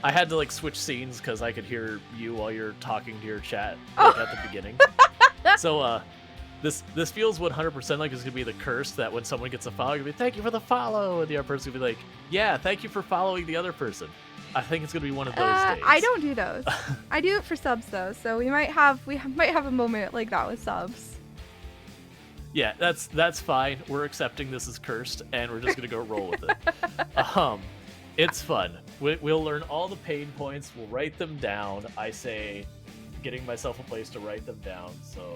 I had to like switch scenes because I could hear you while you're talking to your chat Oh. like, at the beginning. So this feels 100% like it's gonna be the curse that when someone gets a follow, you'll be thank you for the follow, and the other person will be like, yeah, thank you for following the other person. I think it's gonna be one of those days. I don't do those. I do it for subs though, so we might have a moment like that with subs. Yeah, that's fine. We're accepting this is cursed, and we're just gonna go roll with it. It's fun. We'll learn all the pain points. We'll write them down. I say, getting myself a place to write them down. So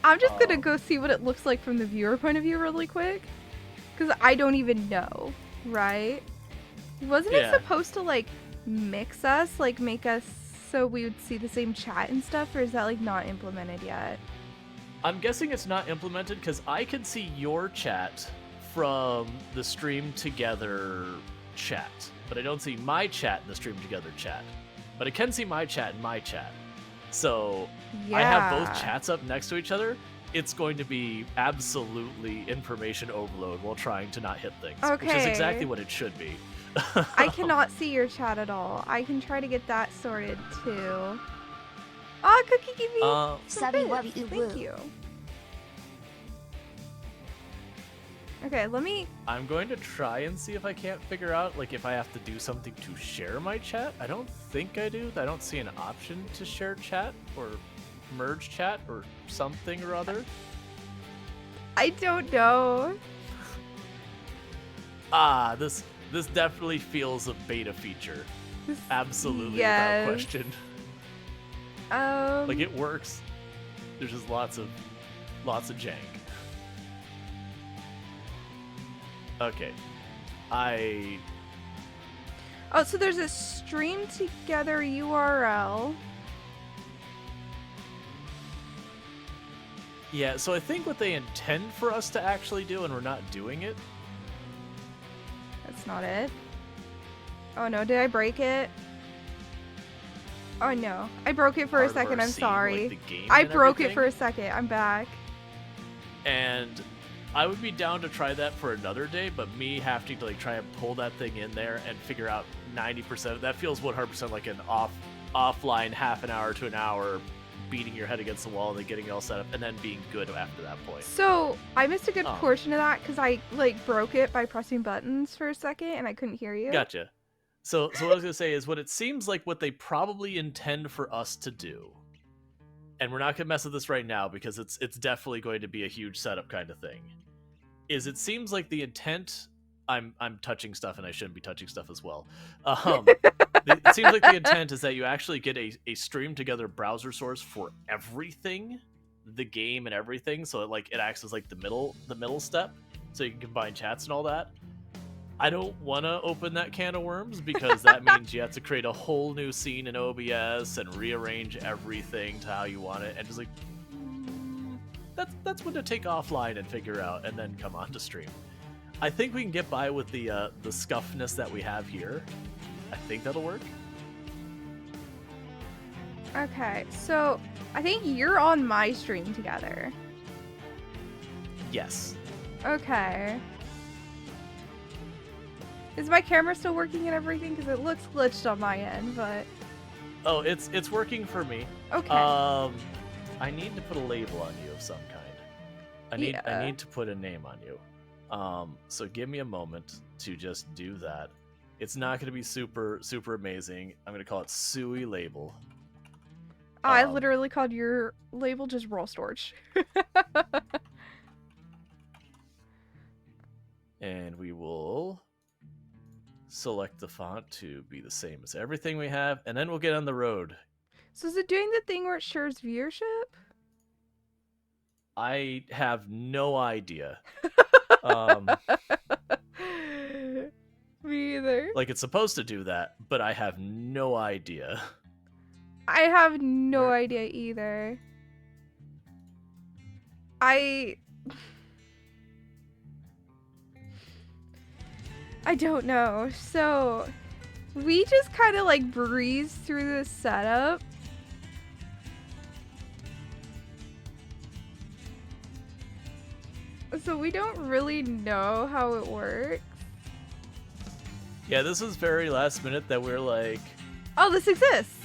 I'm just gonna go see what it looks like from the viewer point of view really quick, because I don't even know, right? Wasn't it supposed to like mix us, like make us so we would see the same chat and stuff, or is that like not implemented yet? I'm guessing it's not implemented because I can see your chat from the stream together chat, but I don't see my chat in the stream together chat. But I can see my chat in my chat. So I have both chats up next to each other. It's going to be absolutely information overload while trying to not hit things, which is exactly what it should be. I cannot see your chat at all. I can try to get that sorted too. Oh, Cookie, give me some bits. Thank you. Okay, let me... I'm going to try and see if I can't figure out, like, if I have to do something to share my chat. I don't think I do. I don't see an option to share chat or merge chat or something or other. I don't know. This definitely feels a beta feature. Absolutely, without question. Like, it works. There's just lots of jank. Okay. Oh, so there's a stream together URL. Yeah, so I think what they intend for us to actually do, and we're not doing it. That's not it. Oh no, did I break it? Oh no, I broke it for a second, I'm sorry. Like, I broke it for a second, I'm back. And I would be down to try that for another day, but me having to like try and pull that thing in there and figure out 90%, that feels 100% like an offline half an hour to an hour beating your head against the wall and then getting it all set up and then being good after that point. So I missed a good portion of that because I like broke it by pressing buttons for a second and I couldn't hear you. Gotcha. So what I was gonna say is what it seems like what they probably intend for us to do, and we're not gonna mess with this right now because it's definitely going to be a huge setup kind of thing. Is it seems like the intent? I'm touching stuff and I shouldn't be touching stuff as well. It seems like the intent is that you actually get a stream together browser source for everything, the game and everything. So it acts as like the middle step, so you can combine chats and all that. I don't want to open that can of worms because that means you have to create a whole new scene in OBS and rearrange everything to how you want it, and just like that's one to take offline and figure out, and then come on to stream. I think we can get by with the scuffness that we have here. I think that'll work. Okay, so I think you're on my stream together. Yes. Okay. Is my camera still working and everything? Because it looks glitched on my end, but... Oh, it's working for me. Okay. I need to put a label on you of some kind. I need to put a name on you. So give me a moment to just do that. It's not going to be super amazing. I'm going to call it Suwey label. I literally called your label just Rual Storge. And we will select the font to be the same as everything we have, and then we'll get on the road. So is it doing the thing where it shares viewership? I have no idea. Me either. Like, it's supposed to do that, but I have no idea. I have no idea either. I don't know. So we just kind of like breezed through this setup. So we don't really know how it works. Yeah, this was very last minute that we're like, Oh, this exists.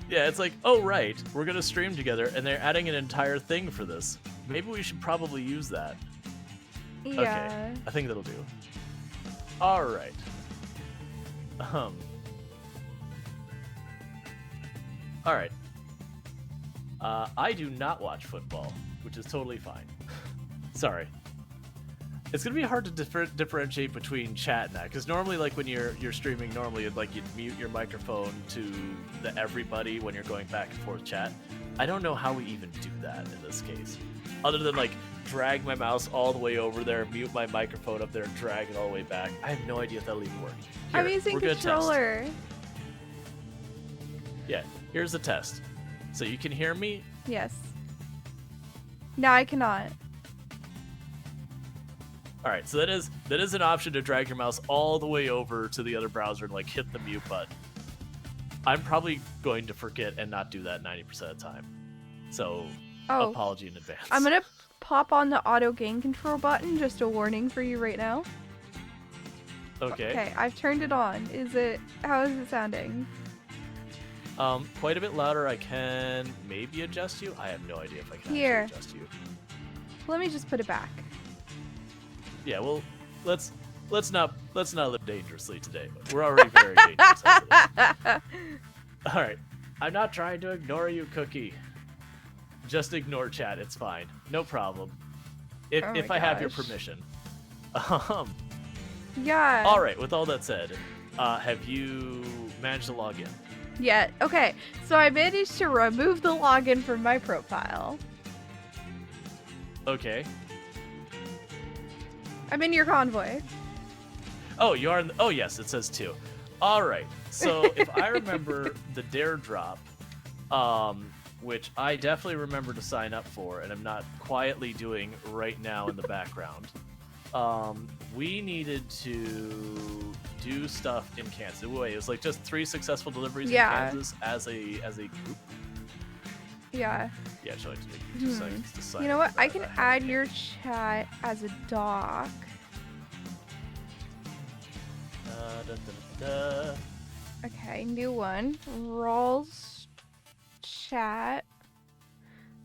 Yeah, it's like, oh right, we're gonna stream together, and they're adding an entire thing for this. Maybe we should probably use that. Yeah. Okay, I think that'll do. All right. All right. I do not watch football, which is totally fine. Sorry. It's gonna be hard to differentiate between chat and that, because normally, like when you're streaming, normally like you'd mute your microphone to the everybody when you're going back and forth chat. I don't know how we even do that in this case, other than like drag my mouse all the way over there, mute my microphone up there, and drag it all the way back. I have no idea if that'll even work. Here, I'm using controller. Yeah, here's the test. So you can hear me? Yes. Now I cannot. All right, so that is an option to drag your mouse all the way over to the other browser and like hit the mute button. I'm probably going to forget and not do that 90% of the time. So, apology in advance. I'm gonna pop on the auto gain control button, just a warning for you right now. Okay. Okay, I've turned it on. How is it sounding? Quite a bit louder. I can maybe adjust you. I have no idea if I can actually adjust you. Let me just put it back. Yeah, well, let's not live dangerously today. We're already very dangerous. All right, I'm not trying to ignore you, Cookie. Just ignore chat. It's fine. No problem. If I have your permission. Yeah. All right. With all that said, have you managed to log in? Yeah. Okay. So I managed to remove the login from my profile. Okay. I'm in your convoy. Oh, you are. Oh, yes. It says 2. All right. So if I remember the dare drop, which I definitely remember to sign up for, and I'm not quietly doing right now in the background. We needed to do stuff in Kansas. Wait, it was like just 3 successful deliveries in Kansas as a group. Yeah. Yeah, should I take 2 seconds to sign? You know what? I can add your chat as a doc. Okay, new one. Rual's chat.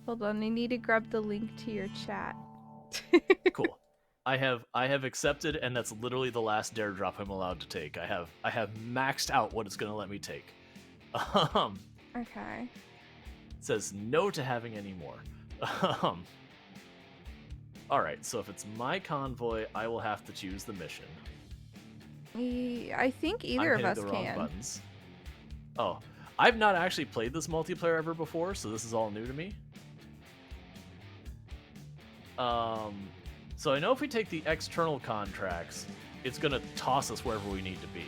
Hold on, I need to grab the link to your chat. Cool. I have accepted, and that's literally the last dare drop I'm allowed to take. I have maxed out what it's gonna let me take. Okay. It says no to having any more. All right, so if it's my convoy, I will have to choose the mission. I think either of us the can. wrong buttons. Oh, I've not actually played this multiplayer ever before, so this is all new to me. So I know if we take the external contracts, it's gonna toss us wherever we need to be.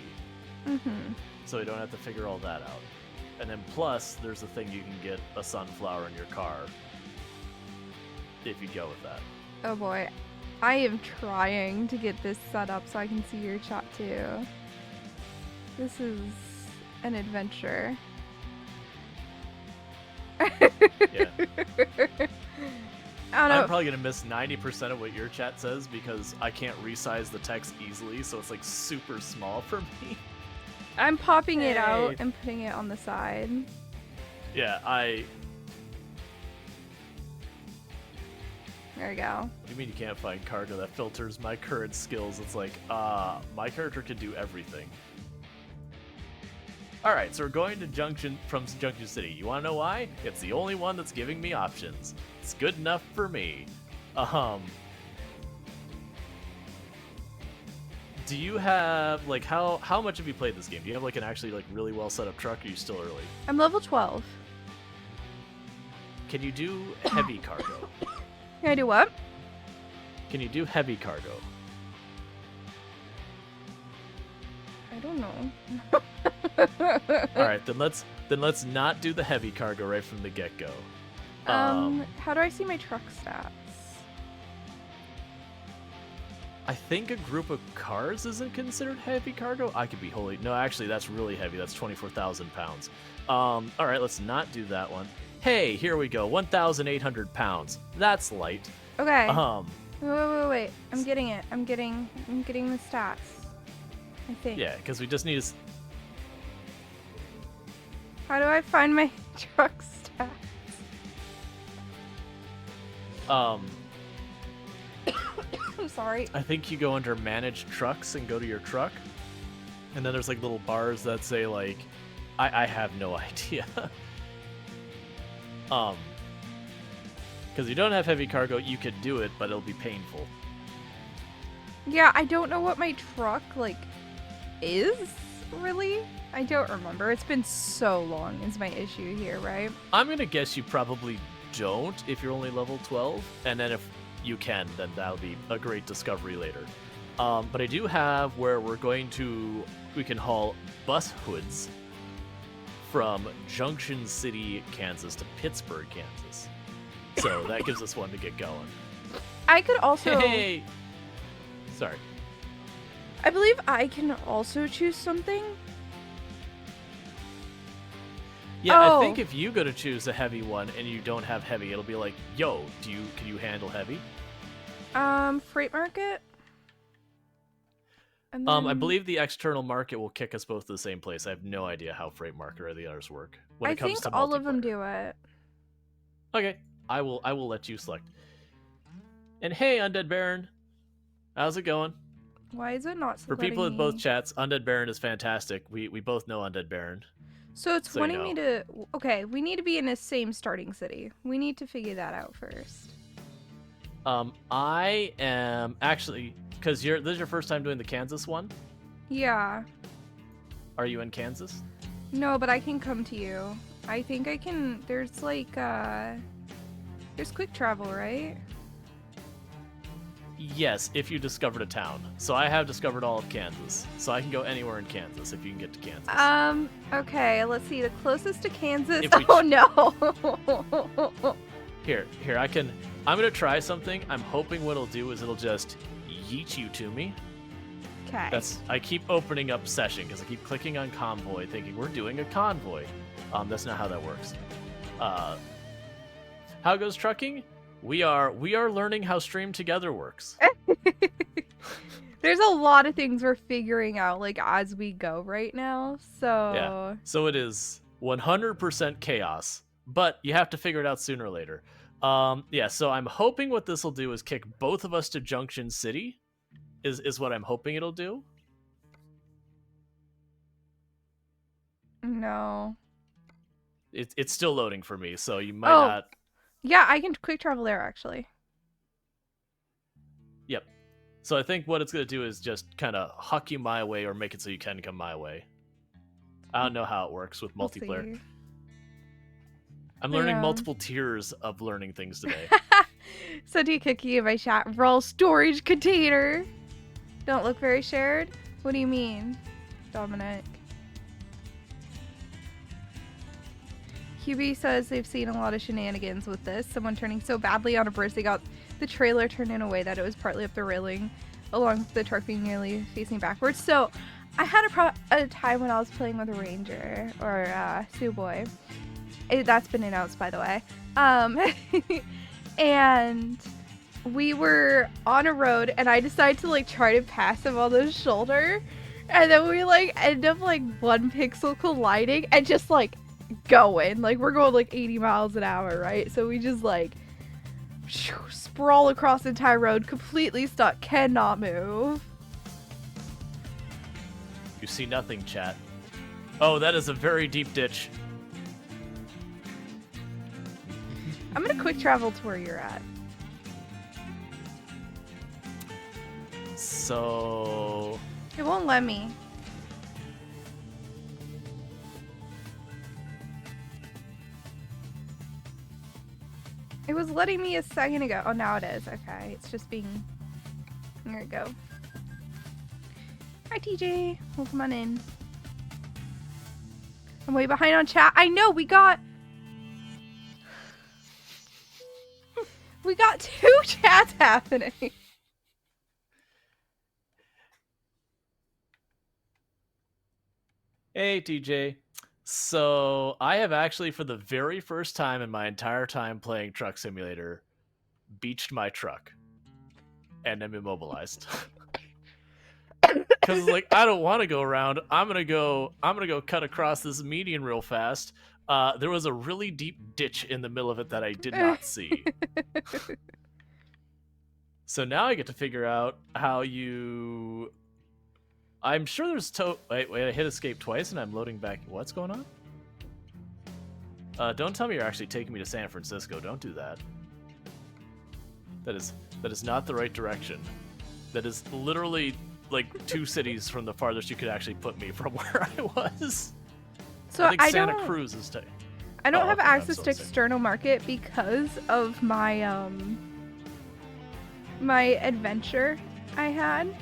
Mm-hmm. So we don't have to figure all that out. And then plus, there's a thing you can get a sunflower in your car if you go with that. Oh boy. I am trying to get this set up so I can see your chat too. This is an adventure. Yeah. I don't know. I'm probably going to miss 90% of what your chat says because I can't resize the text easily, so it's like super small for me. I'm popping it out and putting it on the side. Yeah, There we go. What do you mean you can't find cargo that filters my current skills? It's like, my character can do everything. Alright, so we're going to Junction City. You want to know why? It's the only one that's giving me options. It's good enough for me. Do you have, like, how much have you played this game? Do you have, like, an actually, like, really well set up truck, or are you still early? I'm level 12. Can you do heavy cargo? Can I do what? Can you do heavy cargo? I don't know. All right, then let's not do the heavy cargo right from the get-go. How do I see my truck stats? I think a group of cars isn't considered heavy cargo. I could be wholly... No, actually, that's really heavy. That's 24,000 pounds. All right, let's not do that one. Hey, here we go. 1,800 pounds. That's light. Okay. Wait. I'm getting it. I'm getting the stats. I think. Yeah, because we just need to... How do I find my truck stats? I'm sorry. I think you go under manage trucks and go to your truck. And then there's like little bars that say like, I have no idea. Because you don't have heavy cargo, you could do it, but it'll be painful. Yeah, I don't know what my truck, like, is, really. I don't remember. It's been so long is my issue here, right? I'm going to guess you probably don't if you're only level 12. And then if you can, then that'll be a great discovery later. But I do have where we can haul bus hoods from Junction City, Kansas to Pittsburgh, Kansas. So that gives us one to get going. I could also... Hey! Sorry. I believe I can also choose something. Yeah, I think if you go to choose a heavy one and you don't have heavy, it'll be like, yo, can you handle heavy? Freight market? And then... I believe the external market will kick us both to the same place. I have no idea how freight market or the others work when it comes to multiplayer. I think all of them do it. Okay, I will let you select. And hey, Undead Baron, how's it going? Why is it not For people with both chats, Undead Baron is fantastic. We both know Undead Baron. So it's wanting me to... Okay, we need to be in the same starting city. We need to figure that out first. I am actually... Because this is your first time doing the Kansas one? Yeah. Are you in Kansas? No, but I can come to you. I think I can... There's like, there's quick travel, right? Yes, if you discovered a town. So I have discovered all of Kansas. So I can go anywhere in Kansas if you can get to Kansas. Okay, let's see. The closest to Kansas... Oh, no! Here, I'm going to try something. I'm hoping what it'll do is it'll just yeet you to me. Okay. I keep opening up session because I keep clicking on convoy thinking we're doing a convoy. That's not how that works. How goes trucking? We are learning how Stream Together works. There's a lot of things we're figuring out like as we go right now. So yeah. So it is 100% chaos, but you have to figure it out sooner or later. Yeah, so I'm hoping what this will do is kick both of us to Junction City. Is what I'm hoping it'll do. No. It's still loading for me, so you might not. Yeah, I can quick travel there actually. Yep. So I think what it's gonna do is just kind of huck you my way or make it so you can come my way. I don't know how it works with multiplayer. I'm learning multiple tiers of learning things today. Send you a cookie in my chat. Rual Storge container. Don't look very shared? What do you mean, Dominic? QB says they've seen a lot of shenanigans with this. Someone turning so badly on a bridge they got the trailer turned in a way that it was partly up the railing, along with the truck being nearly facing backwards. So I had a time when I was playing with a Ranger, or Suwey. That's been announced, by the way. And we were on a road, and I decided to like try to pass him on the shoulder, and then we like end up like one pixel colliding and just like going. Like we're going like 80 miles an hour, right? So we just like sprawl across the entire road, completely stuck, cannot move. You see nothing, chat. Oh, that is a very deep ditch. I'm gonna quick travel to where you're at. So... It won't let me. It was letting me a second ago. Oh, now it is. Okay, it's just being... There we go. Hi, TJ. Welcome on in. I'm way behind on chat. I know, we got 2 chats happening. Hey, TJ. So, I have actually, for the very first time in my entire time playing Truck Simulator, beached my truck. And am immobilized. Because it's like, I don't want to go around. I'm gonna go cut across this median real fast. There was a really deep ditch in the middle of it that I did not see. So now I get to figure out how you. I'm sure there's Wait, I hit escape twice and I'm loading back. What's going on? Don't tell me you're actually taking me to San Francisco. Don't do that. That is not the right direction. That is literally like 2 cities from the farthest you could actually put me from where I was. So I think Santa Cruz is. I don't have access to external market because of my my adventure I had.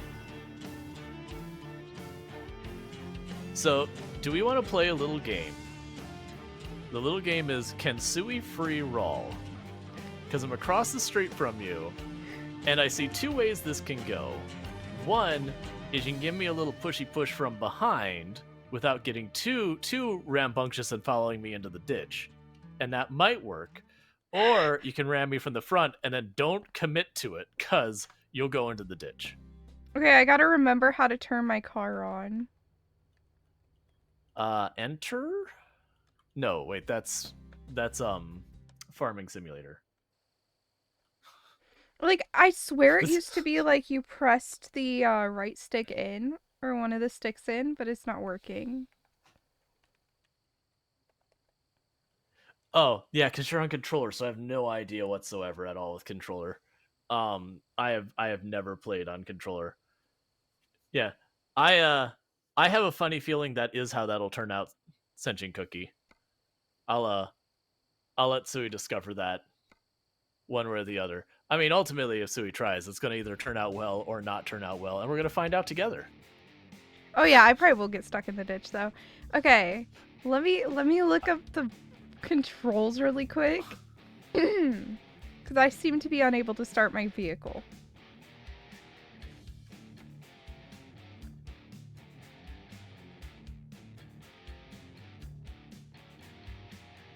So, do we want to play a little game? The little game is, can Suwey free Rual? Because I'm across the street from you, and I see 2 ways this can go. One is you can give me a little pushy push from behind without getting too rambunctious and following me into the ditch. And that might work. Or you can ram me from the front and then don't commit to it, because you'll go into the ditch. Okay, I gotta remember how to turn my car on. Enter? No, wait, that's Farming Simulator. Like, I swear it used to be like you pressed the right stick in, or one of the sticks in, but it's not working. Oh, yeah, because you're on controller, so I have no idea whatsoever at all with controller. I have never played on controller. Yeah. I have a funny feeling that is how that'll turn out, Sentient Cookie. I'll let Suwey discover that one way or the other. I mean, ultimately, if Suwey tries, it's going to either turn out well or not turn out well, and we're going to find out together. Oh yeah, I probably will get stuck in the ditch though. Okay, let me look up the controls really quick, because I seem to be unable to start my vehicle.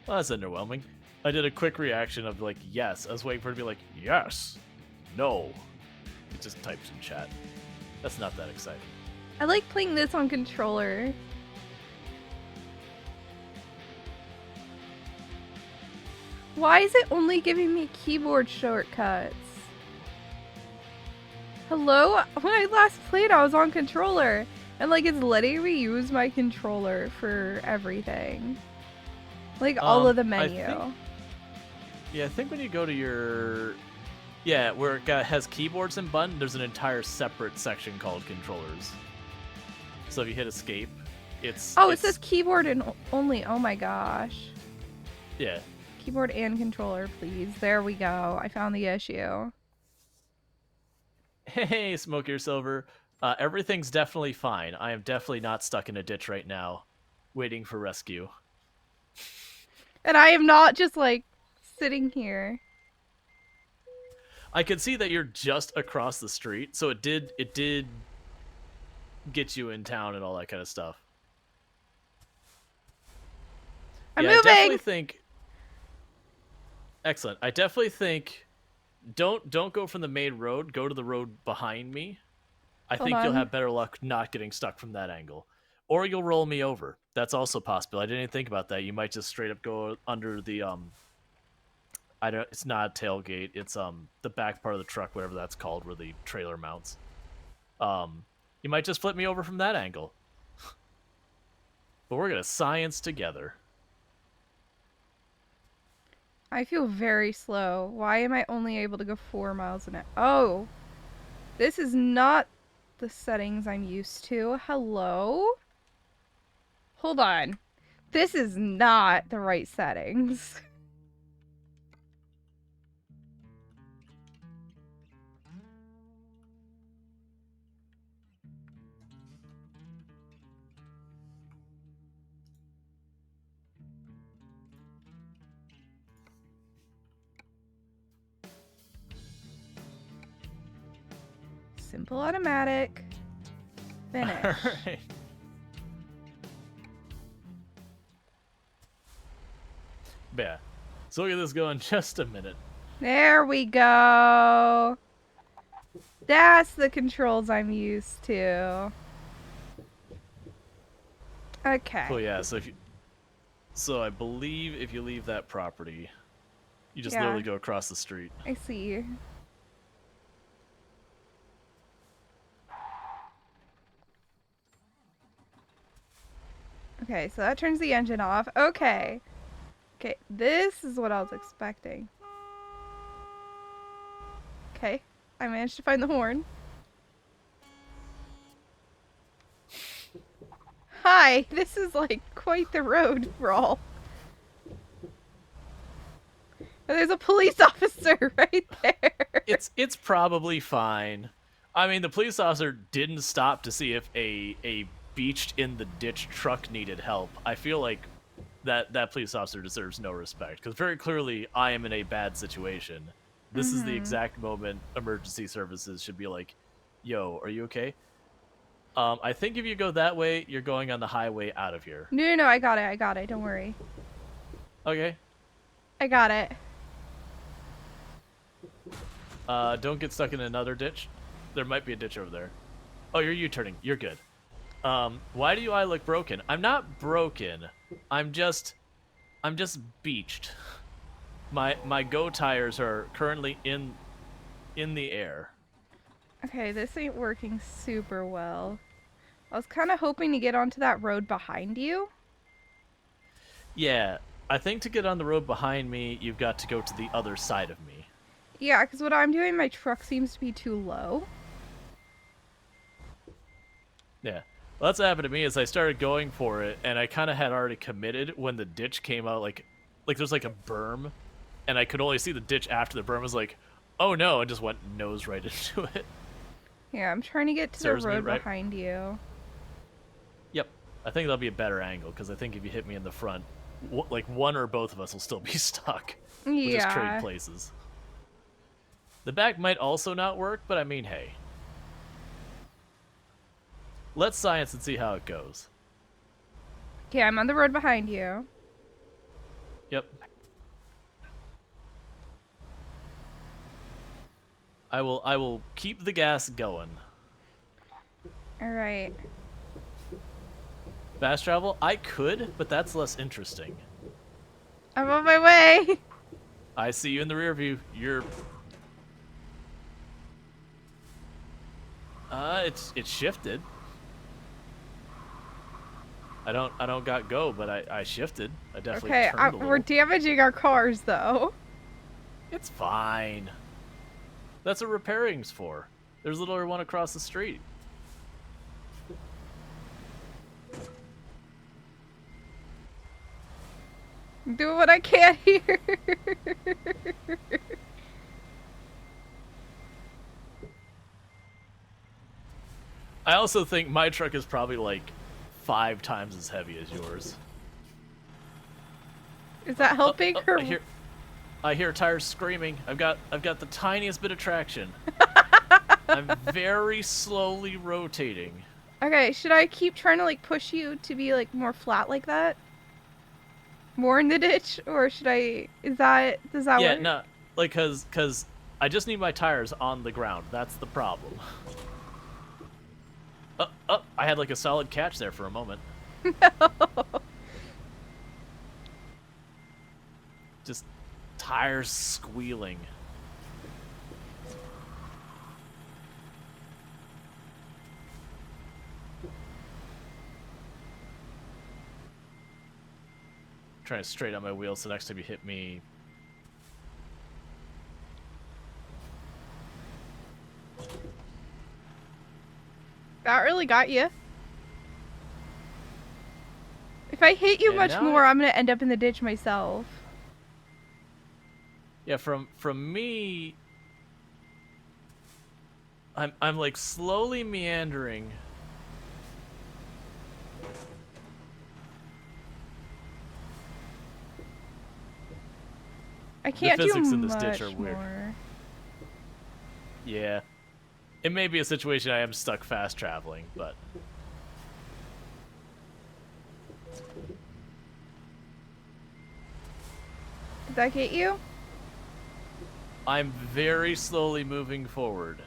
Well, that's underwhelming. I did a quick reaction of like, yes. I was waiting for it to be like, yes, no. It just types in chat. That's not that exciting. I like playing this on controller. Why is it only giving me keyboard shortcuts? Hello? When I last played, I was on controller. And like, it's letting me use my controller for everything. Like, all of the menu. I think when you go to your... Yeah, where it has keyboards and buttons, there's an entire separate section called controllers. So if you hit escape, it's... Oh, it says keyboard and only. Oh my gosh. Yeah. Keyboard and controller, please. There we go. I found the issue. Hey, Smoke Your Silver. Everything's definitely fine. I am definitely not stuck in a ditch right now, waiting for rescue. And I am not just, like, sitting here. I could see that you're just across the street, so it did get you in town and all that kind of stuff. I'm moving! I definitely think... Excellent. I definitely think... Don't go from the main road. Go to the road behind me. I think you'll have better luck not getting stuck from that angle. Or you'll roll me over. That's also possible. I didn't even think about that. You might just straight up go under the it's not a tailgate. It's the back part of the truck, whatever that's called, where the trailer mounts. You might just flip me over from that angle. But we're gonna science together. I feel very slow. Why am I only able to go 4 miles an hour? Oh, this is not the settings I'm used to. Hello? Hold on. This is not the right settings. Simple automatic. Finish. All right. Yeah. So look at this go in just a minute. There we go. That's the controls I'm used to. Okay. Cool, yeah, so I believe if you leave that property, you just Yeah. literally go across the street. I see. Okay, so that turns the engine off. Okay. Okay, this is what I was expecting. Okay, I managed to find the horn. Hi, this is like quite the road, Rual. There's a police officer right there. It's probably fine. I mean, the police officer didn't stop to see if a beached in the ditch truck needed help. I feel like that police officer deserves no respect because very clearly I am in a bad situation. This is the exact moment emergency services should be like, "Yo, are you okay?" I think if you go that way, you're going on the highway out of here. No, I got it. Don't worry. Okay. I got it. Don't get stuck in another ditch. There might be a ditch over there. Oh, you're U-turning. You're good. Why do I look broken? I'm not broken. I'm just beached. My go tires are currently in the air. Okay, this ain't working super well. I was kind of hoping to get onto that road behind you. Yeah, I think to get on the road behind me, you've got to go to the other side of me. Yeah, because what I'm doing, my truck seems to be too low. Yeah. Well, that's what happened to me is I started going for it, and I kind of had already committed when the ditch came out, like there's like a berm, and I could only see the ditch after the berm. I was like, oh no, and just went nose right into it. Yeah, I'm trying to get to the road behind you. Yep. I think that'll be a better angle, because I think if you hit me in the front, like one or both of us will still be stuck. Yeah. We'll just trade places. The back might also not work, but I mean, hey. Let's science and see how it goes. Okay, I'm on the road behind you. Yep. I will keep the gas going. Alright. Fast travel? I could, but that's less interesting. I'm on my way! I see you in the rear view. You're... It's shifted. I don't got go, but I shifted. I definitely turned a little. We're damaging our cars, though. It's fine. That's what repairing's for. There's literally one across the street. I'm doing what I can here. I also think my truck is probably like 5 times as heavy as yours. Is that helping? I hear tires screaming. I've got the tiniest bit of traction. I'm very slowly rotating. Okay, should I keep trying to like push you to be like more flat like that? More in the ditch, or should I? Does that work? Yeah, no, like cause I just need my tires on the ground. That's the problem. I had like a solid catch there for a moment. No. Just tires squealing. Trying to straighten out my wheels so next time you hit me. That really got you. If I hit you much more, I'm gonna end up in the ditch myself. Yeah, from me, I'm like slowly meandering. I can't do much physics in this ditch are weird. more. Yeah. It may be a situation I am stuck fast traveling, but... Did that get you? I'm very slowly moving forward.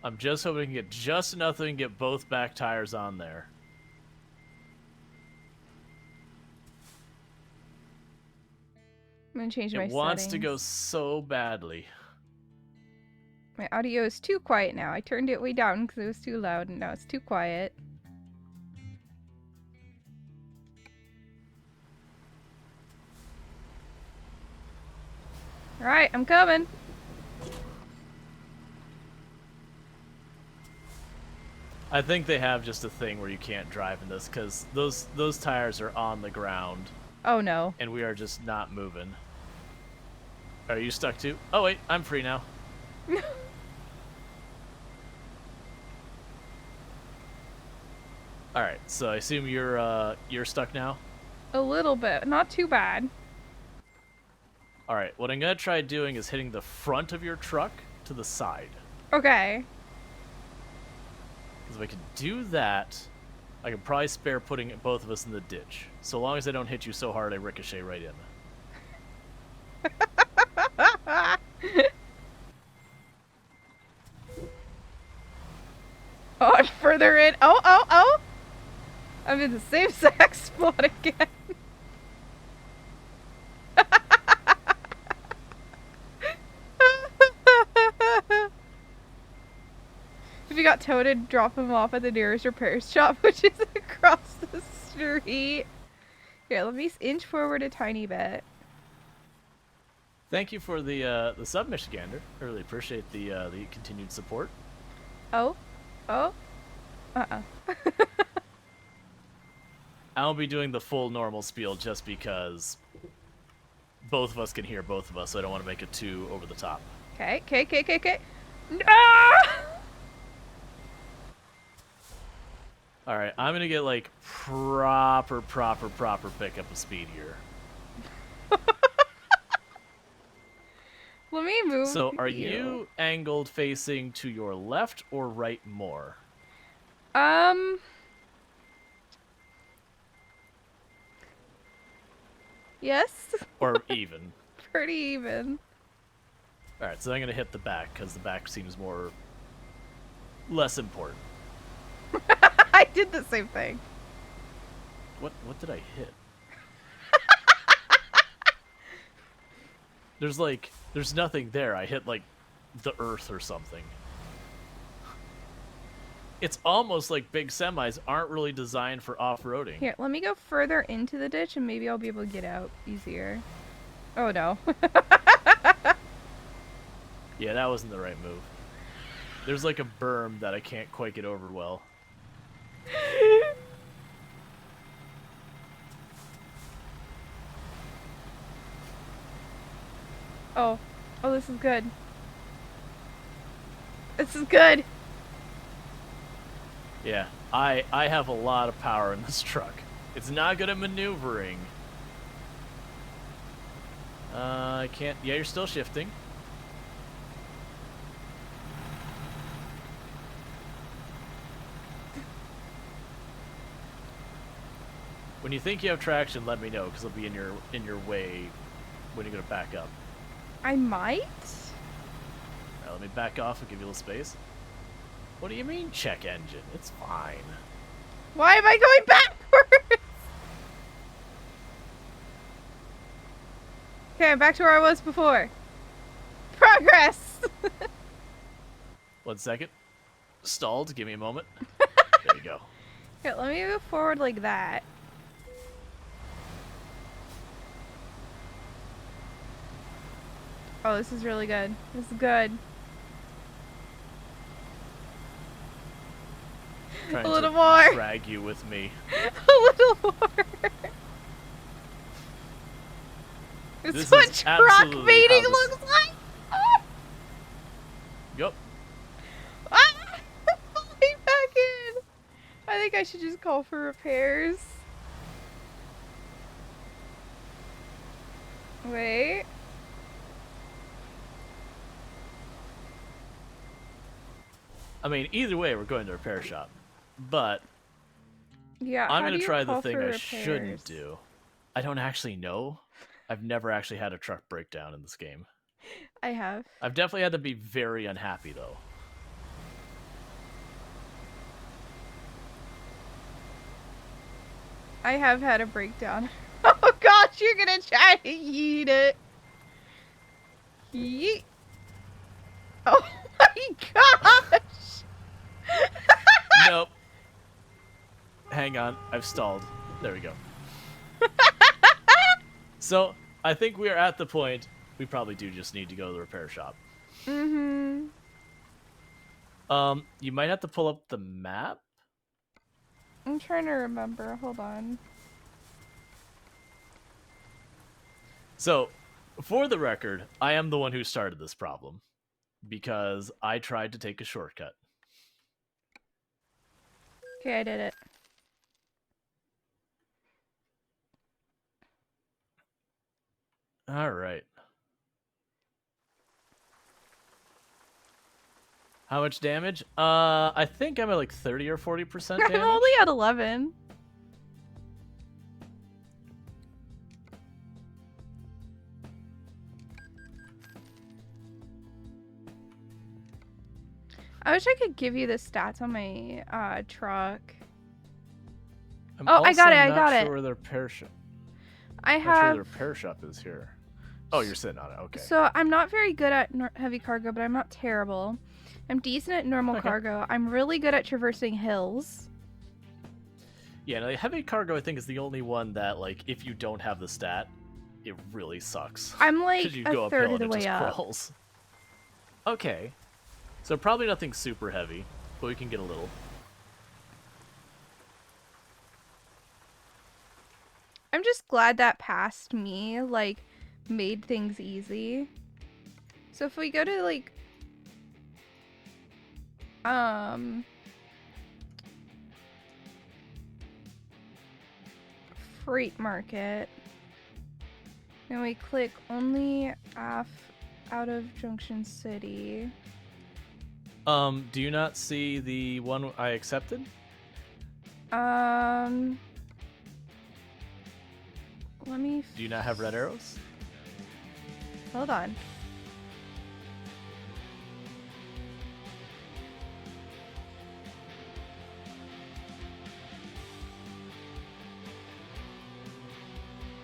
I'm just hoping to get just enough so I can get both back tires on there. I'm gonna change my It wants settings. to go so badly. My audio is too quiet now. I turned it way down because it was too loud, and now it's too quiet. Alright, I'm coming. I think they have just a thing where you can't drive in this because those tires are on the ground. Oh no. And we are just not moving. Are you stuck too? Oh wait, I'm free now. All right, so I assume you're stuck now. A little bit, not too bad. All right, what I'm gonna try doing is hitting the front of your truck to the side. Okay. Because if I could do that, I could probably spare putting both of us in the ditch. So long as I don't hit you so hard I ricochet right in. Oh, I'm further in. Oh! I'm in the same exact spot again. If you got toted, drop him off at the nearest repair shop, which is across the street. Here, let me inch forward a tiny bit. Thank you for the sub, Michigander. I really appreciate the continued support. Oh. I'll be doing the full normal spiel just because both of us can hear both of us, so I don't want to make it too over the top. Okay. No! Alright, I'm gonna get like proper pickup of speed here. Let me move. So are you angled facing to your left or right more? Yes. Or even? Pretty even. Alright, so I'm gonna hit the back because the back seems less important. I did the same thing. What did I hit? There's nothing there. I hit like the earth or something. It's almost like big semis aren't really designed for off-roading. Here, let me go further into the ditch and maybe I'll be able to get out easier. Oh no. Yeah, that wasn't the right move. There's like a berm that I can't quite get over well. Oh, this is good. This is good. Yeah, I have a lot of power in this truck. It's not good at maneuvering. I can't. Yeah, you're still shifting. When you think you have traction, let me know because it'll be in your way when you're gonna back up. I might? Alright, let me back off and give you a little space. What do you mean, check engine? It's fine. Why am I going backwards? Okay, I'm back to where I was before. Progress! 1 second. Stalled. Give me a moment. There you go. Here, let me move forward like that. Oh, this is really good. This is good. Trying A little to more. drag you with me. A little more. This is what truck mating looks like. Yup. Falling back in. I think I should just call for repairs. Wait. I mean, either way, we're going to a repair shop. But yeah, I'm going to try the thing I shouldn't do. I don't actually know. I've never actually had a truck breakdown in this game. I have. I've definitely had to be very unhappy, though. I have had a breakdown. Oh gosh, you're gonna try to eat it. Yeet. Oh my gosh! Nope. Hang on, I've stalled. There we go. So, I think we are at the point we probably do just need to go to the repair shop. Mm-hmm. You might have to pull up the map. I'm trying to remember. Hold on. So, for the record, I am the one who started this problem because I tried to take a shortcut. Okay, I did it. All right. How much damage? I think I'm at like 30 or 40% damage. I'm only at 11. I wish I could give you the stats on my truck. I got it. I got it. Where their repair shop. I I'm not have. sure the repair shop is here. Oh, you're sitting on it. Okay. So I'm not very good at heavy cargo, but I'm not terrible. I'm decent at normal cargo. I'm really good at traversing hills. Yeah, no, heavy cargo I think is the only one that, like, if you don't have the stat, it really sucks. I'm like you a go third uphill of the and it way just up. crawls. Okay. So probably nothing super heavy, but we can get a little. I'm just glad that past me, like, made things easy. So if we go to, like, freight market, and we click only out of Junction City. Do you not see the one I accepted? Let me... Do you not have red arrows? Hold on.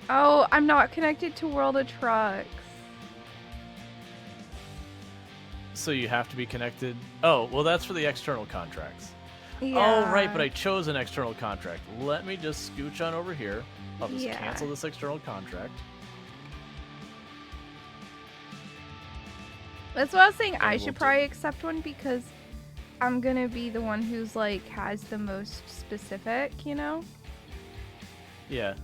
Oh, I'm not connected to World of Trucks. So you have to be connected? Oh, well that's for the external contracts. Yeah. Oh, right, but I chose an external contract. Let me just scooch on over here. I'll just cancel this external contract. That's what I was saying. I should probably accept one because I'm gonna be the one who's like has the most specific, you know? Yeah.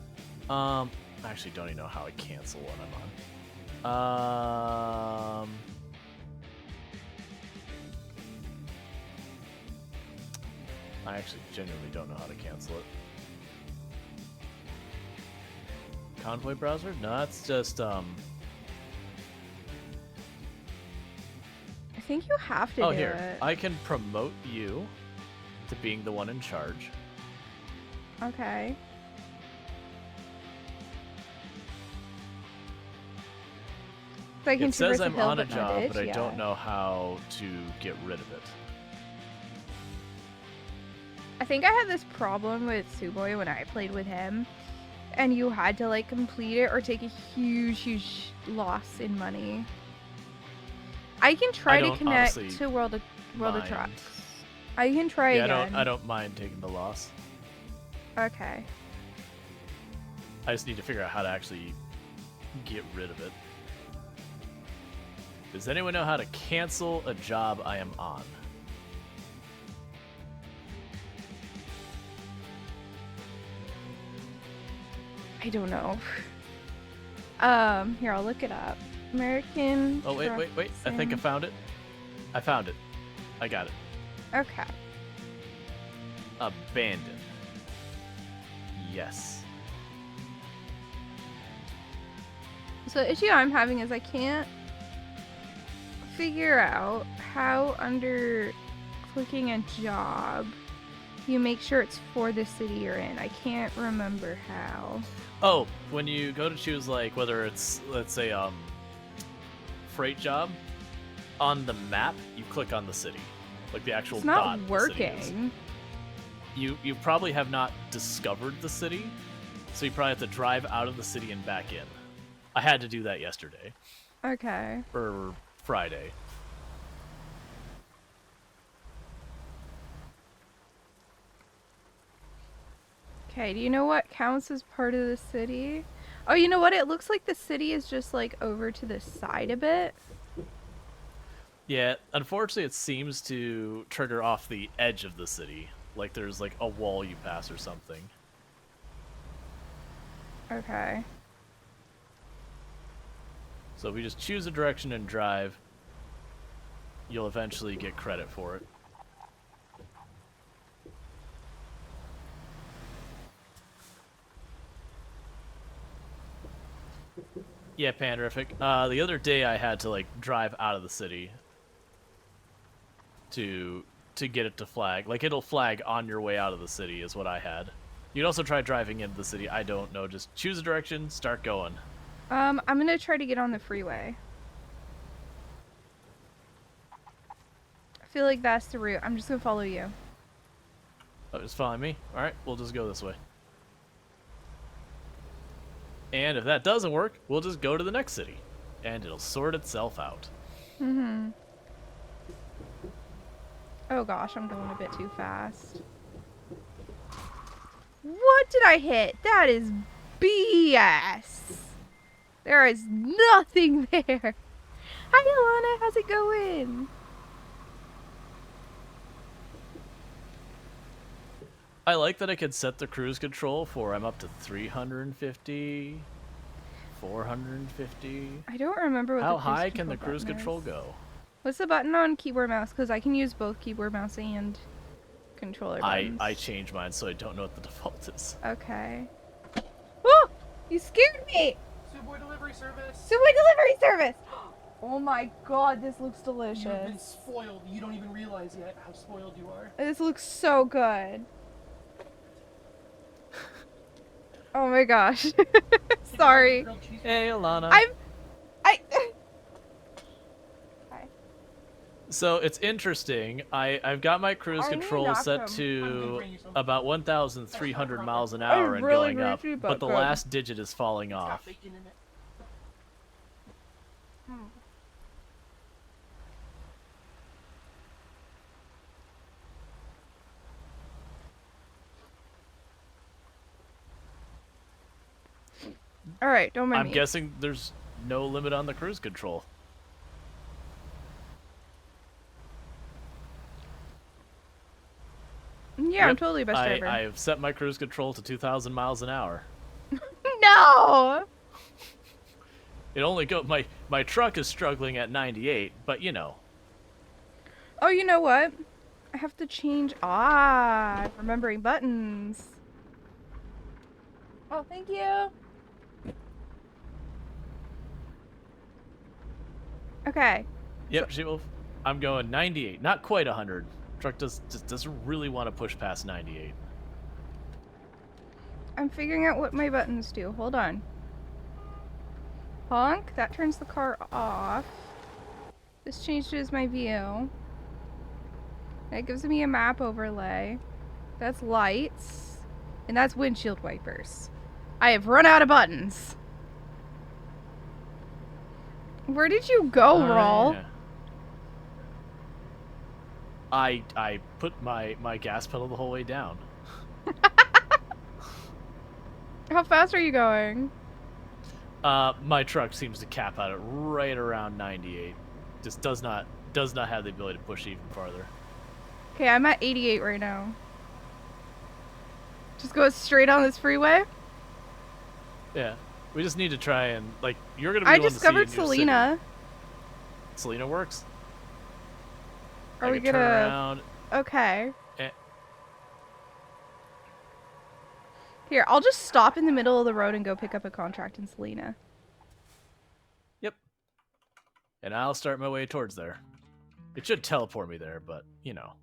I actually don't even know how I cancel when I'm on. I actually genuinely don't know how to cancel it. Convoy browser? No, that's just I think you have to do here. it. I can promote you to being the one in charge. Okay. So I can It says traverse a I'm hill, on a but not job, ditch, but I yeah. don't know how to get rid of it. I think I had this problem with Suwey when I played with him, and you had to like complete it or take a huge loss in money. I can try to connect to World of Trucks. I can try again. I don't mind taking the loss. Okay. I just need to figure out how to actually get rid of it. Does anyone know how to cancel a job I am on? I don't know. Here, I'll look it up. American. Oh, wait. I think I found it. I found it. I got it. Okay. Abandon. Yes. So the issue I'm having is I can't figure out how under clicking a job you make sure it's for the city you're in. I can't remember how. Oh, when you go to choose, like, whether it's, let's say, freight job, on the map, you click on the city. Like, the actual dot. It's not working. You probably have not discovered the city, so you probably have to drive out of the city and back in. I had to do that yesterday. Okay. Or Friday. Okay, do you know what counts as part of the city? Oh, you know what? It looks like the city is just like over to the side a bit. Yeah, unfortunately it seems to trigger off the edge of the city. Like there's like a wall you pass or something. Okay. So if we just choose a direction and drive, you'll eventually get credit for it. Yeah, Panderific. The other day I had to like drive out of the city to get it to flag. Like it'll flag on your way out of the city is what I had. You'd also try driving into the city. I don't know. Just choose a direction, start going. I'm gonna try to get on the freeway. I feel like that's the route. I'm just gonna follow you. Oh, just following me? Alright, we'll just go this way. And if that doesn't work, we'll just go to the next city. And it'll sort itself out. Mm-hmm. Oh gosh, I'm going a bit too fast. What did I hit? That is BS. There is nothing there. Hi, Alana. How's it going? I like that I could set the cruise control for I'm up to 350, 450. I don't remember what How the high can the cruise button control is. go? What's the button on keyboard mouse? Because I can use both keyboard mouse and controller buttons. I changed mine, so I don't know what the default is. Okay. Oh! You scared me! Suwey delivery service. Suwey delivery service! Oh my god, this looks delicious. You've been spoiled. You don't even realize yet how spoiled you are. This looks so good. Oh my gosh. Sorry. Hey, Alana. Hi. So it's interesting. I've got my cruise I need control knock set him. to about 1,300 miles an hour and really going up, greasy, but but the good. last digit is falling It's got off. bacon in it. Alright, don't mind I'm me. guessing there's no limit on the cruise control. Yeah, I'm totally a best driver. I have set my cruise control to 2,000 miles an hour. No! It only go my truck is struggling at 98, but you know. Oh, you know what? I have to change. Ah, remembering buttons. Oh, thank you. Okay. Yep, She-Wolf. I'm going 98, not quite 100. Truck just doesn't really want to push past 98. I'm figuring out what my buttons do. Hold on. Honk. That turns the car off. This changes my view. That gives me a map overlay. That's lights. And that's windshield wipers. I have run out of buttons. Where did you go, Rual? Yeah. I put my gas pedal the whole way down. How fast are you going? My truck seems to cap out at right around 98. Just does not have the ability to push even farther. Okay, I'm at 88 right now. Just go straight on this freeway? Yeah. We just need to try and like you're gonna be I the one to see discovered in your city. Selena. Selena works. Are I we can turn gonna? around. Okay. Eh. Here, I'll just stop in the middle of the road and go pick up a contract in Selena. Yep. And I'll start my way towards there. It should teleport me there, but you know.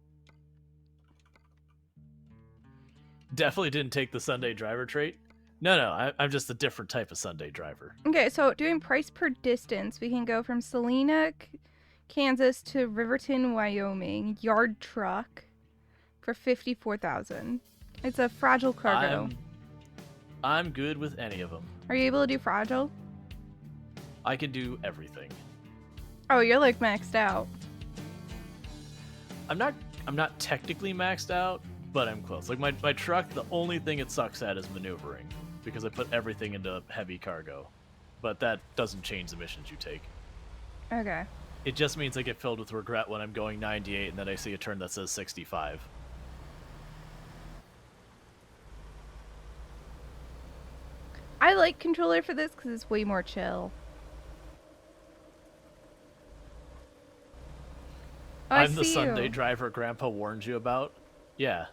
Definitely didn't take the Sunday driver trait. No, I'm just a different type of Sunday driver. Okay, so doing price per distance, we can go from Salina, Kansas to Riverton, Wyoming, yard truck for $54,000. It's a fragile cargo. I'm good with any of them. Are you able to do fragile? I can do everything. Oh, you're like maxed out. I'm not technically maxed out, but I'm close. Like my truck, the only thing it sucks at is maneuvering, because I put everything into heavy cargo. But that doesn't change the missions you take. Okay. It just means I get filled with regret when I'm going 98 and then I see a turn that says 65. I like controller for this because it's way more chill. Oh, I'm the see Sunday you. driver Grandpa warned you about. Yeah.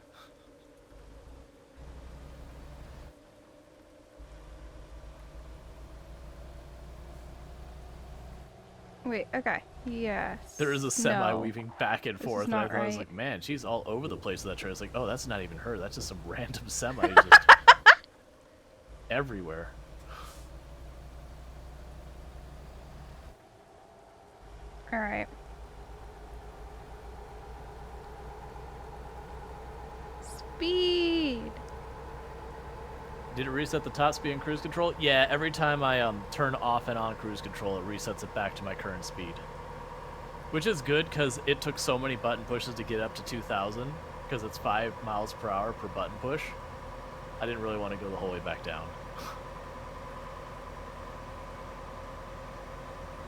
Wait, okay. Yes. There is a semi No. weaving back and This is forth, and I not thought I was right. like, man, she's all over the place with that train. It's like, oh, that's not even her. That's just some random semi just everywhere. Alright. Speed! Did it reset the top speed and cruise control? Yeah, every time I turn off and on cruise control, it resets it back to my current speed. Which is good, because it took so many button pushes to get up to 2,000, because it's 5 miles per hour per button push. I didn't really want to go the whole way back down.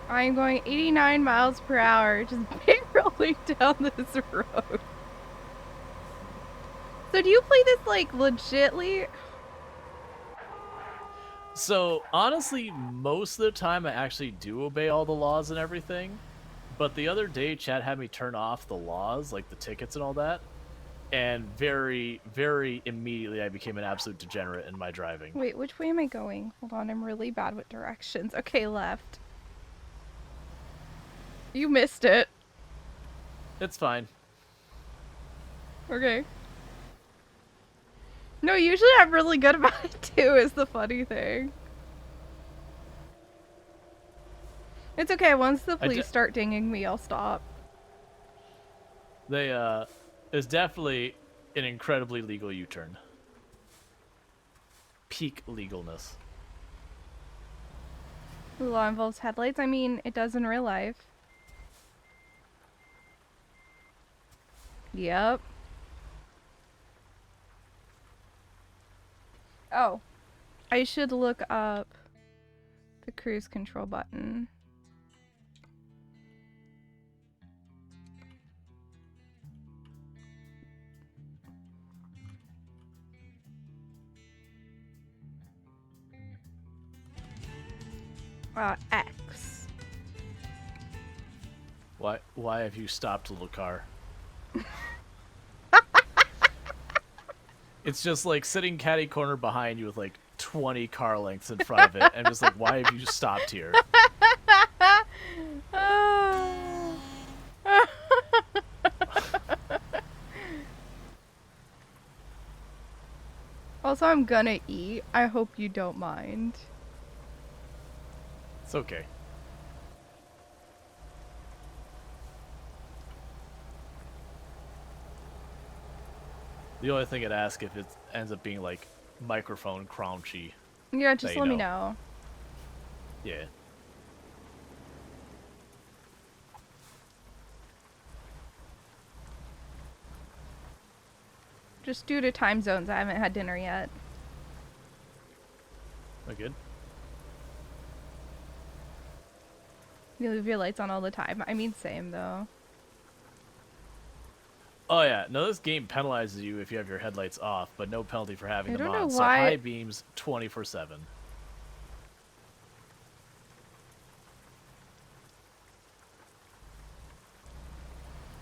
I'm going 89 miles per hour, just barreling down this road. So do you play this, like, legitly? So, honestly, most of the time I actually do obey all the laws and everything. But the other day, Chad had me turn off the laws, like the tickets and all that. And very, very immediately I became an absolute degenerate in my driving. Wait, which way am I going? Hold on, I'm really bad with directions. Okay, left. You missed it. It's fine. Okay. No, usually I'm really good about it too, is the funny thing. It's okay, once the police start dinging me, I'll stop. It's definitely an incredibly legal U-turn. Peak legalness. The law involves headlights? I mean, it does in real life. Yep. Oh. I should look up the cruise control button. X. Why have you stopped, little car? It's just like sitting catty corner behind you with like 20 car lengths in front of it, and just like, why have you stopped here? Also, I'm gonna eat. I hope you don't mind. It's okay. The only thing I'd ask if it ends up being like microphone crunchy. Yeah, just you let me know. know. Yeah. Just due to time zones, I haven't had dinner yet. Am I good? You leave your lights on all the time. I mean, same though. Oh yeah, no, this game penalizes you if you have your headlights off, but no penalty for having I them don't on. know So why- high beams 24/7.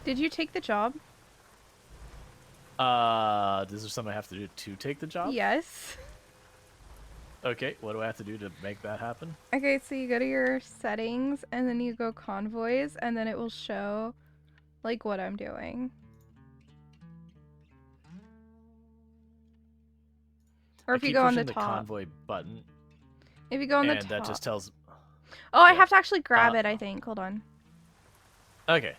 Did you take the job? Is there something I have to do to take the job? Yes. Okay, what do I have to do to make that happen? Okay, so you go to your settings and then you go convoys and then it will show like what I'm doing. Or if I you keep go on the pushing top. convoy button, If you go on the and top. that just tells. Oh, I yeah. have to actually grab it, I think. Hold on. Okay,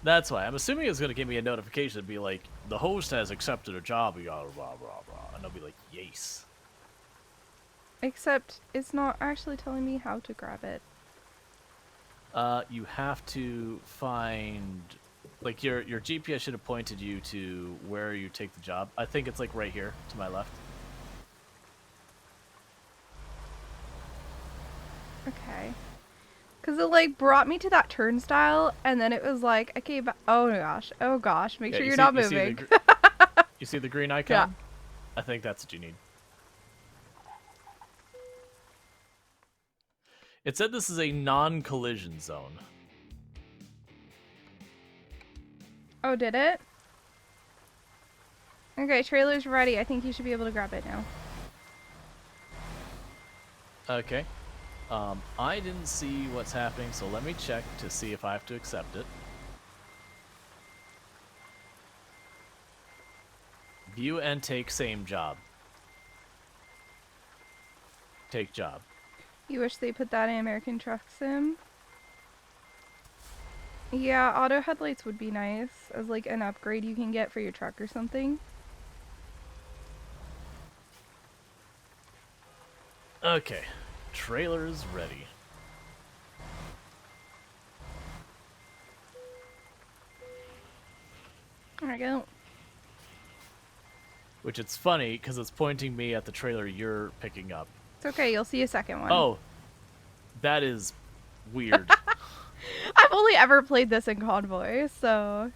that's why I'm assuming it's gonna give me a notification to be like, the host has accepted a job, blah blah blah blah, and I'll be like, yes. Except it's not actually telling me how to grab it. You have to find, like, your GPS should have pointed you to where you take the job. I think it's like right here to my left. Okay. Because it, like, brought me to that turnstile, and then it was like, okay, oh gosh, oh gosh, make Yeah, sure you you're see- not you see moving. You see the green icon? Yeah. I think that's what you need. It said this is a non-collision zone. Oh, did it? Okay, trailer's ready. I think you should be able to grab it now. Okay. I didn't see what's happening, so let me check to see if I have to accept it. View and take same job. Take job. You wish they put that in American Truck Sim? Yeah, auto headlights would be nice as like an upgrade you can get for your truck or something. Okay. Trailer is ready. There we go. Which it's funny because it's pointing me at the trailer you're picking up. It's okay, you'll see a second one. Oh, that is weird. I've only ever played this in Convoy, so...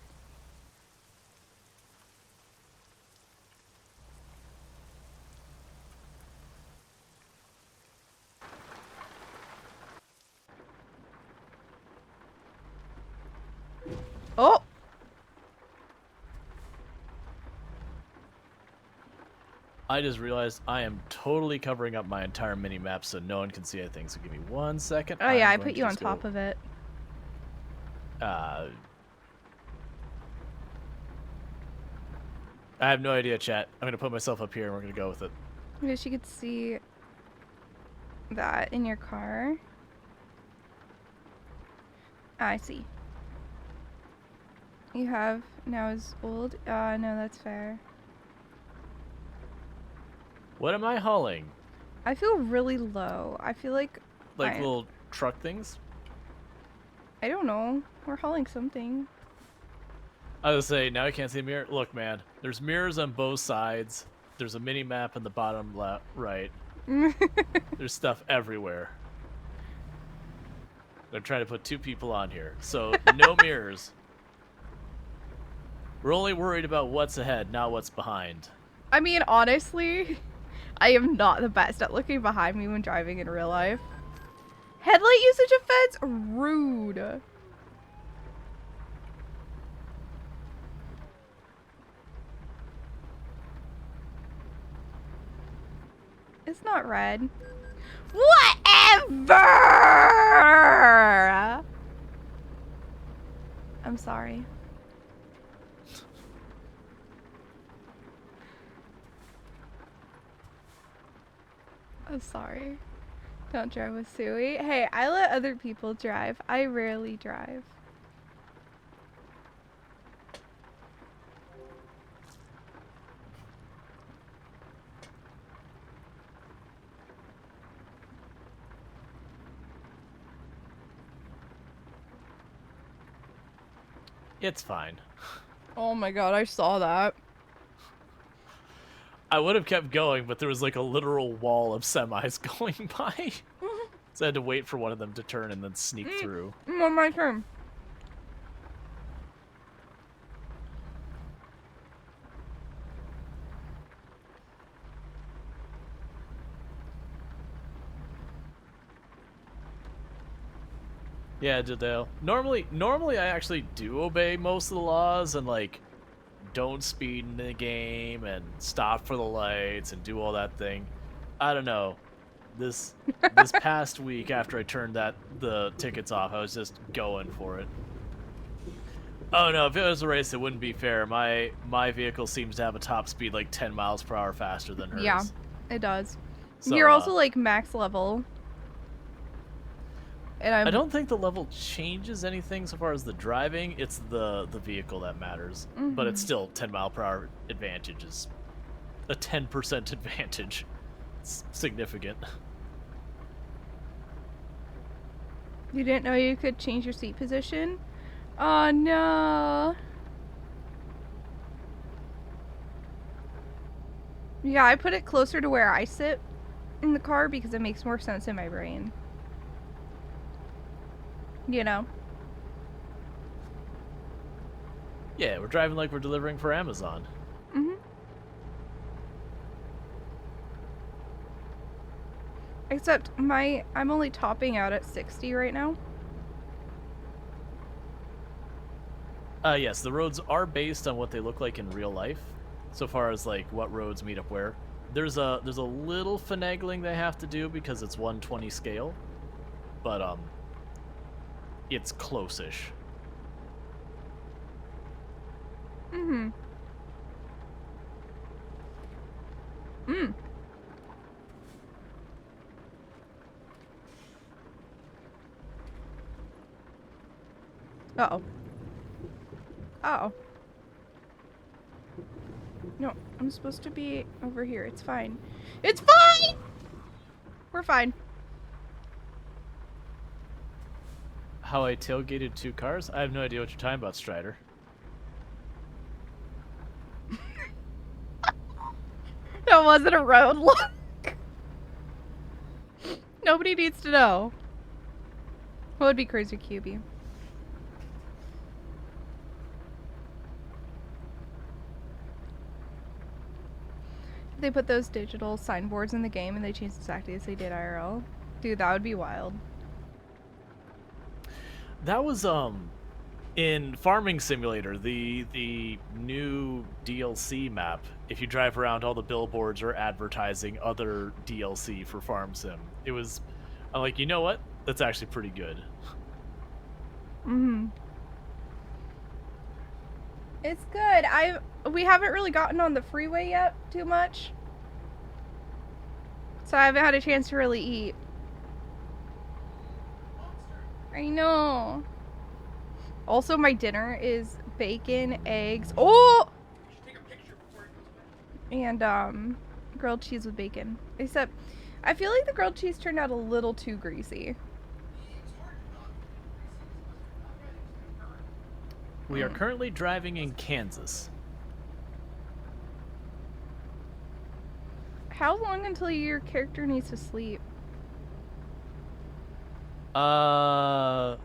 Oh! I just realized I am totally covering up my entire mini-map so no one can see anything, so give me 1 second. Oh yeah, I put you on top of it. I have no idea, chat. I'm going to put myself up here and we're going to go with it. I wish you could see that in your car. I see. You have now is old. No, that's fair. What am I hauling? I feel really low. I feel like Little truck things? I don't know. We're hauling something. I was say, now I can't see a mirror. Look, man, there's mirrors on both sides. There's a mini map in the bottom left, right. There's stuff everywhere. They're trying to put 2 people on here, so no mirrors. We're only worried about what's ahead, not what's behind. I mean, honestly, I am not the best at looking behind me when driving in real life. Headlight usage offense? Rude. It's not red. Whatever! I'm sorry. I'm sorry. Don't drive with Suwey. Hey, I let other people drive. I rarely drive. It's fine. Oh my god, I saw that. I would have kept going, but there was like a literal wall of semis going by. So I had to wait for one of them to turn and then sneak through. On my turn. Yeah, Jadale. Normally I actually do obey most of the laws and like don't speed in the game and stop for the lights and do all that thing. I don't know. This past week after I turned the tickets off, I was just going for it. Oh no, if it was a race it wouldn't be fair. My vehicle seems to have a top speed like 10 miles per hour faster than hers. Yeah, it does. So, You're also like max level. And I don't think the level changes anything so far as the driving. It's the vehicle that matters. But it's still 10 mile per hour advantage is a 10% advantage. significant. You didn't know you could change your seat position? Oh no. Yeah, I put it closer to where I sit in the car because it makes more sense in my brain. You know? Yeah, we're driving like we're delivering for Amazon. Mm-hmm. Except I'm only topping out at 60 right now. Yes, the roads are based on what they look like in real life, so far as like what roads meet up where. There's a little finagling they have to do because it's 120 scale, but it's close-ish. Mm-hmm. Mm. Uh-oh. Uh-oh. No, I'm supposed to be over here. It's fine. It's fine! We're fine. How I tailgated 2 cars? I have no idea what you're talking about, Strider. That wasn't a road look. Nobody needs to know. What would be crazy, QB? They put those digital signboards in the game and they changed exactly as they did IRL. Dude, that would be wild. That was in Farming Simulator, the new DLC map. If you drive around, all the billboards are advertising other DLC for Farm Sim. I'm like, you know what? That's actually pretty good. Mm-hmm. It's good. We haven't really gotten on the freeway yet too much. So I haven't had a chance to really eat. I know. Also, my dinner is bacon, eggs. Oh! And grilled cheese with bacon. Except I feel like the grilled cheese turned out a little too greasy. We are currently driving in Kansas. How long until your character needs to sleep? I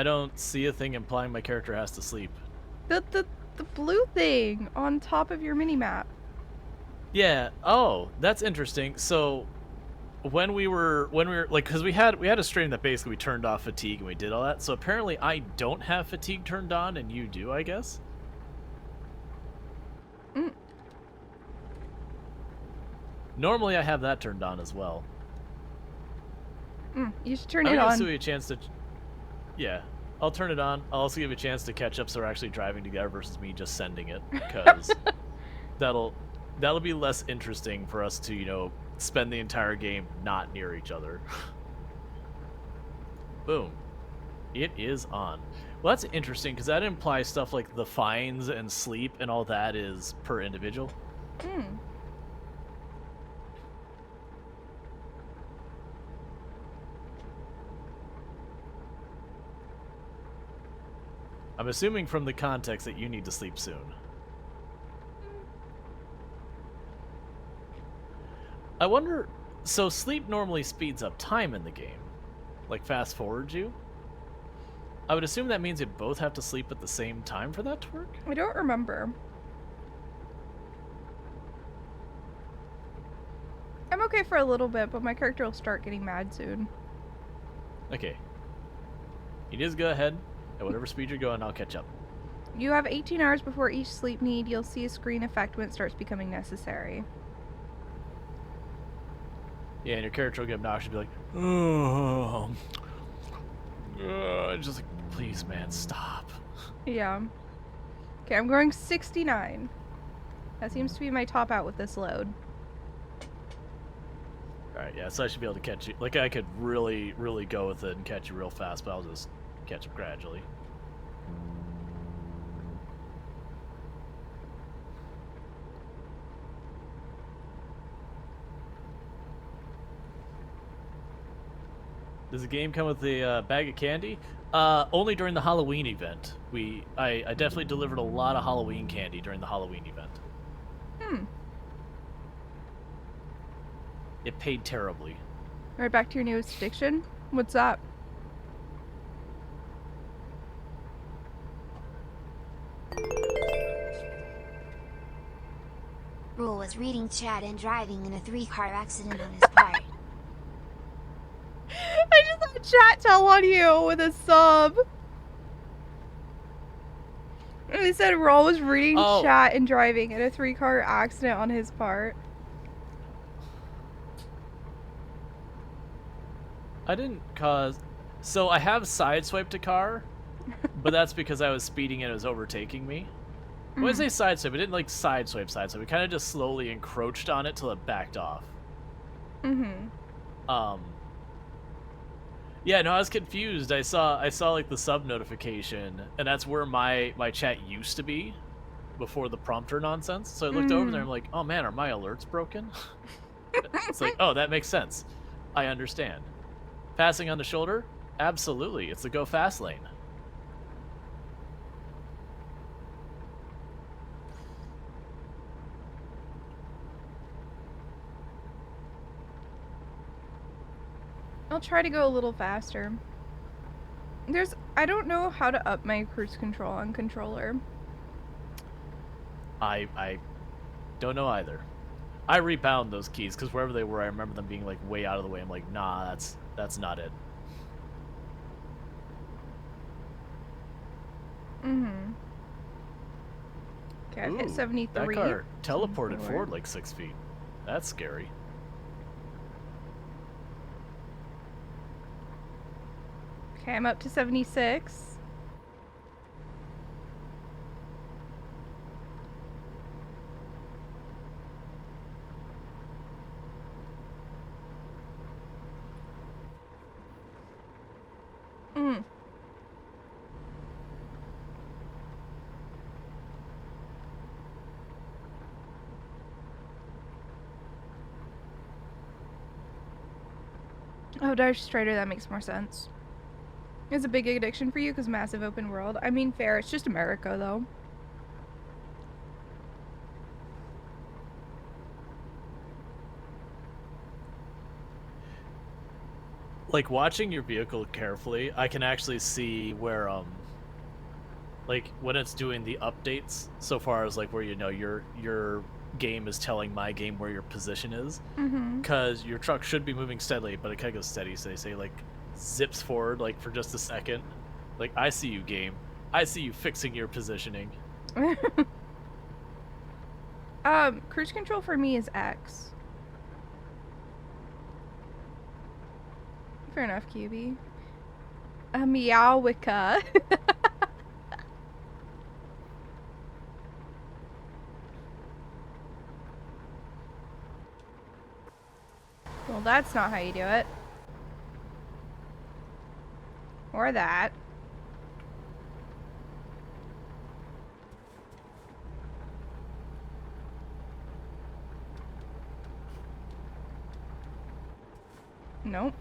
don't see a thing implying my character has to sleep. The blue thing on top of your mini-map. Yeah. Oh, that's interesting. So when we were like, because we had a stream that basically we turned off fatigue and we did all that. So apparently I don't have fatigue turned on and you do, I guess. Mm. Normally I have that turned on as well. You should turn I'm it gonna on. give you a chance to. Yeah, I'll turn it on. I'll also give you a chance to catch up, so we're actually driving together versus me just sending it, because that'll be less interesting for us to, you know, spend the entire game not near each other. Boom, it is on. Well, that's interesting because that implies stuff like the fines and sleep and all that is per individual. Mm. I'm assuming from the context that you need to sleep soon. I wonder, so sleep normally speeds up time in the game, like fast forwards you? I would assume that means you both have to sleep at the same time for that to work? I don't remember. I'm okay for a little bit, but my character will start getting mad soon. Okay. You just go ahead, at whatever speed you're going, I'll catch up. You have 18 hours before each sleep need. You'll see a screen effect when it starts becoming necessary. Yeah, and your character will get obnoxious and be like, oh, just like, please, man, stop. Yeah. Okay, I'm going 69. That seems to be my top out with this load. Alright, yeah, so I should be able to catch you. Like, I could really, really go with it and catch you real fast, but I'll just catch up gradually. Does the game come with a bag of candy? Only during the Halloween event. I definitely delivered a lot of Halloween candy during the Halloween event. It paid terribly. All right, back to your newest addiction. What's up? Rual was reading chat and driving in a 3-car accident on his part. I just had chat tell on you with a sub. And they said Rual was reading chat and driving in a 3-car accident on his part. I didn't cause... So I have sideswiped a car, but that's because I was speeding and it was overtaking me. When I say sideswipe, I didn't like sideswipe. It kind of just slowly encroached on it till it backed off. Yeah, no, I was confused. I saw like the sub notification, and that's where my chat used to be before the prompter nonsense. So I looked over there and I'm like, oh man, are my alerts broken? It's like, oh, that makes sense. I understand. Passing on the shoulder? Absolutely. It's the go fast lane. I'll try to go a little faster. I don't know how to up my cruise control on controller. I don't know either. I rebound those keys because wherever they were, I remember them being like way out of the way. I'm like, nah, that's not it. Okay, I've hit 73. That car teleported forward like 6 feet. That's scary. Okay, I'm up to 76. Oh, Dire Strider, that makes more sense. It's a big addiction for you because massive open world. I mean, fair. It's just America, though. Like, watching your vehicle carefully, I can actually see where, like, when it's doing the updates, so far as, like, where, you know, your game is telling my game where your position is. Because your truck should be moving steadily, but it kind of goes steady, so they say, like, zips forward, like, for just a second. Like, I see you, game. I see you fixing your positioning. Cruise control for me is X. Fair enough, QB. A Meowwicca. Well, that's not how you do it. Or that. Nope.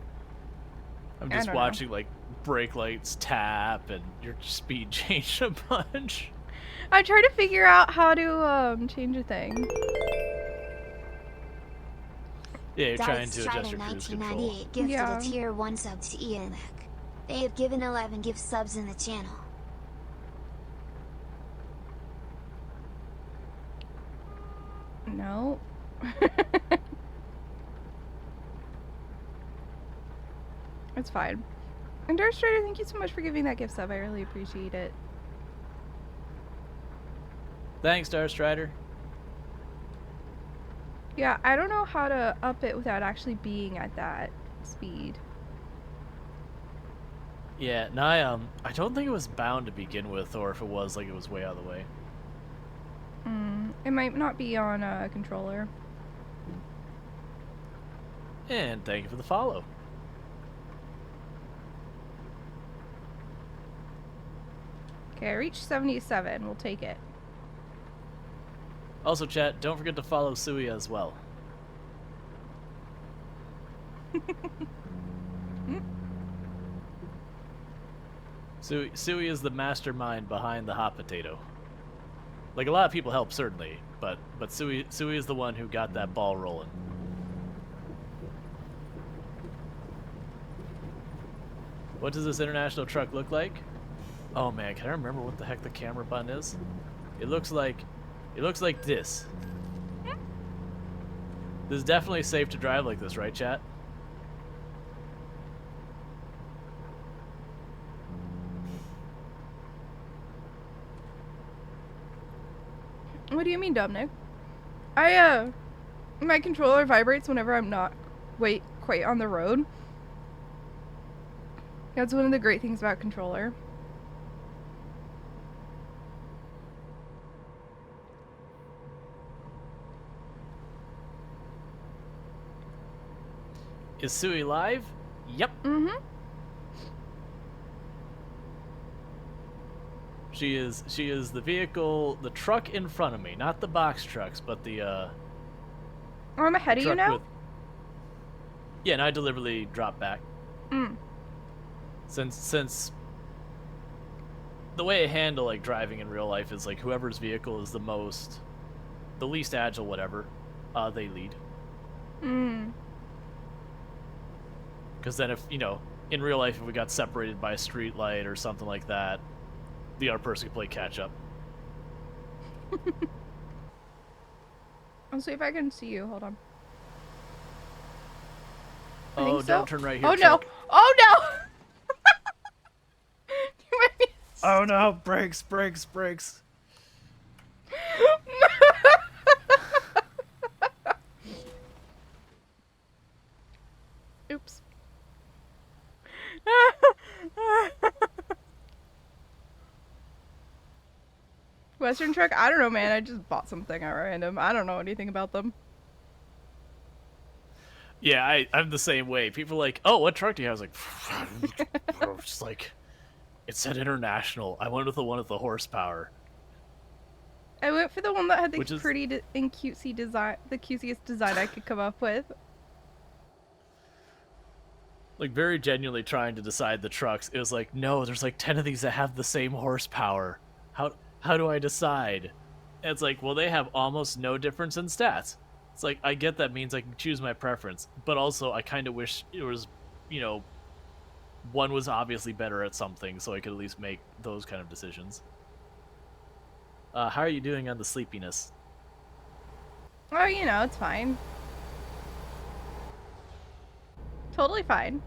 I'm just watching, like, brake lights tap and your speed change a bunch. I try to figure out how to change a thing. Yeah, you're trying to adjust your cruise control. Gifted a tier 1 sub to Ian Mac. They have given 11 gift subs in the channel. No. It's fine. And Dark Strider, thank you so much for giving that gift sub. I really appreciate it. Thanks, Dark Strider. Yeah, I don't know how to up it without actually being at that speed. Yeah, no, I don't think it was bound to begin with, or if it was, like, it was way out of the way. It might not be on a controller. And thank you for the follow. Okay, I reached 77. We'll take it. Also, chat, don't forget to follow Suwey as well. Suwey is the mastermind behind the hot potato. Like, a lot of people help, certainly, but Suwey is the one who got that ball rolling. What does this international truck look like? Oh man, can I remember what the heck the camera button is? It looks like this. This is definitely safe to drive like this, right, chat? What do you mean, Dominic? My controller vibrates whenever I'm not quite on the road. That's one of the great things about controller. Is Suwey live? Yep. Mm-hmm. She is the vehicle, the truck in front of me, not the box trucks, but the Oh, I'm ahead of you now? Yeah, and I deliberately dropped back. Mm. Since the way I handle like driving in real life is like whoever's vehicle is the least agile, whatever, they lead. Mm. Because then if, in real life, if we got separated by a street light or something like that, the other person could play catch up. I'll see if I can see you. Hold on. I Oh, think so. don't turn right here. Oh truck. no! Oh no! You might be... Oh no! Brakes! Oops. Western truck? I don't know, man. I just bought something at random. I don't know anything about them. Yeah, I'm the same way. People are like, oh, what truck do you have? I was like, just like, it said international. I went with the one with the horsepower. I went for the one that had the Which is... pretty and cutesy design, the cutesiest design I could come up with. Like, very genuinely trying to decide the trucks. It was like, no, there's like 10 of these that have the same horsepower. How do I decide? And it's like, well, they have almost no difference in stats. It's like, I get that means I can choose my preference, but also I kind of wish it was, one was obviously better at something, so I could at least make those kind of decisions. How are you doing on the sleepiness? Oh, it's fine. Totally fine.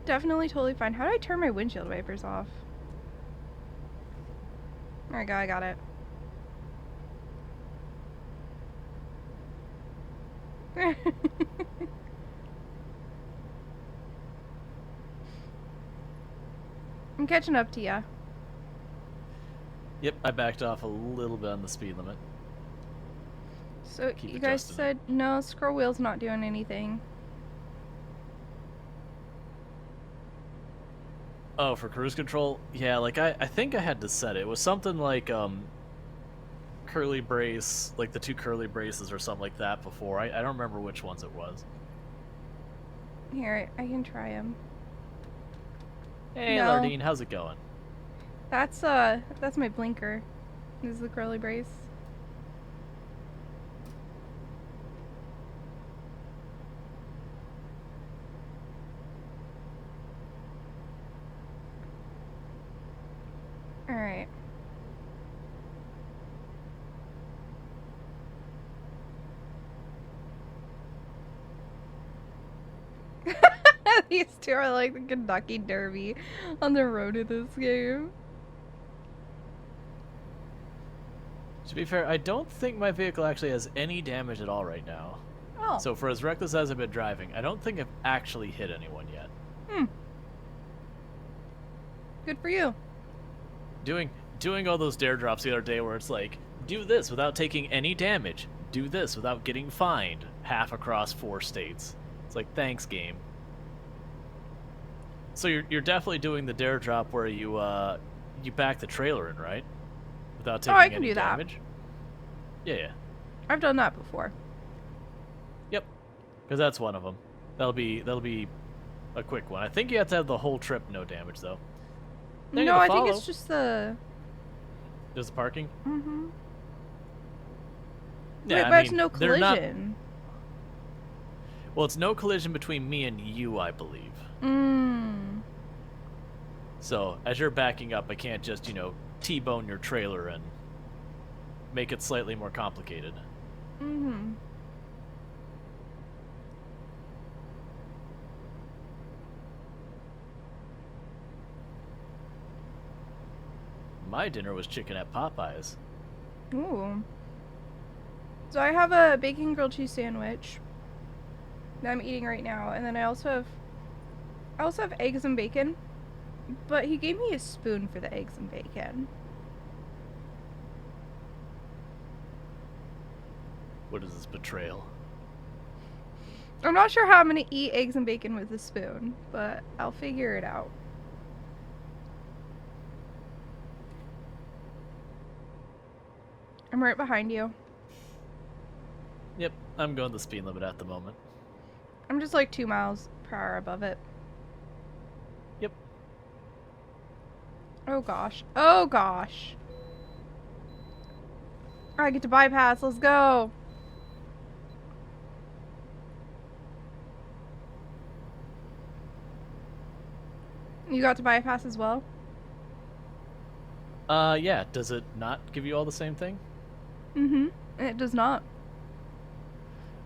Definitely totally fine. How do I turn my windshield wipers off? There we go, I got it. I'm catching up to ya. Yep, I backed off a little bit on the speed limit. So Keep you guys adjusting said no, scroll wheel's not doing anything. Oh, for cruise control? Yeah, like I think I had to set it. It was something like curly brace, like the two curly braces or something like that before. I don't remember which ones it was. Here, I can try them. Hey, No. Lardine, how's it going? That's my blinker. This is the curly brace. Alright. These two are like the Kentucky Derby on the road to this game. To be fair, I don't think my vehicle actually has any damage at all right now. Oh. So for as reckless as I've been driving, I don't think I've actually hit anyone yet. Good for you. Doing all those dare drops the other day where it's like, do this without taking any damage. Do this without getting fined half across 4 states. It's like, thanks, game. So you're definitely doing the dare drop where you back the trailer in, right? Without taking I can any do that. damage. Yeah. I've done that before. Yep, because that's one of them. That'll be a quick one. I think you have to have the whole trip no damage though. Then No, I think follow. it's just the. Just the parking. Mm-hmm. Yeah, Wait, I but mean, it's no they're not. collision. Well, it's no collision between me and you, I believe. Mm. So as you're backing up, I can't just T-bone your trailer and make it slightly more complicated. Mm-hmm. My dinner was chicken at Popeyes. Ooh. So I have a bacon grilled cheese sandwich that I'm eating right now, and then I also have eggs and bacon. But he gave me a spoon for the eggs and bacon. What is this betrayal? I'm not sure how I'm gonna eat eggs and bacon with a spoon, but I'll figure it out. I'm right behind you. Yep, I'm going the speed limit at the moment. I'm just like 2 miles per hour above it. Yep. Oh gosh. Oh gosh. I get to bypass. Let's go. You got to bypass as well? Yeah, does it not give you all the same thing? Mm-hmm. It does not.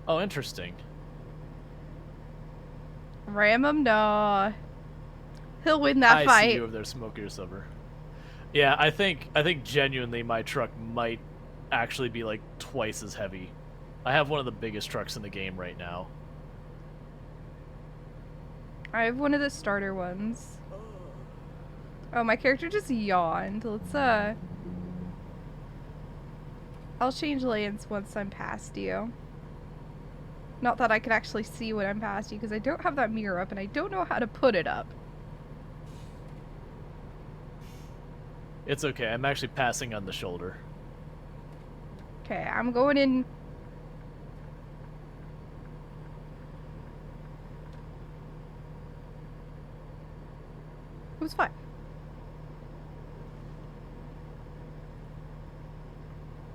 Oh, interesting. Ram him, nah. He'll win that I fight. see you over there smoking your silver. Yeah, I think genuinely my truck might actually be like twice as heavy. I have one of the biggest trucks in the game right now. I have one of the starter ones. Oh, my character just yawned. Let's, I'll change lanes once I'm past you. Not that I could actually see when I'm past you, because I don't have that mirror up, and I don't know how to put it up. It's okay, I'm actually passing on the shoulder. Okay, I'm going in. It was fine.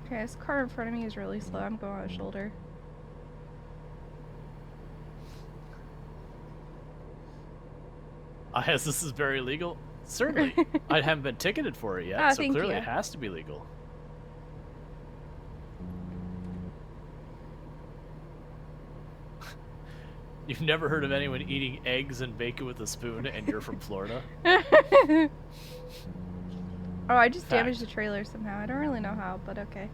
Okay, this car in front of me is really slow. I'm going on the shoulder. As this is very legal? Certainly. I haven't been ticketed for it yet, Ah, so thank clearly you. it has to be legal. You've never heard of anyone eating eggs and bacon with a spoon, and you're from Florida? Oh, I just Fact. damaged the trailer somehow. I don't really know how, but okay.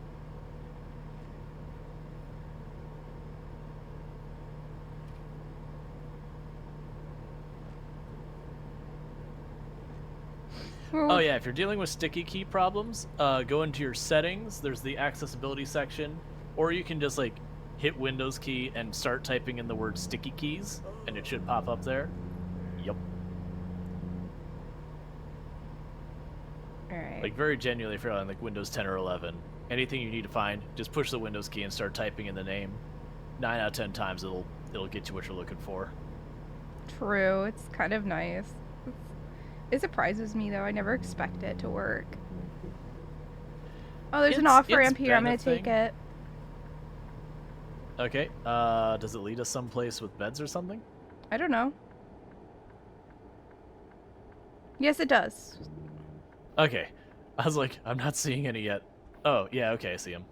Oh yeah, if you're dealing with sticky key problems, go into your settings, there's the accessibility section, or you can just like hit Windows key and start typing in the word sticky keys, and it should pop up there. Yep. Alright. Like very genuinely, if you're on like Windows 10 or 11, anything you need to find, just push the Windows key and start typing in the name. 9 out of 10 times it'll get you what you're looking for. True, it's kind of nice. It surprises me though, I never expect it to work. Oh, there's an off-ramp here, I'm gonna take it. Okay, does it lead us someplace with beds or something? I don't know. Yes, it does. Okay, I was like, I'm not seeing any yet. Oh, yeah, okay, I see him.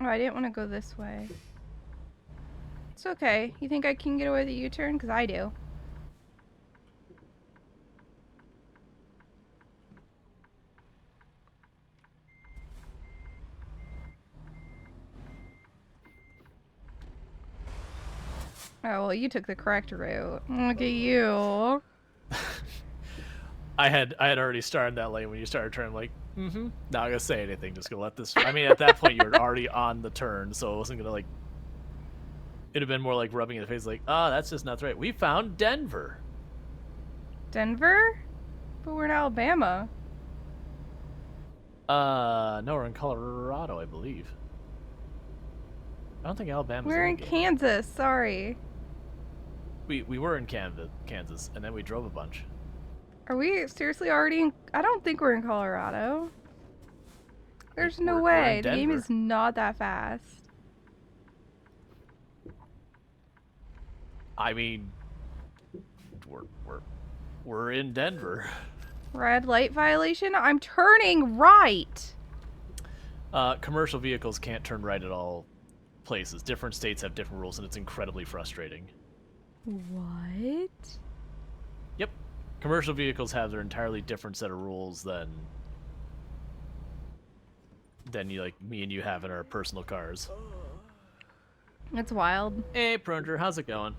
Oh, I didn't want to go this way. It's okay. You think I can get away with a U-turn? Because I do. Oh, well, you took the correct route. Look at you. I had already started that lane when you started turning. Like, not gonna say anything. Just gonna let this. I mean, at that point you were already on the turn, so I wasn't gonna like It'd have been more like rubbing in the face, like, oh, that's just not right. We found Denver. Denver? But we're in Alabama. No, we're in Colorado, I believe. I don't think Alabama's We're in the game. Kansas, sorry. We were in Kansas, and then we drove a bunch. Are we seriously already in... I don't think we're in Colorado. There's no We're way. in The game Denver. is not that fast. I mean, we're in Denver. Red light violation? I'm turning right! Commercial vehicles can't turn right at all places. Different states have different rules, and it's incredibly frustrating. What? Yep. Commercial vehicles have their entirely different set of rules than you, like me and you have in our personal cars. That's wild. Hey, Prunger, how's it going?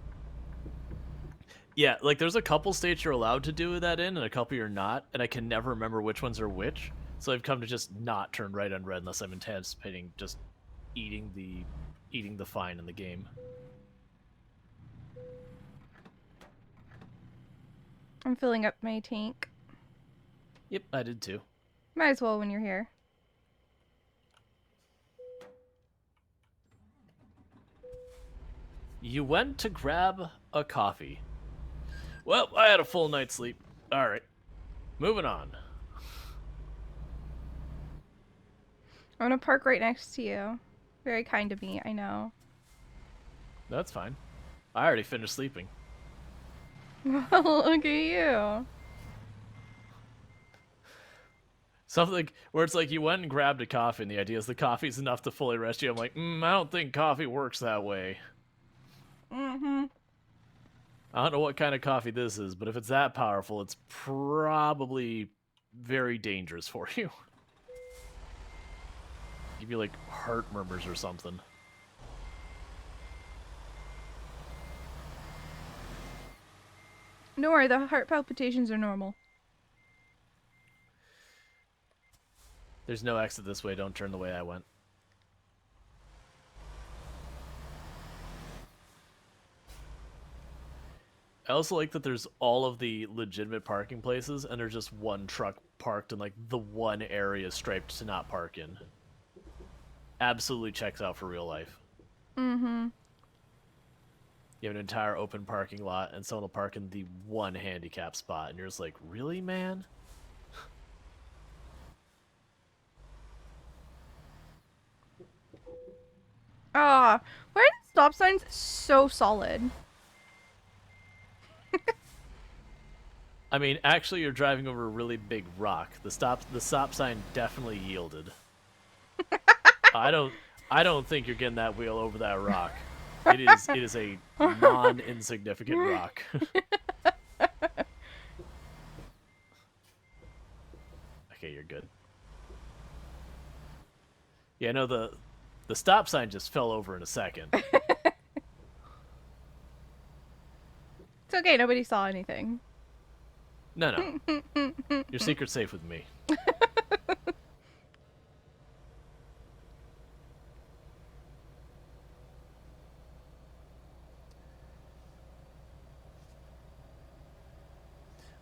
Yeah, like there's a couple states you're allowed to do that in, and a couple you're not, and I can never remember which ones are which. So I've come to just not turn right on red unless I'm anticipating just eating the fine in the game. I'm filling up my tank. Yep, I did too. Might as well when you're here. You went to grab a coffee. Well, I had a full night's sleep. Alright. Moving on. I'm gonna park right next to you. Very kind of me, I know. That's fine. I already finished sleeping. Well, look at you. Something where it's like you went and grabbed a coffee, and the idea is the coffee's enough to fully rest you. I'm like, I don't think coffee works that way. Mm-hmm. I don't know what kind of coffee this is, but if it's that powerful, it's probably very dangerous for you. Give you, like, heart murmurs or something. Don't worry, the heart palpitations are normal. There's no exit this way. Don't turn the way I went. I also like that there's all of the legitimate parking places, and there's just one truck parked in, like, the one area striped to not park in. Absolutely checks out for real life. Mm-hmm. You have an entire open parking lot, and someone will park in the one handicap spot, and you're just like, really, man? Ah, why are the stop signs so solid? I mean, actually, you're driving over a really big rock. The stop sign definitely yielded. I don't think you're getting that wheel over that rock. It is a non-insignificant rock. Okay, you're good. Yeah, no, the stop sign just fell over in a second. It's okay, nobody saw anything. No. Your secret's safe with me. But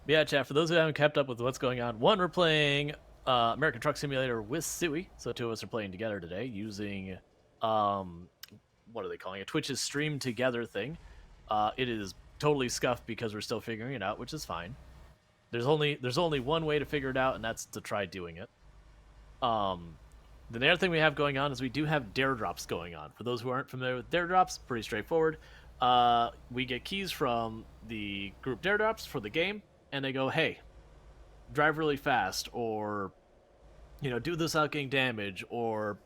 yeah, chat, for those who haven't kept up with what's going on, one, we're playing American Truck Simulator with Suwey. So two of us are playing together today using, what are they calling it? Twitch's Stream Together thing. It is totally scuffed because we're still figuring it out, which is fine. There's only one way to figure it out, and that's to try doing it. The other thing we have going on is we do have dare drops going on. For those who aren't familiar with dare drops, pretty straightforward. We get keys from the group dare drops for the game, and they go, hey, drive really fast, or, you know, do this without getting damage, or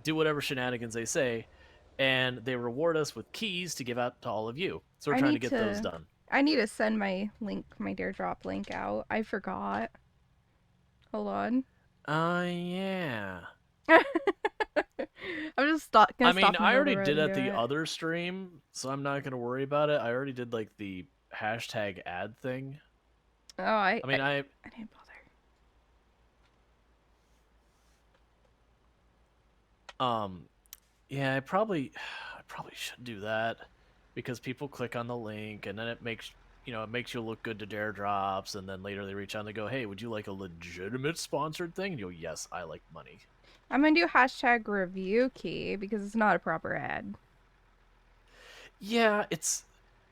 do whatever shenanigans they say, and they reward us with keys to give out to all of you. So we're trying to get those done. I need to send my dare drop link out. I forgot. Hold on. Yeah. I'm just gonna I mean, stop I already did at at the other stream, so I'm not gonna worry about it. I already did like the hashtag ad thing. Oh, I didn't bother. Yeah, I probably probably should do that because people click on the link and then it makes you look good to dare drops, and then later they reach out and they go, hey, would you like a legitimate sponsored thing? And you go, yes, I like money. I'm gonna do hashtag review key because it's not a proper ad. Yeah,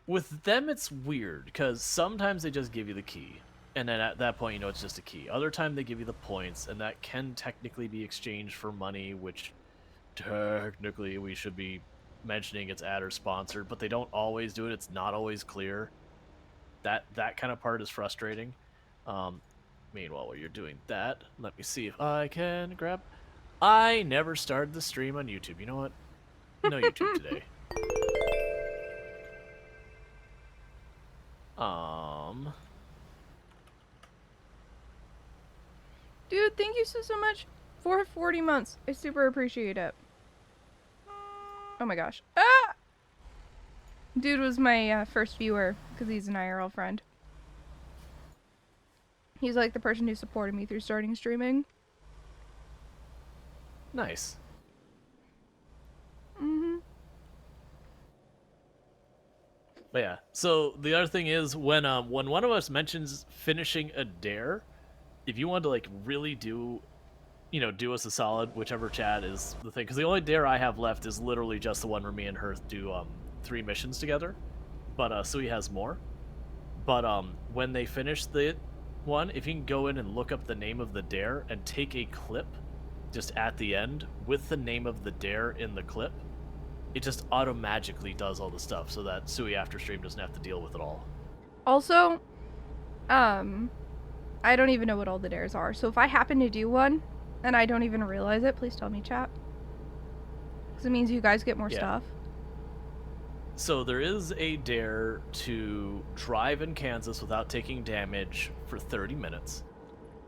with them it's weird because sometimes they just give you the key, and then at that point it's just a key. Other time they give you the points, and that can technically be exchanged for money, which technically we should be mentioning it's ad or sponsored, but they don't always do it. It's not always clear. That kind of part is frustrating. Meanwhile, while you're doing that, let me see if I can grab. I never started the stream on YouTube. You know what? No YouTube today. Dude, thank you so much for 40 months. I super appreciate it. Oh my gosh. Ah! Dude was my first viewer because he's an IRL friend. He's like the person who supported me through starting streaming. Nice. But yeah, so the other thing is when one of us mentions finishing a dare, if you want to like really do us a solid, whichever chat is the thing, because the only dare I have left is literally just the one where me and her do 3 missions together, but Suwey has more. But when they finish the one, if you can go in and look up the name of the dare and take a clip just at the end with the name of the dare in the clip, it just automatically does all the stuff so that Suwey after stream doesn't have to deal with it all. Also, I don't even know what all the dares are, so if I happen to do one and I don't even realize it, please tell me, chat. Because it means you guys get more stuff. So there is a dare to drive in Kansas without taking damage for 30 minutes.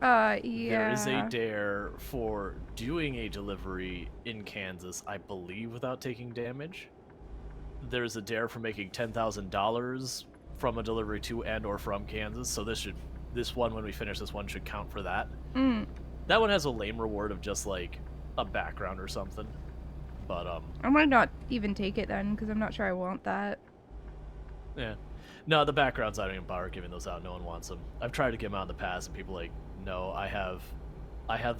Yeah. There is a dare for doing a delivery in Kansas, I believe, without taking damage. There's a dare for making $10,000 from a delivery to and or from Kansas. So this one, when we finish this one, should count for that. That one has a lame reward of just like a background or something. But I might not even take it then because I'm not sure I want that. Yeah. No, the backgrounds, I don't even bother giving those out. No one wants them. I've tried to give them out in the past, and people are like, no, I have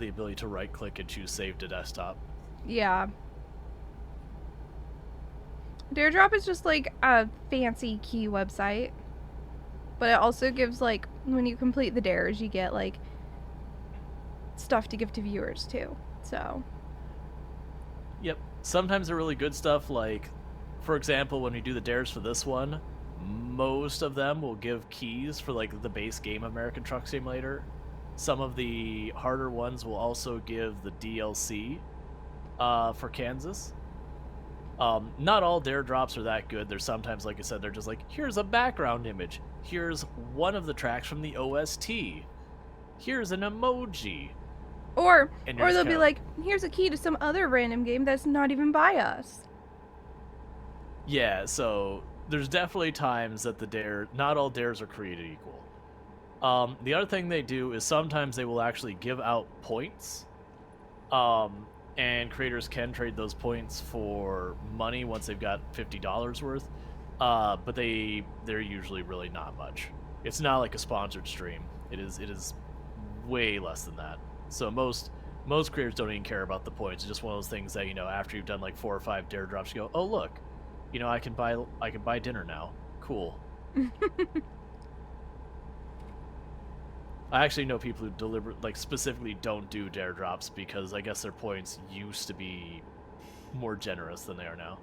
the ability to right-click and choose Save to Desktop. Yeah. Daredrop is just like a fancy key website. But it also gives, like, when you complete the dares, you get, like, stuff to give to viewers, too. So. Yep. Sometimes they're really good stuff, like, for example, when we do the dares for this one, most of them will give keys for, like, the base game American Truck Simulator. Some of the harder ones will also give the DLC for Kansas. Not all dare drops are that good. There's sometimes, like I said, they're just like, here's a background image. Here's one of the tracks from the OST. Here's an emoji. Or they'll be like, here's a key to some other random game that's not even by us. Yeah, so there's definitely times that not all dares are created equal. The other thing they do is sometimes they will actually give out points. And creators can trade those points for money once they've got $50 worth. But they're usually really not much. It's not like a sponsored stream. It is way less than that. So most creators don't even care about the points. It's just one of those things that, after you've done like 4 or 5 dare drops, you go, oh look, I can buy dinner now. Cool. I actually know people who specifically don't do dare drops because I guess their points used to be more generous than they are now.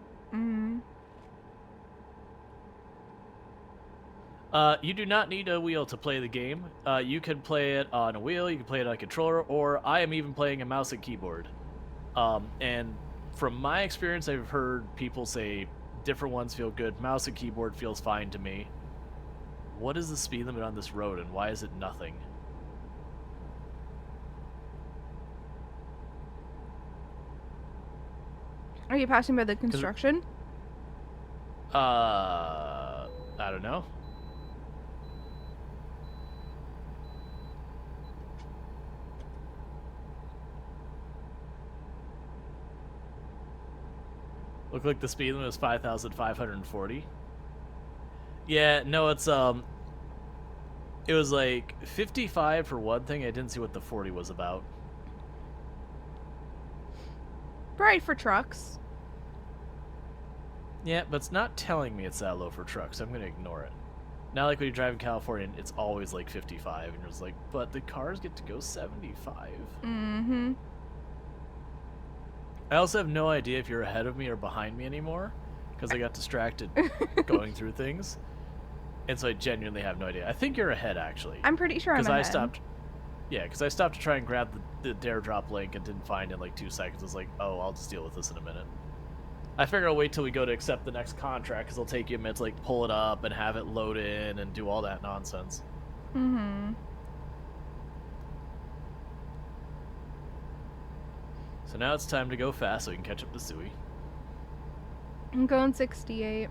You do not need a wheel to play the game. You can play it on a wheel, you can play it on a controller, or I am even playing a mouse and keyboard. And from my experience, I've heard people say different ones feel good. Mouse and keyboard feels fine to me. What is the speed limit on this road, and why is it nothing? Are you passing by the construction? I don't know. Looked like the speed limit was 5,540. Yeah, no, it's it was like 55 for one thing. I didn't see what the 40 was about. Right for trucks. Yeah, but it's not telling me it's that low for trucks, so I'm gonna ignore it. Now, like when you drive in California, it's always like 55, and you're just like, but the cars get to go 75. Mm-hmm. I also have no idea if you're ahead of me or behind me anymore, because I got distracted going through things. And so I genuinely have no idea. I think you're ahead, actually. I'm pretty sure I'm ahead. Because I stopped... Yeah, because I stopped to try and grab the dare drop link and didn't find it in like 2 seconds. I was like, oh, I'll just deal with this in a minute. I figure I'll wait till we go to accept the next contract, because it'll take you a minute to like pull it up and have it load in and do all that nonsense. Mm-hmm. So now it's time to go fast so we can catch up to Suwey. I'm going 68.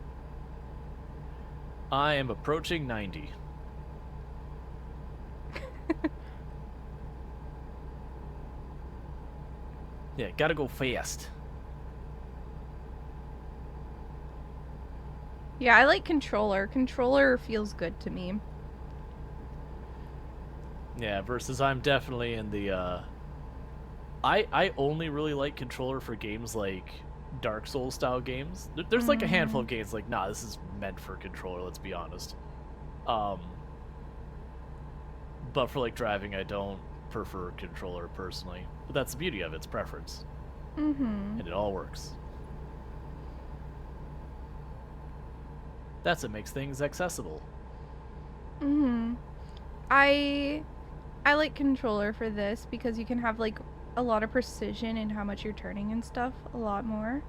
I am approaching 90. Yeah, gotta go fast. Yeah, I like controller. Controller feels good to me. Yeah, versus I'm definitely in the, I only really like controller for games like Dark Souls style games. There's like a handful of games like, nah, this is meant for controller, let's be honest. But for like driving, I don't prefer controller personally. But that's the beauty of it, it's preference. Mm-hmm. And it all works. That's what makes things accessible. Mm-hmm. I like controller for this because you can have like a lot of precision in how much you're turning and stuff a lot more.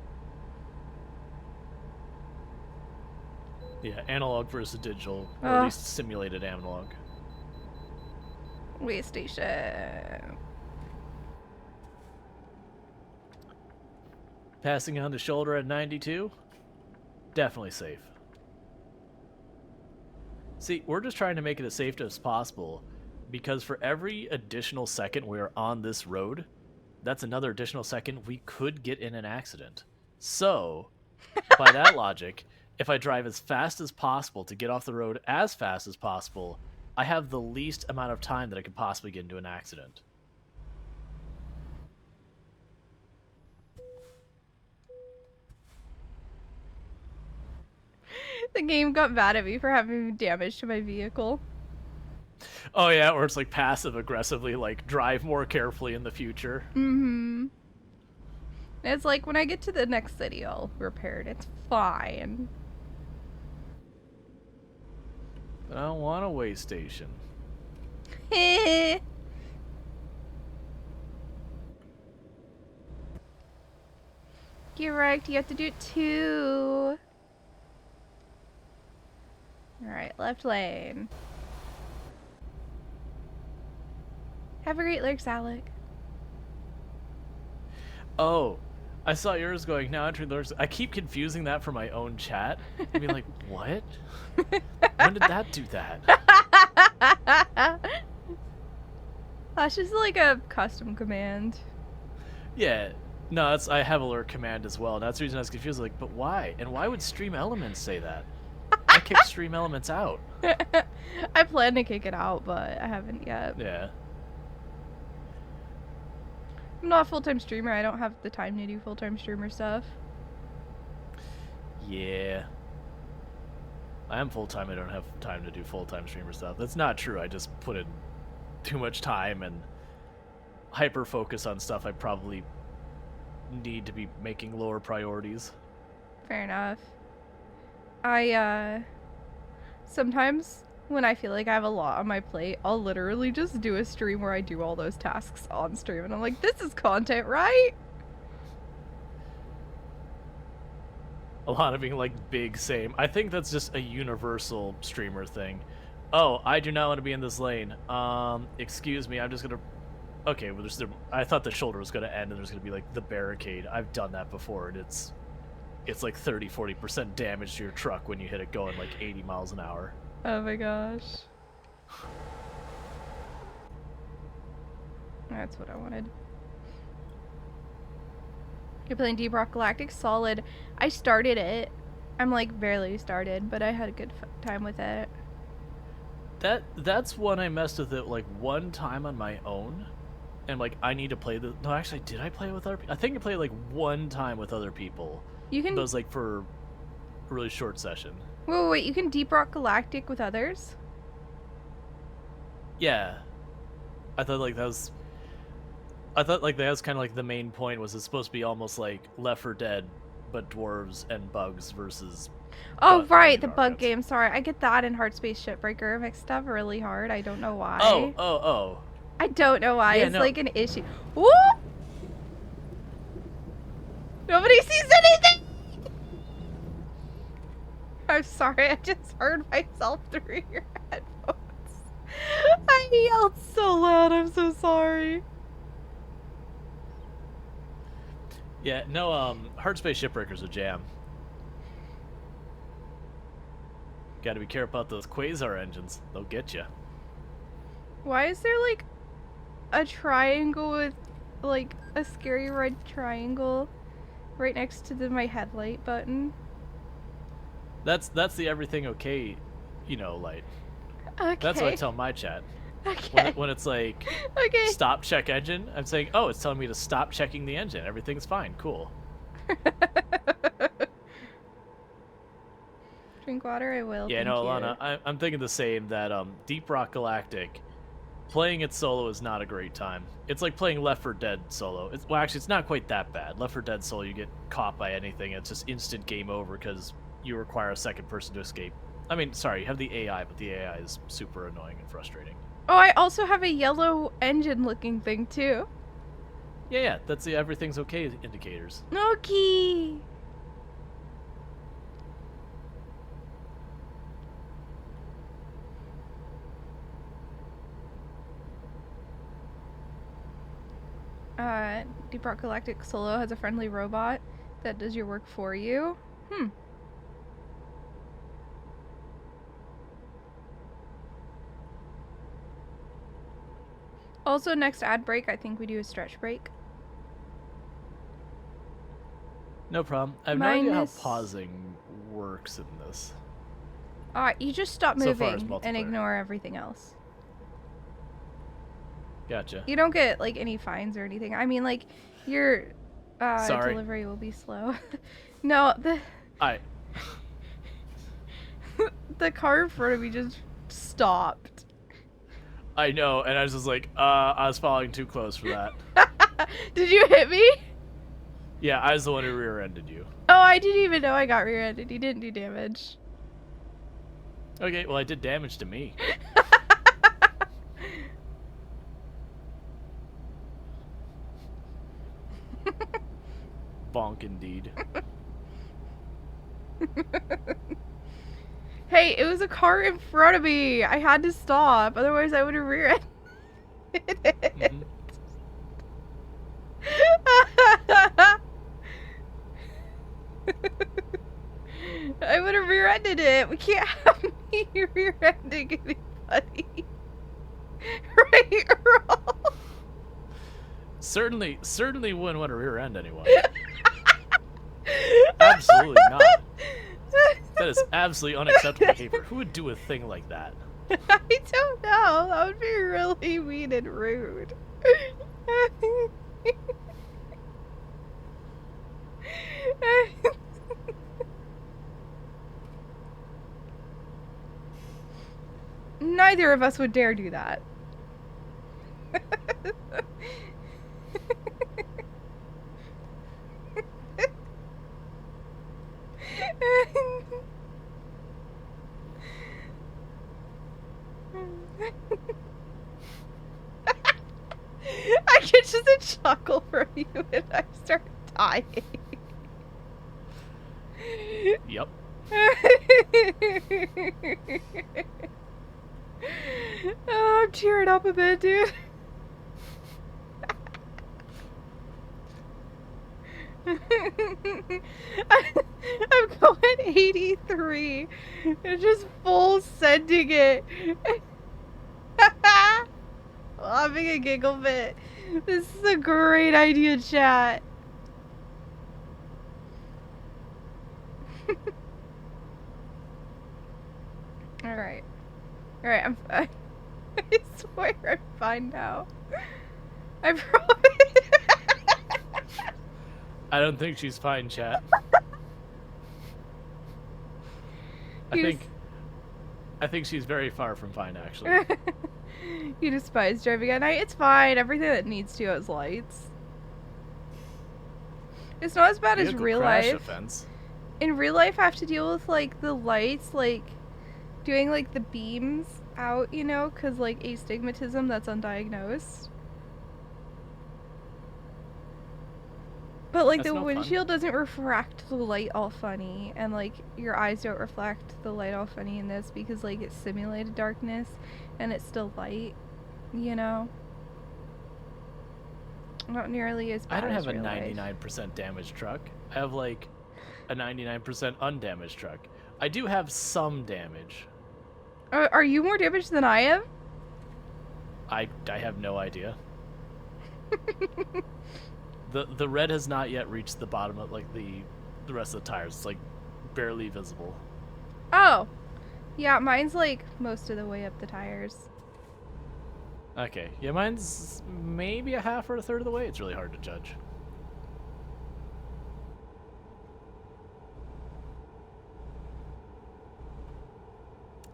Yeah, analog versus digital, or at least simulated analog. Way station. Passing on the shoulder at 92? Definitely safe. See, we're just trying to make it as safe as possible, because for every additional second we're on this road, that's another additional second we could get in an accident. So, by that logic, if I drive as fast as possible to get off the road as fast as possible, I have the least amount of time that I could possibly get into an accident. The game got mad at me for having damage to my vehicle. Oh yeah, or it's like passive aggressively, like drive more carefully in the future. Mm-hmm. It's like when I get to the next city, I'll repair it. It's fine. But I don't want a way station. Get wrecked. You have to do it too. Alright, left lane. Have a great lurks, Alec. Oh, I saw yours going, now entering the lurks. I keep confusing that for my own chat. I mean, like, what? When did that do that? That's just like a custom command. Yeah. No, I have alert command as well. And that's the reason I was confused. Like, but why? And why would Stream Elements say that? I kicked Stream Elements out. I plan to kick it out, but I haven't yet. Yeah. I'm not a full-time streamer. I don't have the time to do full-time streamer stuff. Yeah. I am full-time. I don't have time to do full-time streamer stuff. That's not true. I just put in too much time and hyper-focus on stuff I probably need to be making lower priorities. Fair enough. Sometimes when I feel like I have a lot on my plate, I'll literally just do a stream where I do all those tasks on stream, and I'm like, this is content, right? A lot of being like big same. I think that's just a universal streamer thing. Oh, I do not want to be in this lane. Excuse me, I'm just gonna... Okay, well, I thought the shoulder was gonna end and there's gonna be like the barricade. I've done that before, and it's like 30-40% damage to your truck when you hit it going like 80 miles an hour. Oh my gosh. That's what I wanted. You're playing Deep Rock Galactic? Solid. I started it. I'm like barely started, but I had a good time with it. That's one I messed with it like one time on my own, and like I need to play the. No, actually, did I play with other people? I think I played like one time with other people. You can. But it was like for a really short session. Wait, you can Deep Rock Galactic with others? Yeah, I thought like that was. I thought like that was kind of like the main point, was it's supposed to be almost like Left 4 Dead, but dwarves and bugs versus. Oh, right, the bug game. Sorry, I get that in Hard Space Shipbreaker mixed up really hard. I don't know why. Oh. I don't know why. Yeah, it's no. like an issue. Woo! Nobody sees anything! I'm sorry, I just heard myself through your headphones. I yelled so loud, I'm so sorry. Yeah, no, Hard Space Shipbreaker's a jam. Gotta be careful about those quasar engines. They'll get you. Why is there like a triangle with like a scary red triangle right next to my headlight button? That's the everything okay, light. Okay. That's what I tell my chat. Okay. When it's like, Okay. stop check engine, I'm saying, oh, it's telling me to stop checking the engine. Everything's fine. Cool. Drink water, I will. Yeah, thank no, you. Alana, I'm thinking the same, that Deep Rock Galactic, playing it solo is not a great time. It's like playing Left 4 Dead solo. Well, actually, it's not quite that bad. Left 4 Dead solo, you get caught by anything, it's just instant game over because you require a second person to escape. I mean, sorry, you have the AI, but the AI is super annoying and frustrating. Oh, I also have a yellow engine looking thing too. Yeah, that's the everything's okay indicators. Okay. Deep Rock Galactic Solo has a friendly robot that does your work for you. Also, next ad break, I think we do a stretch break. No problem. I have no idea how pausing works in this. You just stop So far, moving it's and multiplayer. ignore everything else. Gotcha. You don't get like any fines or anything. I mean, like your Sorry. delivery will be slow. No, the car in front of me just stopped. I know, and I was just like, I was following too close for that. Did you hit me? Yeah, I was the one who rear-ended you. Oh, I didn't even know I got rear-ended. You didn't do damage. Okay, well, I did damage to me. Bonk indeed. Hey, it was a car in front of me. I had to stop, otherwise I would have rear-ended it. Mhm. I would have rear-ended it. We can't have me rear-ending anybody. Right, Earl? Certainly wouldn't want to rear-end anyone. Absolutely not. That is absolutely unacceptable behavior. Who would do a thing like that? I don't know. That would be really mean and rude. Neither of us would dare do that. I get just a chuckle from you and I start dying. Yep. Oh, I'm tearing up a bit, dude. I'm going 83 and just full sending it. Having a giggle fit. This is a great idea, chat. All right. All right. I swear I'm fine now. I promise. I don't think she's fine, chat. You I think she's very far from fine, actually. You despise driving at night. It's fine. Everything that needs to has lights. It's not as bad as Vehicle real crash life. offense. In real life, I have to deal with like the lights, like doing like the beams out, you know, because like astigmatism that's undiagnosed. But like That's the no fun. windshield doesn't refract the light all funny, and like your eyes don't reflect the light all funny in this because like it's simulated darkness and it's still light, you know. Not nearly as bad I don't as have a real life. 99% damaged truck. I have like a 99% undamaged truck. I do have some damage. Are you more damaged than I am? I have no idea. The red has not yet reached the bottom of like the rest of the tires. It's like barely visible. Oh, yeah, mine's like most of the way up the tires. Okay, yeah, mine's maybe a half or a third of the way. It's really hard to judge.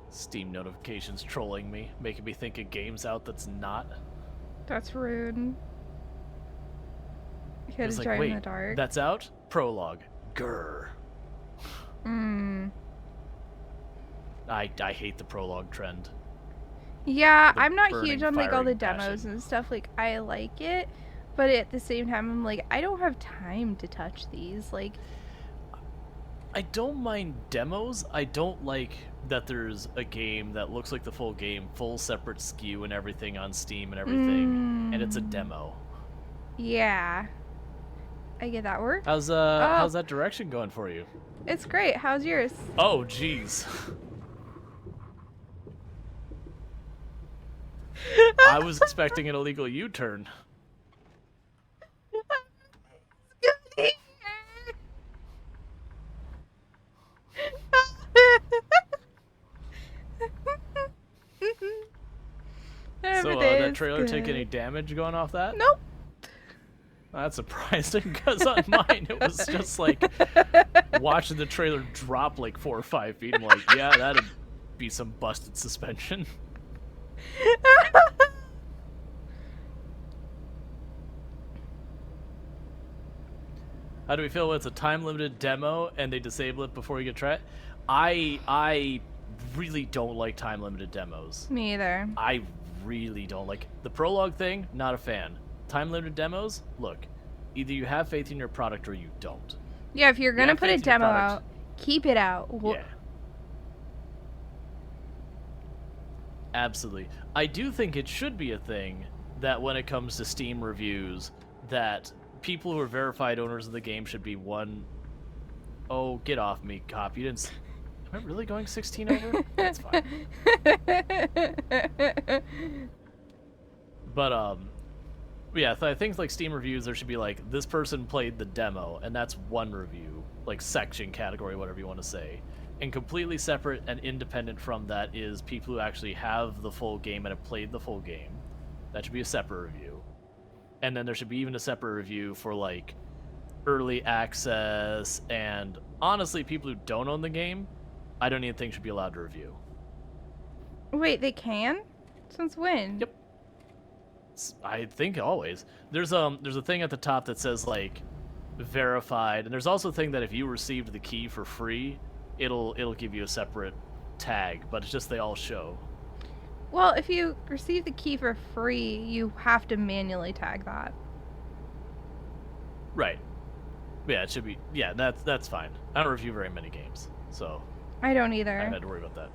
Steam notifications trolling me, making me think a game's out that's not. That's rude. You gotta It's like, drive wait, in the dark. that's out? Prologue. Grr. I hate the prologue trend. Yeah, The I'm not burning, huge on like all the firing demos passion. and stuff. Like I like it, but at the same time, I'm like I don't have time to touch these. Like, I don't mind demos. I don't like that there's a game that looks like the full game, full separate SKU and everything on Steam and everything, and it's a demo. yeah, I get that work. How's that direction going for you? It's great. How's yours? Oh, jeez. I was expecting an illegal U-turn. So, that trailer take any damage going off that? Nope. That's surprising, because on mine it was just like watching the trailer drop like 4 or 5 feet. I'm like, yeah, that'd be some busted suspension. How do we feel when it's a time-limited demo and they disable it before you get try it? I really don't like time-limited demos. Me either. I really don't like the prologue thing. Not a fan. Time-limited demos. Look, either you have faith in your product or you don't. Yeah, if you're gonna have put a faith in your demo product. out, keep it out. Yeah. Absolutely. I do think it should be a thing that when it comes to Steam reviews, that people who are verified owners of the game should be one. Oh, get off me, cop! You didn't. Am I really going 16 over? That's fine. But yeah. I think like Steam reviews, there should be like this person played the demo, and that's one review, like section, category, whatever you want to say. And completely separate and independent from that is people who actually have the full game and have played the full game. That should be a separate review. And then there should be even a separate review for like early access, and honestly people who don't own the game, I don't even think should be allowed to review. Wait, they can? Since when? Yep. I think always. There's a thing at the top that says like verified, and there's also a thing that if you received the key for free, it'll give you a separate tag, but it's just they all show. Well, if you receive the key for free, you have to manually tag that. Right. Yeah, it should be. Yeah, that's fine. I don't review very many games, so I don't I either. haven't had to worry about that.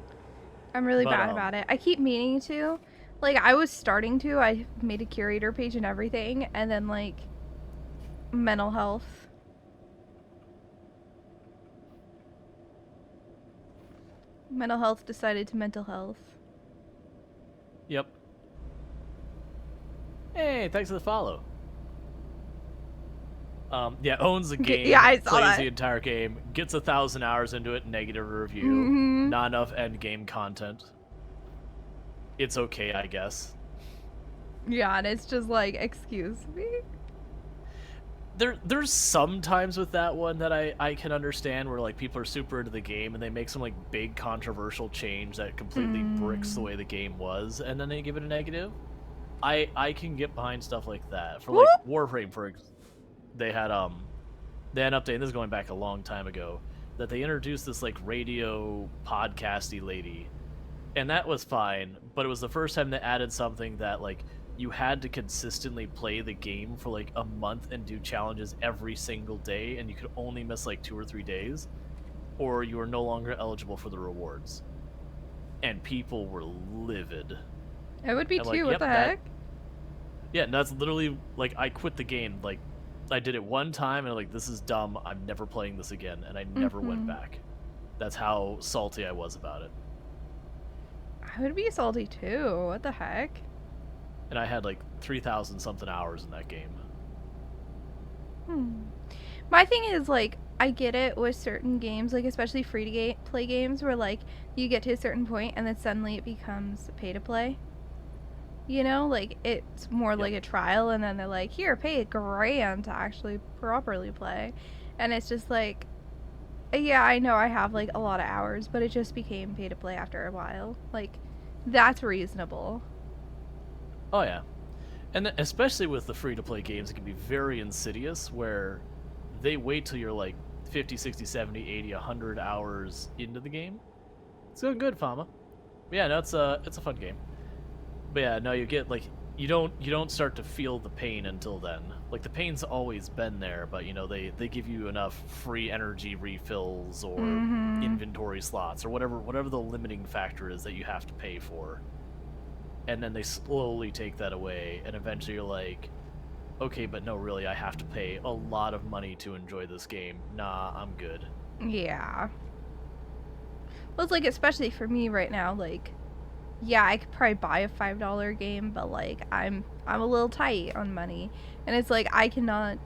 I'm really But, bad about it. I keep meaning to. Like, I was starting to. I made a curator page and everything, and then, like, mental health. Mental health decided to mental health. Yep. Hey, thanks for the follow. Yeah, owns the game, Yeah, I saw plays that. the entire game, gets 1,000 hours into it, negative review, Mhm. not enough end game content. It's okay, I guess. Yeah, and it's just like, excuse me? There's some times with that one that I can understand where like people are super into the game and they make some like big controversial change that completely bricks the way the game was, and then they give it a negative. I can get behind stuff like that. For like Warframe, they had they had an update, and this is going back a long time ago, that they introduced this like radio podcasty lady, and that was fine, but it was the first time they added something that like you had to consistently play the game for like a month and do challenges every single day, and you could only miss like 2 or 3 days, or you were no longer eligible for the rewards. And people were livid. It would be I'm too, like, what yep, the heck? Yeah, and that's literally like I quit the game. Like I did it one time and I'm like, this is dumb. I'm never playing this again, and I never went back. That's how salty I was about it. I would be salty too. What the heck? And I had like 3,000 something hours in that game. My thing is, like, I get it with certain games, like, especially free to play games, where, like, you get to a certain point and then suddenly it becomes pay to play. You know, like, it's more like a trial, and then they're like, here, pay $1,000 to actually properly play. And it's just like, yeah, I know I have, like, a lot of hours, but it just became pay to play after a while. Like, that's reasonable. Oh, yeah. And especially with the free-to-play games, it can be very insidious, where they wait till you're like 50, 60, 70, 80, 100 hours into the game. It's going good, Fama. But yeah, no, it's a fun game. But yeah, no, you get like you don't start to feel the pain until then. Like the pain's always been there, but you know they give you enough free energy refills or inventory slots or whatever the limiting factor is that you have to pay for. And then they slowly take that away, and eventually you're like, okay, but no, really, I have to pay a lot of money to enjoy this game. Nah, I'm good. Yeah. Well, it's like, especially for me right now, like, yeah, I could probably buy a $5 game, but like, I'm a little tight on money, and it's like I cannot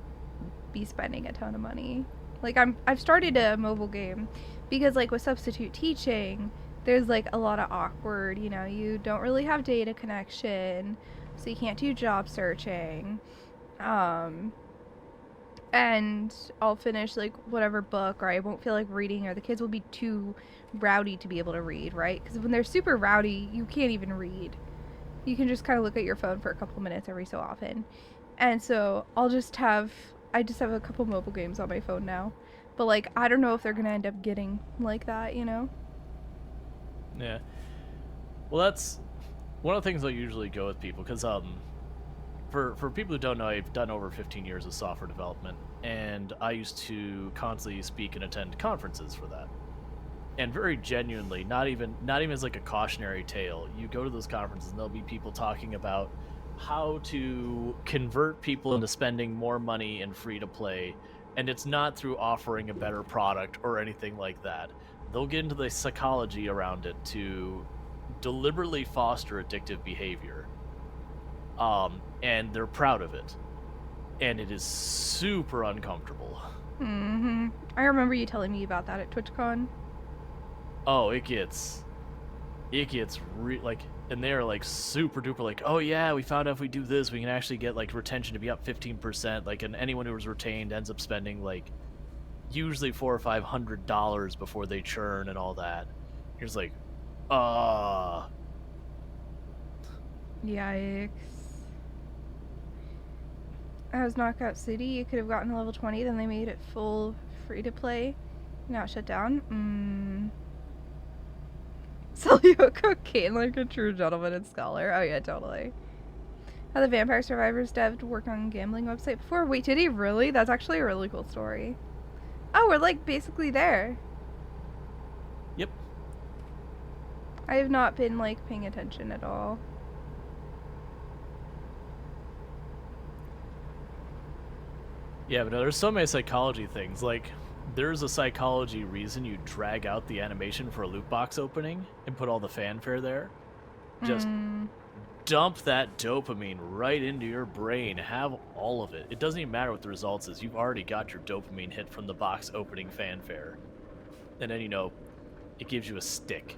be spending a ton of money. Like, I've started a mobile game because, like, with substitute teaching, there's like a lot of awkward, you know, you don't really have data connection, so you can't do job searching. And I'll finish like whatever book, or I won't feel like reading, or the kids will be too rowdy to be able to read, right? Because when they're super rowdy, you can't even read. You can just kind of look at your phone for a couple minutes every so often. And so I just have a couple mobile games on my phone now. But like, I don't know if they're gonna end up getting like that, you know? Yeah. Well, that's one of the things I usually go with people, because for people who don't know, I've done over 15 years of software development, and I used to constantly speak and attend conferences for that. And very genuinely, not even as like a cautionary tale, you go to those conferences and there'll be people talking about how to convert people into spending more money in free to play, and it's not through offering a better product or anything like that. They'll get into the psychology around it to deliberately foster addictive behavior. And they're proud of it. And it is super uncomfortable. I remember you telling me about that at TwitchCon. Oh, it gets like, and they're like super duper like, oh yeah, we found out if we do this, we can actually get like retention to be up 15%. Like, and anyone who was retained ends up spending like usually $400 or $500 before they churn and all that. You're just like, Yikes. As Knockout City, you could have gotten to level 20, then they made it full free to play. Now it's shut down. Sell you a cocaine like a true gentleman and scholar. Oh yeah, totally. How the Vampire Survivors dev worked on a gambling website before? Wait, did he really? That's actually a really cool story. Oh, we're like basically there. Yep. I have not been like paying attention at all. Yeah, but there's so many psychology things. Like, there's a psychology reason you drag out the animation for a loot box opening and put all the fanfare there. Just dump that dopamine right into your brain. Have all of it. It doesn't even matter what the results is. You've already got your dopamine hit from the box opening fanfare. And then, it gives you a stick.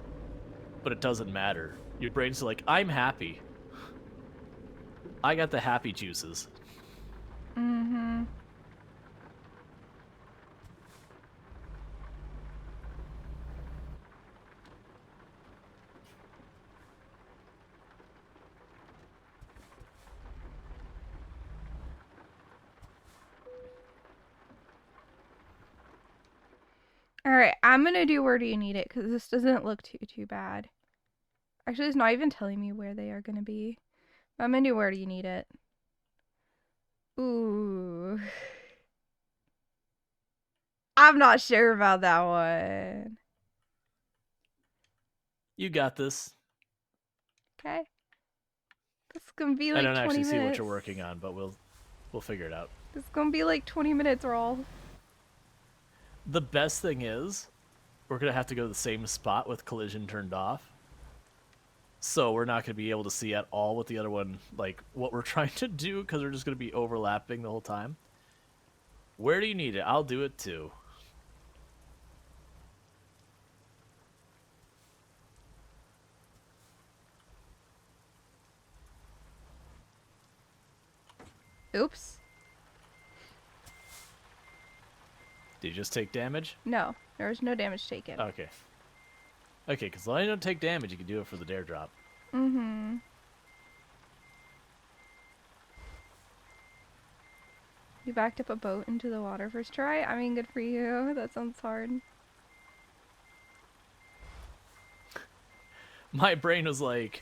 But it doesn't matter. Your brain's like, I'm happy. I got the happy juices. Mm-hmm. Alright, I'm gonna do where do you need it, because this doesn't look too bad. Actually, it's not even telling me where they are gonna be. I'm gonna do where do you need it. Ooh. I'm not sure about that one. You got this. Okay. This is gonna be like 20 minutes. I don't actually see what you're working on, but we'll figure it out. This is gonna be like 20 minutes, Rual. The best thing is, we're gonna have to go to the same spot with collision turned off. So we're not gonna be able to see at all what the other one, like, what we're trying to do, because we're just gonna be overlapping the whole time. Where do you need it? I'll do it too. Oops. Did you just take damage? No, there was no damage taken. Okay. Okay, because as long as you don't take damage, you can do it for the dare drop. Mm-hmm. You backed up a boat into the water first try? I mean, good for you. That sounds hard. My brain was like,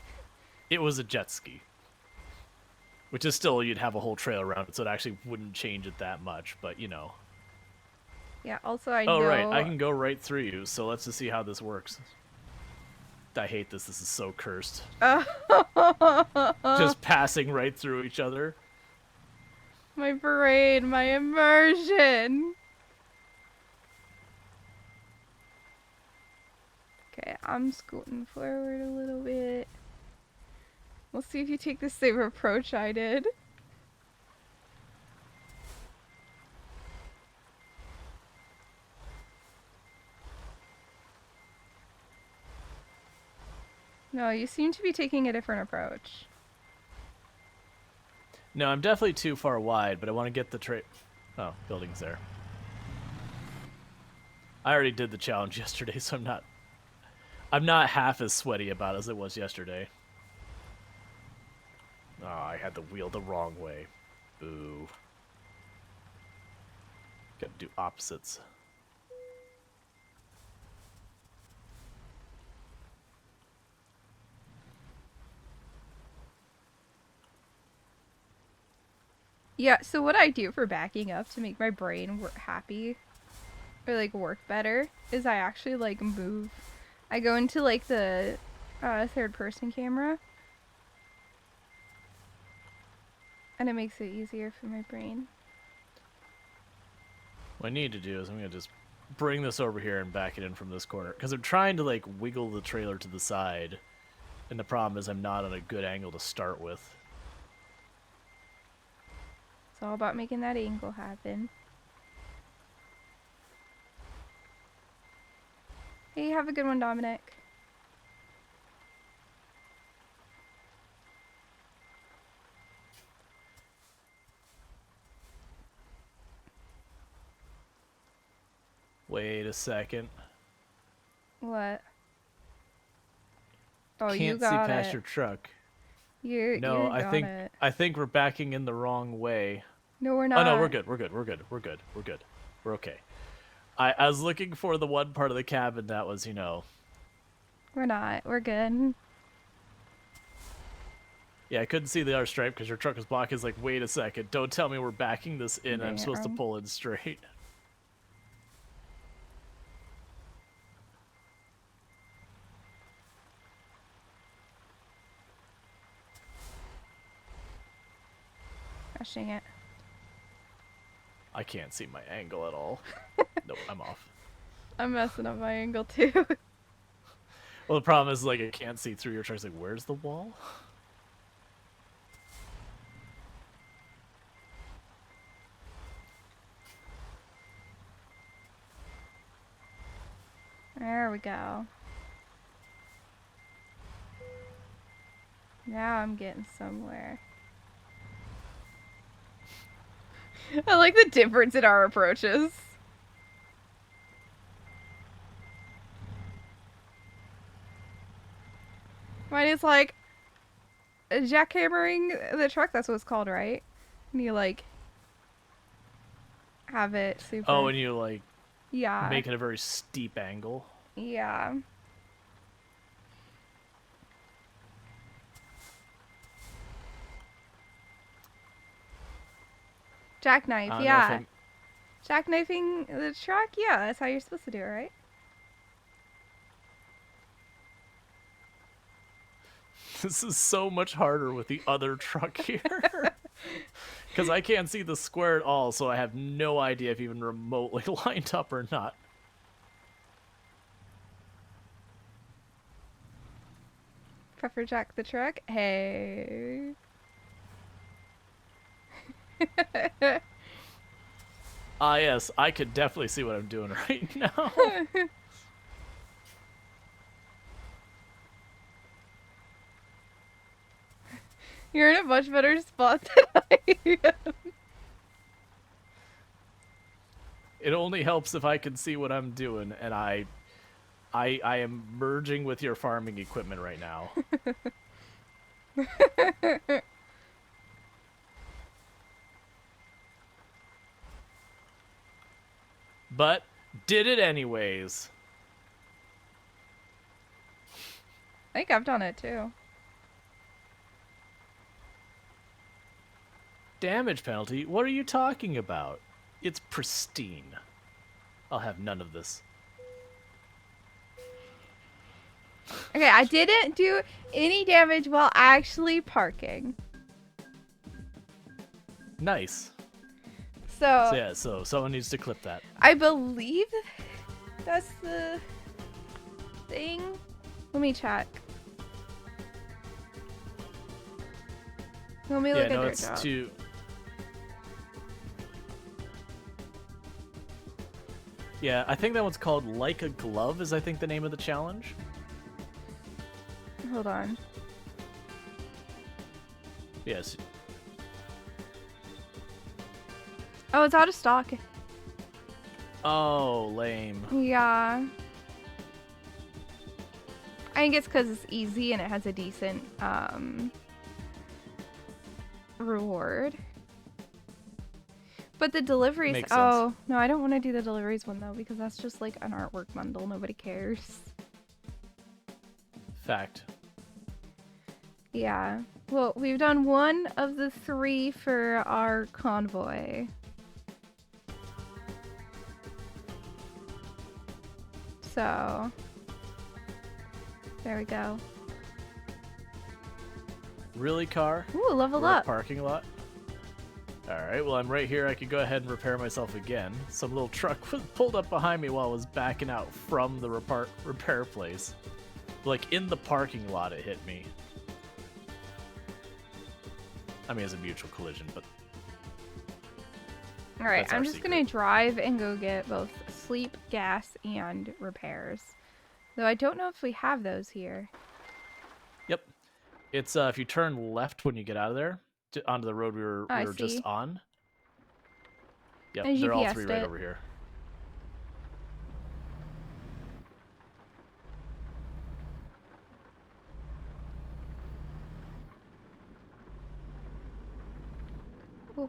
it was a jet ski. Which is still, you'd have a whole trail around it, so it actually wouldn't change it that much, but Yeah, also I know... Oh, right, I can go right through you, so let's just see how this works. I hate this, this is so cursed. Just passing right through each other. My brain, my immersion. Okay, I'm scooting forward a little bit. We'll see if you take the same approach I did. No, you seem to be taking a different approach. No, I'm definitely too far wide, but I want to get the Oh, building's there. I already did the challenge yesterday, so I'm not half as sweaty about it as it was yesterday. Oh, I had the wheel the wrong way. Boo. Gotta do opposites. Yeah, so what I do for backing up to make my brain happy or like work better is I actually like move. I go into like the third person camera and it makes it easier for my brain. What I need to do is I'm gonna just bring this over here and back it in from this corner, because I'm trying to like wiggle the trailer to the side, and the problem is I'm not on a good angle to start with. It's all about making that angle happen. Hey, have a good one, Dominic. Wait a second. What? Oh, Can't you got see past it. your truck. You got it. I think we're backing in the wrong way. No, we're not. Oh no, we're good. We're okay. I was looking for the one part of the cabin that was, We're not. We're good. Yeah, I couldn't see the other stripe because your truck was blocking. It's like, wait a second, don't tell me we're backing this in. I'm supposed to pull in straight. Gosh dang it. I can't see my angle at all. Nope, I'm off. I'm messing up my angle too. Well, the problem is, like, I can't see through your truck. It's like, where's the wall? There we go. Now I'm getting somewhere. I like the difference in our approaches. Mine is like jackhammering the truck. That's what it's called, right? And you like have it super. Oh, and you like yeah, make it a very steep angle. yeah. Jackknife, yeah. Jackknifing the truck, yeah. That's how you're supposed to do it, right? This is so much harder with the other truck here. Because I can't see the square at all, so I have no idea if even remotely lined up or not. Pepper Jack the truck. Hey. Ah, yes, I could definitely see what I'm doing right now. You're in a much better spot than I am. It only helps if I can see what I'm doing, and I am merging with your farming equipment right now. But did it anyways. I think I've done it too. Damage penalty? What are you talking about? It's pristine. I'll have none of this. Okay, I didn't do any damage while actually parking. Nice. So Yeah, so someone needs to clip that. I believe that's the thing. Let me check. Let me look at Yeah, no, their it's job. too. Yeah, I think that one's called Like a Glove is I think the name of the challenge. Hold on. Yes. Oh, it's out of stock. Oh, lame. Yeah. I think it's because it's easy and it has a decent reward. But the deliveries. Makes sense. Oh, no, I don't want to do the deliveries one though because that's just like an artwork bundle. Nobody cares. Fact. Yeah. Well, we've done one of the 3 for our convoy. So, there we go. Really, car? Ooh, level We're at up. parking lot. Alright, well, I'm right here. I could go ahead and repair myself again. Some little truck was pulled up behind me while I was backing out from the repair place. Like, in the parking lot, it hit me. I mean, it's a mutual collision, but... Alright, That's our I'm just secret. gonna drive and go get both sleep, gas, and repairs. Though I don't know if we have those here. Yep. It's, if you turn left when you get out of there, onto the road we were I just see. on. Yep, I they're all GPS'd 3 right it. over here. Ooh.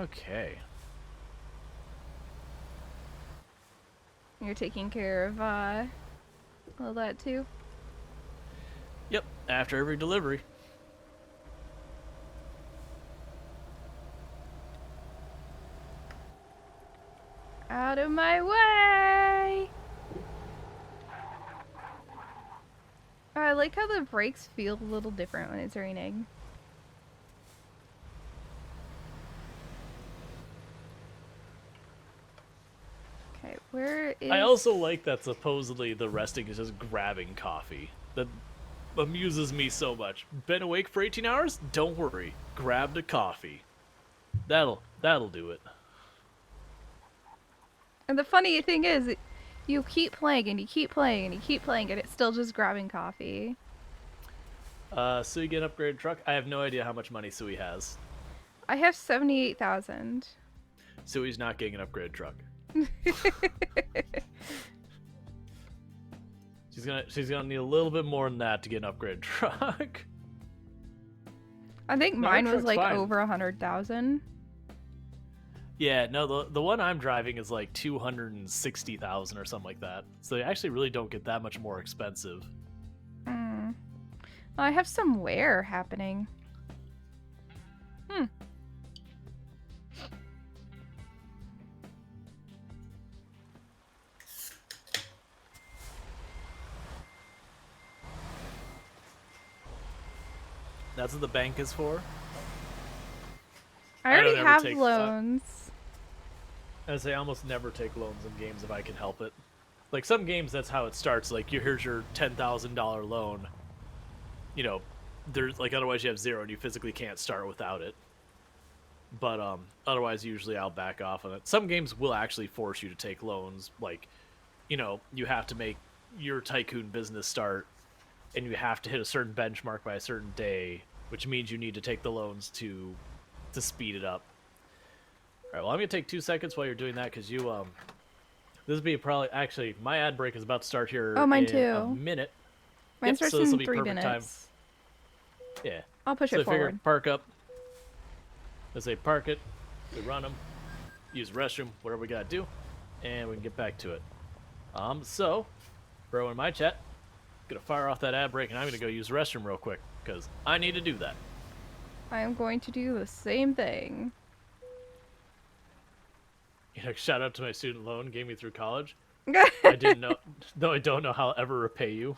Okay. You're taking care of all that too? Yep, after every delivery. Out of my way! Oh, I like how the brakes feel a little different when it's raining. Okay, where is... I also like that supposedly the resting is just grabbing coffee. That amuses me so much. Been awake for 18 hours? Don't worry. Grabbed a coffee. That'll do it. And the funny thing is, you keep playing and you keep playing and you keep playing and it's still just grabbing coffee. Suwey get an upgraded truck? I have no idea how much money Suwey has. I have 78,000. Suwey's not getting an upgraded truck. She's gonna need a little bit more than that to get an upgraded truck. I think No, mine that was truck's like fine. over 100,000. Yeah, no, the one I'm driving is like 260,000 or something like that. So they actually really don't get that much more expensive. I have some wear happening. That's what the bank is for. I I don't already ever have take- loans. I say I almost never take loans in games if I can help it. Like some games, that's how it starts. Like here's your $10,000 loan. You know, there's like otherwise you have zero and you physically can't start without it. But otherwise, usually I'll back off on it. Some games will actually force you to take loans. Like, you know, you have to make your tycoon business start, and you have to hit a certain benchmark by a certain day, which means you need to take the loans to speed it up. All right, well, I'm gonna take 2 seconds while you're doing that because you this will be probably actually my ad break is about to start here. Oh, mine in too. A minute. Mine Yep, starts so this'll in be 3 perfect minutes. time. Yeah. I'll push So it I figure forward. park up. Let's say park it. We run them. Use the restroom. Whatever we gotta do, and we can get back to it. So, bro, in my chat, gonna fire off that ad break, and I'm gonna go use the restroom real quick because I need to do that. I am going to do the same thing. You know, shout out to my student loan, gave me through college. I didn't know, though I don't know how I'll ever repay you.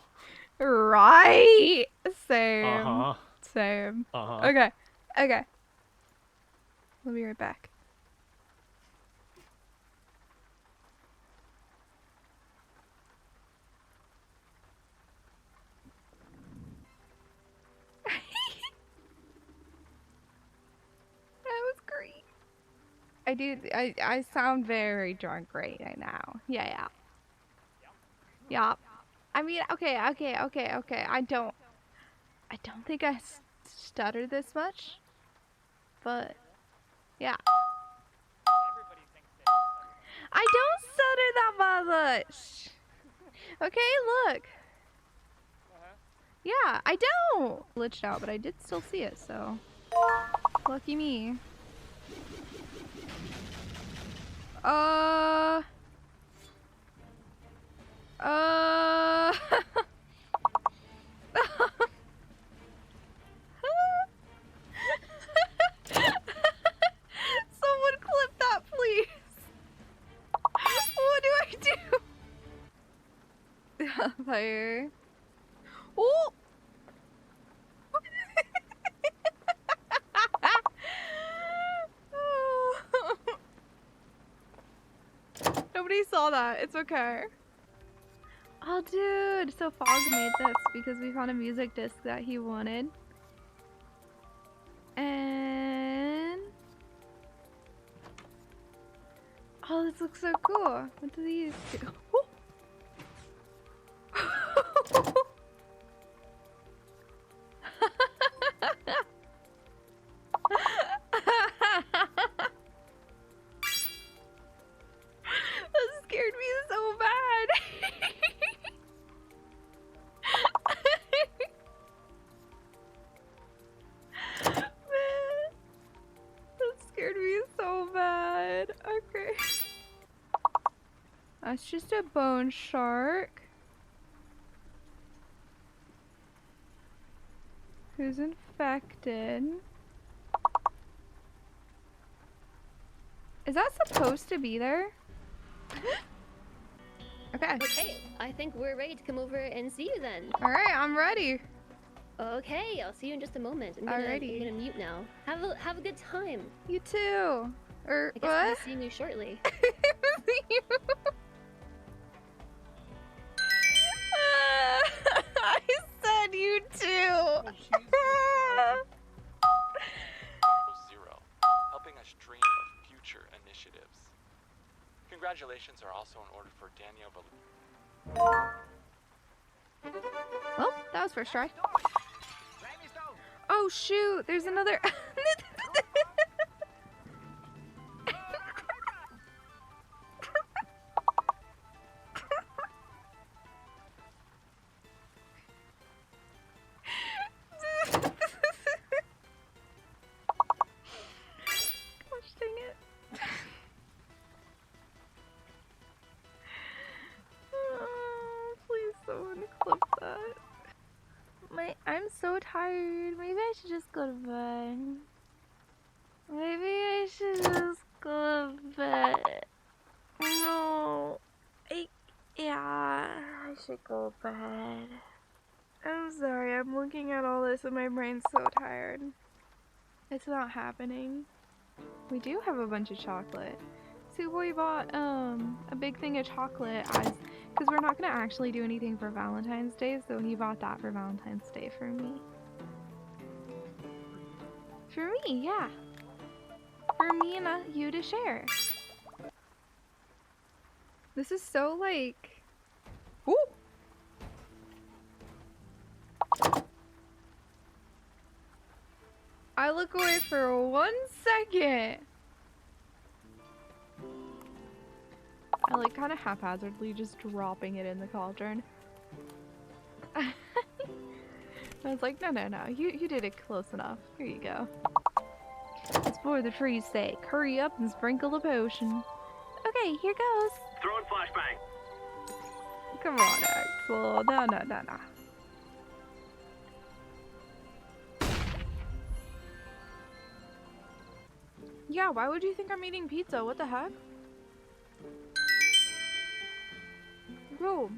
Right. Same. Uh huh. Same. Uh huh. Okay. Okay. We'll be right back. That was great. I sound very drunk right now. Yeah. Yeah. I mean, okay. I don't think I stutter this much, but yeah. I don't stutter that much. Okay, look. Yeah, I don't. Glitched out, but I did still see it, so lucky me. Someone clip that, please. What do I do? Fire. Oh! Nobody saw that. It's okay. Oh, dude. So Fog made this because we found a music disc that he wanted. And... oh, this looks so cool. What do these do? That scared me so bad. Man, that scared me so bad. Okay. That's just a bone shark. Who's infected? Is that supposed to be there? Okay. Okay, I think we're ready to come over and see you then. Alright, I'm ready. Okay, I'll see you in just a moment. I'm gonna mute now. Have a good time. You too. Or I guess I'll what? be seeing you shortly. I are also in order for Daniel, but... Well, that was first try. Oh shoot, there's another. Gosh dang it. Oh, please someone clip that. I'm so tired. Maybe I should just go to bed. Maybe I should just go to bed. No. Yeah, I should go to bed. I'm sorry, I'm looking at all this and my brain's so tired. It's not happening. We do have a bunch of chocolate. Suwey bought a big thing of chocolate because we're not gonna actually do anything for Valentine's Day, so he bought that for Valentine's Day for me. For me, yeah. For me and you to share. This is so like... Ooh! I look away for 1 second. I like kind of haphazardly just dropping it in the cauldron. I was like, no, you did it close enough. Here you go. It's for the tree's sake. Hurry up and sprinkle the potion. Okay, here goes. Throwing flashbang. Come on, Axel. No. Yeah, why would you think I'm eating pizza? What the heck? Bro.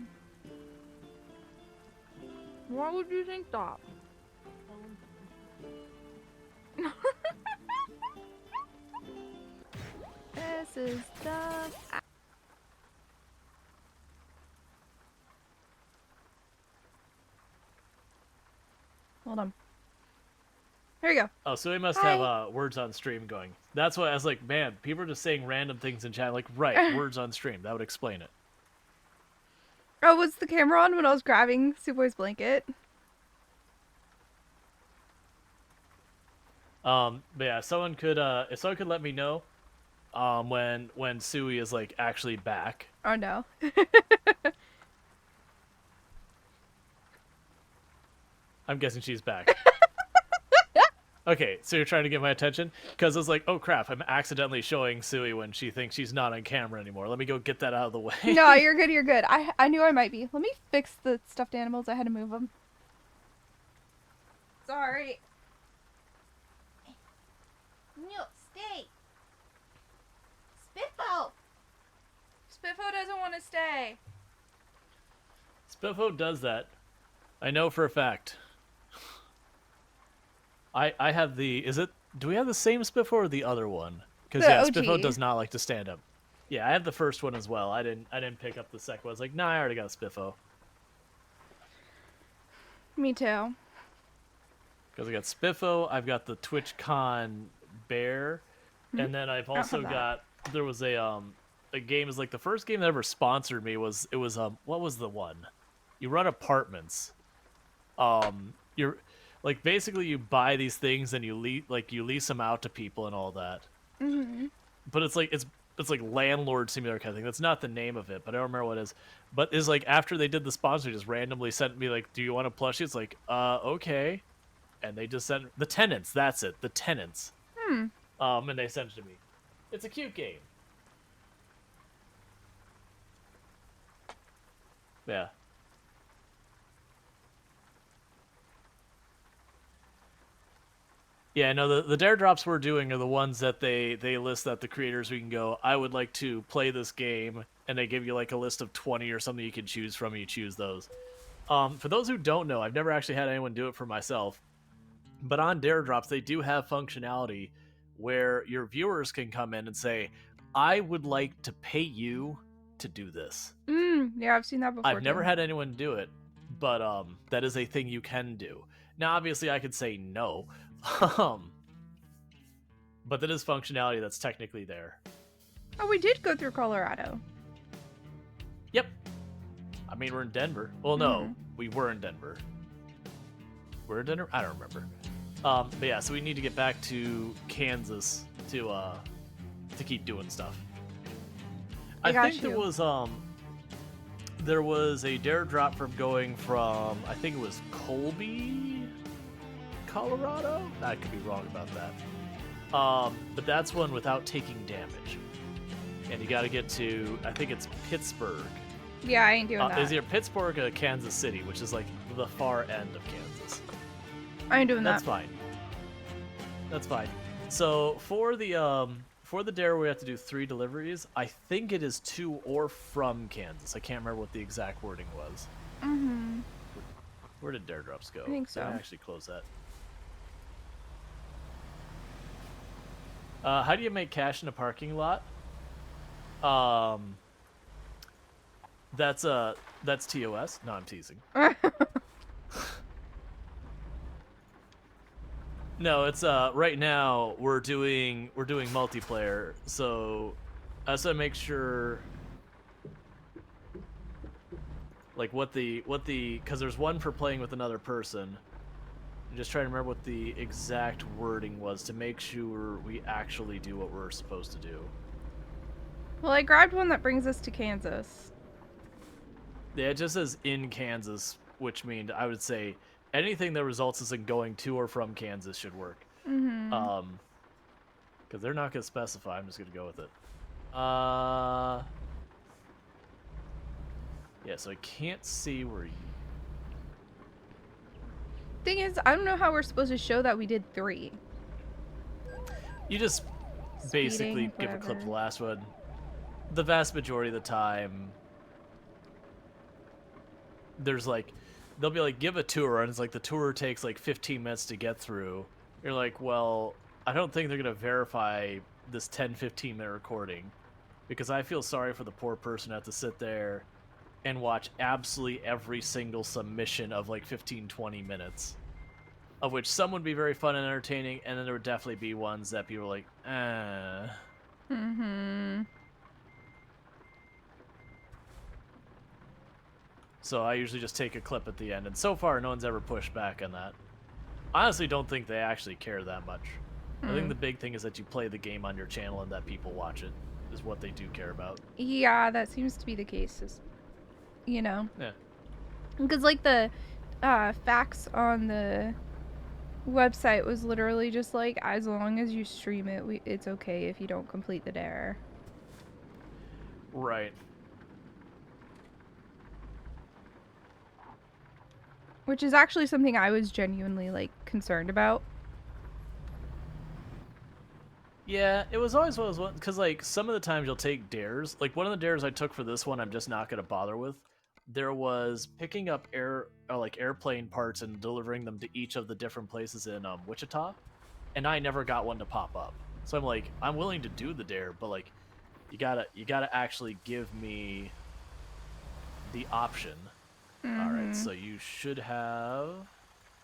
Why would you think that? This is the... Hold on. Here we go. Oh, so we must have words on stream going. That's why I was like, man, people are just saying random things in chat. Like, right, words on stream. That would explain it. Oh, was the camera on when I was grabbing Suwey's blanket? But yeah, if someone could let me know, when Suwey is like actually back. Oh no. I'm guessing she's back. Okay, so you're trying to get my attention? Because I was like, oh crap, I'm accidentally showing Suwey when she thinks she's not on camera anymore. Let me go get that out of the way. No, you're good. I knew I might be. Let me fix the stuffed animals. I had to move them. Sorry. No, stay. Spiffo! Spiffo doesn't want to stay. Spiffo does that. I know for a fact. I have the... Do we have the same Spiffo or the other one? Because yeah, OG. Spiffo does not like to stand up. Yeah, I have the first one as well. I didn't pick up the second one. I was like, nah, I already got Spiffo. Me too. Because I got Spiffo, I've got the TwitchCon bear, and then I've also got... There was a game, is like the first game that ever sponsored me was... It was, what was the one? You run apartments. You're... Like, basically, you buy these things and you lease them out to people and all that. Mm-hmm. But it's like landlord simulator kind of thing. That's not the name of it, but I don't remember what it is. But it's like after they did the sponsor, just randomly sent me like, "Do you want a plushie?" It's like, okay. And they just sent the Tenants. That's it, the Tenants. And they sent it to me. It's a cute game. Yeah. Yeah, no, the dare drops we're doing are the ones that they list that the creators, we can go, I would like to play this game, and they give you like a list of 20 or something you can choose from, and you choose those. For those who don't know, I've never actually had anyone do it for myself, but on dare drops, they do have functionality where your viewers can come in and say, I would like to pay you to do this. Yeah, I've seen that before. I've never had anyone do it, but that is a thing you can do. Now, obviously, I could say no, but that is functionality that's technically there. Oh, we did go through Colorado. I mean, we're in Denver. Well, no, we were in Denver. We're in Denver? I don't remember. But yeah, so we need to get back to Kansas to keep doing stuff. I think there was a dare drop from going from, I think it was Colby, Colorado? I could be wrong about that. But that's one without taking damage. And you got to get to, I think it's Pittsburgh. Yeah, I ain't doing that. Is either Pittsburgh or Kansas City, which is like the far end of Kansas. I ain't doing That's that. fine. That's fine. So for the dare, we have to do 3 deliveries. I think it is to or from Kansas. I can't remember what the exact wording was. Mm-hmm. Where did dare drops go? I think so. Did I actually close that? How do you make cash in a parking lot? That's TOS. No, I'm teasing. No, it's right now we're doing multiplayer, so I also make sure like what the because there's one for playing with another person. I'm just trying to remember what the exact wording was to make sure we actually do what we're supposed to do. Well, I grabbed one that brings us to Kansas. Yeah, it just says in Kansas, which means I would say anything that results is in going to or from Kansas should work. Mm-hmm. Because they're not going to specify. I'm just going to go with it. Yeah, so I can't see where you... Thing is, I don't know how we're supposed to show that we did 3. You just basically give a clip of the last one. The vast majority of the time, there's like... They'll be like, give a tour, and it's like the tour takes like 15 minutes to get through. You're like, well, I don't think they're going to verify this 10-15 minute recording, because I feel sorry for the poor person who has to sit there and watch absolutely every single submission of like 15-20 minutes, of which some would be very fun and entertaining, and then there would definitely be ones that people are like, Mm-hmm. So I usually just take a clip at the end, and so far no one's ever pushed back on that. I honestly don't think they actually care that much. I think the big thing is that you play the game on your channel and that people watch it, is what they do care about. Yeah, that seems to be the case, you know? Yeah. Because, like, the facts on the website was literally just like, as long as you stream it, it's okay if you don't complete the dare. Right. Which is actually something I was genuinely, like, concerned about. Yeah, it was always one of those, because, like, some of the times you'll take dares. Like, one of the dares I took for this one, I'm just not going to bother with. There was picking up airplane parts and delivering them to each of the different places in Wichita, and I never got one to pop up. So I'm like, I'm willing to do the dare, but, like, you gotta actually give me the option. Alright, so you should have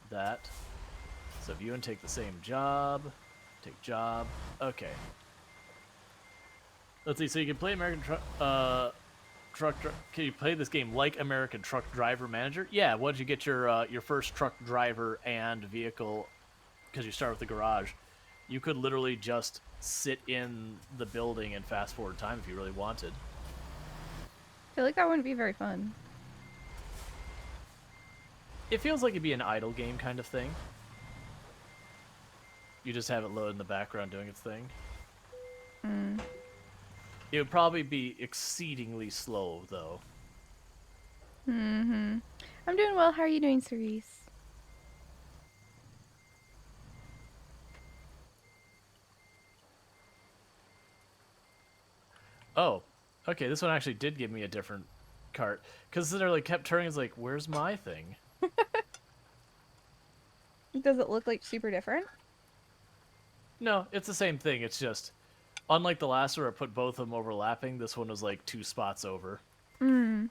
that. So view and take the same job. Take job. Okay. Let's see, so you can play American Truck... Can you play this game like American Truck Driver Manager? Yeah, once you get your first truck driver and vehicle, because you start with the garage, you could literally just sit in the building and fast forward time if you really wanted. I feel like that wouldn't be very fun. It feels like it'd be an idle game kind of thing. You just have it load in the background doing its thing. It would probably be exceedingly slow, though. I'm doing well. How are you doing, Cerise? Oh, okay. This one actually did give me a different cart, because they're like kept turning. It's like, where's my thing? Does it look like super different? No, it's the same thing. It's just, unlike the last one where I put both of them overlapping, this one was like 2 spots over. Blue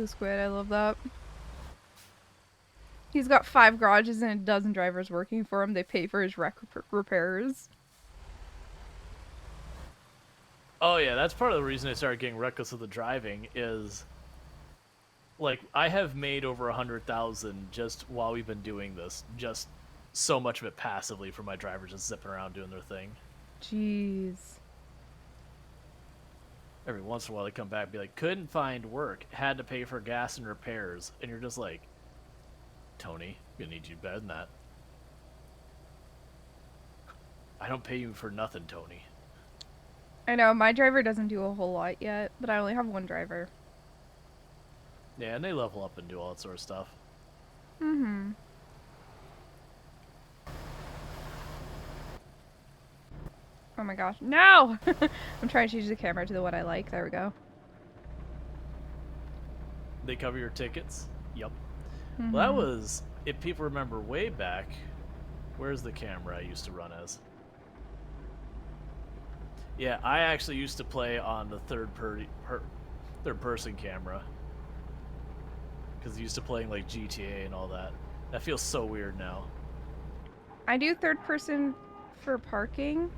Squid, I love that. He's got 5 garages and a dozen drivers working for him. They pay for his repairs. Oh yeah, that's part of the reason I started getting reckless with the driving is, like, I have made over 100,000 just while we've been doing this. Just so much of it passively from my drivers just zipping around doing their thing. Jeez. Every once in a while they come back and be like, couldn't find work, had to pay for gas and repairs, and you're just like, Tony, I'm gonna need you better than that. I don't pay you for nothing, Tony. I know, my driver doesn't do a whole lot yet, but I only have one driver. Yeah, and they level up and do all that sort of stuff. Mm-hmm. Oh my gosh, no! I'm trying to change the camera to the one I like. There we go. They cover your tickets? Yep. Mm-hmm. Well, that was, if people remember way back, where's the camera I used to run as? Yeah, I actually used to play on the third person camera. Because I used to playing like GTA and all that. That feels so weird now. I do third person for parking.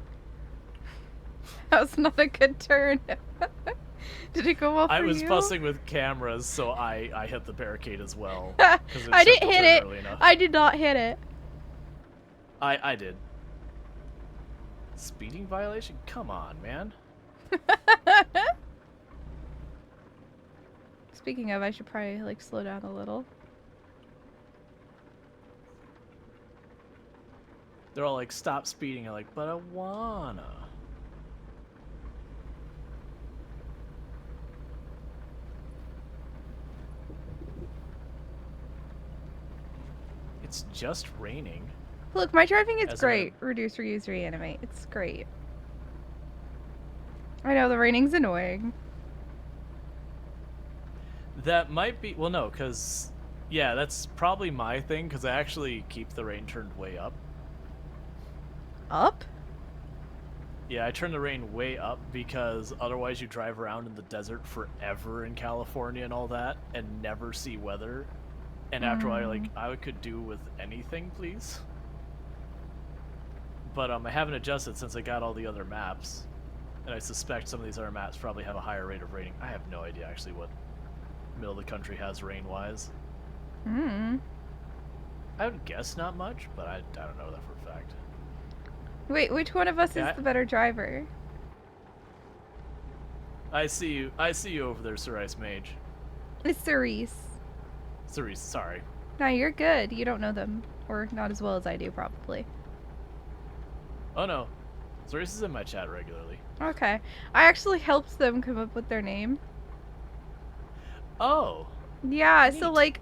That was not a good turn. Did it go well for you? I was fussing with cameras, so I hit the barricade as well. I didn't hit it. I did not hit it. I did. Speeding violation? Come on, man. Speaking of, I should probably like slow down a little. They're all like, stop speeding. I'm like, but I wanna. It's just raining. Look, my driving is As great. Reduce, reuse, reanimate. It's great. I know, the raining's annoying. That might be... Well, no, because... Yeah, that's probably my thing, because I actually keep the rain turned way up. Up? Yeah, I turn the rain way up because otherwise you drive around in the desert forever in California and all that and never see weather. And after a while, like, I could do with anything, please. But I haven't adjusted since I got all the other maps. And I suspect some of these other maps probably have a higher rate of raining. I have no idea, actually, what middle of the country has rain-wise. I would guess not much, but I don't know that for a fact. Wait, which one of us is the better driver? I see you over there, Sir Ice Mage. It's Cerise. Cerise, sorry. No, you're good. You don't know them. Or not as well as I do, probably. Oh no. Cerise is in my chat regularly. Okay. I actually helped them come up with their name. Oh. Yeah, neat. so like,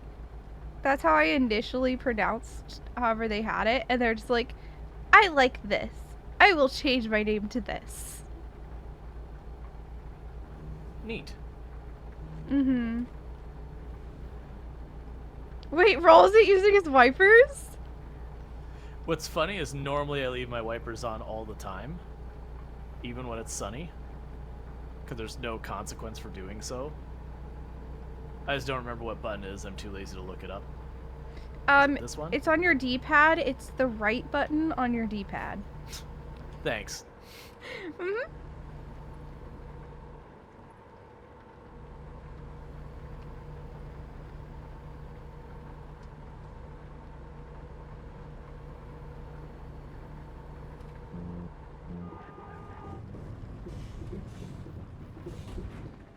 that's how I initially pronounced however they had it. And they're just like, I like this. I will change my name to this. Neat. Mm-hmm. Wait, Roll isn't using his wipers? What's funny is normally I leave my wipers on all the time, even when it's sunny, because there's no consequence for doing so. I just don't remember what button it is. I'm too lazy to look it up. This one? It's on your D-pad. It's the right button on your D-pad. Thanks. Mm-hmm.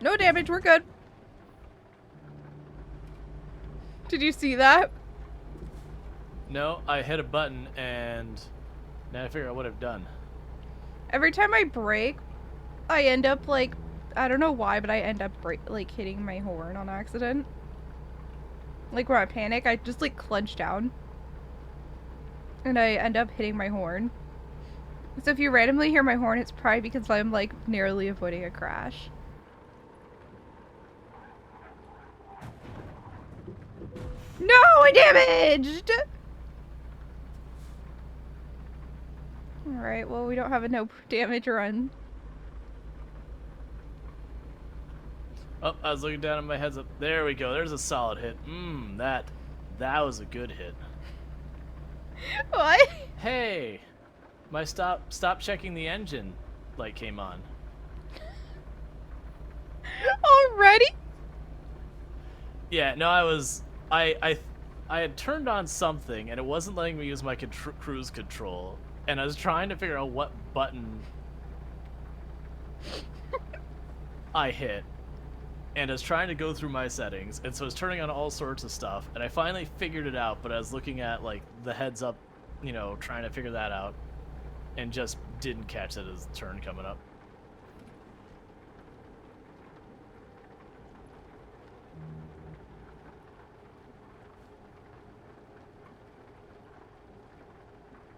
No damage, we're good. Did you see that? No, I hit a button and now I figure out what I've done. Every time I brake, I end up like, I don't know why, but I end up like hitting my horn on accident. Like when I panic, I just like clench down. And I end up hitting my horn. So if you randomly hear my horn, it's probably because I'm like narrowly avoiding a crash. No, I damaged! Alright, well we don't have a no damage run. Oh, I was looking down at my heads up. There we go. There's a solid hit. That was a good hit. What? Hey, my stop checking the engine light came on. Already? Yeah, no, I had turned on something, and it wasn't letting me use my cruise control, and I was trying to figure out what button I hit, and I was trying to go through my settings, and so I was turning on all sorts of stuff, and I finally figured it out, but I was looking at, like, the heads up, you know, trying to figure that out, and just didn't catch that as a turn coming up.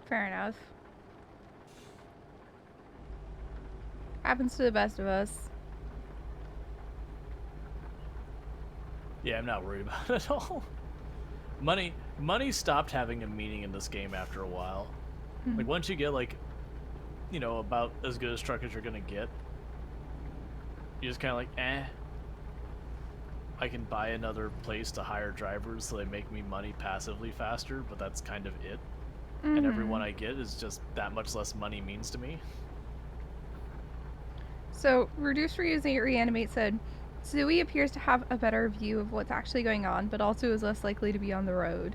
Fair enough. Happens to the best of us. Yeah, I'm not worried about it at all. Money stopped having a meaning in this game after a while. Like, once you get, like, you know, about as good a truck as you're gonna get, you're just kind of like, eh. I can buy another place to hire drivers so they make me money passively faster, but that's kind of it. And every one I get is just that much less money means to me. So, Reduce, Reuse, and Reanimate said, Suwey appears to have a better view of what's actually going on, but also is less likely to be on the road.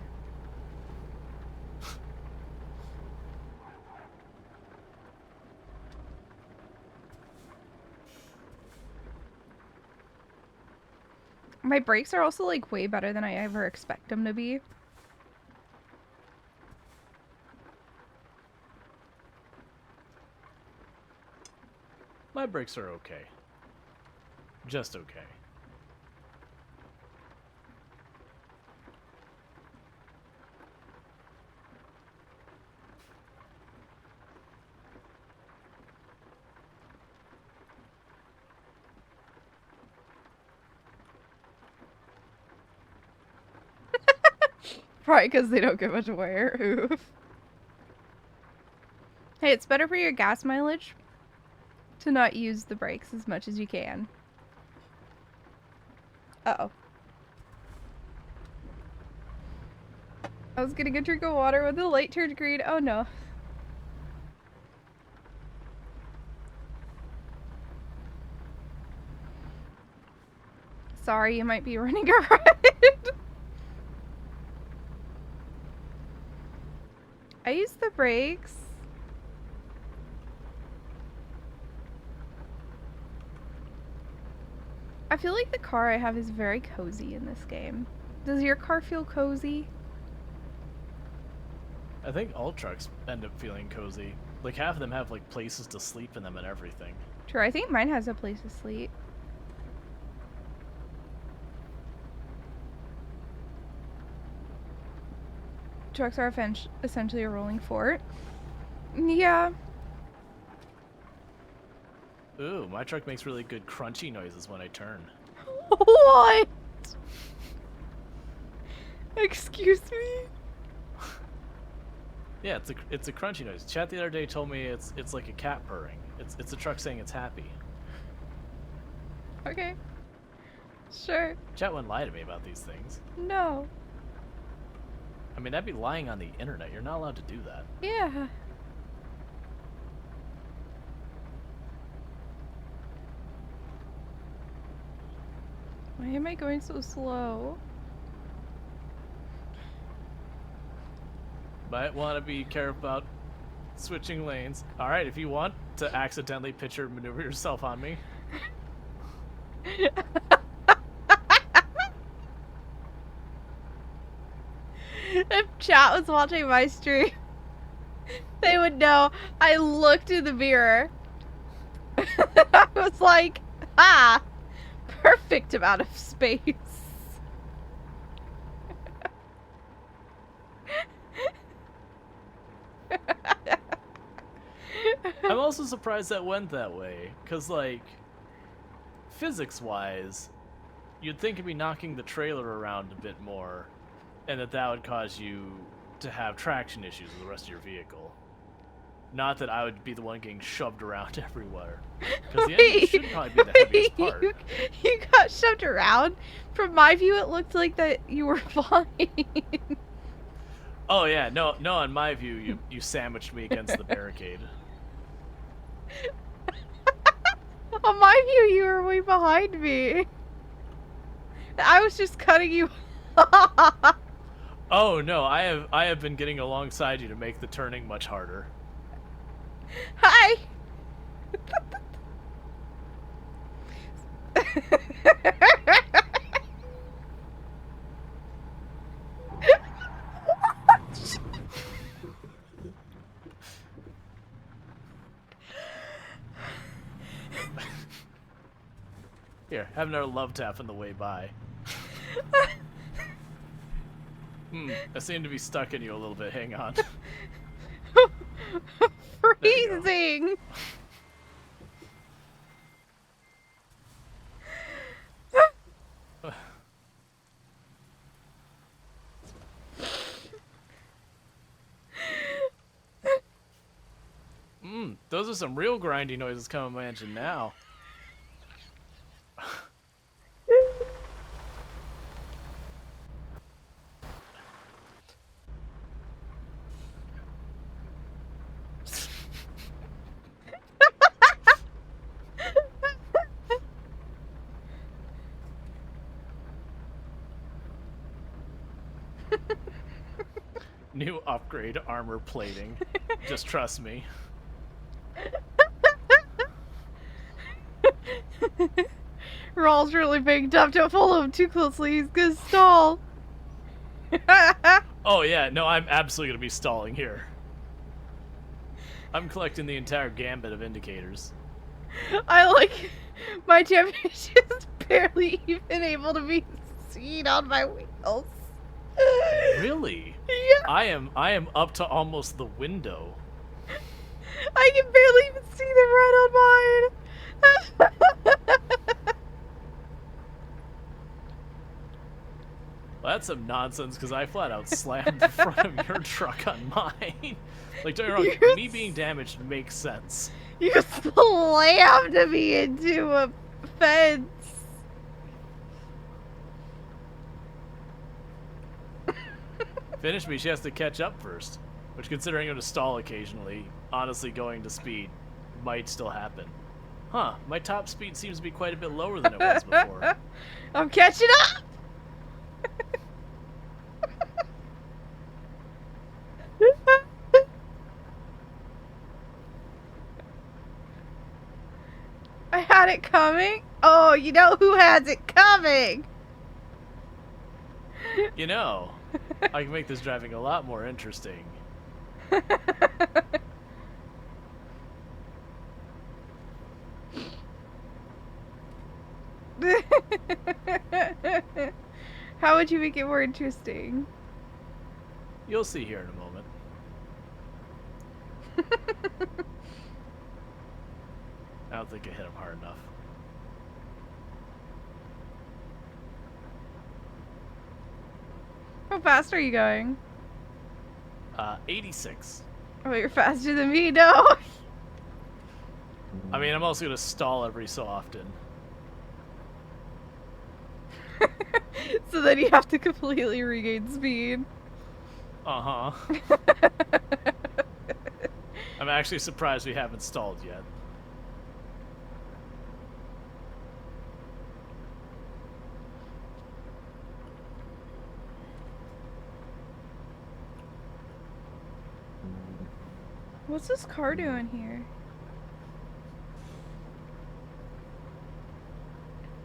My brakes are also, like, way better than I ever expect them to be. My brakes are okay. Just okay. Probably because they don't get much wear. Oof. Hey, it's better for your gas mileage to not use the brakes as much as you can. Uh-oh. I was getting a drink of water when the light turned green. Oh no. Sorry, you might be running a red. I use the brakes. I feel like the car I have is very cozy in this game. Does your car feel cozy? I think all trucks end up feeling cozy. Like, half of them have, like, places to sleep in them and everything. True, I think mine has a place to sleep. Trucks are essentially a rolling fort. Yeah. Ooh, my truck makes really good crunchy noises when I turn. What? Excuse me? Yeah, it's a crunchy noise. Chat the other day told me it's like a cat purring. It's a truck saying it's happy. Okay. Sure. Chat wouldn't lie to me about these things. No. I mean, that'd be lying on the internet. You're not allowed to do that. Yeah. Why am I going so slow? Might want to be careful about switching lanes. Alright, if you want to accidentally picture maneuver yourself on me. If chat was watching my stream, they would know I looked in the mirror. I was like, ah, perfect amount of space. I'm also surprised that went that way, because, like, physics-wise, you'd think it'd be knocking the trailer around a bit more, and that would cause you to have traction issues with the rest of your vehicle. Not that I would be the one getting shoved around everywhere, because the engine should probably be the heaviest part. You got shoved around? From my view, it looked like that you were fine. Oh yeah, no, in my view, you sandwiched me against the barricade. On my view, you were way behind me. I was just cutting you off. Oh no, I have been getting alongside you to make the turning much harder. Hi. Here, have another love tap on the way by. I seem to be stuck in you a little bit. Hang on. Freezing. Those are some real grindy noises coming my engine now. New upgrade armor plating. Just trust me. Rawl's really big. Don't follow him too closely. He's gonna stall. Oh yeah, no, I'm absolutely gonna be stalling here. I'm collecting the entire gambit of indicators. I like my championship's barely even able to be seen on my wheels. Really? Yeah. I am up to almost the window. I can barely even see the red on mine. Well, that's some nonsense because I flat out slammed the front of your truck on mine. Like, don't get me wrong, me being damaged makes sense. You slammed me into a fence. Finish me, she has to catch up first. Which, considering I'm going to stall occasionally, honestly going to speed might still happen. Huh, my top speed seems to be quite a bit lower than it was before. I'm catching up! I had it coming. Oh, you know who has it coming? You know, I can make this driving a lot more interesting. How would you make it more interesting? You'll see here in a moment. I don't think I hit him hard enough. How fast are you going? 86. Oh, you're faster than me, no. I mean, I'm also going to stall every so often. So then you have to completely regain speed. Uh-huh. I'm actually surprised we haven't stalled yet. What's this car doing here?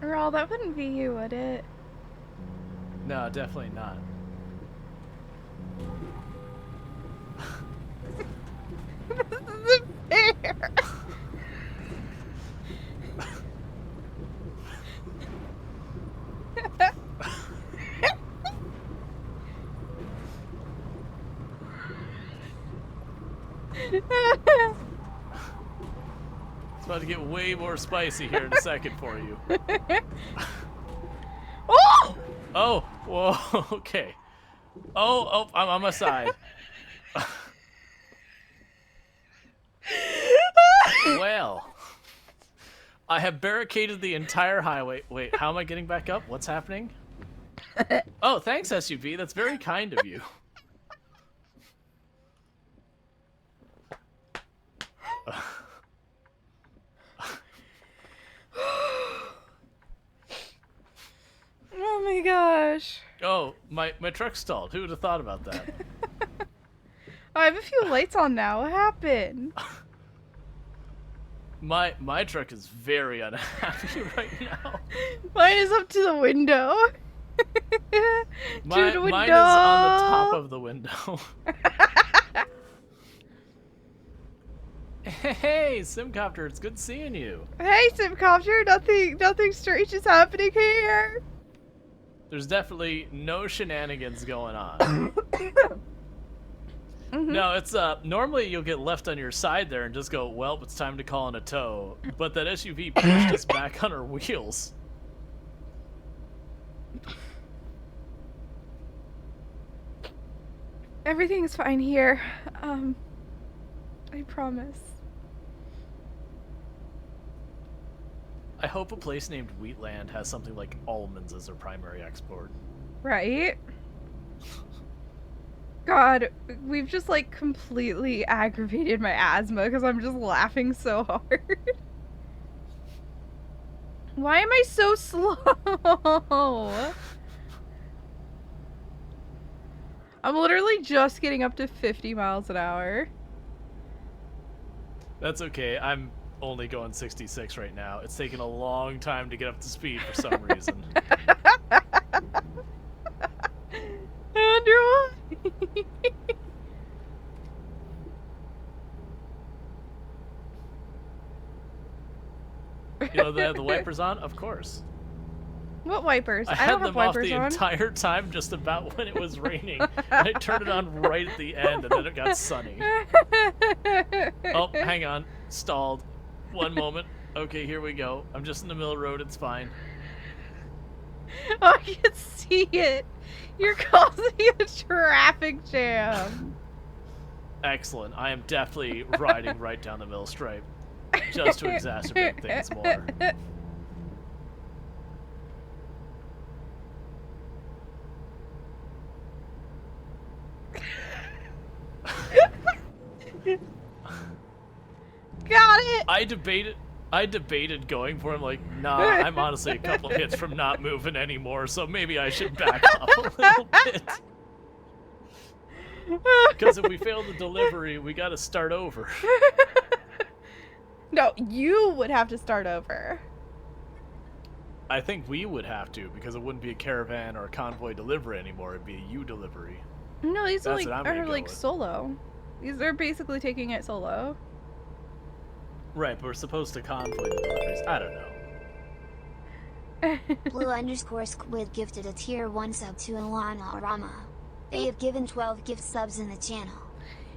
Rawl, that wouldn't be you, would it? No, definitely not. This isn't fair. It's about to get way more spicy here in a second for you. Oh! Oh, whoa, okay. Oh, I'm on my side. Well, I have barricaded the entire highway. Wait, how am I getting back up? What's happening? Oh, thanks, SUV. That's very kind of you. gosh. Oh, my truck stalled. Who would have thought about that? I have a few lights on now. What happened? My truck is very unhappy right now. Mine is up to the window. Mine is on the top of the window. Hey, Simcopter, it's good seeing you. Hey, Simcopter, nothing strange is happening here. There's definitely no shenanigans going on. No, it's normally you'll get left on your side there and just go, well, it's time to call in a tow. But that SUV pushed us back on our wheels. Everything's fine here. I promise. I hope a place named Wheatland has something like almonds as their primary export. Right? God, we've just like completely aggravated my asthma because I'm just laughing so hard. Why am I so slow? I'm literally just getting up to 50 miles an hour. That's okay. I'm only going 66 right now. It's taken a long time to get up to speed for some reason. I wonder why. You know, they have the wipers on? Of course. What wipers? I I had don't have them off wipers the on. entire time just about when it was raining. And I turned it on right at the end, and then it got sunny. Oh, hang on. Stalled. One moment. Okay, here we go. I'm just in the middle of the road. It's fine. Oh, I can see it. You're causing a traffic jam. Excellent. I am definitely riding right down the middle stripe. Just to exacerbate things more. Got it. I debated going for him, like, nah, I'm honestly a couple hits from not moving anymore, so maybe I should back up a little bit. Because if we fail the delivery, we gotta start over. No, you would have to start over. I think we would have to, because it wouldn't be a caravan or a convoy delivery anymore, it'd be a U delivery. No, these That's what I'm gonna are go like with. solo. These are basically taking it solo. Right, but we're supposed to convoy the deliveries. I don't know. Blue_Squid gifted a tier 1 sub to Alana Rama. They have given 12 gift subs in the channel.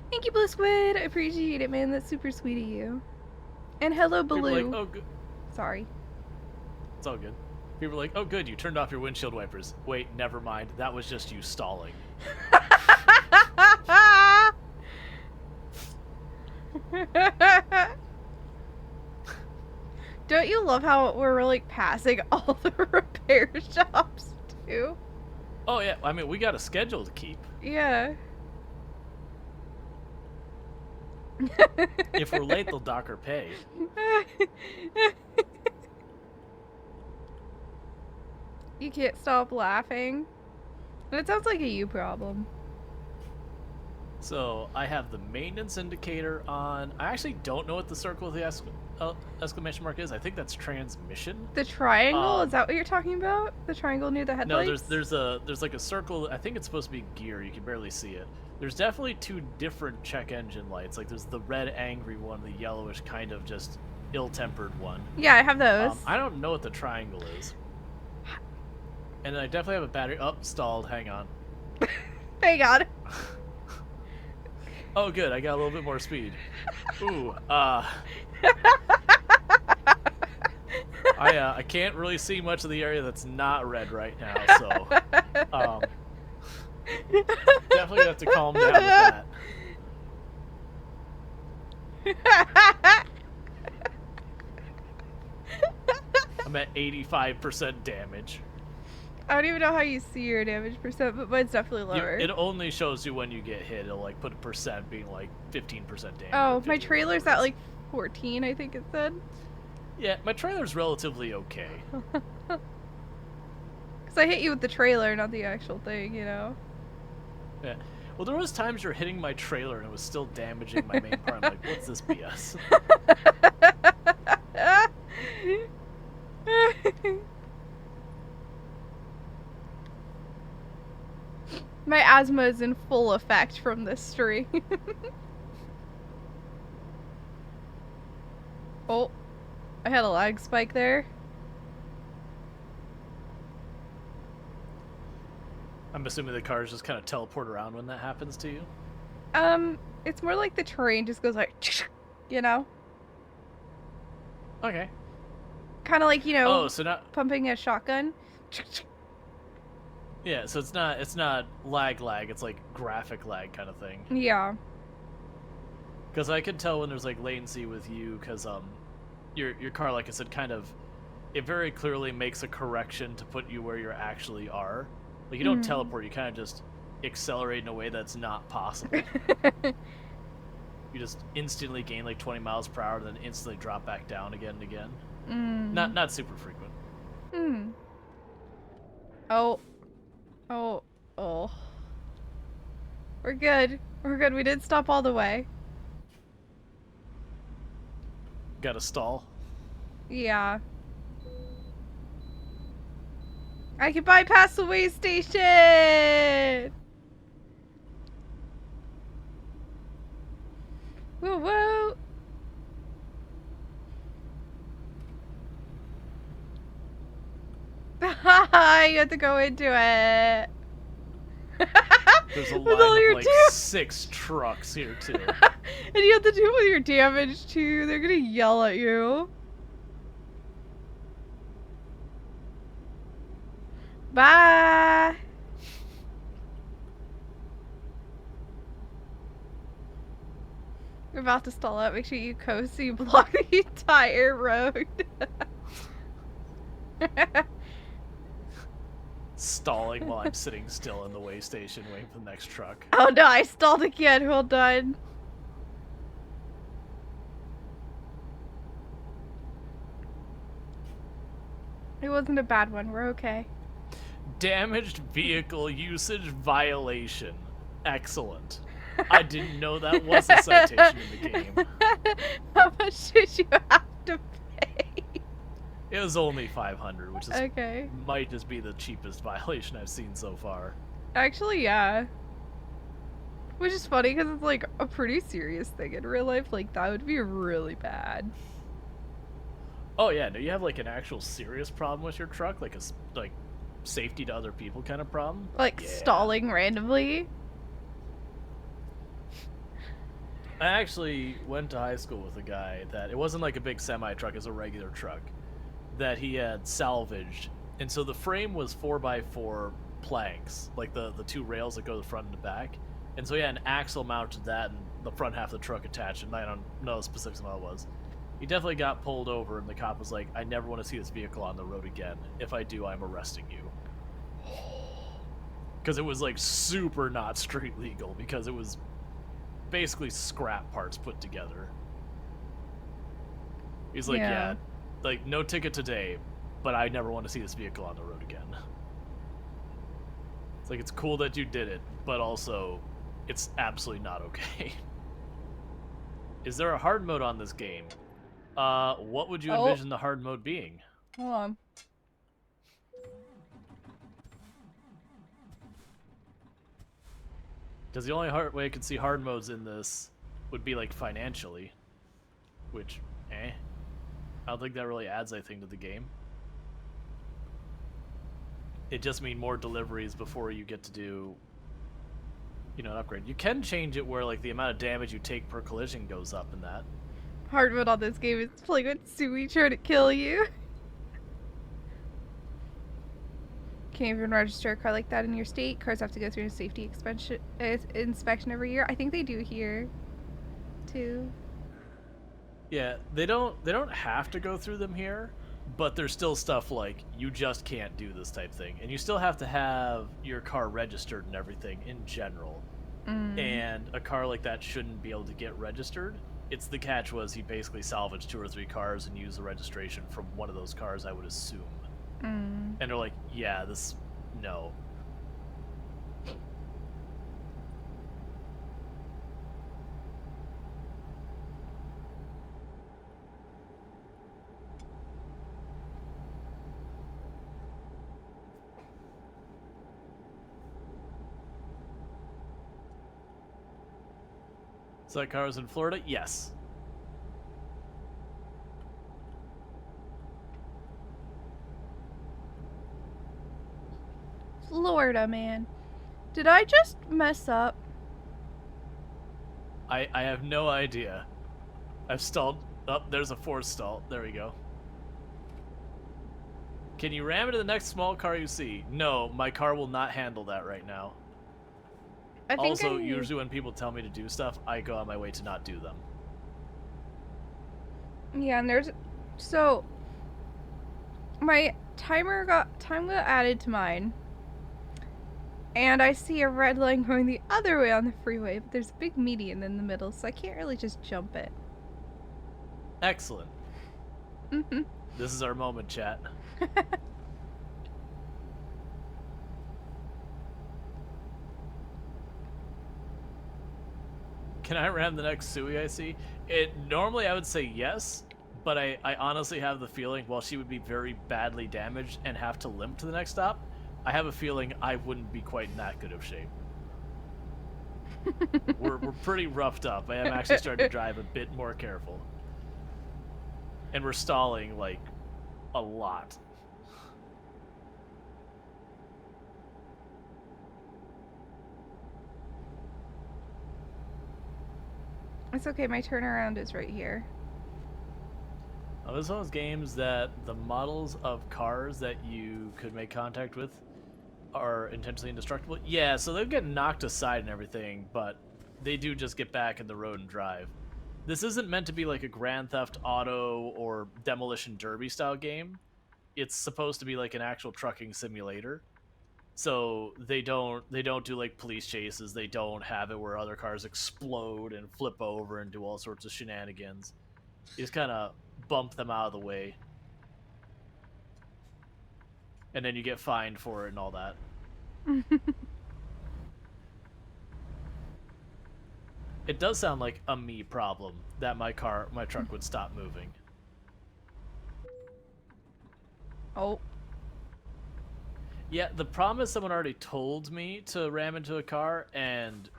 Thank you, Blue Squid. I appreciate it, man. That's super sweet of you. And hello, People are Baloo. like, oh, good. Sorry. It's all good. People are like, oh, good, you turned off your windshield wipers. Wait, never mind. That was just you stalling. Don't you love how we're like passing all the repair shops too? Oh, yeah. I mean, we got a schedule to keep. Yeah. If we're late, they'll dock our pay. You can't stop laughing. That sounds like a you problem. So, I have the maintenance indicator on. I actually don't know what the circle with the exclamation mark is. I think that's transmission. The triangle? Is that what you're talking about? The triangle near the headlights? No, there's like a circle. I think it's supposed to be gear. You can barely see it. There's definitely two different check engine lights. Like there's the red angry one, the yellowish kind of just ill-tempered one. Yeah, I have those. I don't know what the triangle is. And then I definitely have a battery. Oh, stalled. Hang on. Hang on. Oh, good. I got a little bit more speed. Ooh, I can't really see much of the area that's not red right now, so definitely have to calm down with that. I'm at 85% damage. I don't even know how you see your damage percent, but mine's definitely lower. It only shows you when you get hit. It'll like put a percent being like 15% damage. Oh, my trailer's at like 14, I think it said. Yeah, my trailer's relatively okay. Because So I hit you with the trailer, not the actual thing, you know? Yeah. Well, there was times you're hitting my trailer and it was still damaging my main part. I'm like, what's this BS? My asthma is in full effect from this stream. Oh, I had a lag spike there. I'm assuming the cars just kind of teleport around when that happens to you? It's more like the terrain just goes like, you know? Okay. Kind of like, you know, Oh, so not... pumping a shotgun. Yeah, so it's not lag, it's like graphic lag kind of thing. Yeah. Because I can tell when there's like latency with you, because your car, like I said, kind of, it very clearly makes a correction to put you where you actually are. Like you don't teleport, you kind of just accelerate in a way that's not possible. You just instantly gain like 20 miles per hour, then instantly drop back down again and again. Not super frequent. Oh. We're good. We're good. We didn't stop all the way. Got a stall. Yeah. I can bypass the way station! Woo woo! You have to go into it. There's a With line all of your like 6 trucks here too. And you have to deal with your damage too. They're gonna yell at you. Bye! We're about to stall out. Make sure you coast so you block the entire road. Stalling while I'm sitting still in the way station waiting for the next truck. Oh no, I stalled again. Well done. It wasn't a bad one. We're okay. Damaged vehicle usage violation. Excellent. I didn't know that was a citation in the game. How much did you have to pay? It was only 500, which is Okay. might just be the cheapest violation I've seen so far. Actually, yeah. Which is funny because it's like a pretty serious thing in real life. Like that would be really bad. Oh yeah, do you have like an actual serious problem with your truck, like like safety to other people kind of problem? Like stalling randomly. I actually went to high school with a guy that it wasn't like a big semi truck, it was a regular truck that he had salvaged, and so the frame was 4x4 planks, like the 2 rails that go to the front and the back, and so he had an axle mounted to that and the front half of the truck attached, and I don't know the specifics of what it was. He definitely got pulled over, and the cop was like, I never want to see this vehicle on the road again. If I do, I'm arresting you. Because it was like super not street legal, because it was basically scrap parts put together. He's like, yeah, like no ticket today, but I never want to see this vehicle on the road again. It's like, it's cool that you did it, but also it's absolutely not okay. Is there a hard mode on this game? What would you envision the hard mode being? Hold on. Because the only way I could see hard modes in this would be like financially, which, I don't think that really adds anything to the game. It just means more deliveries before you get to do, you know, an upgrade. You can change it where like the amount of damage you take per collision goes up in that. Hard mode on this game is playing with Suwey trying to kill you. Can't even register a car like that in your state. Cars have to go through a safety inspection every year. I think they do here, too. Yeah, they don't have to go through them here, but there's still stuff like you just can't do this type thing, and you still have to have your car registered and everything in general. And a car like that shouldn't be able to get registered. It's the catch was he basically salvaged 2 or 3 cars and used the registration from one of those cars, I would assume. And they're like, yeah, this no. So that car was in Florida? Yes. Florida, man. Did I just mess up? I have no idea. I've stalled. Oh, there's a forced stall. There we go. Can you ram into the next small car you see? No, my car will not handle that right now. I think Also, usually when people tell me to do stuff, I go on my way to not do them. Yeah, and there's... So... My time got added to mine. And I see a red line going the other way on the freeway, but there's a big median in the middle, so I can't really just jump it. Excellent. Mm-hmm. This is our moment, chat. Can I ram the next Suwey I see? Normally I would say yes, but I honestly have the feeling while she would be very badly damaged and have to limp to the next stop, I have a feeling I wouldn't be quite in that good of shape. we're pretty roughed up. I am actually starting to drive a bit more careful. And we're stalling, like, a lot. It's okay, my turnaround is right here. This is one of those games that the models of cars that you could make contact with are intentionally indestructible. Yeah, so they'll get knocked aside and everything, but they do just get back in the road and drive. This isn't meant to be like a Grand Theft Auto or Demolition Derby style game. It's supposed to be like an actual trucking simulator. So they don't do like police chases. They don't have it where other cars explode and flip over and do all sorts of shenanigans. You just kind of bump them out of the way. And then you get fined for it and all that. It does sound like a me problem that my truck would stop moving. Oh. Yeah, the problem is someone already told me to ram into a car, and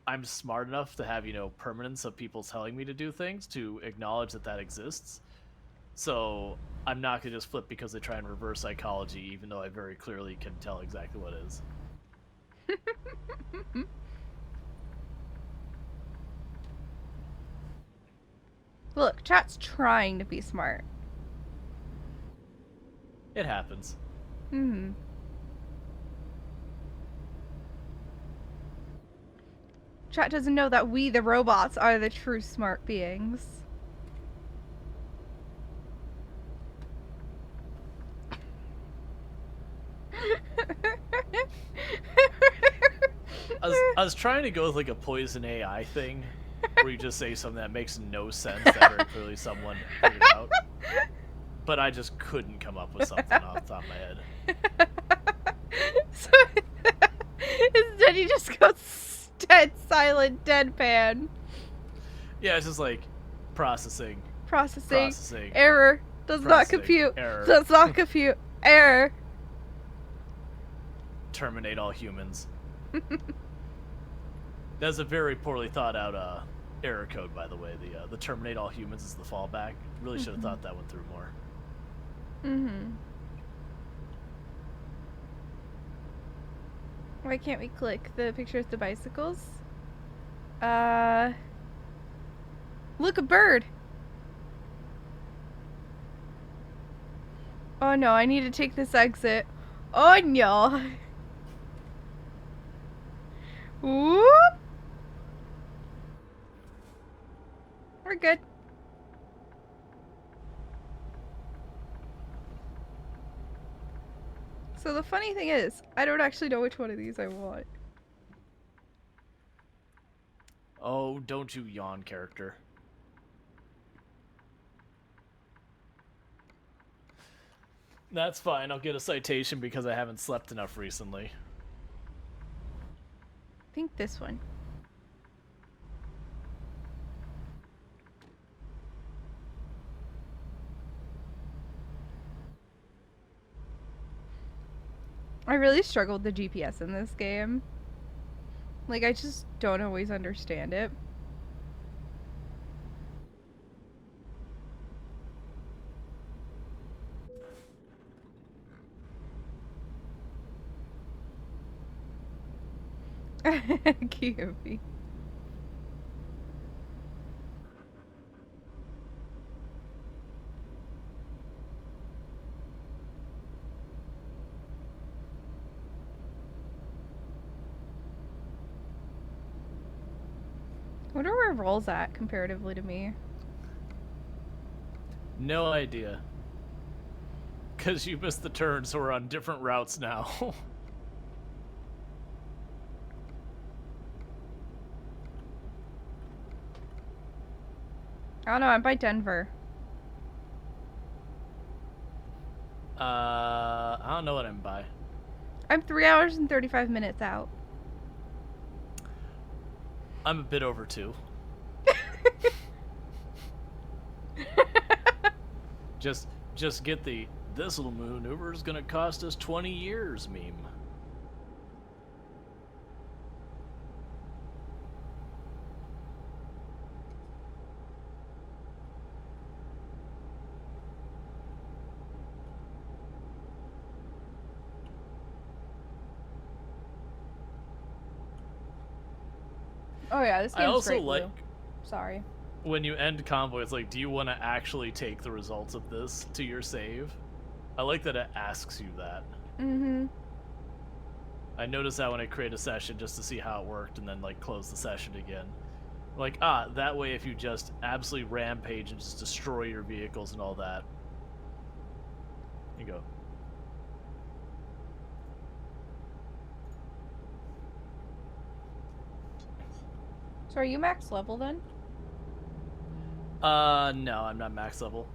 I'm smart enough to have, permanence of people telling me to do things to acknowledge that that exists. So I'm not going to just flip because they try and reverse psychology, even though I very clearly can tell exactly what it is. Look, chat's trying to be smart. It happens. Hmm. Chat doesn't know that we, the robots, are the true smart beings. I was trying to go with like a poison AI thing, where you just say something that makes no sense that very clearly someone figured out. But I just couldn't come up with something off the top of my head. So, instead he just goes dead silent deadpan. Yeah, it's just like processing. Error. Does not compute. Error. Does not compute. Error. Terminate all humans. That's a very poorly thought out error code, by the way. The terminate all humans is the fallback. Really should have thought that one through more. Why can't we click the picture of the bicycles? Look, a bird! Oh no, I need to take this exit. Oh no! Whoop! We're good. So the funny thing is, I don't actually know which one of these I want. Oh, don't you yawn, character. That's fine. I'll get a citation because I haven't slept enough recently. I think this one. I really struggled with the GPS in this game. Like, I just don't always understand it. Kiyomi. I wonder where Rual's at comparatively to me. No idea. Because you missed the turn, so we're on different routes now. I don't know, I'm by Denver. I don't know what I'm by. I'm 3 hours and 35 minutes out. I'm a bit over 2. Just get the "this little maneuver is gonna cost us 20 years" meme. Oh yeah, this game's I also great, like Blue. Sorry. when you end convoy, it's like, do you want to actually take the results of this to your save? I like that it asks you that. Mm-hmm. I noticed that when I create a session just to see how it worked and then like close the session again. Like, that way if you just absolutely rampage and just destroy your vehicles and all that. You go. So are you max level then? No, I'm not max level.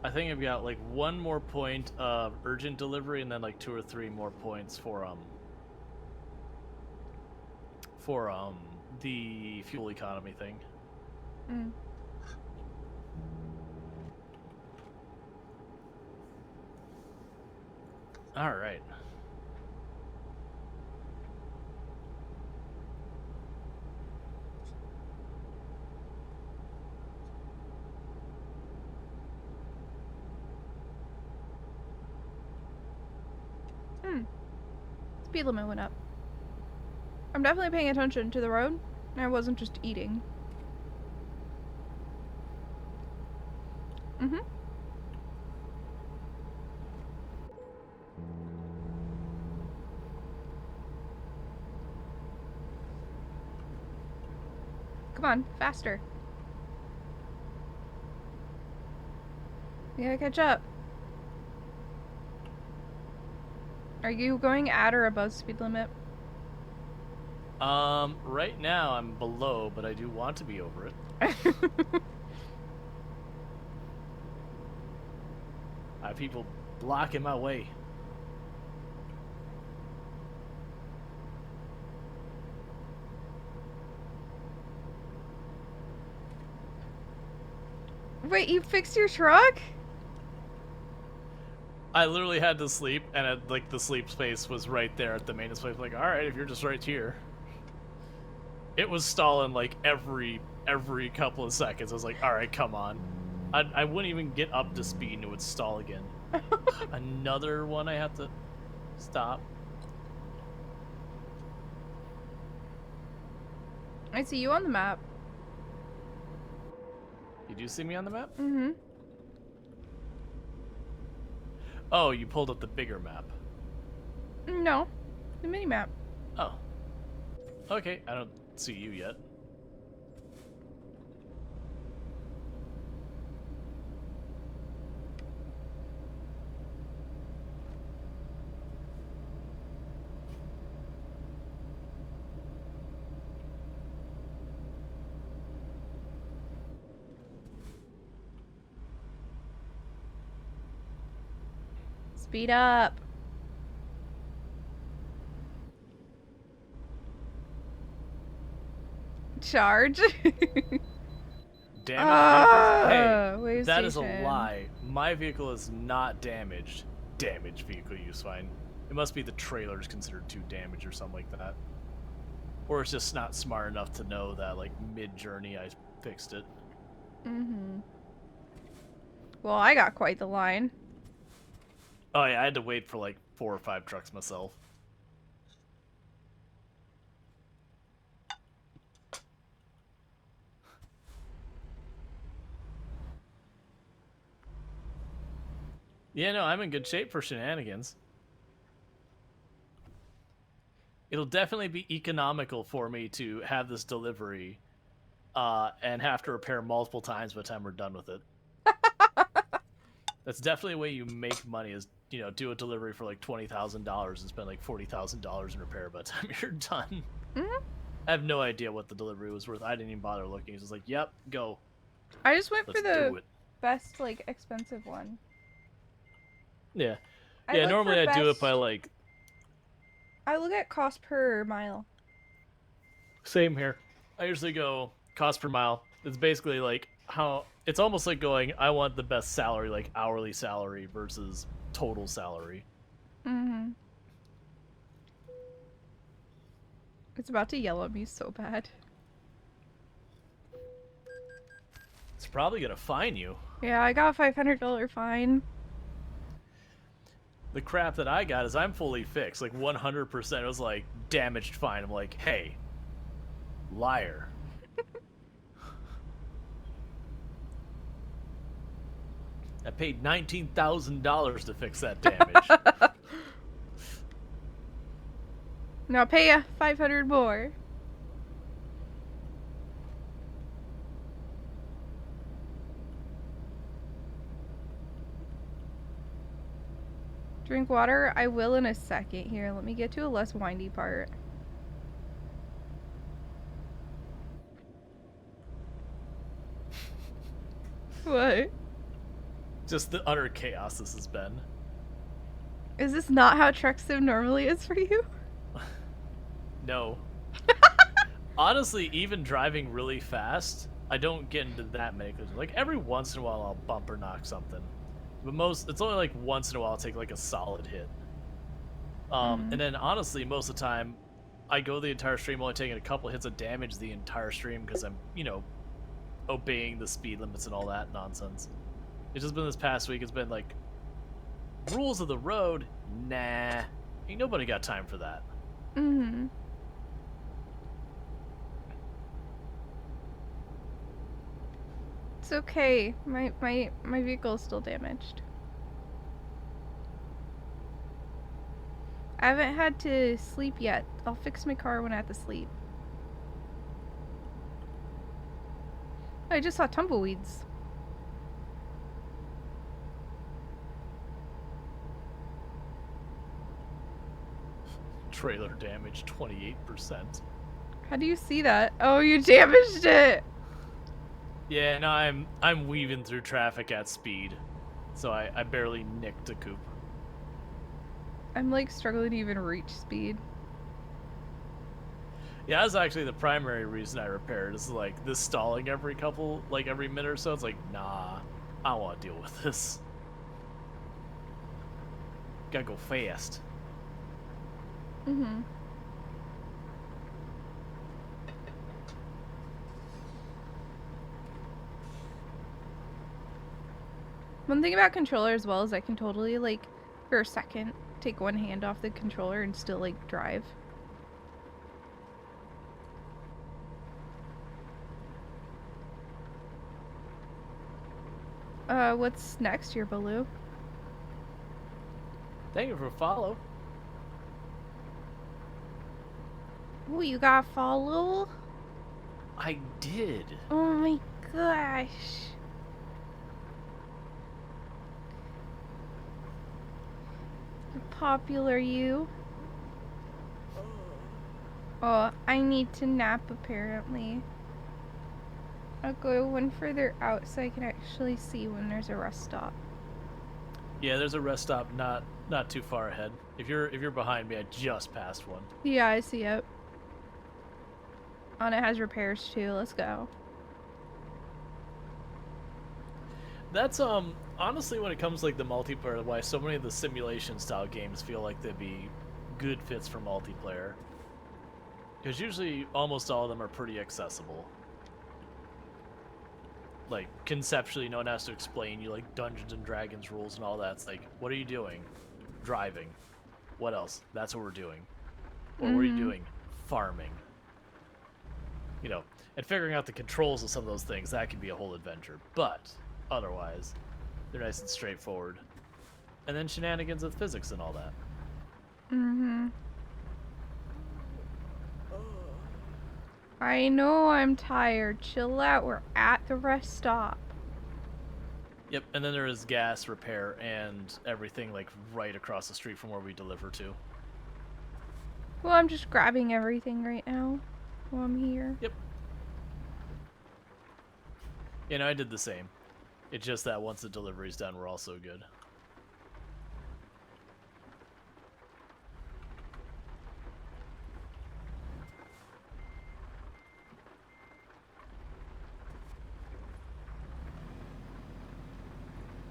I think I've got like 1 more point of urgent delivery and then like 2 or 3 more points for the fuel economy thing. Mm. All right. Speed limit went up. I'm definitely paying attention to the road. I wasn't just eating. Mm-hmm. Come on, faster. You gotta catch up. Are you going at or above speed limit? Right now I'm below, but I do want to be over it. I have people blocking my way. Wait, you fixed your truck? I literally had to sleep, and like the sleep space was right there at the maintenance place. Like, all right, if you're just right here. It was stalling like every couple of seconds. I was like, all right, come on. I wouldn't even get up to speed, and it would stall again. Another one I have to stop. I see you on the map. Did you see me on the map? Mm-hmm. Oh, you pulled up the bigger map. No, the mini map. Oh. Okay, I don't see you yet. Speed up. Charge. Hey, wave that is a station. lie. My vehicle is not damaged. Damaged vehicle use fine. It must be the trailer's considered too damaged or something like that. Or it's just not smart enough to know that, like, mid-journey I fixed it. Mm-hmm. Well, I got quite the line. Oh yeah, I had to wait for like 4 or 5 trucks myself. Yeah, no, I'm in good shape for shenanigans. It'll definitely be economical for me to have this delivery and have to repair multiple times by the time we're done with it. That's definitely a way you make money is, you know, do a delivery for like $20,000 and spend like $40,000 in repair by the time you're done. Mm-hmm. I have no idea what the delivery was worth. I didn't even bother looking. It's just like, yep, go. I just went Let's for the do it. best, like, expensive one. Yeah. I Yeah, look normally for I do it best- by like... I look at cost per mile. Same here. I usually go cost per mile. It's basically like how... It's almost like going, I want the best salary, like hourly salary versus total salary. Mm-hmm. It's about to yell at me so bad. It's probably going to fine you. Yeah, I got a $500 fine. The crap that I got is I'm fully fixed. Like 100%. It was like damaged fine. I'm like, hey, liar. I paid $19,000 to fix that damage. Now pay ya $500 more. Drink water? I will in a second. Here, let me get to a less windy part. What? Just the utter chaos this has been. Is this not how Truck Sim normally is for you? No. Honestly, even driving really fast, I don't get into that many collisions. Like every once in a while I'll bumper knock something. But it's only like once in a while I'll take like a solid hit. And then honestly, most of the time, I go the entire stream only taking a couple hits of damage the entire stream because I'm, you know, obeying the speed limits and all that nonsense. It's just been this past week, it's been like, rules of the road? Nah. Ain't nobody got time for that. Mm-hmm. It's okay. My vehicle is still damaged. I haven't had to sleep yet. I'll fix my car when I have to sleep. I just saw tumbleweeds. Trailer damage 28%. How do you see that? Oh, you damaged it! Yeah, no, I'm weaving through traffic at speed, so I barely nicked a coupe. I'm like struggling to even reach speed. Yeah, that's actually the primary reason I repaired. Is like this stalling every minute or so. It's like, nah, I don't want to deal with this. Gotta go fast. Mm-hmm. One thing about controller as well is I can totally, like, for a second, take one hand off the controller and still, like, drive. What's next here, Baloo? Thank you for follow. Oh, you got a follow? I did. Oh my gosh. You're popular, you. Oh, I need to nap apparently. I'll go one further out so I can actually see when there's a rest stop. Yeah, there's a rest stop not too far ahead. If you're behind me, I just passed one. Yeah, I see it. Oh, and it has repairs too. Let's go. That's honestly, when it comes to, like, the multiplayer, why so many of the simulation style games feel like they'd be good fits for multiplayer. Because usually almost all of them are pretty accessible. Like, conceptually, no one has to explain you, like, Dungeons and Dragons rules and all that. It's like, what are you doing? Driving. What else? That's what we're doing. Or what are you doing? Farming. You know, and figuring out the controls of some of those things, that can be a whole adventure. But otherwise, they're nice and straightforward. And then shenanigans with physics and all that. I know I'm tired. Chill out. We're at the rest stop. Yep, and then there is gas, repair, and everything, like, right across the street from where we deliver to. Well, I'm just grabbing everything right now while I'm here. Yep. You know, I did the same. It's just that once the delivery's done, we're all so good.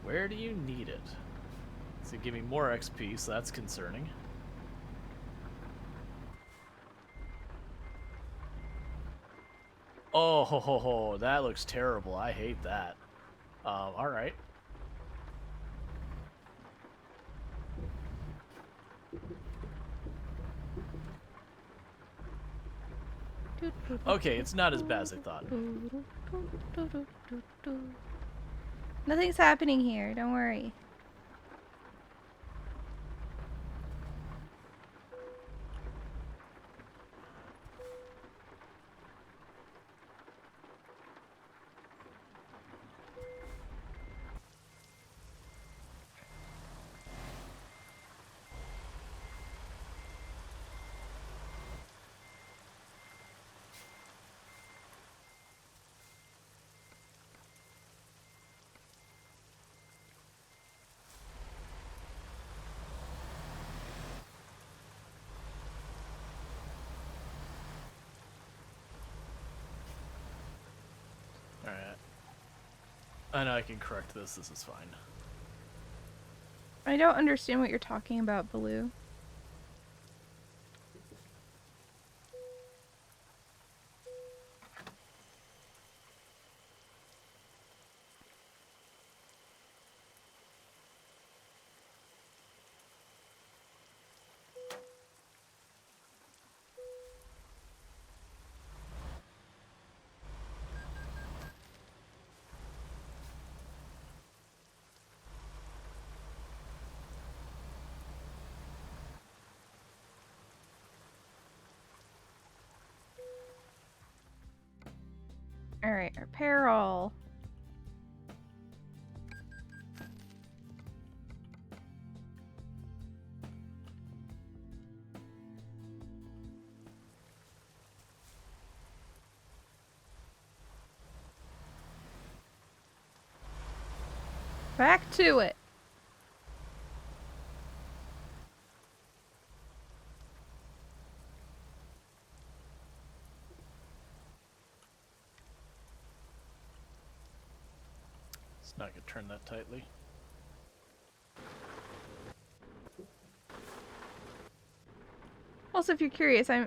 Where do you need it? So give me more XP, so that's concerning. Oh, ho, ho, ho, that looks terrible. I hate that. Alright. Okay, it's not as bad as I thought. Nothing's happening here. Don't worry. Alright. I know I can correct this. This is fine. I don't understand what you're talking about, Baloo. Alright, repair all. Back to it. It's not gonna turn that tightly. Also, if you're curious, why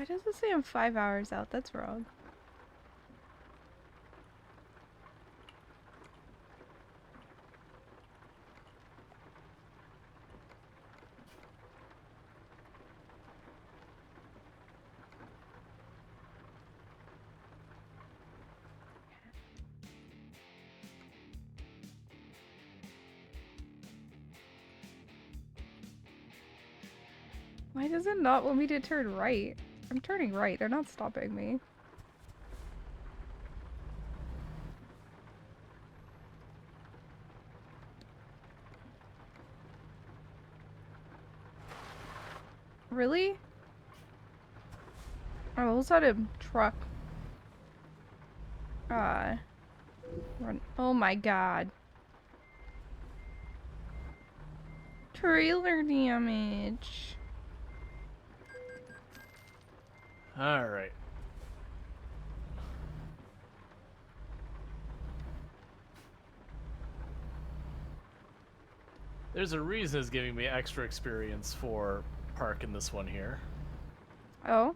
does it say I'm 5 hours out? That's wrong. Why does it not want me to turn right? I'm turning right. They're not stopping me. Really? Oh, who's that a truck? Run. Oh my god. Trailer damage. All right. There's a reason it's giving me extra experience for parking this one here. Oh?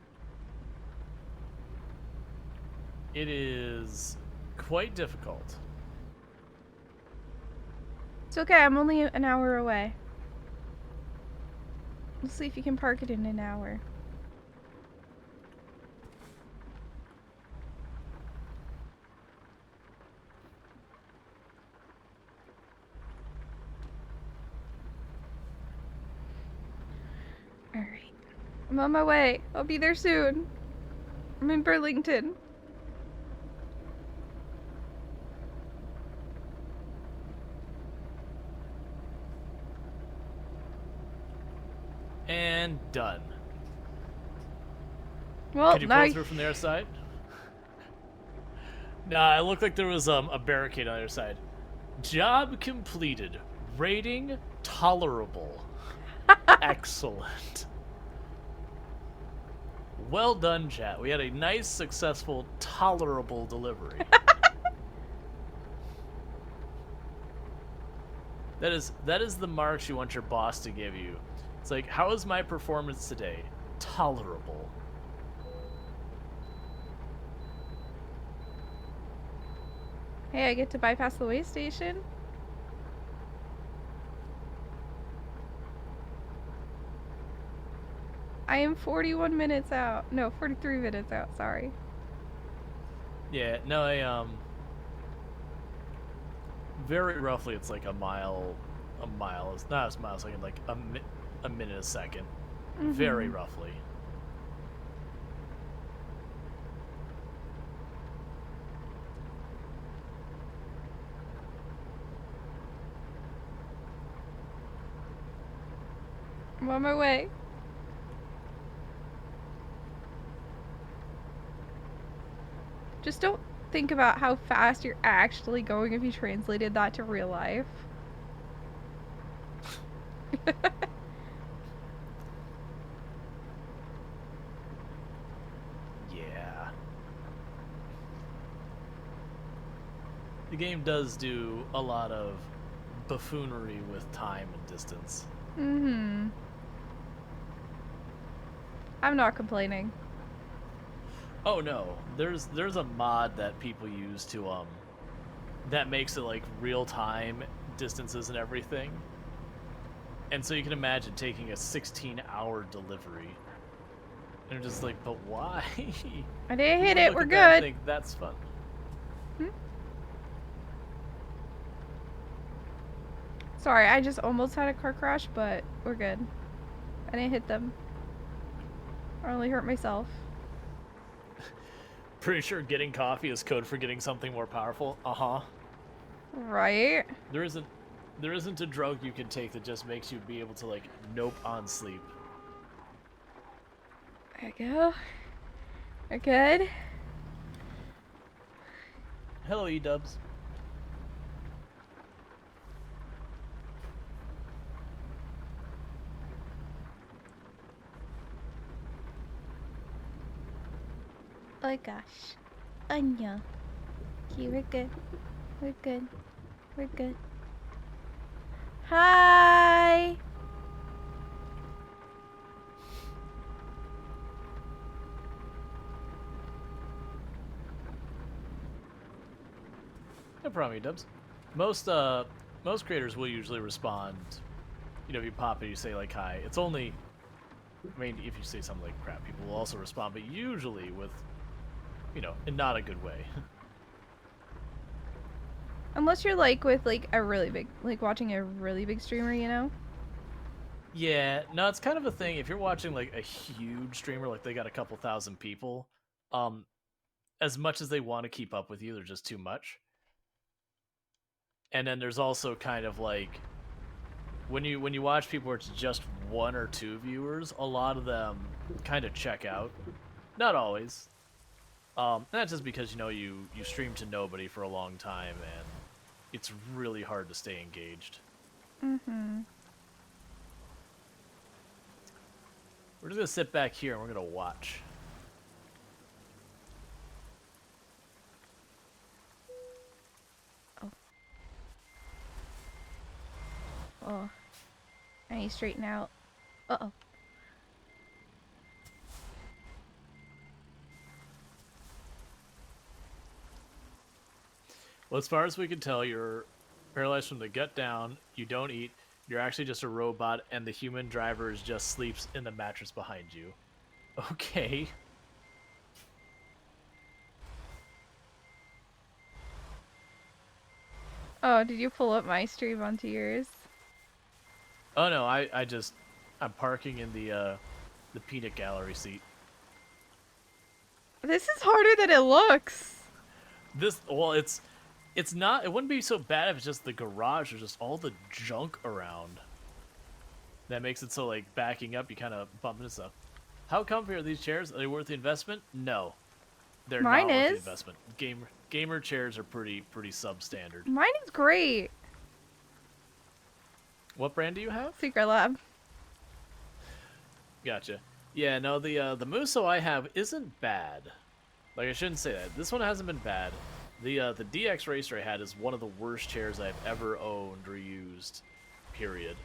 It is quite difficult. It's okay, I'm only an hour away. Let's see if you can park it in an hour. Alright. I'm on my way. I'll be there soon. I'm in Burlington. And done. Well, Could you pull through from the other side? Nah, it looked like there was a barricade on the other side. Job completed. Rating tolerable. Excellent. Well done, chat. We had a nice, successful, tolerable delivery. That is the marks you want your boss to give you. It's like, how is my performance today? Tolerable. Hey, I get to bypass the way station. I am 41 minutes out. No, 43 minutes out, sorry. Yeah, no, very roughly it's like a mile. It's not a mile a second, like a minute a second. Very roughly. I'm on my way. Just don't think about how fast you're actually going if you translated that to real life. Yeah. The game does do a lot of buffoonery with time and distance. Mm-hmm. I'm not complaining. Oh no, there's a mod that people use to that makes it like real time distances and everything. And so you can imagine taking a 16-hour delivery. And you're just like, but why? I didn't hit You it, look we're at that and good. think that's fun. Sorry, I just almost had a car crash, but we're good. I didn't hit them. I only hurt myself. Pretty sure getting coffee is code for getting something more powerful. Uh-huh. Right? There isn't a drug you can take that just makes you be able to like nope on sleep. There you go. We're good. Hello, E-dubs. Oh gosh. Anya. Okay, we're good. We're good. We're good. Hi! No problem, E-dubs. Most creators will usually respond. You know, if you pop it, you say like hi. It's only, I mean, if you say something like crap, people will also respond, but usually with, you know, in not a good way. Unless you're like with like a really big, like watching a really big streamer, you know? Yeah, no, it's kind of a thing. If you're watching like a huge streamer, like they got a couple thousand people, as much as they want to keep up with you, they're just too much. And then there's also kind of like when you watch people where it's just one or two viewers, a lot of them kind of check out. Not always. That's just because you stream to nobody for a long time and it's really hard to stay engaged. Mm-hmm. We're just gonna sit back here and we're gonna watch. Oh. I need to straighten out. Uh-oh. Well, as far as we can tell, you're paralyzed from the gut down. You don't eat. You're actually just a robot, and the human driver just sleeps in the mattress behind you. Okay. Oh, did you pull up my stream onto yours? Oh no, I'm parking in the peanut gallery seat. This is harder than it looks. Well, it's not. It wouldn't be so bad if it's just the garage or just all the junk around. That makes it so like backing up, you kind of bump into stuff. How comfy are these chairs? Are they worth the investment? No, they're Mine not worth the is. investment. Gamer chairs are pretty substandard. Mine is great. What brand do you have? Secret Lab. Gotcha. Yeah, no, the Muso I have isn't bad. Like, I shouldn't say that. This one hasn't been bad. The DX Racer I had is one of the worst chairs I've ever owned or used. Period.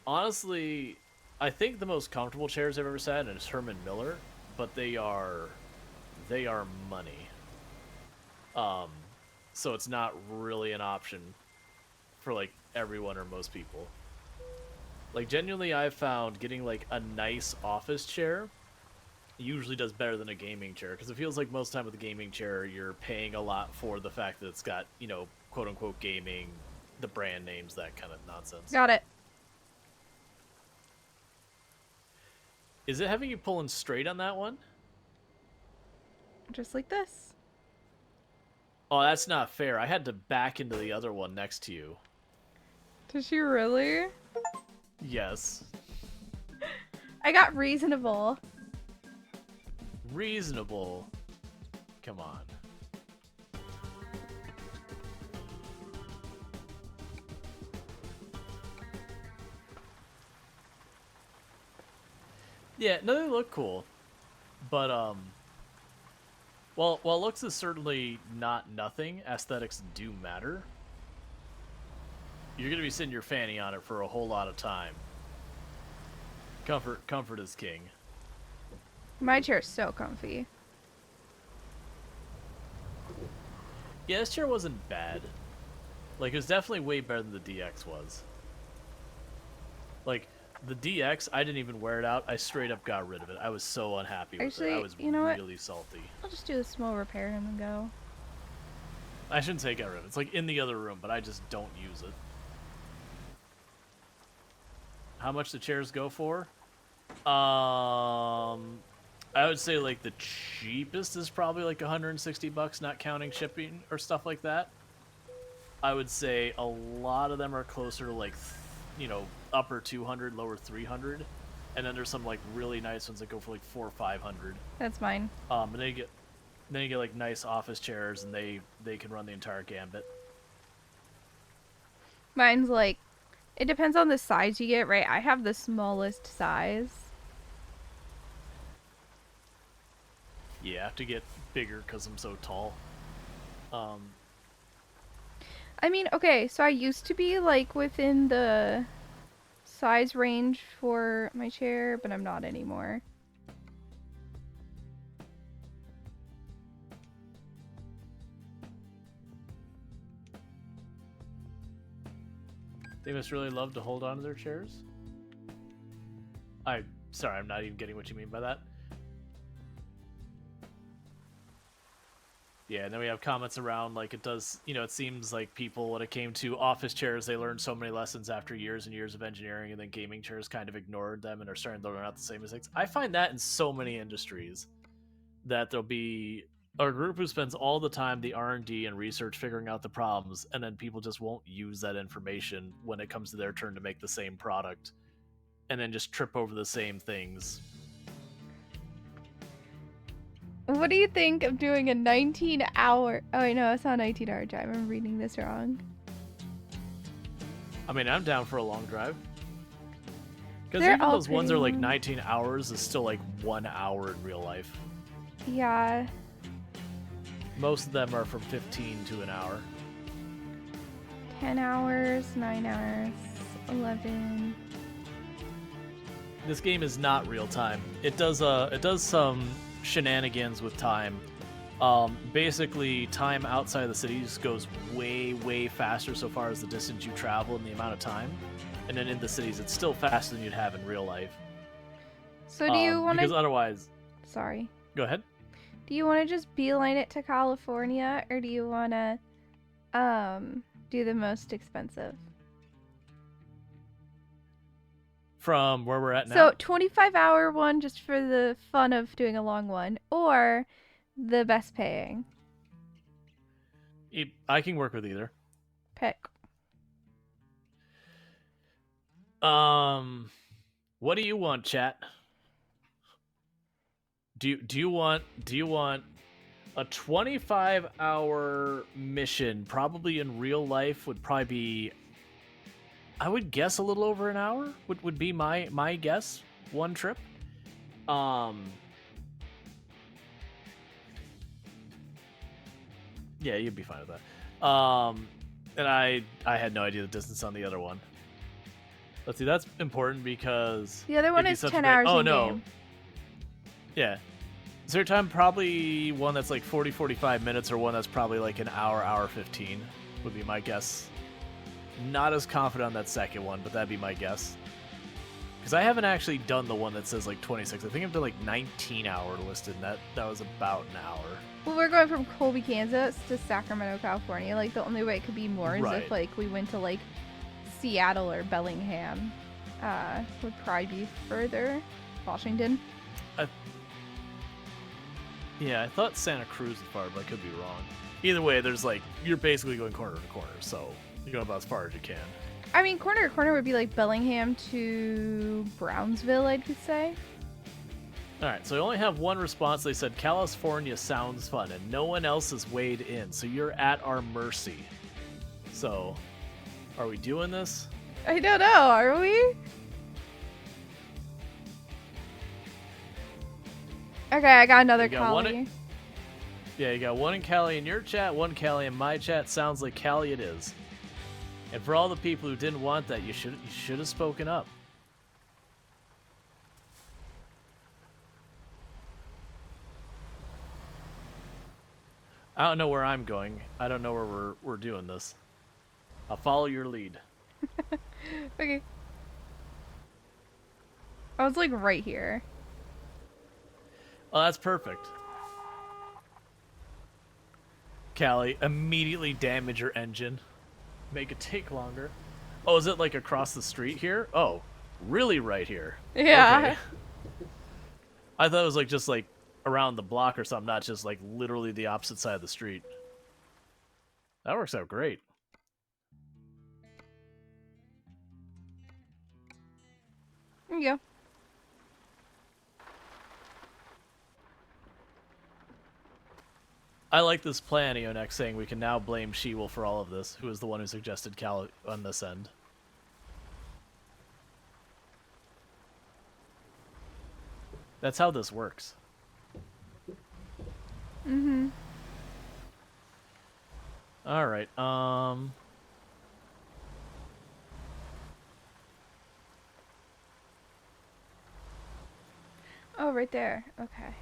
Honestly, I think the most comfortable chairs I've ever sat in is Herman Miller, but they are money. So it's not really an option for like everyone or most people. Like, genuinely, I've found getting like a nice office chair usually does better than a gaming chair, because it feels like most time with a gaming chair you're paying a lot for the fact that it's got, you know, quote unquote gaming, the brand names, that kind of nonsense. Got it. Is it having you pulling straight on that one? Just like this. Oh, that's not fair. I had to back into the other one next to you. Does she really? Yes. I got reasonable. Reasonable. Come on. Yeah, no, they look cool. But, while looks is certainly not nothing, aesthetics do matter. You're gonna be sitting your fanny on it for a whole lot of time. Comfort is king. My chair's so comfy. Yeah, this chair wasn't bad. Like, it was definitely way better than the DX was. Like, the DX, I didn't even wear it out. I straight up got rid of it. I was so unhappy with it. I was you know really salty. I'll just do a small repair and then go. I shouldn't say get rid of it. It's like in the other room, but I just don't use it. How much the chairs go for? I would say like the cheapest is probably like $160, not counting shipping or stuff like that. I would say a lot of them are closer to like, you know, upper 200, lower 300, and then there's some like really nice ones that go for like 400 or 500. That's mine. And then you get like nice office chairs, and they can run the entire gambit. Mine's like, it depends on the size you get, right? I have the smallest size. Yeah, I have to get bigger because I'm so tall. I mean, okay, so I used to be like within the size range for my chair, but I'm not anymore. They must really love to hold on to their chairs. Sorry, I'm not even getting what you mean by that. Yeah, and then we have comments around like it does, you know, it seems like people, when it came to office chairs, they learned so many lessons after years and years of engineering, and then gaming chairs kind of ignored them and are starting to learn out the same mistakes. I find that in so many industries, that there'll be a group who spends all the time, the R&D and research, figuring out the problems, and then people just won't use that information when it comes to their turn to make the same product, and then just trip over the same things. What do you think of doing a 19-hour... Oh, wait, no, it's not a 19-hour drive. I'm reading this wrong. I mean, I'm down for a long drive. Because They're even all those ones are pretty like long. 19 hours is still like 1 hour in real life. Yeah. Most of them are from 15 to an hour. 10 hours, 9 hours, 11. This game is not real time. It does some shenanigans with time. Basically, time outside of the cities goes way faster so far as the distance you travel and the amount of time. And then in the cities, it's still faster than you'd have in real life. So do you want Because to... otherwise... Sorry. Go ahead. Do you want to just beeline it to California, or do you want to do the most expensive? From where we're at now? So 25-hour one just for the fun of doing a long one, or the best paying? I can work with either. Pick. What do you want, chat? Do you want a 25-hour mission? Probably in real life would probably be, I would guess, a little over an hour. Would be my guess. One trip. Yeah, you'd be fine with that. And I had no idea the distance on the other one. Let's see, that's important because The other one is 10 hours Oh, in no. game. Yeah. Is there time? Probably one that's like 45 minutes or one that's probably like an hour 15 would be my guess. Not as confident on that second one, but that'd be my guess. Because I haven't actually done the one that says like 26. I think I've done like 19-hour listed, and that was about an hour. Well, we're going from Colby, Kansas to Sacramento, California. Like, the only way it could be more is Right. if, like, we went to, like, Seattle or Bellingham. Would probably be further. Washington. Yeah, I thought Santa Cruz was far, but I could be wrong. Either way, there's like, you're basically going corner to corner, so you're going about as far as you can. I mean, corner to corner would be, like, Bellingham to Brownsville, I'd say. Alright, so I only have one response. They said, California sounds fun, and no one else has weighed in, so you're at our mercy. So, are we doing this? I don't know, are we? Okay, I got another You got one Cali. Yeah, you got one in Cali in your chat, one Cali in my chat. Sounds like Cali it is. And for all the people who didn't want that, you should have spoken up. I don't know where I'm going. I don't know where we're doing this. I'll follow your lead. Okay. I was, like, right here. Oh, that's perfect. Callie, immediately damage your engine. Make it take longer. Oh, is it like across the street here? Oh, really right here? Yeah. Okay. I thought it was like just like around the block or something, not just like literally the opposite side of the street. That works out great. There you go. I like this plan, Eonex, saying we can now blame She-Wolf for all of this, who is the one who suggested Cal on this end. That's how this works. Mm-hmm. Alright, Oh, right there. Okay.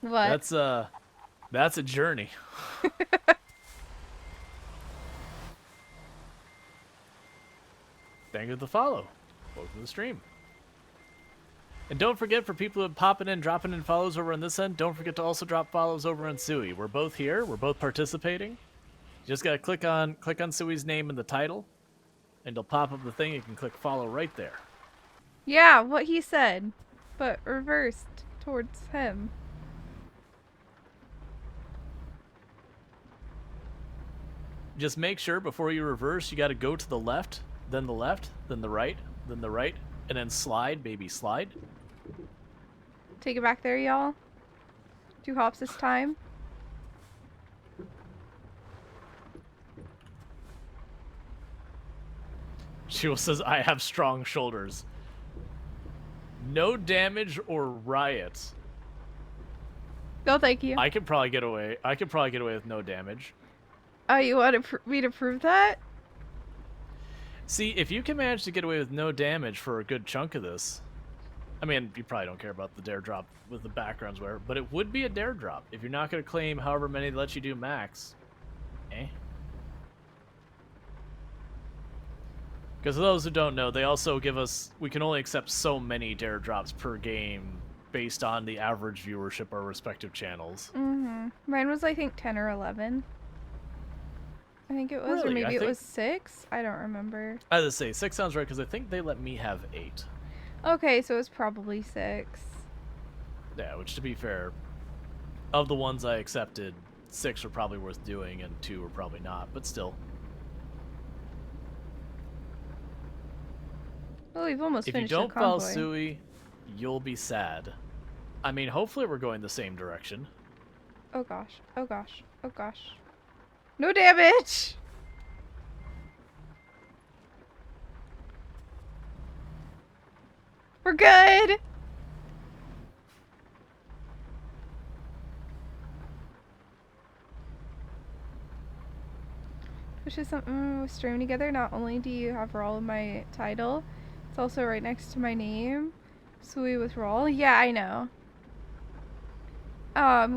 What? That's a journey. Thank you for the follow. Welcome to the stream. And don't forget, for people who are popping in, dropping in follows over on this end, don't forget to also drop follows over on Suwey. We're both here. We're both participating. You just gotta click on Suwey's name in the title, and it'll pop up the thing. You can click follow right there. Yeah, what he said, but reversed towards him. Just make sure before you reverse, you gotta go to the left, then the left, then the right, then the right, and then slide, baby, slide. Take it back there, y'all. 2 hops this time. Jewel says, I have strong shoulders. No damage or riot. No, thank you. I could probably get away. I could probably get away with no damage. Oh, you want me to prove that? See, if you can manage to get away with no damage for a good chunk of this, I mean, you probably don't care about the dare drop with the backgrounds, whatever, but it would be a dare drop if you're not going to claim however many let you do max. Eh? Because for those who don't know, they also give us, we can only accept so many dare drops per game based on the average viewership of our respective channels. Mm-hmm. Mine was, I think, 10 or 11. I think it was, Really? or maybe it was 6. I don't remember. I would say 6 sounds right because I think they let me have 8. Okay, so it's probably 6. Yeah, which to be fair, of the ones I accepted, 6 were probably worth doing and 2 were probably not, but still. Oh, we've almost If you finished don't the follow convoy. Suwey, you'll be sad. I mean, hopefully we're going the same direction. Oh gosh, oh gosh, oh gosh. No damage! We're good! Which is something we're streaming together. Not only do you have Rual in my title, it's also right next to my name. Suwey with Rual. Yeah, I know.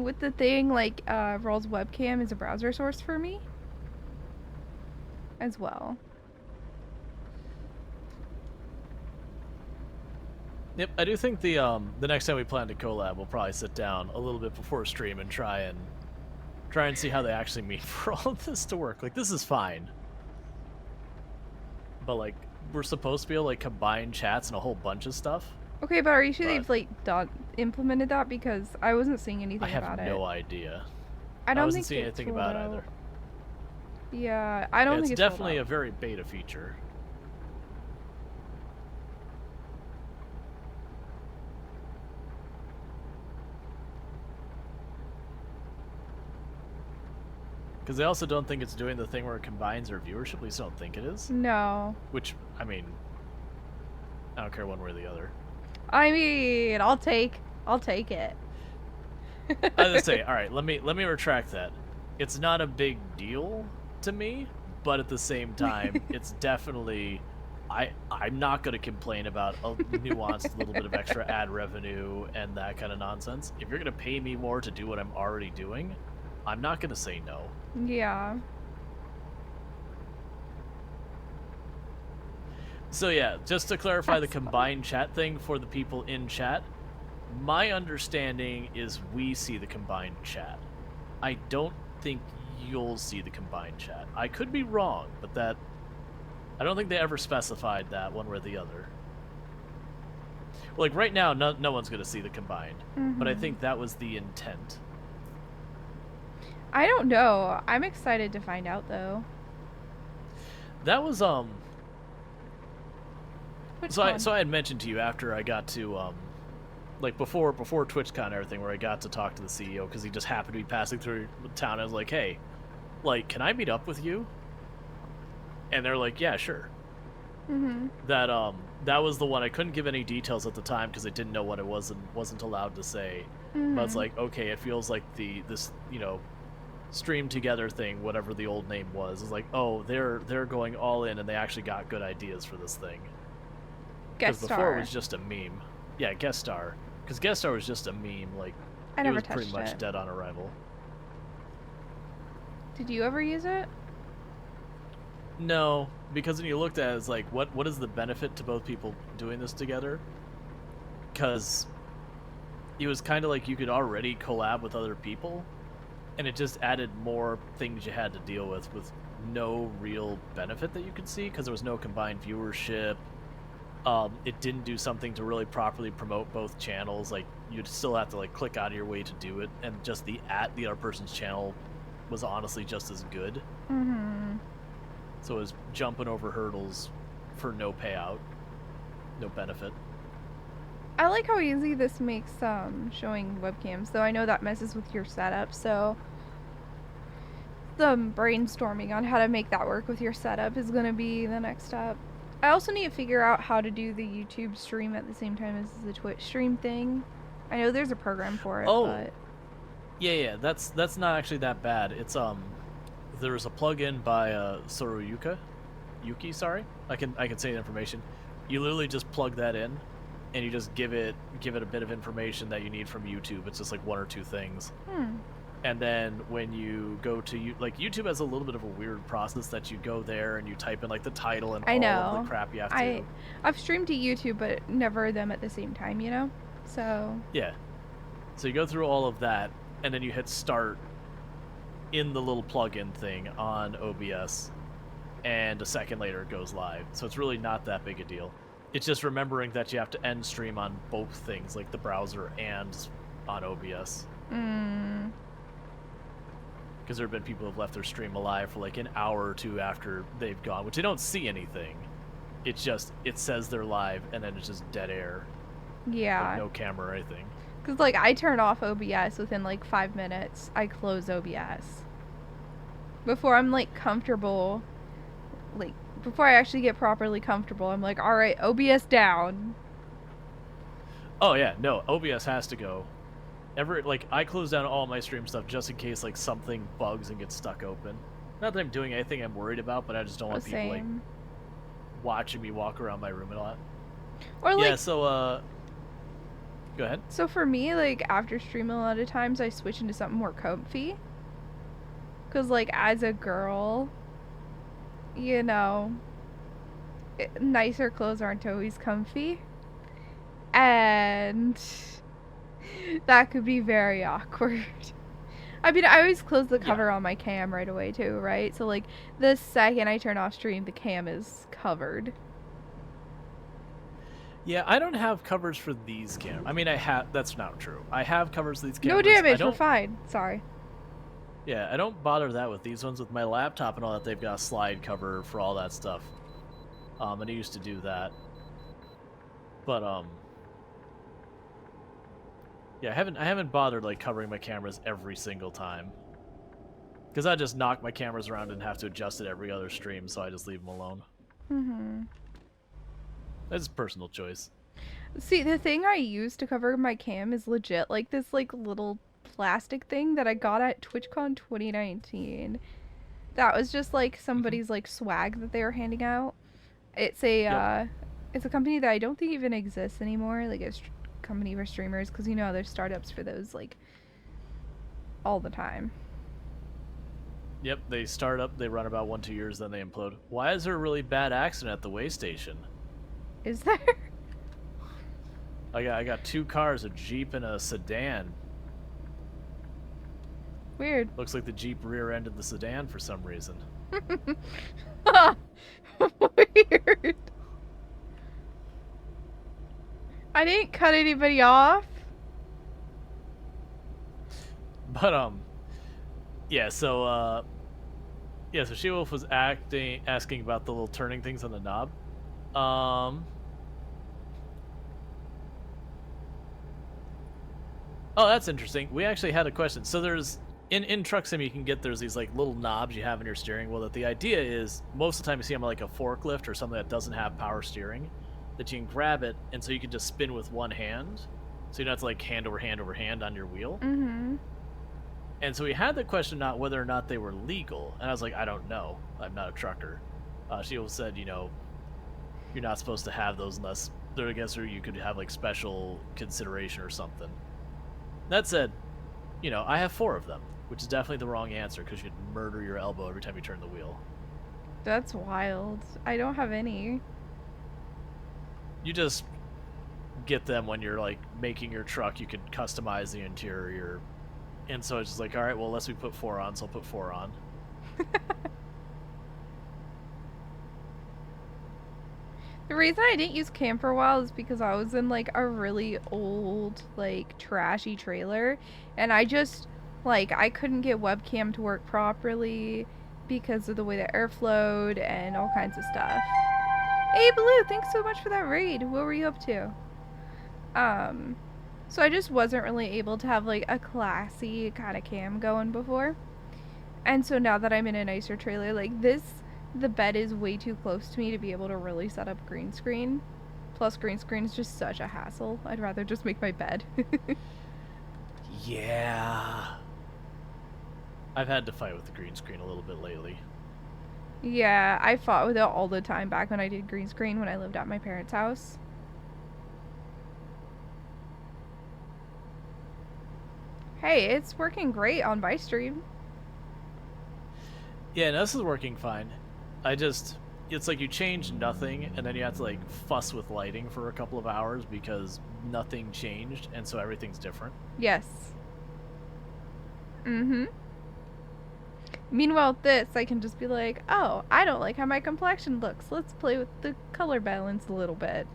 With the thing, like, Rual's webcam is a browser source for me. As well. Yep, I do think the next time we plan to collab, we'll probably sit down a little bit before stream and try and see how they actually mean for all of this to work. Like, this is fine. But, like, we're supposed to be able to, like, combine chats and a whole bunch of stuff. Okay, but are you sure they've, like, implemented that? Because I wasn't seeing anything about it. I have no idea. I don't wasn't think seeing anything about it either. Yeah, I don't think it's it's definitely a very beta feature. Because I also don't think it's doing the thing where it combines our viewership. At least I don't think it is. No. Which, I mean, I don't care one way or the other. I mean, I'll take it. I was gonna say, all right, let me retract that. It's not a big deal to me, but at the same time, it's definitely. I'm not gonna complain about a nuanced little bit of extra ad revenue and that kind of nonsense. If you're gonna pay me more to do what I'm already doing, I'm not gonna say no. Yeah. So yeah, just to clarify the combined chat thing for the people in chat, my understanding is we see the combined chat. I don't think you'll see the combined chat. I could be wrong, but that I don't think they ever specified that one way or the other. Like right now, no one's gonna see the combined, but I think that was the intent. I don't know. I'm excited to find out though. That was So one? I had mentioned to you after I got to like before TwitchCon and everything, where I got to talk to the CEO because he just happened to be passing through town. I was like, hey, like, can I meet up with you? And they're like, yeah, sure. That was the one. I couldn't give any details at the time because I didn't know what it was and wasn't allowed to say. But it's like, okay, it feels like this stream together thing, whatever the old name was, is like, oh, they're going all in and they actually got good ideas for this thing. Because before it was just a meme. Yeah, guest star. Because guest star was just a meme. Like, it was pretty much dead on arrival. Did you ever use it? No, because when you looked at it, it's like, what is the benefit to both people doing this together? Because it was kind of like you could already collab with other people, and it just added more things you had to deal with no real benefit that you could see, because there was no combined viewership. It didn't do something to really properly promote both channels. Like, you'd still have to like click out of your way to do it, and just the other person's channel was honestly just as good. So it was jumping over hurdles for no payout, no benefit. I like how easy this makes showing webcams, though I know that messes with your setup, so the brainstorming on how to make that work with your setup is going to be the next step. I also need to figure out how to do the YouTube stream at the same time as the Twitch stream thing. I know there's a program for it, but... Yeah, that's not actually that bad. It's there's a plugin by Yuki, sorry. I can say the information. You literally just plug that in, and you just give it a bit of information that you need from YouTube. It's just like one or two things. And then when you go to YouTube has a little bit of a weird process that you go there and you type in like the title and all of the crap you have to. I've streamed to YouTube, but never them at the same time, you know? So yeah. So you go through all of that, and then you hit start in the little plugin thing on OBS, and a second later it goes live. So it's really not that big a deal. It's just remembering that you have to end stream on both things, like the browser and on OBS. Because there have been people who have left their stream alive for like an hour or two after they've gone, which they don't see anything. It's just, it says they're live, and then it's just dead air. Yeah. Like no camera or anything. Because, like, I turn off OBS within, like, 5 minutes. I close OBS. Before I'm, like, comfortable, like, before I actually get properly comfortable, I'm like, alright, OBS down. Oh, yeah, no, OBS has to go. I close down all my stream stuff just in case, like, something bugs and gets stuck open. Not that I'm doing anything I'm worried about, but I just don't want people, like, watching me walk around my room a lot. Or, like... Yeah, so, go ahead. So for me, like, after streaming a lot of times, I switch into something more comfy. Because, like, as a girl, you know, nicer clothes aren't always comfy. And that could be very awkward. I mean, I always close the cover on my cam right away, too, right? So, like, the second I turn off stream, the cam is covered. Yeah, I don't have covers for these cameras. I mean, that's not true. I have covers for these cameras. No damage, we're fine. Sorry. Yeah, I don't bother that with these ones. With my laptop and all that, they've got a slide cover for all that stuff. And I used to do that. But, yeah, I haven't bothered, like, covering my cameras every single time. Because I just knock my cameras around and have to adjust it every other stream, so I just leave them alone. That's a personal choice. See, the thing I use to cover my cam is legit, like, this, like, little plastic thing that I got at TwitchCon 2019. That was just, like, somebody's, like, swag that they were handing out. It's a, it's a company that I don't think even exists anymore, like, a company for streamers, because, you know, there's startups for those, like, all the time. Yep, they start up, they run about 1-2 years, then they implode. Why is there a really bad accident at the way station? Is there? I got 2 cars, a Jeep and a sedan. Weird. Looks like the Jeep rear-ended the sedan for some reason. Weird. I didn't cut anybody off. But, yeah, so, yeah, so She-Wolf was asking about the little turning things on the knob. Oh, that's interesting. We actually had a question. So there's, in Truck Sim, you can get, there's these, like, little knobs you have in your steering wheel that the idea is, most of the time you see them on, like, a forklift or something that doesn't have power steering, that you can grab it, and so you can just spin with one hand. So you don't have to, like, hand over hand over hand on your wheel. And so we had the question not whether or not they were legal, and I was like, I don't know. I'm not a trucker. She said, you know, you're not supposed to have those unless they're against, or you could have, like, special consideration or something. That said, you know, I have 4 of them, which is definitely the wrong answer because you'd murder your elbow every time you turn the wheel. That's wild. I don't have any. You just get them when you're, like, making your truck. You can customize the interior. And so it's just like, all right, well, unless we put 4 on, so I'll put 4 on. The reason I didn't use cam for a while is because I was in, like, a really old, like, trashy trailer, and I just, like, I couldn't get webcam to work properly because of the way the air flowed and all kinds of stuff. Hey, Blue, thanks so much for that raid. What were you up to? So I just wasn't really able to have, like, a classy kind of cam going before. And so now that I'm in a nicer trailer, like, this the bed is way too close to me to be able to really set up green screen. Plus, green screen is just such a hassle. I'd rather just make my bed. Yeah. I've had to fight with the green screen a little bit lately. Yeah, I fought with it all the time back when I did green screen when I lived at my parents' house. Hey, it's working great on my stream. Yeah, no, this is working fine. It's like you change nothing, and then you have to like fuss with lighting for a couple of hours because nothing changed, and so everything's different. Yes. Mm-hmm. Meanwhile, this, I can just be like, oh, I don't like how my complexion looks. Let's play with the color balance a little bit.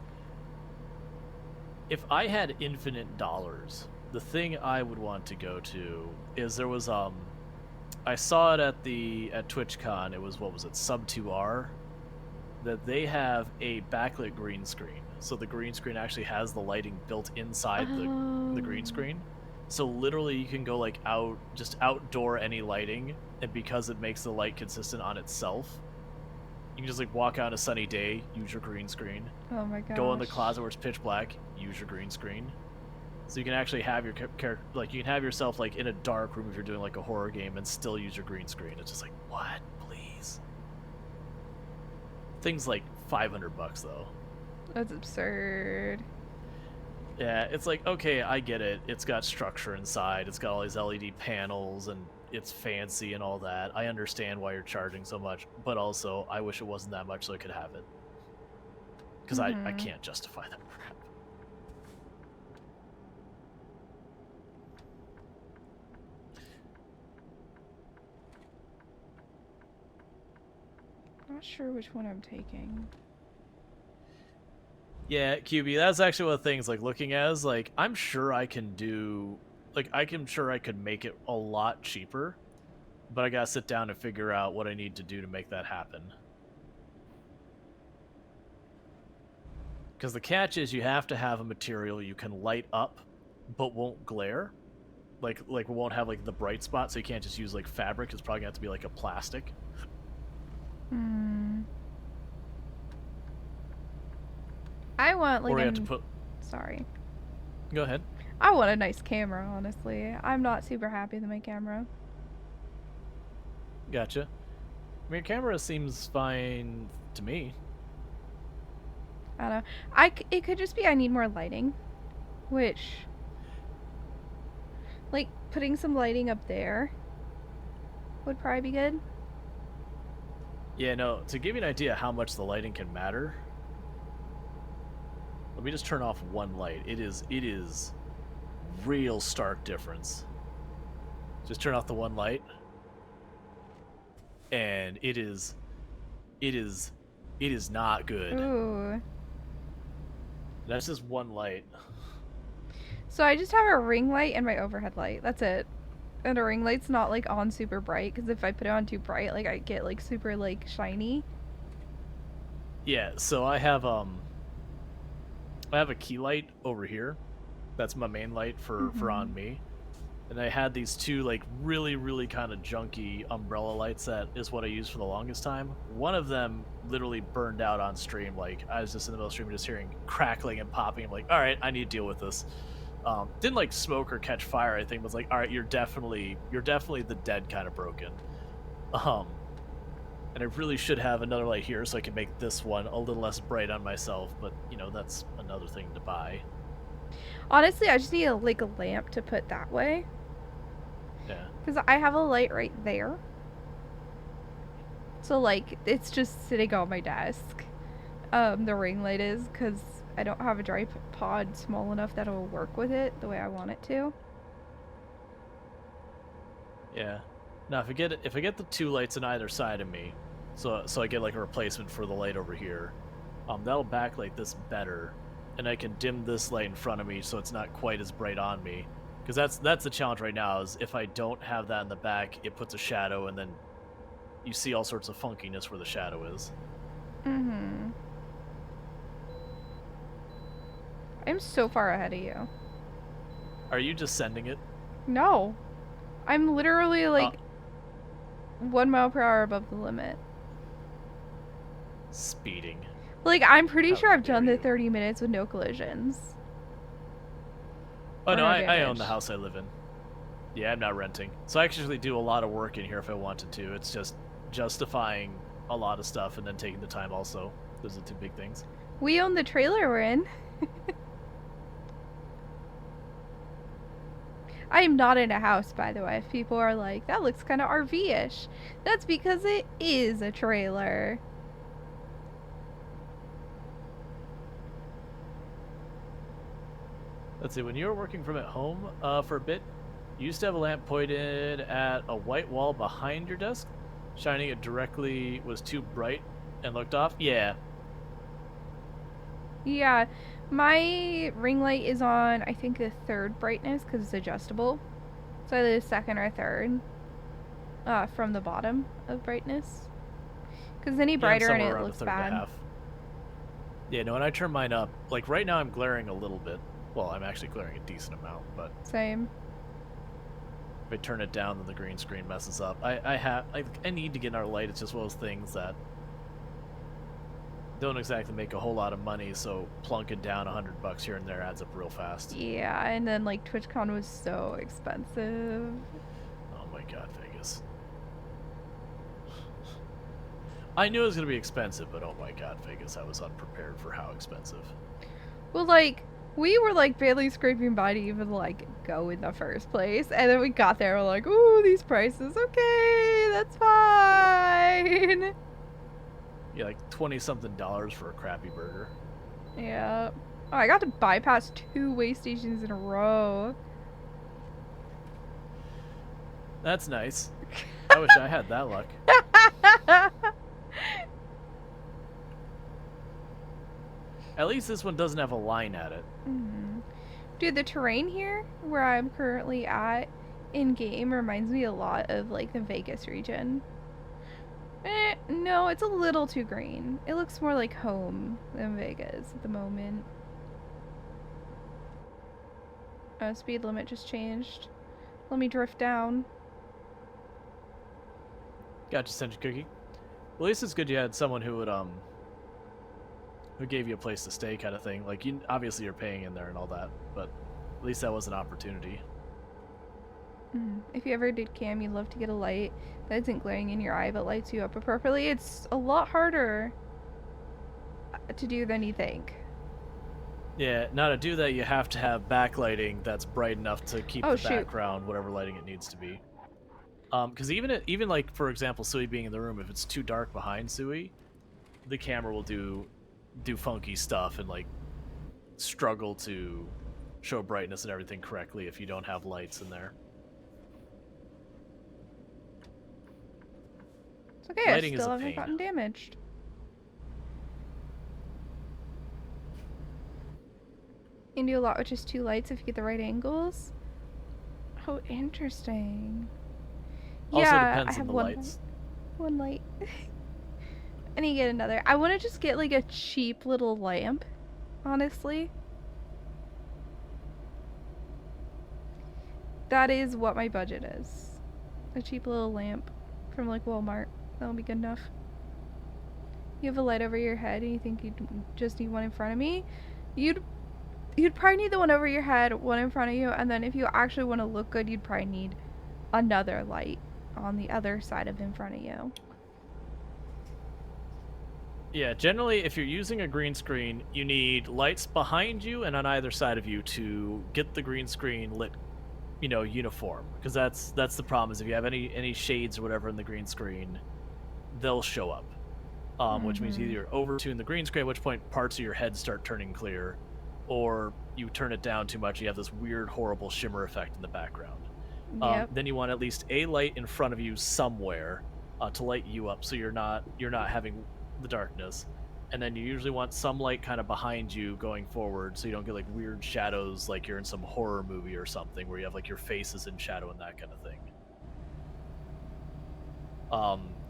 If I had infinite dollars, the thing I would want to go to is there was I saw it at TwitchCon. It was, what was it, Sub 2R, that they have a backlit green screen. So the green screen actually has the lighting built inside the green screen. So literally you can go like just outdoor any lighting, and because it makes the light consistent on itself, you can just like walk out on a sunny day, use your green screen. Oh my gosh. Go in the closet where it's pitch black, use your green screen. So you can actually have your character, like you can have yourself like in a dark room if you're doing like a horror game and still use your green screen. It's just like, what? Please. Things like $500 though. That's absurd. Yeah, it's like, okay, I get it. It's got structure inside. It's got all these LED panels and it's fancy and all that. I understand why you're charging so much, but also I wish it wasn't that much so I could have it. Because I can't justify that crap. Not sure which one I'm taking. Yeah, QB, that's actually one of the things, like, looking as, like, I'm sure I can do, like, sure I could make it a lot cheaper, but I gotta sit down and figure out what I need to do to make that happen. Because the catch is you have to have a material you can light up, but won't glare. Like won't have, like, the bright spot, so you can't just use, like, fabric. It's probably gonna have to be, like, a plastic. I want like or you have to put... Sorry. Go ahead. I want a nice camera, honestly. I'm not super happy with my camera. Gotcha. I mean, your camera seems fine to me. I don't know. It could just be I need more lighting, which, like, putting some lighting up there would probably be good. Yeah, no, to give you an idea how much the lighting can matter, let me just turn off one light. It is real stark difference. Just turn off the one light, and it is not good. Ooh. That's just one light. So I just have a ring light and my overhead light. That's it. And a ring light's not like on super bright, because if I put it on too bright, like I get like super like shiny. Yeah, so I have a key light over here. That's my main light for on me. And I had these two like really kind of junky umbrella lights that is what I used for the longest time. One of them literally burned out on stream. Like, I was just in the middle of stream just hearing crackling and popping. I'm like, all right, I need to deal with this. Didn't like smoke or catch fire or anything, but was like, all right, you're definitely the dead kind of broken. And I really should have another light here so I can make this one a little less bright on myself, but you know, that's another thing to buy. Honestly, I just need a lamp to put that way. Yeah. Because I have a light right there. So like, it's just sitting on my desk. The ring light is, because I don't have a tripod small enough that will work with it the way I want it to. Yeah. Now if I get the two lights on either side of me, so I get like a replacement for the light over here, that'll backlight this better, and I can dim this light in front of me so it's not quite as bright on me. Because that's the challenge right now, is if I don't have that in the back, it puts a shadow, and then you see all sorts of funkiness where the shadow is. Mm-hmm. I'm so far ahead of you. Are you just sending it? No. I'm literally like 1 mile per hour above the limit. Speeding. Like, I'm pretty How sure I've dare done the you. 30 minutes with no collisions. Oh Or no, no I own the damage. house I live in. Yeah, I'm not renting. So I actually do a lot of work in here if I wanted to. It's just justifying a lot of stuff and then taking the time also. Those are two big things. We own the trailer we're in. I am not in a house, by the way. If people are like, that looks kind of RV-ish. That's because it is a trailer. Let's see, when you were working from at home for a bit, you used to have a lamp pointed at a white wall behind your desk. Shining it directly was too bright and looked off? Yeah. Yeah, my ring light is on, I think, the 3rd brightness because it's adjustable. So either the 2nd or 3rd from the bottom of brightness. Because any brighter and it looks bad. Yeah, no, when I turn mine up, like right now I'm glaring a little bit. Well, I'm actually glaring a decent amount, but Same. if I turn it down, then the green screen messes up. I need to get our light. It's just one of those things that don't exactly make a whole lot of money, so plunking down $100 here and there adds up real fast. Yeah, and then like TwitchCon was so expensive. Oh my god, Vegas. I knew it was going to be expensive, but oh my god, Vegas, I was unprepared for how expensive. Well, like, we were like barely scraping by to even like go in the first place, and then we got there, we're like, ooh, these prices, okay, that's fine. Yeah, like $20-something for a crappy burger. Yeah. Oh, I got to bypass 2 way stations in a row. That's nice. I wish I had that luck. At least this one doesn't have a line at it. Mm-hmm. Dude, the terrain here, where I'm currently at in-game, reminds me a lot of, like, the Vegas region. No, it's a little too green. It looks more like home than Vegas at the moment. Oh, speed limit just changed. Let me drift down. Gotcha, Sentient Cookie. Well, at least it's good you had someone who would, who gave you a place to stay kind of thing. Like, you obviously you're paying in there and all that, but at least that was an opportunity. If you ever did cam, you'd love to get a light that isn't glaring in your eye but lights you up appropriately. It's a lot harder to do than you think. Yeah, now to do that, you have to have backlighting that's bright enough to keep the background, whatever lighting it needs to be. Because even like, for example, Suwey being in the room, if it's too dark behind Suwey, the camera will do funky stuff and like struggle to show brightness and everything correctly if you don't have lights in there. It's okay, Lighting I is still a haven't pain. gotten damaged. You can do a lot with just 2 lights if you get the right angles. Oh, interesting. Also yeah, depends I have on the one lights. Light. One light. I need to get another. I want to just get like a cheap little lamp, honestly. That is what my budget is. A cheap little lamp from like Walmart. That'll be good enough. You have a light over your head and you think you just need one in front of me? You'd probably need the one over your head, one in front of you, and then if you actually want to look good, you'd probably need another light on the other side of in front of you. Yeah, generally, if you're using a green screen, you need lights behind you and on either side of you to get the green screen lit, you know, uniform. Because that's the problem, is if you have any shades or whatever in the green screen, they'll show up. Which means either you're over-tune the green screen, at which point parts of your head start turning clear, or you turn it down too much, you have this weird, horrible shimmer effect in the background. Yep. Then you want at least a light in front of you somewhere to light you up, so you're not having the darkness. And then you usually want some light kind of behind you going forward, so you don't get like weird shadows like you're in some horror movie or something where you have like your face is in shadow and that kind of thing.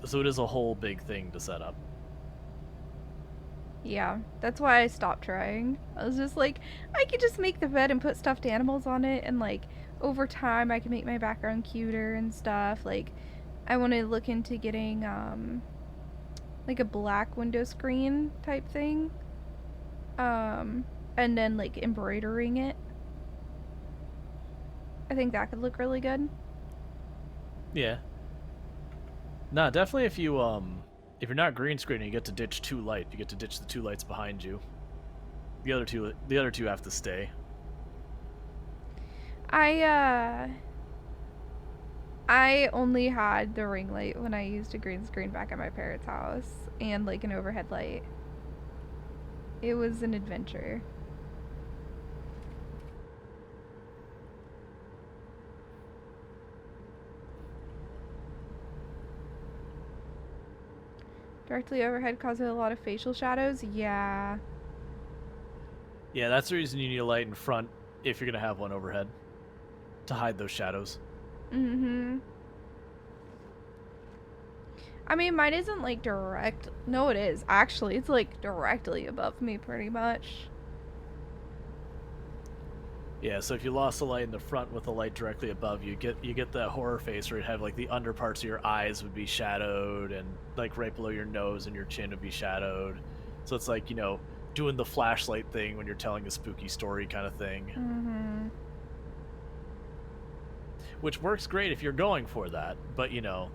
So it is a whole big thing to set up. Yeah, that's why I stopped trying. I was just like, I could just make the bed and put stuffed animals on it, and like over time I can make my background cuter and stuff. Like, I want to look into getting like a black window screen type thing. And then like embroidering it. I think that could look really good. Yeah. Nah, definitely if you're not green screening, you get to ditch 2 light. You get to ditch the 2 lights behind you. The other two have to stay. I only had the ring light when I used a green screen back at my parents' house and like an overhead light. It was an adventure. Directly overhead causes a lot of facial shadows? Yeah. Yeah, that's the reason you need a light in front if you're going to have one overhead. To hide those shadows. Mm-hmm. I mean, mine isn't like direct. No, it is. Actually, it's like directly above me pretty much. Yeah, so if you lost a light in the front with a light directly above you, get that horror face where you have like the under parts of your eyes would be shadowed and like right below your nose and your chin would be shadowed. So it's like, you know, doing the flashlight thing when you're telling a spooky story kind of thing. Mm-hmm. Which works great if you're going for that, but you know,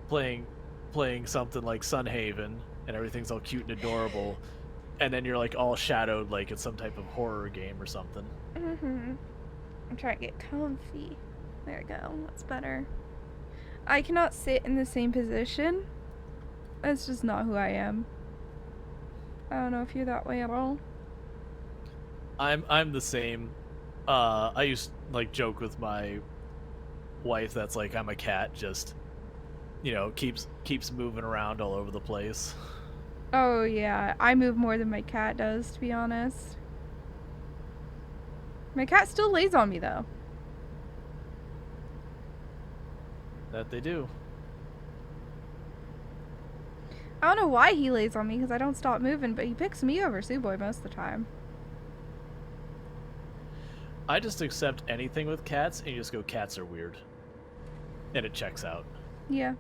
playing something like Sunhaven and everything's all cute and adorable, and then you're like all shadowed like it's some type of horror game or something. Mm-hmm. I'm trying to get comfy. There we go. That's better. I cannot sit in the same position. That's just not who I am. I don't know if you're that way at all. I'm the same. I used to like joke with my wife that's like I'm a cat, just you know, keeps moving around all over the place. Oh yeah, I move more than my cat does, to be honest. My cat still lays on me though. That they do. I don't know why he lays on me because I don't stop moving, but he picks me over Suwey most of the time. I just accept anything with cats and you just go, cats are weird. And it checks out. Yeah.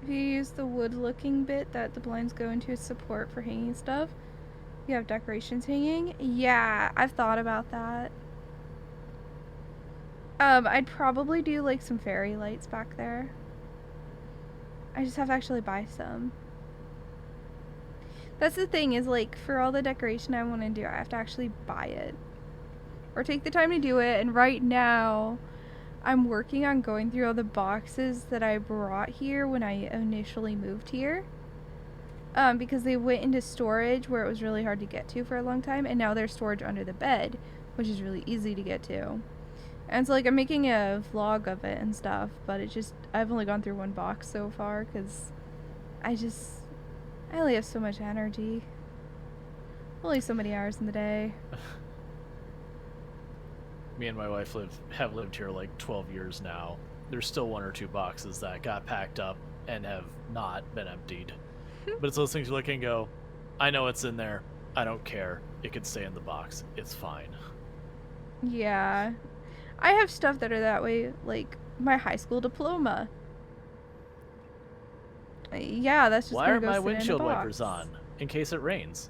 If you use the wood looking bit that the blinds go into as support for hanging stuff, you have decorations hanging. Yeah, I've thought about that. I'd probably do like some fairy lights back there. I just have to actually buy some. That's the thing is like for all the decoration I want to do, I have to actually buy it. Or take the time to do it, and right now I'm working on going through all the boxes that I brought here when I initially moved here. Because they went into storage where it was really hard to get to for a long time, and now they're storage under the bed, which is really easy to get to. And so like I'm making a vlog of it and stuff, but it just, I've only gone through one box so far because I only have so much energy. Only so many hours in the day. Me and my wife have lived here like 12 years now. There's still 1 or 2 boxes that got packed up and have not been emptied. But it's those things you look and go, I know it's in there. I don't care. It could stay in the box. It's fine. Yeah. I have stuff that are that way, like my high school diploma. Yeah, that's just Why gonna are go my sit in a windshield box. wipers on? In case it rains.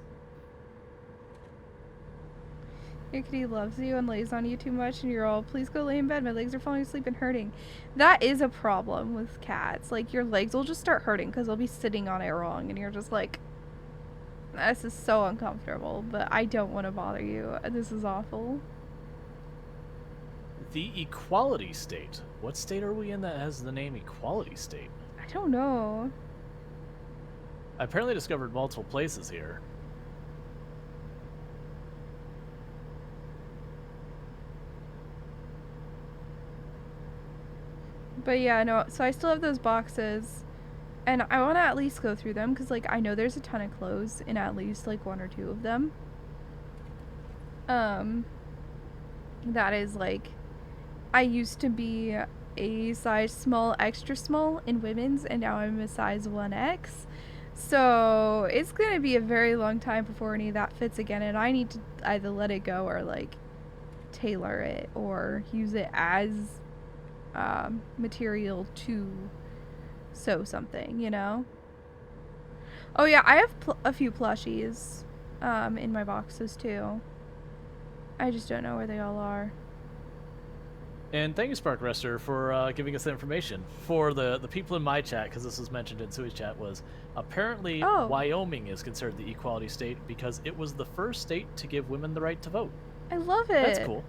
Your kitty loves you and lays on you too much and you're all, please go lay in bed, my legs are falling asleep and hurting. That is a problem with cats. Like, your legs will just start hurting because they'll be sitting on it wrong and you're just like, this is so uncomfortable, but I don't want to bother you. This is awful. The Equality State. What state are we in that has the name Equality State? I don't know. I apparently discovered multiple places here. But yeah, no, so I still have those boxes, and I want to at least go through them, because, like, I know there's a ton of clothes in at least, like, 1 or 2 of them. That is, like, I used to be a size small, extra small in women's, and now I'm a size 1X. So, it's going to be a very long time before any of that fits again, and I need to either let it go or, like, tailor it, or use it as material to sew something, you know? Oh yeah, I have a few plushies in my boxes too. I just don't know where they all are. And thank you, Spark Rester, for giving us the information. For the people in my chat, because this was mentioned in Suwey's chat, was apparently Wyoming is considered the equality state because it was the first state to give women the right to vote. I love it. That's cool.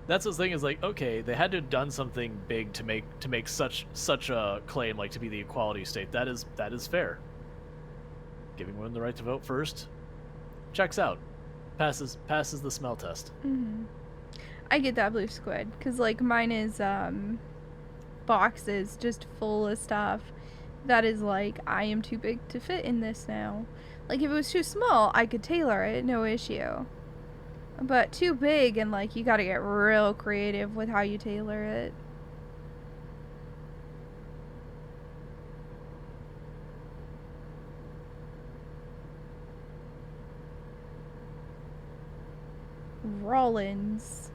That's the thing is like, okay, they had to have done something big to make such a claim, like to be the equality state. That is fair. Giving women the right to vote first checks out, passes the smell test. Mm-hmm. I get that, Blue Squid, because like mine is boxes just full of stuff that is like, I am too big to fit in this now. Like if it was too small, I could tailor it, no issue. But too big, and like you gotta get real creative with how you tailor it. Rollins.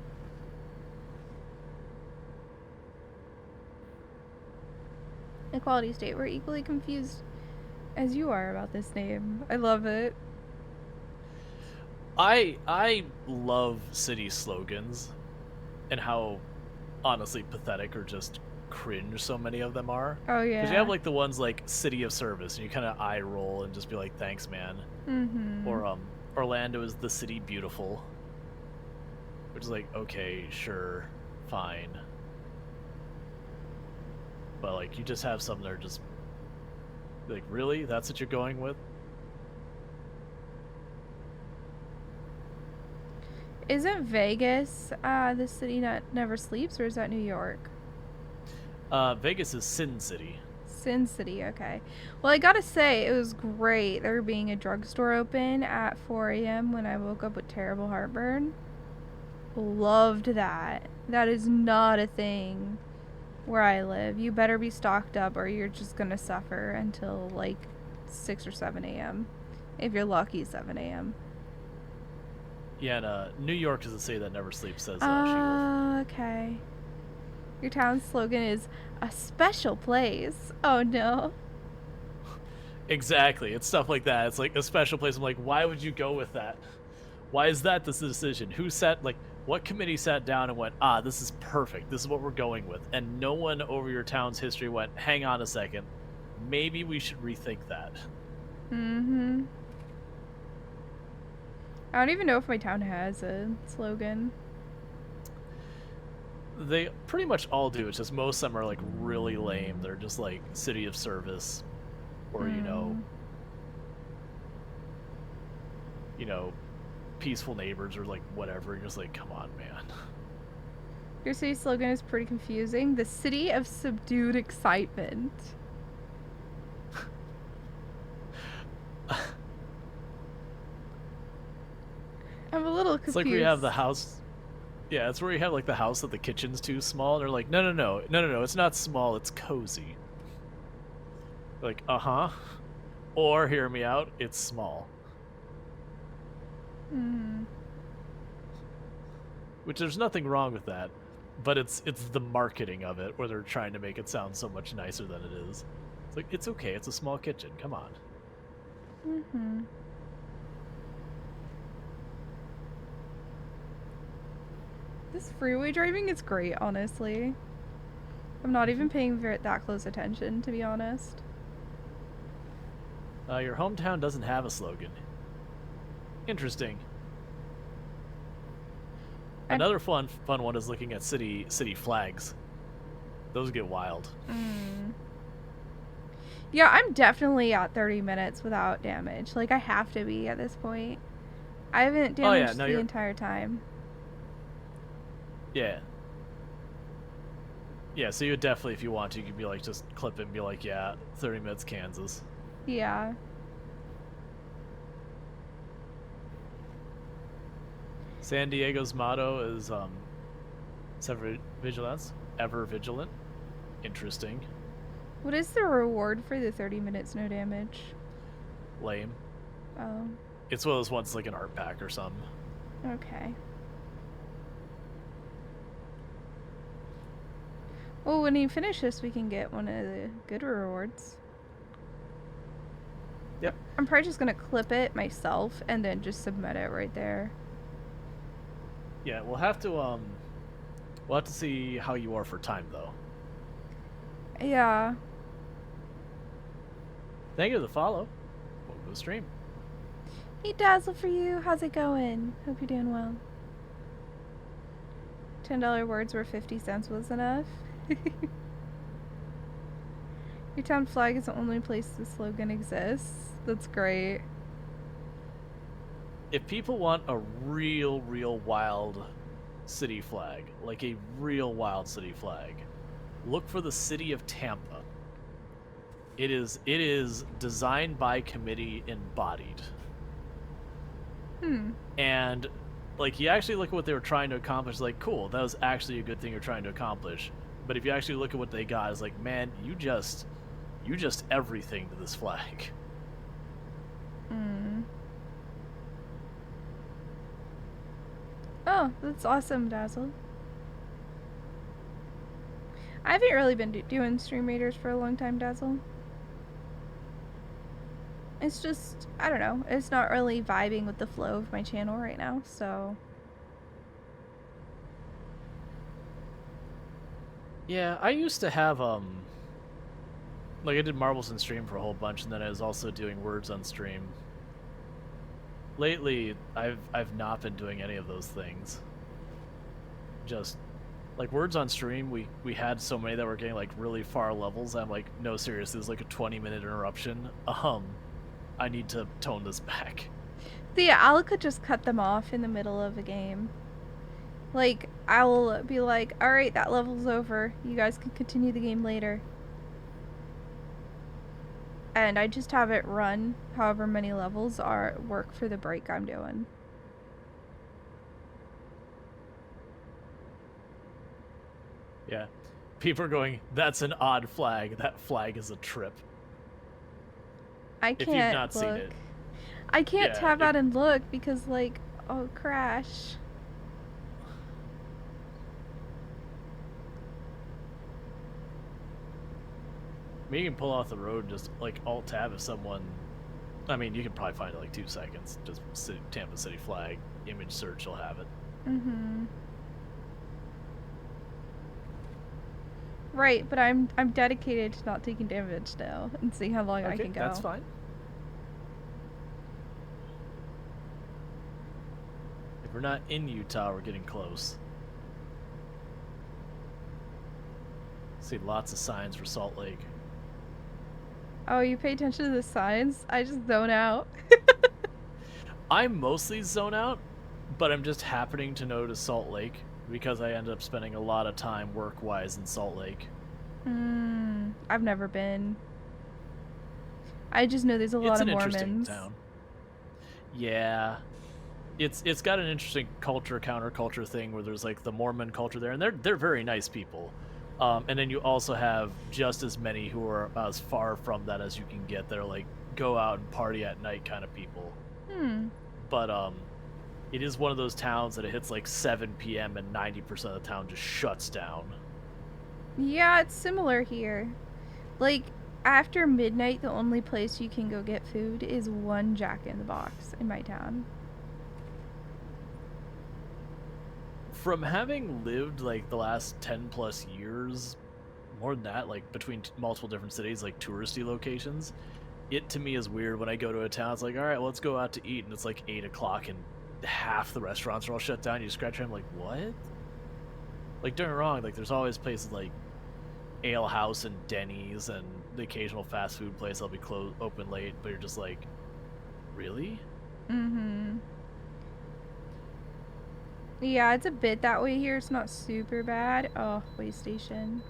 Equality state. We're equally confused as you are about this name. I love it. I love city slogans and how honestly pathetic or just cringe so many of them are. Oh yeah. Because you have like the ones like City of Service and you kind of eye roll and just be like, thanks man. Mm-hmm. Or Orlando is the city beautiful. Which is like, okay, sure, fine. But like you just have some that are just like, really? That's what you're going with? Isn't Vegas the city that never sleeps, or is that New York? Vegas is Sin City. Sin City, okay. Well, I gotta say, it was great there being a drugstore open at 4 a.m. when I woke up with terrible heartburn. Loved that. That is not a thing where I live. You better be stocked up or you're just gonna suffer until like 6 or 7 a.m. If you're lucky, 7 a.m. Yeah, and New York is a city that never sleeps, says okay. Your town's slogan is a special place. Oh no. Exactly. It's stuff like that. It's like a special place. I'm like, why would you go with that? Why is that this decision? Who sat, like, what committee sat down and went, this is perfect. This is what we're going with. And no one over your town's history went, hang on a second. Maybe we should rethink that. Mm-hmm. I don't even know if my town has a slogan. They pretty much all do. It's just most of them are like really lame. They're just like City of Service, or you know, peaceful neighbors, or like whatever. You're just like, come on, man. Your city slogan is pretty confusing. The city of subdued excitement. I'm a little confused. It's like we have the house. Yeah, it's where you have like the house that the kitchen's too small. And they're like, no, it's not small, it's cozy. Like, or hear me out, it's small. Which there's nothing wrong with that, but it's the marketing of it where they're trying to make it sound so much nicer than it is. It's like, it's okay, it's a small kitchen, come on. This freeway driving is great, honestly. I'm not even paying that close attention, to be honest. Your hometown doesn't have a slogan. Interesting. Another fun one is looking at city flags. Those get wild. Yeah, I'm definitely at 30 minutes without damage. Like, I have to be at this point. I haven't damaged the entire time. Yeah. Yeah, so you would definitely, if you want to, you could be like, just clip it and be like, yeah, 30 minutes Kansas. Yeah. San Diego's motto is, ever vigilant. Interesting. What is the reward for the 30 minutes no damage? Lame. Oh. It's one of those ones like an art pack or something. Okay. Well, when you finish this, we can get one of the good rewards. Yep. I'm probably just gonna clip it myself and then just submit it right there. Yeah, we'll have to see how you are for time though. Yeah. Thank you for the follow. Welcome to the stream. Hey Dazzle for you, how's it going? Hope you're doing well. $10 words where 50 cents was enough. Your town flag is the only place the slogan exists. That's great. If people want a real wild city flag, like a real wild city flag, look for the city of Tampa. It is designed by committee, embodied. And like, you actually look at what they were trying to accomplish, like, cool, that was actually a good thing you're trying to accomplish. But if you actually look at what they got, it's like, man, you just everything to this flag. Oh, that's awesome, Dazzle. I haven't really been doing stream raiders for a long time, Dazzle. It's just, I don't know, it's not really vibing with the flow of my channel right now, so... Yeah, I used to have, like, I did marbles in stream for a whole bunch, and then I was also doing words on stream. Lately, I've not been doing any of those things. Just, like, words on stream, we had so many that were getting, like, really far levels. I'm like, no, seriously, this is like a 20-minute interruption. I need to tone this back. Yeah, I could just cut them off in the middle of a game. Like, I'll be like, alright, that level's over. You guys can continue the game later. And I just have it run however many levels are work for the break I'm doing. Yeah. People are going, that's an odd flag. That flag is a trip. I can't if you've not look. seen it. I can't tab out and look because, like, oh, crash. I mean, you can pull off the road and just, like, alt-tab if someone... I mean, you can probably find it, like, 2 seconds. Just Tampa City flag, image search, you'll have it. Right, but I'm dedicated to not taking damage now and seeing how long I can go. That's fine. If we're not in Utah, we're getting close. See lots of signs for Salt Lake. Oh, you pay attention to the signs? I just zone out. I mostly zone out, but I'm just happening to notice Salt Lake because I ended up spending a lot of time work-wise in Salt Lake. I've never been. I just know there's a lot of Mormons. It's an interesting town. Yeah. It's got an interesting counterculture thing where there's, like, the Mormon culture there, and they're very nice people. And then you also have just as many who are as far from that as you can get. That are, like, go out and party at night kind of people. But it is one of those towns that it hits like 7 p.m. and 90% of the town just shuts down. Yeah, it's similar here. Like, after midnight, the only place you can go get food is one Jack in the Box in my town. From having lived, like, the last 10 plus years, more than that, like, between multiple different cities, like, touristy locations, it to me is weird when I go to a town. It's like, all right, well, let's go out to eat, and it's like 8 o'clock and half the restaurants are all shut down. You scratch your head, like, what? Like, don't get me wrong, like, there's always places like Ale House and Denny's and the occasional fast food place that'll be open late, but you're just like, really? Yeah, it's a bit that way here. It's not super bad. Oh, way station.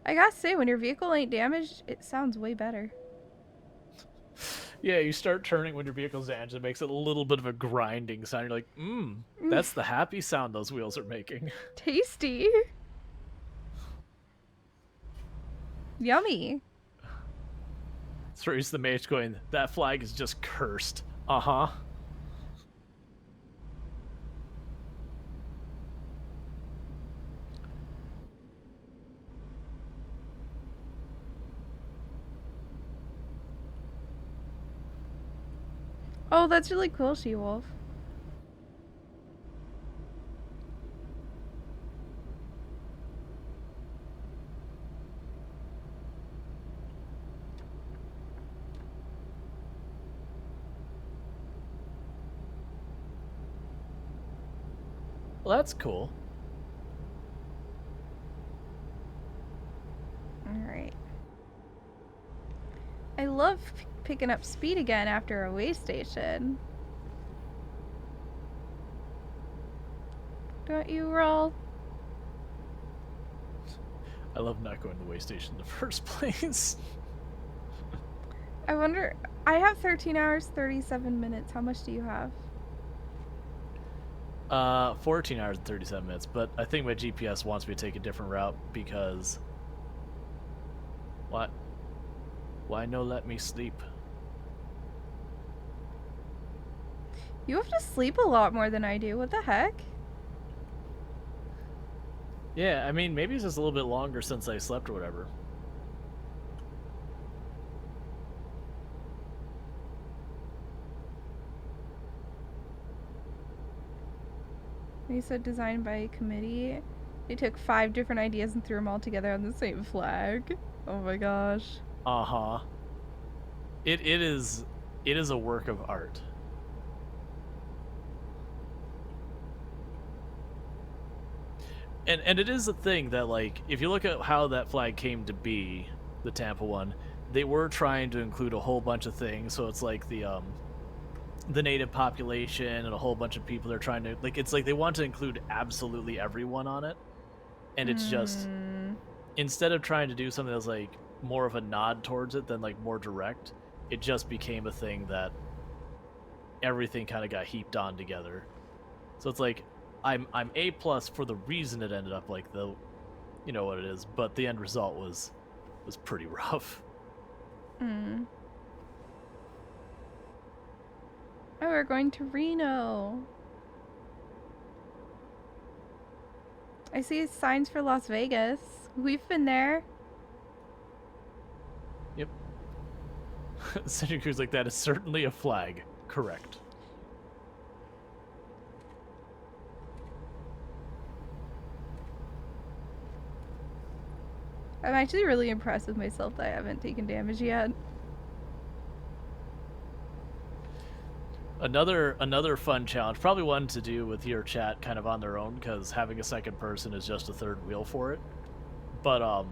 I gotta say, when your vehicle ain't damaged, it sounds way better. Yeah, you start turning when your vehicle's damaged. It makes it a little bit of a grinding sound. You're like, that's the happy sound those wheels are making. Tasty. Yummy. Cerise the mage going, that flag is just cursed. Uh-huh. Oh, that's really cool, She-Wolf. Well, that's cool. Alright. I love picking up speed again after a way station. Don't you, Rual? I love not going to the way station in the first place. I wonder... I have 13 hours, 37 minutes. How much do you have? 14 hours and 37 minutes, but I think my GPS wants me to take a different route because... What? Why no let me sleep? You have to sleep a lot more than I do. What the heck? Yeah, I mean, maybe it's just a little bit longer since I slept or whatever. You said designed by a committee. They took 5 different ideas and threw them all together on the same flag. Oh my gosh. Uh-huh. It is a work of art. And it is a thing that, like, if you look at how that flag came to be, the Tampa one, they were trying to include a whole bunch of things. So it's like the native population and a whole bunch of people they're trying to, like, it's like they want to include absolutely everyone on it. And it's just, instead of trying to do something that's like more of a nod towards it than like more direct, it just became a thing that everything kind of got heaped on together. So it's like, I'm A+ for the reason it ended up like the, you know what it is, but the end result was pretty rough. Oh, we're going to Reno. I see signs for Las Vegas. We've been there. Yep. Sending crews like that is certainly a flag. Correct. I'm actually really impressed with myself that I haven't taken damage yet. Another fun challenge, probably one to do with your chat kind of on their own, because having a second person is just a third wheel for it. But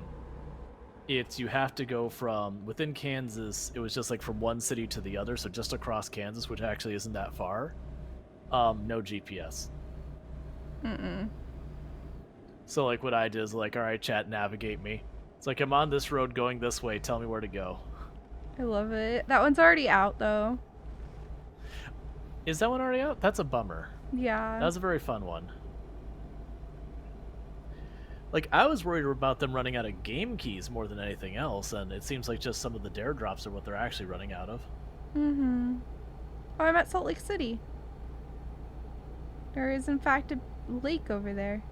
it's, you have to go from within Kansas. It was just like from one city to the other, so just across Kansas, which actually isn't that far. No GPS. So like what I did is like, all right, chat, navigate me. It's like, I'm on this road going this way. Tell me where to go. I love it. That one's already out though. Is that one already out? That's a bummer. Yeah. That was a very fun one. Like, I was worried about them running out of game keys more than anything else, and it seems like just some of the dare drops are what they're actually running out of. Oh, I'm at Salt Lake City. There is in fact a lake over there.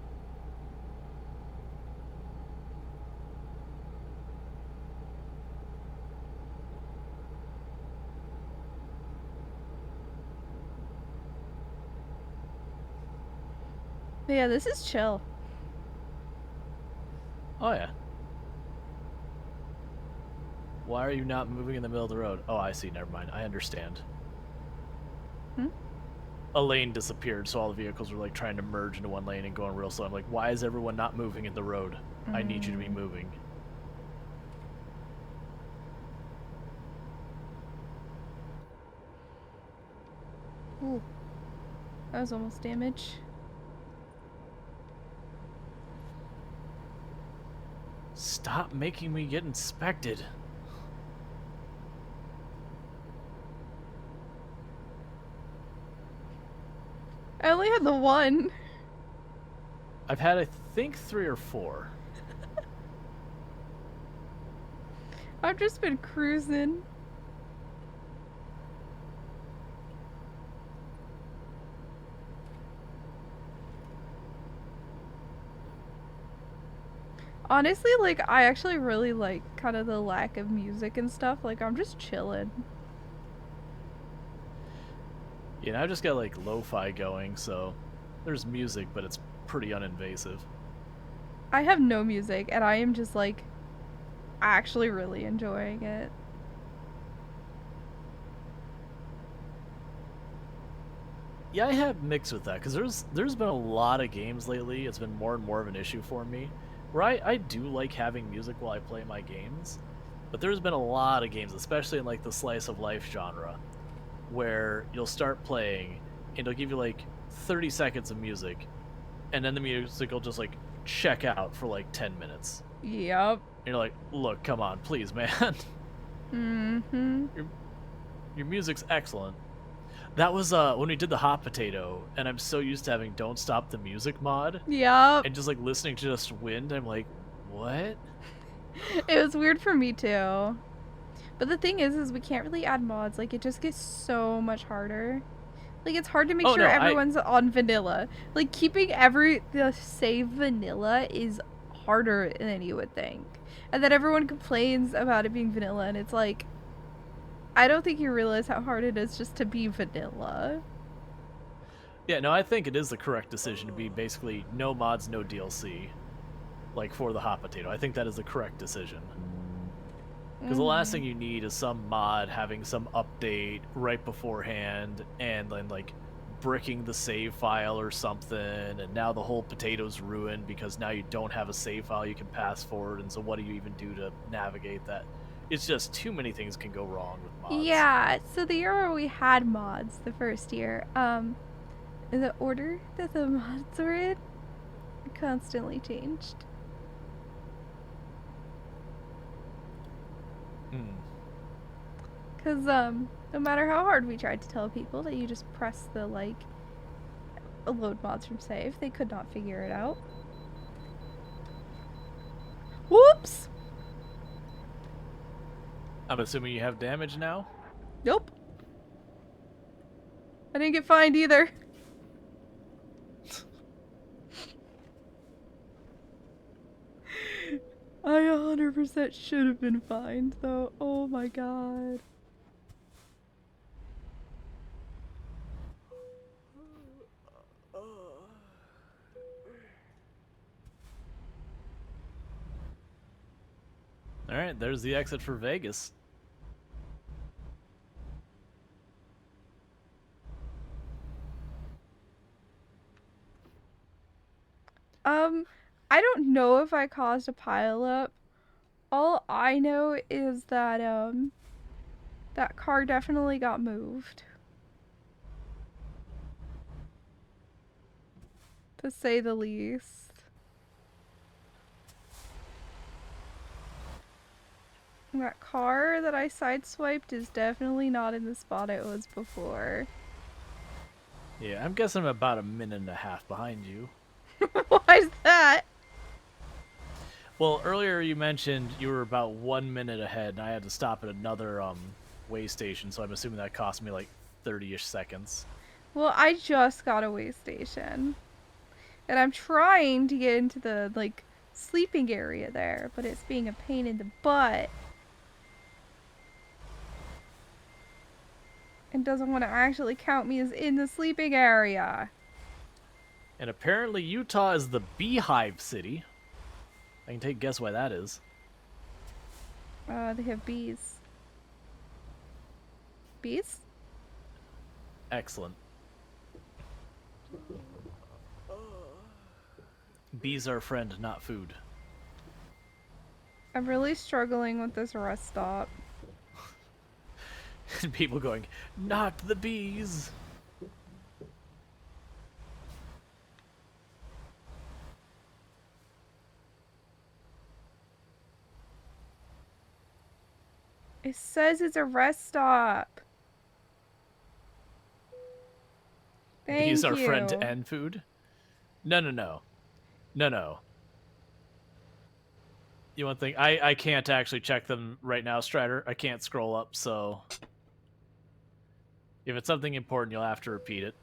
But yeah, this is chill. Oh, yeah. Why are you not moving in the middle of the road? Oh, I see. Never mind. I understand. A lane disappeared, so all the vehicles were like trying to merge into one lane and going real slow. I'm like, why is everyone not moving in the road? I need you to be moving. Ooh. That was almost damage. Stop making me get inspected. I only had the one. I've had, I think, 3 or 4. I've just been cruising. Honestly, like, I actually really like kind of the lack of music and stuff. Like, I'm just chilling. You know, I've just got like lo-fi going, so there's music, but it's pretty uninvasive. I have no music, and I am just like actually really enjoying it. Yeah, I have mixed with that, because there's been a lot of games lately. It's been more and more of an issue for me, where I do like having music while I play my games, but there's been a lot of games, especially in like the slice of life genre, where you'll start playing and it'll give you like 30 seconds of music, and then the music will just like check out for like 10 minutes. Yep. And you're like, look, come on, please, man. Mm-hmm. Your music's excellent. That was when we did the hot potato, and I'm so used to having Don't Stop the Music mod. Yep. And just like listening to just wind, I'm like, what? It was weird for me too. But the thing is we can't really add mods. Like, it just gets so much harder. Like, it's hard to make sure everyone's on vanilla. Like, keeping the save vanilla is harder than you would think. And then everyone complains about it being vanilla, and it's like, I don't think you realize how hard it is just to be vanilla. Yeah, no, I think it is the correct decision to be basically no mods, no DLC. Like, for the hot potato. I think that is the correct decision. Because the last thing you need is some mod having some update right beforehand and then, like, bricking the save file or something, and now the whole potato's ruined because now you don't have a save file you can pass forward, and so what do you even do to navigate that? It's just too many things can go wrong with mods. Yeah, so the year where we had mods, the first year, the order that the mods were in constantly changed. Because, no matter how hard we tried to tell people that you just press the, like, load mods from save, they could not figure it out. Whoops! I'm assuming you have damage now? Nope. I didn't get fined either. I 100% should have been fined, though. Oh my god. Alright, there's the exit for Vegas. I don't know if I caused a pileup. All I know is that, that car definitely got moved. To say the least. That car that I sideswiped is definitely not in the spot it was before. Yeah, I'm guessing I'm about a minute and a half behind you. Why is that? Well, earlier you mentioned you were about 1 minute ahead, and I had to stop at another way station, so I'm assuming that cost me like 30-ish seconds. Well, I just got a way station. And I'm trying to get into the, like, sleeping area there, but it's being a pain in the butt. And doesn't want to actually count me as in the sleeping area. And apparently Utah is the beehive city. I can take a guess why that is. They have bees. Bees? Excellent. Bees are a friend, not food. I'm really struggling with this rest stop. And people going, not the bees! It says it's a rest stop. Thank Bees are you. friend and food? No, no, no. No, no. You want to think? I can't actually check them right now, Strider. I can't scroll up, so... If it's something important, you'll have to repeat it.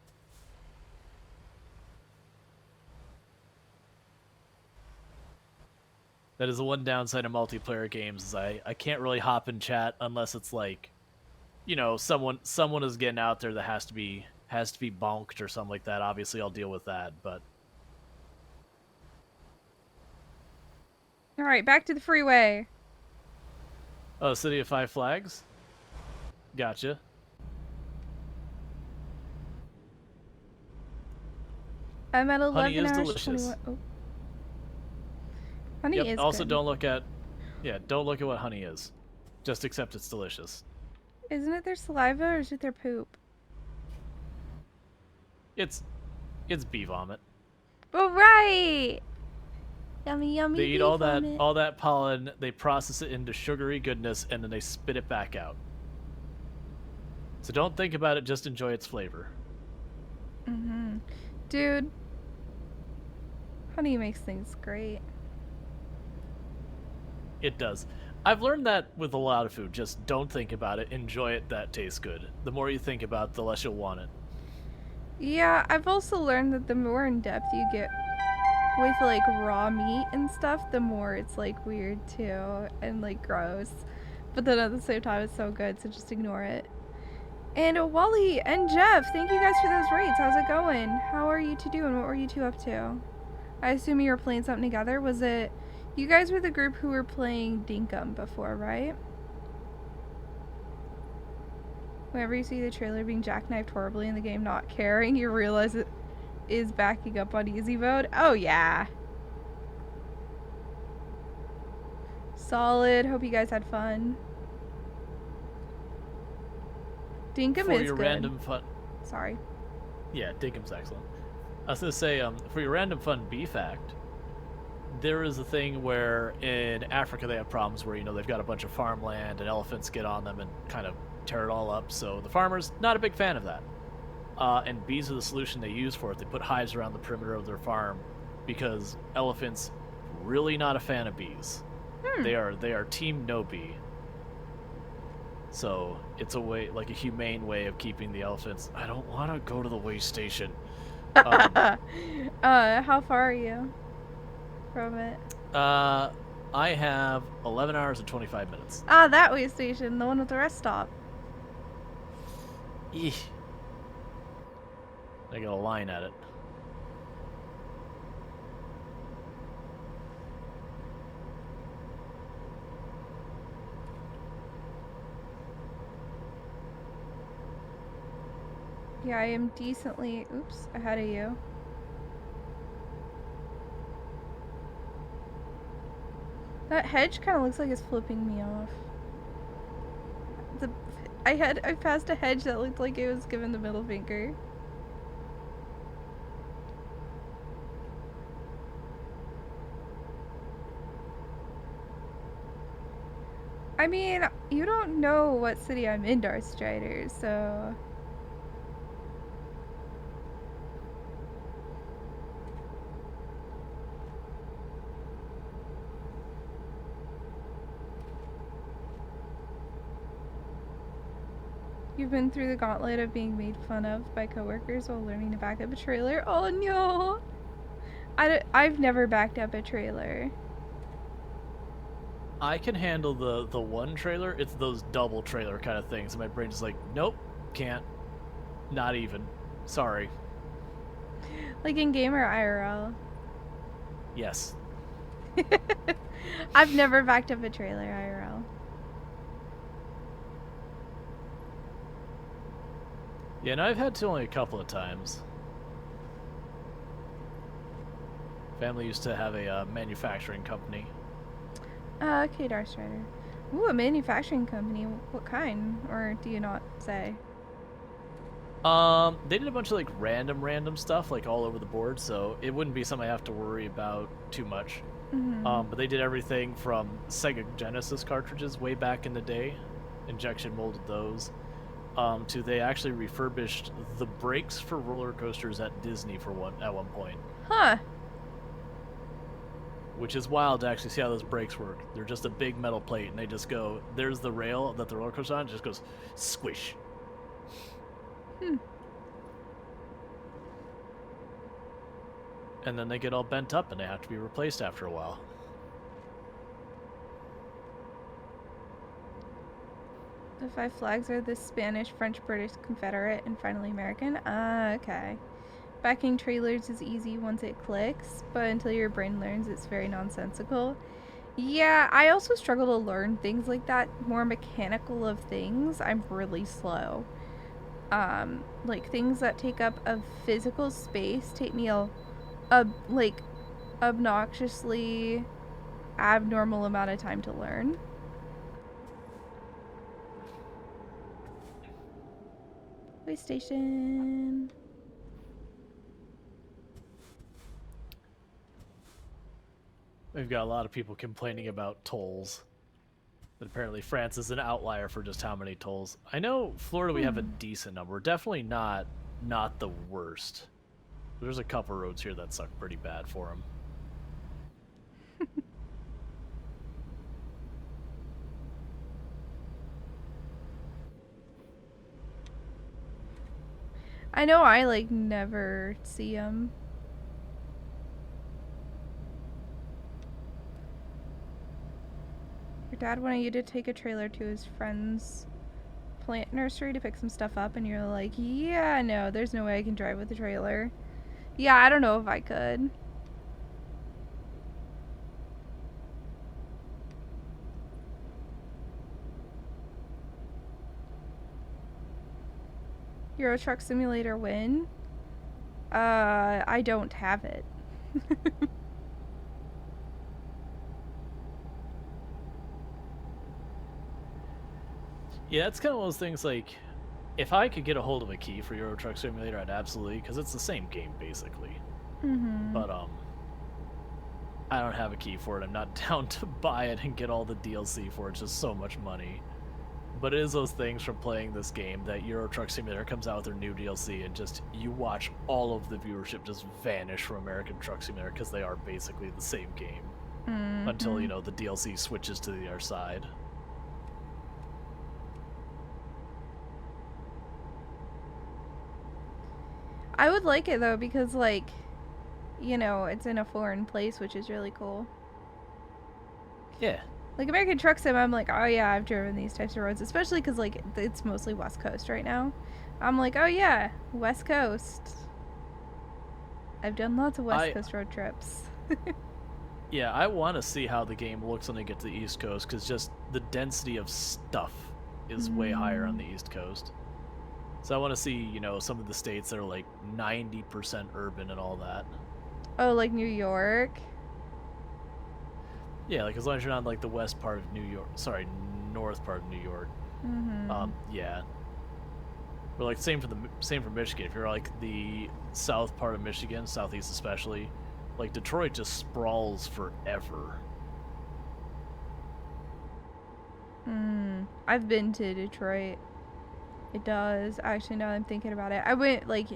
That is the one downside of multiplayer games is I can't really hop in chat unless it's like, you know, someone is getting out there that has to be bonked or something like that. Obviously, I'll deal with that. But All right, back to the freeway. oh, City of Five Flags. Gotcha. I'm at 11 Honey is hours delicious. 21. Oh. Honey Yep. is Also, good. don't look at what honey is. Just accept it's delicious. Isn't it their saliva or is it their poop? It's bee vomit. Oh, right! Yummy, yummy. They eat bee vomit. all that pollen, they process it into sugary goodness, and then they spit it back out. So don't think about it, just enjoy its flavor. Mm-hmm. Dude, honey makes things great. It does. I've learned that with a lot of food. Just don't think about it, enjoy it, that tastes good. The more you think about it, the less you'll want it. Yeah, I've also learned that the more in depth you get with like raw meat and stuff, the more it's like weird too and like gross. But then at the same time, it's so good, so just ignore it. And Wally and Jeff, thank you guys for those rates. How's it going? How are you two doing? What were you two up to? I assume you were playing something together. Was it... You guys were the group who were playing Dinkum before, right? Whenever you see the trailer being jackknifed horribly in the game not caring, you realize it is backing up on easy mode. Oh, yeah. Solid. Hope you guys had fun. Dinkum is your good. random fun... Sorry. Yeah, Dinkum's excellent. I was going to say, for your random fun bee fact, there is a thing where in Africa they have problems where, you know, they've got a bunch of farmland and elephants get on them and kind of tear it all up. So the farmer's not a big fan of that. And bees are the solution they use for it. They put hives around the perimeter of their farm because elephants really not a fan of bees. They are team no bee. So it's a way, like a humane way of keeping the elephants. I don't want to go to the way station. How far are you from it? I have 11 hours and 25 minutes. Ah, that way station, the one with the rest stop. Eeh. I got a line at it. Yeah, I am decently, oops, ahead of you. That hedge kind of looks like it's flipping me off. I passed a hedge that looked like it was giving the middle finger. I mean, you don't know what city I'm in, Darth Strider, so... You've been through the gauntlet of being made fun of by coworkers while learning to back up a trailer. Oh no! I've never backed up a trailer. I can handle the one trailer. It's those double trailer kind of things. And my brain's just like, nope, can't. Not even. Sorry. Like in game or IRL? Yes. I've never backed up a trailer IRL. Yeah, no, I've had to only a couple of times. Family used to have a manufacturing company. Okay, Darth Strider. Ooh, a manufacturing company. What kind? Or do you not say? They did a bunch of like random stuff like all over the board, so it wouldn't be something I have to worry about too much. Mm-hmm. But they did everything from Sega Genesis cartridges way back in the day, injection molded those, to they actually refurbished the brakes for roller coasters at Disney at one point. Huh. Which is wild to actually see how those brakes work. They're just a big metal plate, and they just go, there's the rail that the roller coaster on, just goes squish. And then they get all bent up and they have to be replaced after a while. The 5 flags are the Spanish, French, British, Confederate, and finally American. Ah, okay. Backing trailers is easy once it clicks, but until your brain learns, it's very nonsensical. Yeah, I also struggle to learn things like that, more mechanical of things. I'm really slow. Like things that take up a physical space take me like obnoxiously abnormal amount of time to learn. Way station. We've got a lot of people complaining about tolls. But apparently France is an outlier for just how many tolls. I know Florida we have a decent number. We're definitely not the worst. There's a couple roads here that suck pretty bad for them. I know I like never see them. Your dad wanted you to take a trailer to his friend's plant nursery to pick some stuff up, and you're like, yeah, no, there's no way I can drive with the trailer. Yeah, I don't know if I could. Euro Truck Simulator win? I don't have it. Yeah, it's kind of one of those things like, if I could get a hold of a key for Euro Truck Simulator, I'd absolutely, because it's the same game basically. But I don't have a key for it. I'm not down to buy it and get all the DLC for it. It's just so much money. But it is those things from playing this game that Euro Truck Simulator comes out with their new DLC and just you watch all of the viewership just vanish from American Truck Simulator because they are basically the same game until, you know, the DLC switches to the other side. I would like it though because, like, you know, it's in a foreign place, which is really cool. Yeah. Like American Truck Sim, I'm like, oh yeah, I've driven these types of roads, especially because like it's mostly West Coast right now. I'm like, oh yeah, West Coast. I've done lots of West Coast road trips. Yeah, I want to see how the game looks when they get to the East Coast, because just the density of stuff is way higher on the East Coast. So I want to see, you know, some of the states that are like 90% urban and all that. Oh, like New York? Yeah, like as long as you're not like the west part of New York, sorry, north part of New York. Yeah. But like same for Michigan. If you're like the south part of Michigan, southeast especially, like Detroit just sprawls forever. I've been to Detroit. It does. Actually, now that I'm thinking about it, I went like,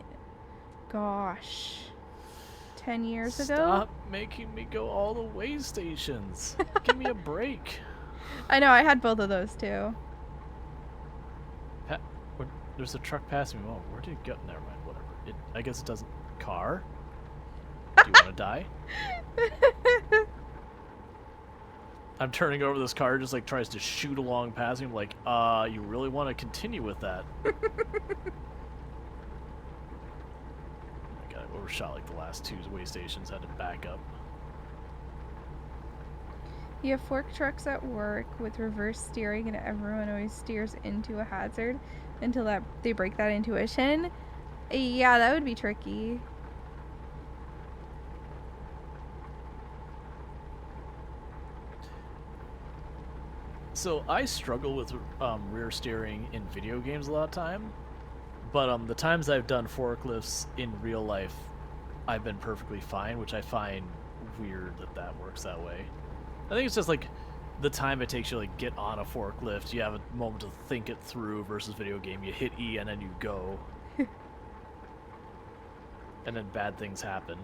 gosh, 10 years ago. Stop making me go all the way stations. Give me a break. I know, I had both of those too. There's a truck passing me. Oh, where did it go? Never mind. Whatever. I guess it doesn't. Car? Do you want to die? I'm turning over this car, just like tries to shoot along past me. I'm like, you really want to continue with that? I got overshot like the last two way stations. Had to back up. You have fork trucks at work with reverse steering, and everyone always steers into a hazard until they break that intuition. Yeah, that would be tricky. So I struggle with rear steering in video games a lot of time, but the times I've done forklifts in real life, I've been perfectly fine, which I find weird that works that way. I think it's just like the time it takes you to like get on a forklift. You have a moment to think it through versus video game. You hit E and then you go, and then bad things happen.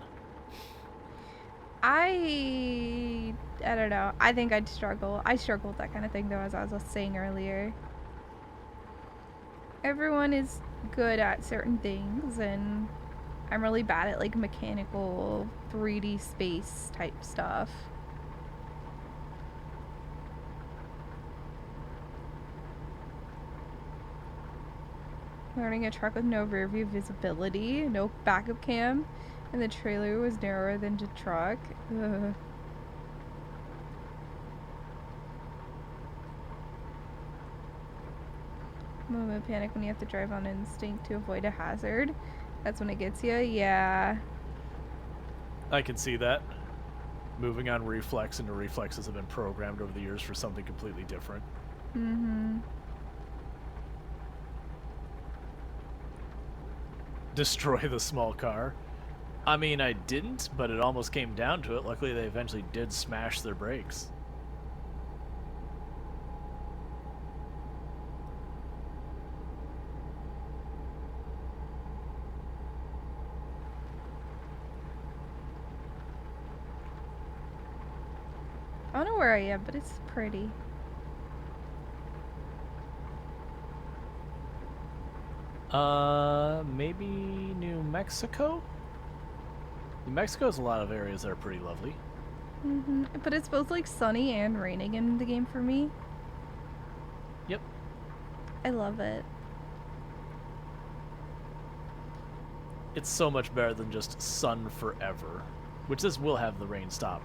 I don't know. I think I'd struggle. I struggle with that kind of thing though, as I was saying earlier. Everyone is good at certain things, and I'm really bad at like mechanical 3D space type stuff. Learning a truck with no rear view visibility, no backup cam, and the trailer was narrower than the truck. Ugh. Moment of panic when you have to drive on instinct to avoid a hazard. That's when it gets you. Yeah. I can see that. Moving on reflex, and the reflexes have been programmed over the years for something completely different. Mm-hmm. Destroy the small car. I mean, I didn't, but it almost came down to it. Luckily, they eventually did smash their brakes. I don't know where I am, but it's pretty. Maybe New Mexico? New Mexico has a lot of areas that are pretty lovely. Mm-hmm. But it's both like sunny and raining in the game for me. Yep. I love it. It's so much better than just sun forever, which this will have the rain stop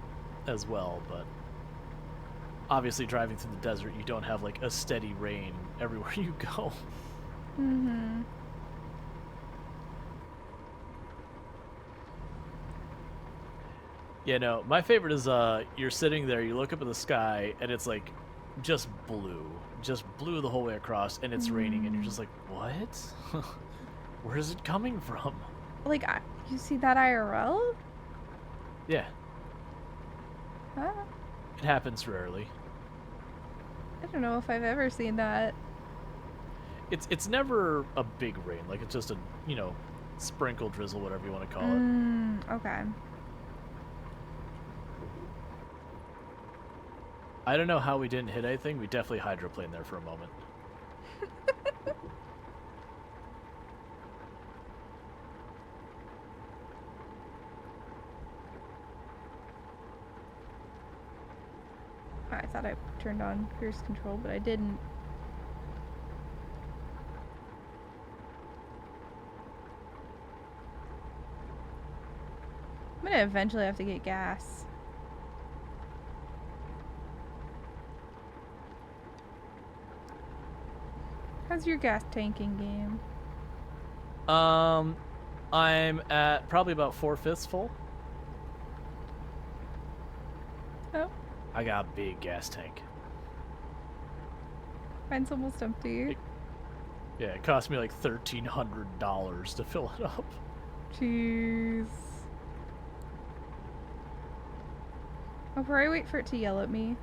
as well, but obviously driving through the desert, you don't have like a steady rain everywhere you go. Mm-hmm. Yeah, no, my favorite is you're sitting there, you look up at the sky, and it's like just blue the whole way across, and it's raining, and you're just like, what? Where is it coming from? Like, you see that IRL? Yeah, Huh? it happens rarely. I don't know if I've ever seen that. It's never a big rain, like it's just a, sprinkle, drizzle, whatever you want to call it. Okay. I don't know how we didn't hit anything. We definitely hydroplaned there for a moment. I thought I turned on cruise control, but I didn't. I'm gonna eventually have to get gas. How's your gas tanking game? I'm at probably about 4/5 full. Oh, I got a big gas tank. mine's almost empty. Yeah, it cost me like $1,300 to fill it up. Jeez. I'll probably wait for it to yell at me.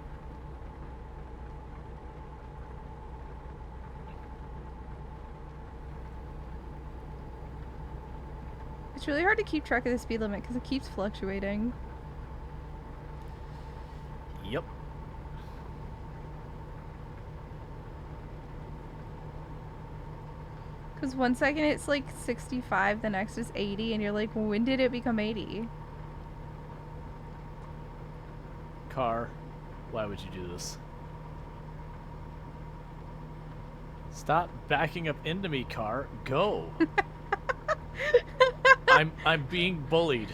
It's really hard to keep track of the speed limit because it keeps fluctuating. Yep. Because one second it's like 65, the next is 80, and you're like, when did it become 80? Car, why would you do this? Stop backing up into me, car. Go. I'm being bullied.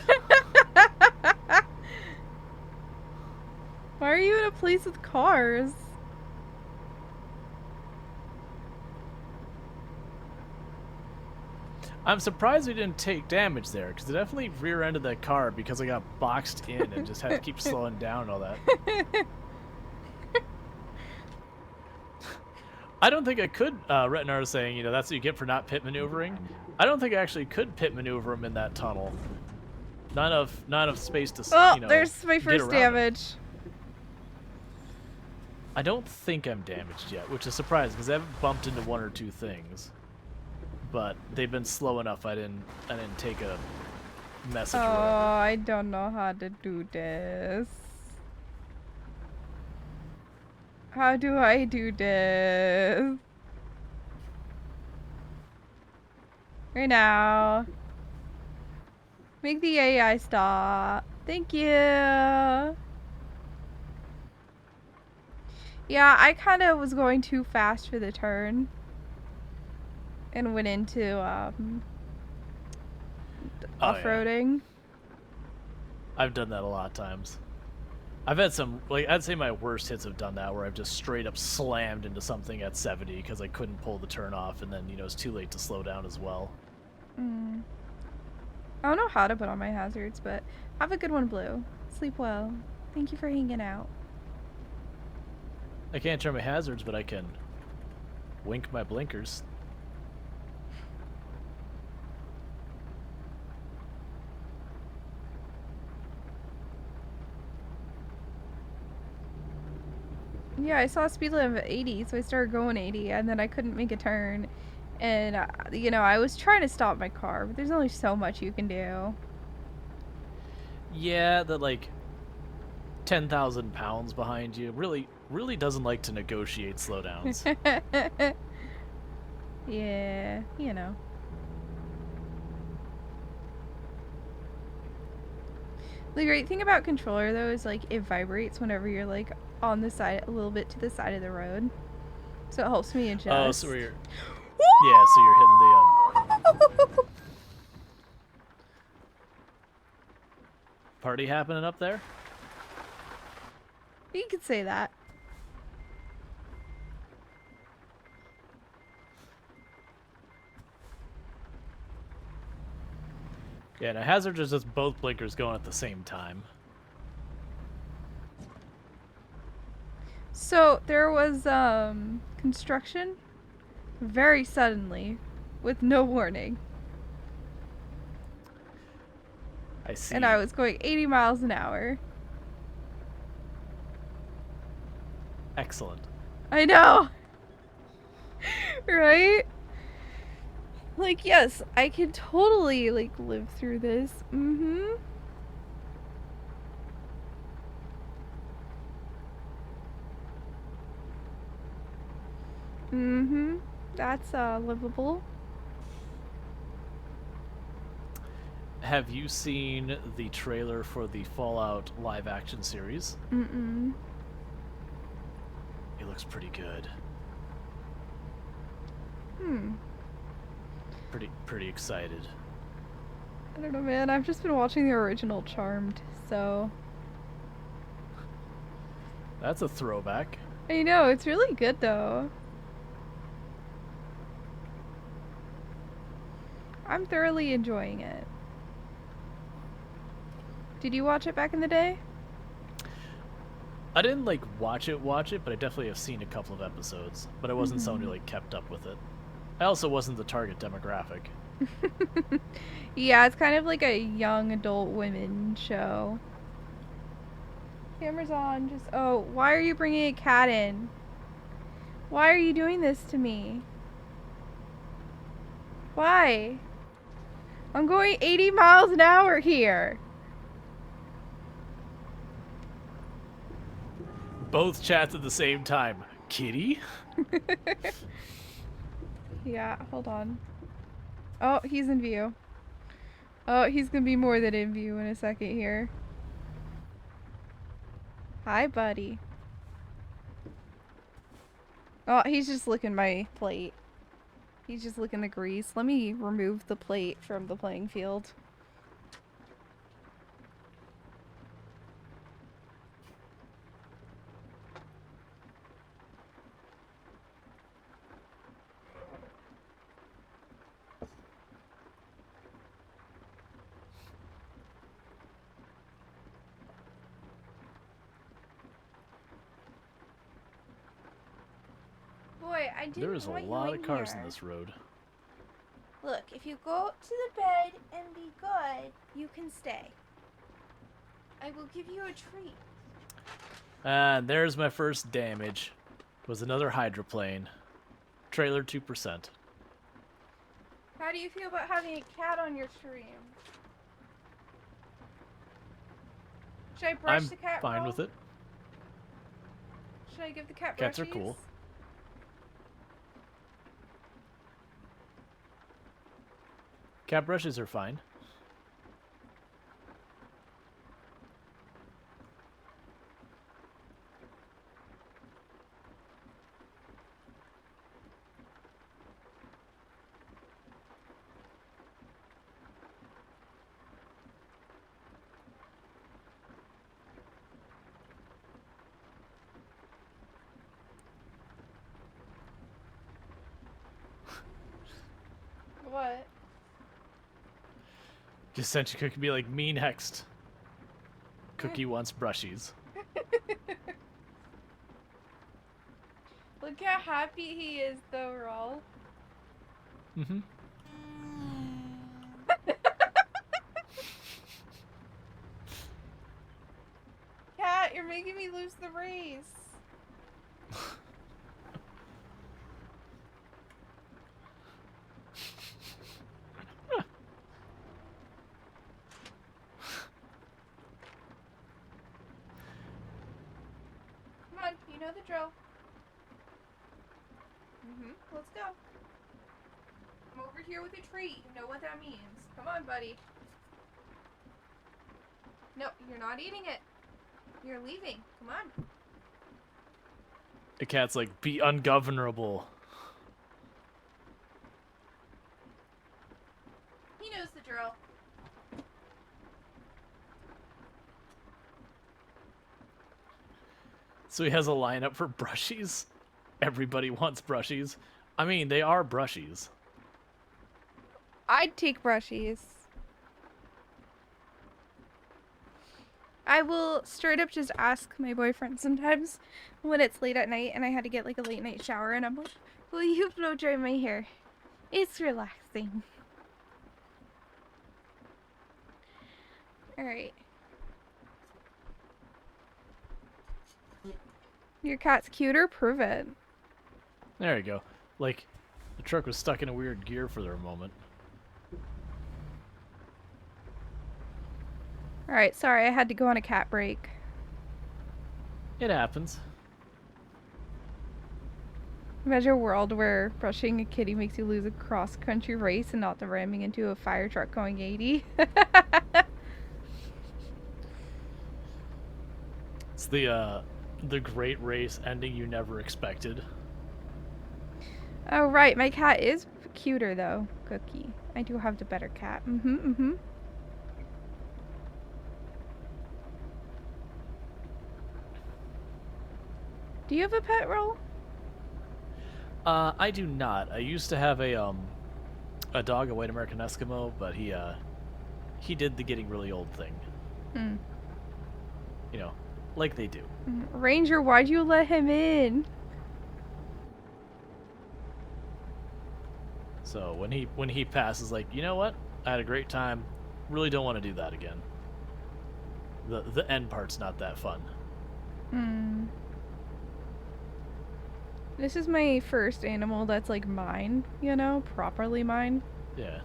Why are you in a place with cars? I'm surprised we didn't take damage there, because it definitely rear-ended that car because I got boxed in and just had to keep slowing down and all that. I don't think I could, Retnar is saying, that's what you get for not pit maneuvering. I don't think I actually could pit maneuver him in that tunnel. Not enough space to, Oh, there's my first damage. I don't think I'm damaged yet, which is surprising because I haven't bumped into one or two things. But they've been slow enough. I didn't take a message. Oh, or whatever. I don't know how to do this. How do I do this? Right now. Make the AI stop. Thank you. Yeah, I kind of was going too fast for the turn. and went into Oh, off-roading. Yeah. I've done that a lot of times. I've had some, like, I'd say my worst hits have done that, where I've just straight up slammed into something at 70 because I couldn't pull the turn off, and then, you know, it's too late to slow down as well. I don't know how to put on my hazards, but have a good one, Blue. Sleep well. Thank you for hanging out. I can't turn my hazards, but I can wink my blinkers. Yeah, I saw a speed limit of 80, so I started going 80, and then I couldn't make a turn. And, you know, I was trying to stop my car, but there's only so much you can do. Yeah, that, like, 10,000 pounds behind you really doesn't like to negotiate slowdowns. Yeah, you know. The great thing about controller, though, is, like, it vibrates whenever you're, like, on the side, a little bit to the side of the road. So it helps me adjust. Oh, so you're... Yeah, so you're hitting the, party happening up there? You could say that. Yeah, now hazards is just both blinkers going at the same time. So there was construction very suddenly with no warning. I see. And I was going 80 miles an hour. Excellent. I know. Right? Like, yes, I can totally, like, live through this. Mm-hmm. Mm-hmm. That's, livable. Have you seen the trailer for the Fallout live-action series? Mm-mm. It looks pretty good. Pretty excited. I don't know, man. I've just been watching the original Charmed, so... That's a throwback. I know, it's really good, though. I'm thoroughly enjoying it. Did you watch it back in the day? I didn't, like, watch it, but I definitely have seen a couple of episodes. But I wasn't someone who, like, kept up with it. I also wasn't the target demographic. Yeah, it's kind of like a young adult women show. Camera's on, just... Oh, why are you bringing a cat in? Why are you doing this to me? Why? I'm going 80 miles an hour here. Both chats at the same time. Kitty? Yeah, hold on. Oh, he's in view. Oh, he's gonna be more than in view in a second here. Hi, buddy. Oh, he's just licking my plate. He's just licking the grease. Let me remove the plate from the playing field. Boy, I didn't There is a want you lot in of cars here. in this road. Look, if you go to the bed and be good, you can stay. I will give you a treat. And there's my first damage. It was another hydroplane. Trailer 2%. How do you feel about having a cat on your stream? Should I brush I'm the cat fine roll? with it. Should I give the cat Cats are brushies? cool. Cat brushes are fine. Just sent you Cookie be like, me next. Cookie wants brushies. Look how happy he is, though, Rual. Mm-hmm. Cat, you're making me lose the race. Come on, you know the drill. Let's go. I'm over here with a treat. You know what that means. Come on, buddy. No, you're not eating it. You're leaving. Come on. The cat's like, be ungovernable. He knows the drill. So he has a lineup for brushies. Everybody wants brushies. I mean, they are brushies. I'd take brushies. I will straight up just ask my boyfriend sometimes when it's late at night and I had to get like a late night shower and I'm like, will you blow dry my hair? It's relaxing. Alright. Your cat's cuter? Prove it. There you go. Like, the truck was stuck in a weird gear for a moment. Alright, sorry, I had to go on a cat break. It happens. Imagine a world where brushing a kitty makes you lose a cross-country race and not the ramming into a fire truck going 80. It's the great race ending you never expected. Oh, right, my cat is cuter, though, Cookie. I do have the better cat. Do you have a pet, Rual? I do not. I used to have a dog, a white American Eskimo, but he did the getting really old thing. You know, like they do. Ranger, why'd you let him in? So when he passes, like, you know what? I had a great time. Really don't want to do that again. The end part's not that fun. This is my first animal that's like mine, you know, properly mine. Yeah.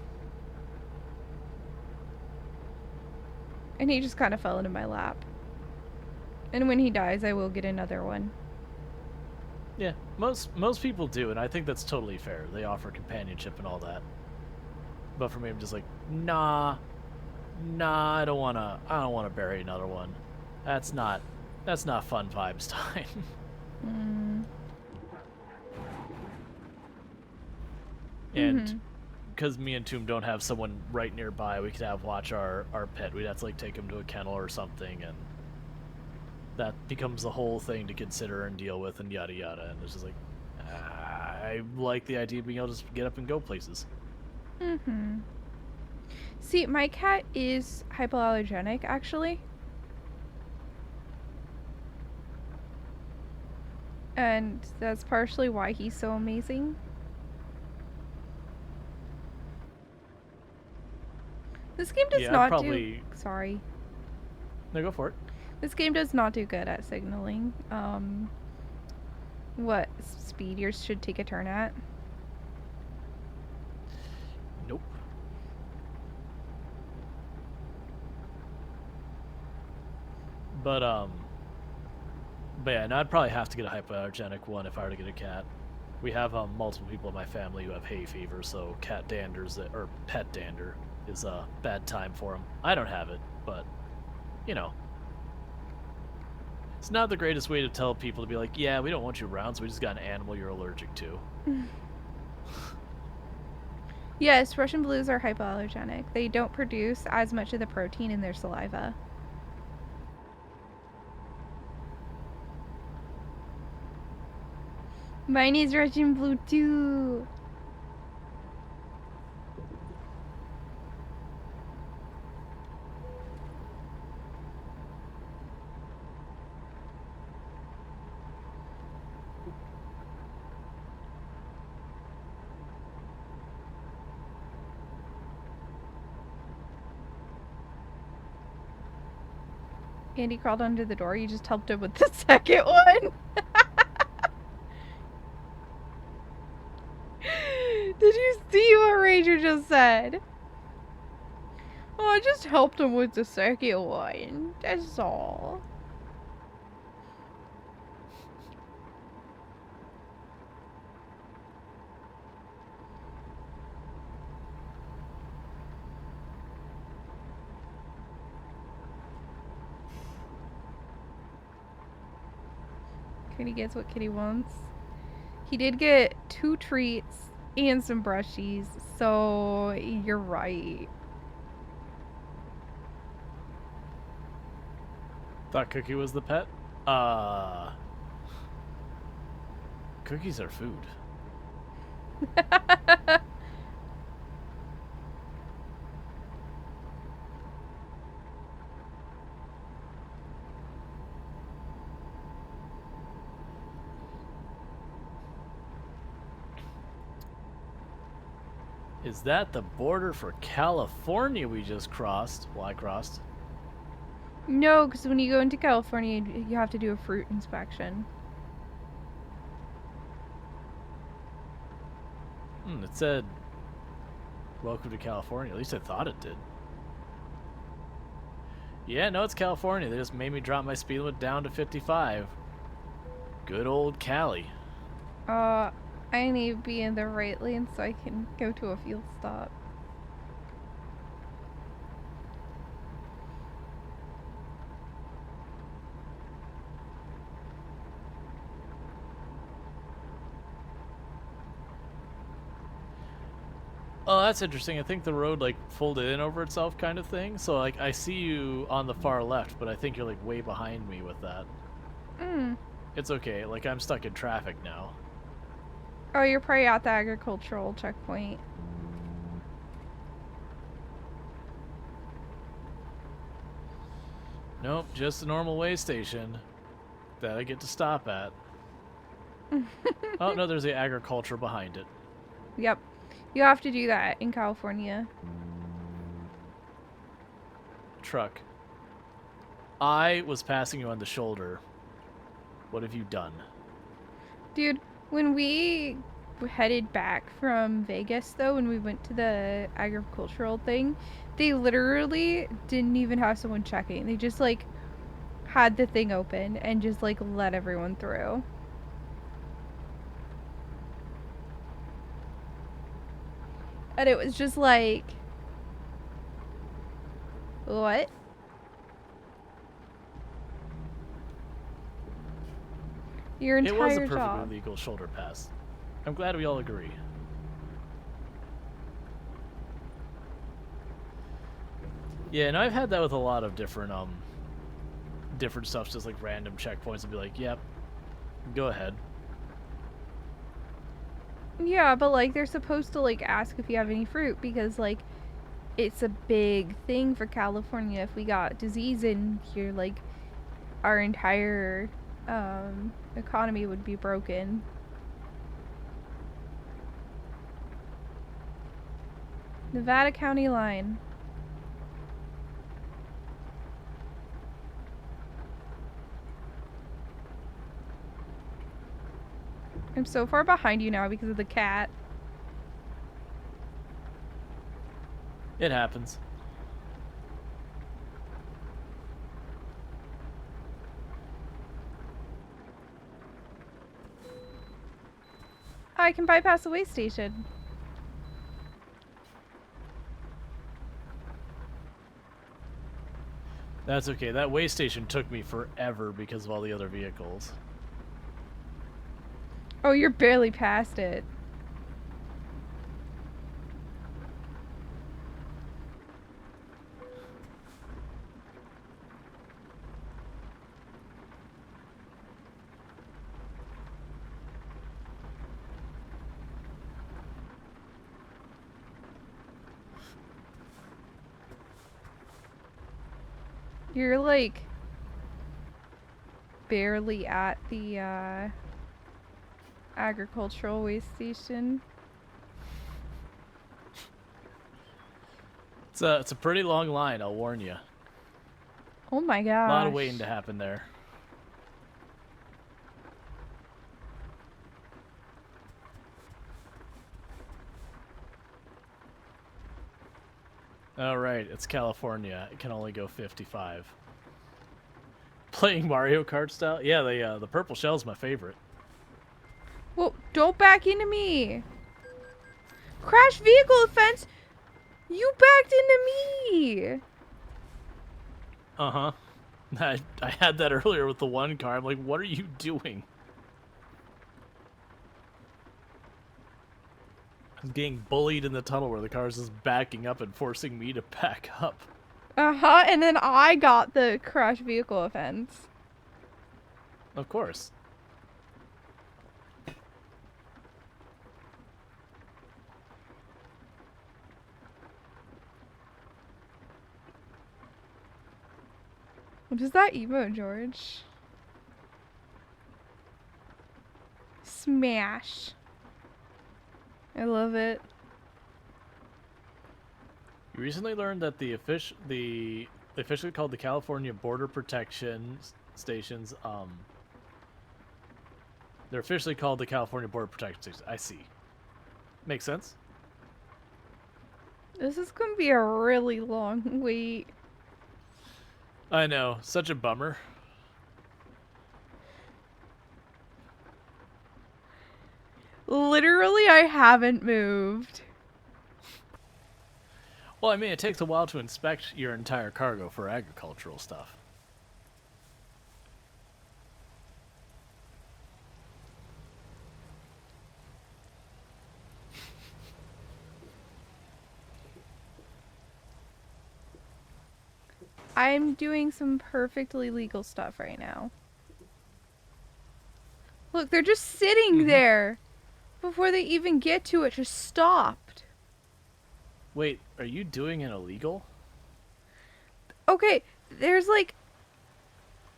And he just kind of fell into my lap. And when he dies, I will get another one. Yeah, most people do, and I think that's totally fair. They offer companionship and all that. But for me, I'm just like, nah, I don't wanna bury another one. That's not fun vibes time. And because me and Toom don't have someone right nearby, we could have watch our pet. We'd have to like take him to a kennel or something, and that becomes the whole thing to consider and deal with, and yada yada. And it's just like, I like the idea of being able to just get up and go places. See, my cat is hypoallergenic, actually. And that's partially why he's so amazing. This game does not do... Sorry. No, go for it. This game does not do good at signaling. What speed yours should take a turn at? Nope. But yeah, no, I'd probably have to get a hypoallergenic one if I were to get a cat. We have multiple people in my family who have hay fever, so cat danders, or pet dander, is a bad time for them. I don't have it, but, you know. It's not the greatest way to tell people to be like, yeah, we don't want you around, so we just got an animal you're allergic to. Yes, Russian blues are hypoallergenic. They don't produce as much of the protein in their saliva. Mine is Russian blue too. Andy crawled under the door. You just helped him with the second one. Did you see what Ranger just said? Oh, I just helped him with the second one. That's all. Kitty gets what Kitty wants. He did get 2 treats and some brushies, so you're right. Thought Cookie was the pet? Cookies are food. Is that the border for California we just crossed? Well, I crossed. No, because when you go into California, you have to do a fruit inspection. It said, welcome to California. At least I thought it did. Yeah, no, it's California. They just made me drop my speed limit down to 55. Good old Cali. I need to be in the right lane so I can go to a fuel stop. Oh, that's interesting. I think the road like folded in over itself kind of thing. So like I see you on the far left, but I think you're like way behind me with that. It's okay. Like I'm stuck in traffic now. Oh, you're probably at the agricultural checkpoint. Nope, just a normal way station that I get to stop at. Oh, no, there's the agriculture behind it. Yep. You have to do that in California. Truck. I was passing you on the shoulder. What have you done? Dude, when we headed back from Vegas, though, when we went to the agricultural thing, they literally didn't even have someone checking. They just, like, had the thing open and just, like, let everyone through. And it was just like, what? Your entire It was a perfectly job. legal shoulder pass. I'm glad we all agree. Yeah, and I've had that with a lot of different stuff, just like random checkpoints and be like, yep, go ahead. Yeah, but like they're supposed to like ask if you have any fruit because like it's a big thing for California. If we got disease in here, like our entire economy would be broken. Nevada County line. I'm so far behind you now because of the cat. It happens. I can bypass the way station. That's okay. That way station took me forever because of all the other vehicles. Oh, you're barely past it. You're like barely at the agricultural waste station. It's a pretty long line, I'll warn you. Oh my gosh. A lot of waiting to happen there. All right, it's California. It can only go 55. Playing Mario Kart style? Yeah, the purple shell's my favorite. Well, don't back into me. Crash vehicle offense. You backed into me. Uh-huh. I had that earlier with the one car. I'm like, what are you doing? I'm getting bullied in the tunnel where the car's just backing up and forcing me to back up. Uh-huh, and then I got the crash vehicle offense. Of course. What is that emote, George? Smash. I love it. You recently learned that the officially called the California Border Protection Stations, they're officially called the California Border Protection Stations. I see. Makes sense. This is gonna be a really long wait. I know, such a bummer. Literally, I haven't moved. Well, I mean, it takes a while to inspect your entire cargo for agricultural stuff. I'm doing some perfectly legal stuff right now. Look, they're just sitting there before they even get to it, just stopped. Wait, are you doing an illegal? Okay, there's like...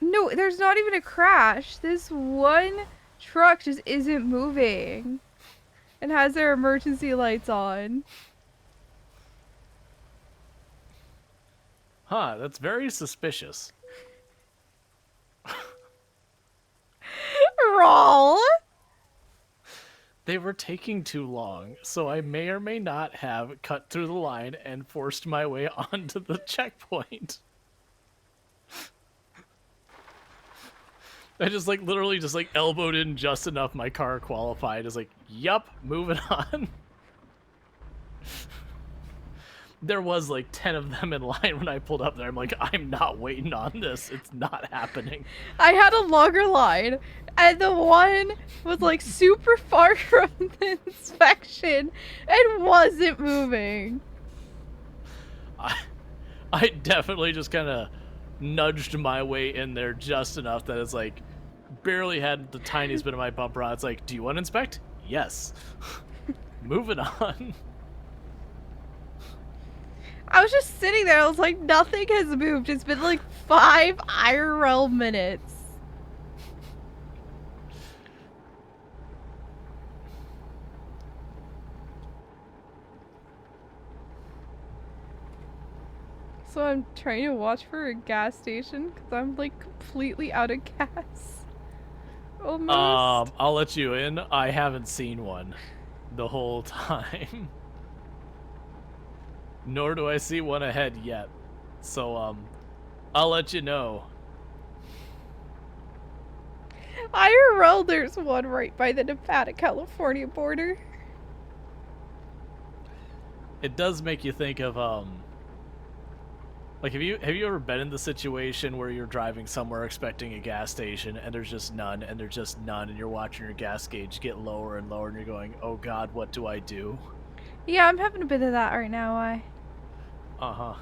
No, there's not even a crash. This one truck just isn't moving and has their emergency lights on. Huh, that's very suspicious. Roll. They were taking too long, so I may or may not have cut through the line and forced my way onto the checkpoint. I just literally elbowed in just enough my car qualified. It's like, yup, moving on. There was like 10 of them in line when I pulled up there. I'm like, I'm not waiting on this. It's not happening. I had a longer line, and the one was like super far from the inspection and wasn't moving. I definitely just kind of nudged my way in there just enough that it's like barely had the tiniest bit of my bumper on. It's like, do you want to inspect? Yes. Moving on. I was just sitting there. I was like, nothing has moved. It's been like 5 IRL minutes. So I'm trying to watch for a gas station because I'm like completely out of gas. Almost. I'll let you in. I haven't seen one the whole time. Nor do I see one ahead yet. So, I'll let you know. IRL, there's one right by the Nevada-California border. It does make you think of, like, have you ever been in the situation where you're driving somewhere expecting a gas station and there's just none, and you're watching your gas gauge get lower and lower and you're going, oh god, what do I do? Yeah, I'm having a bit of that right now. Why? Uh-huh.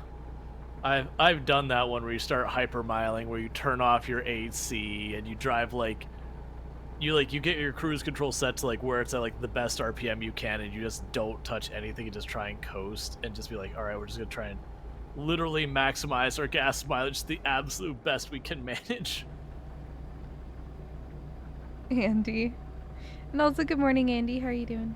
I've done that one where you start hypermiling, where you turn off your AC and you drive you get your cruise control set to like where it's at like the best RPM you can, and you just don't touch anything and just try and coast and just be like, all right, we're just gonna try and literally maximize our gas mileage to the absolute best we can manage. Andy. And also, good morning, Andy. How are you doing?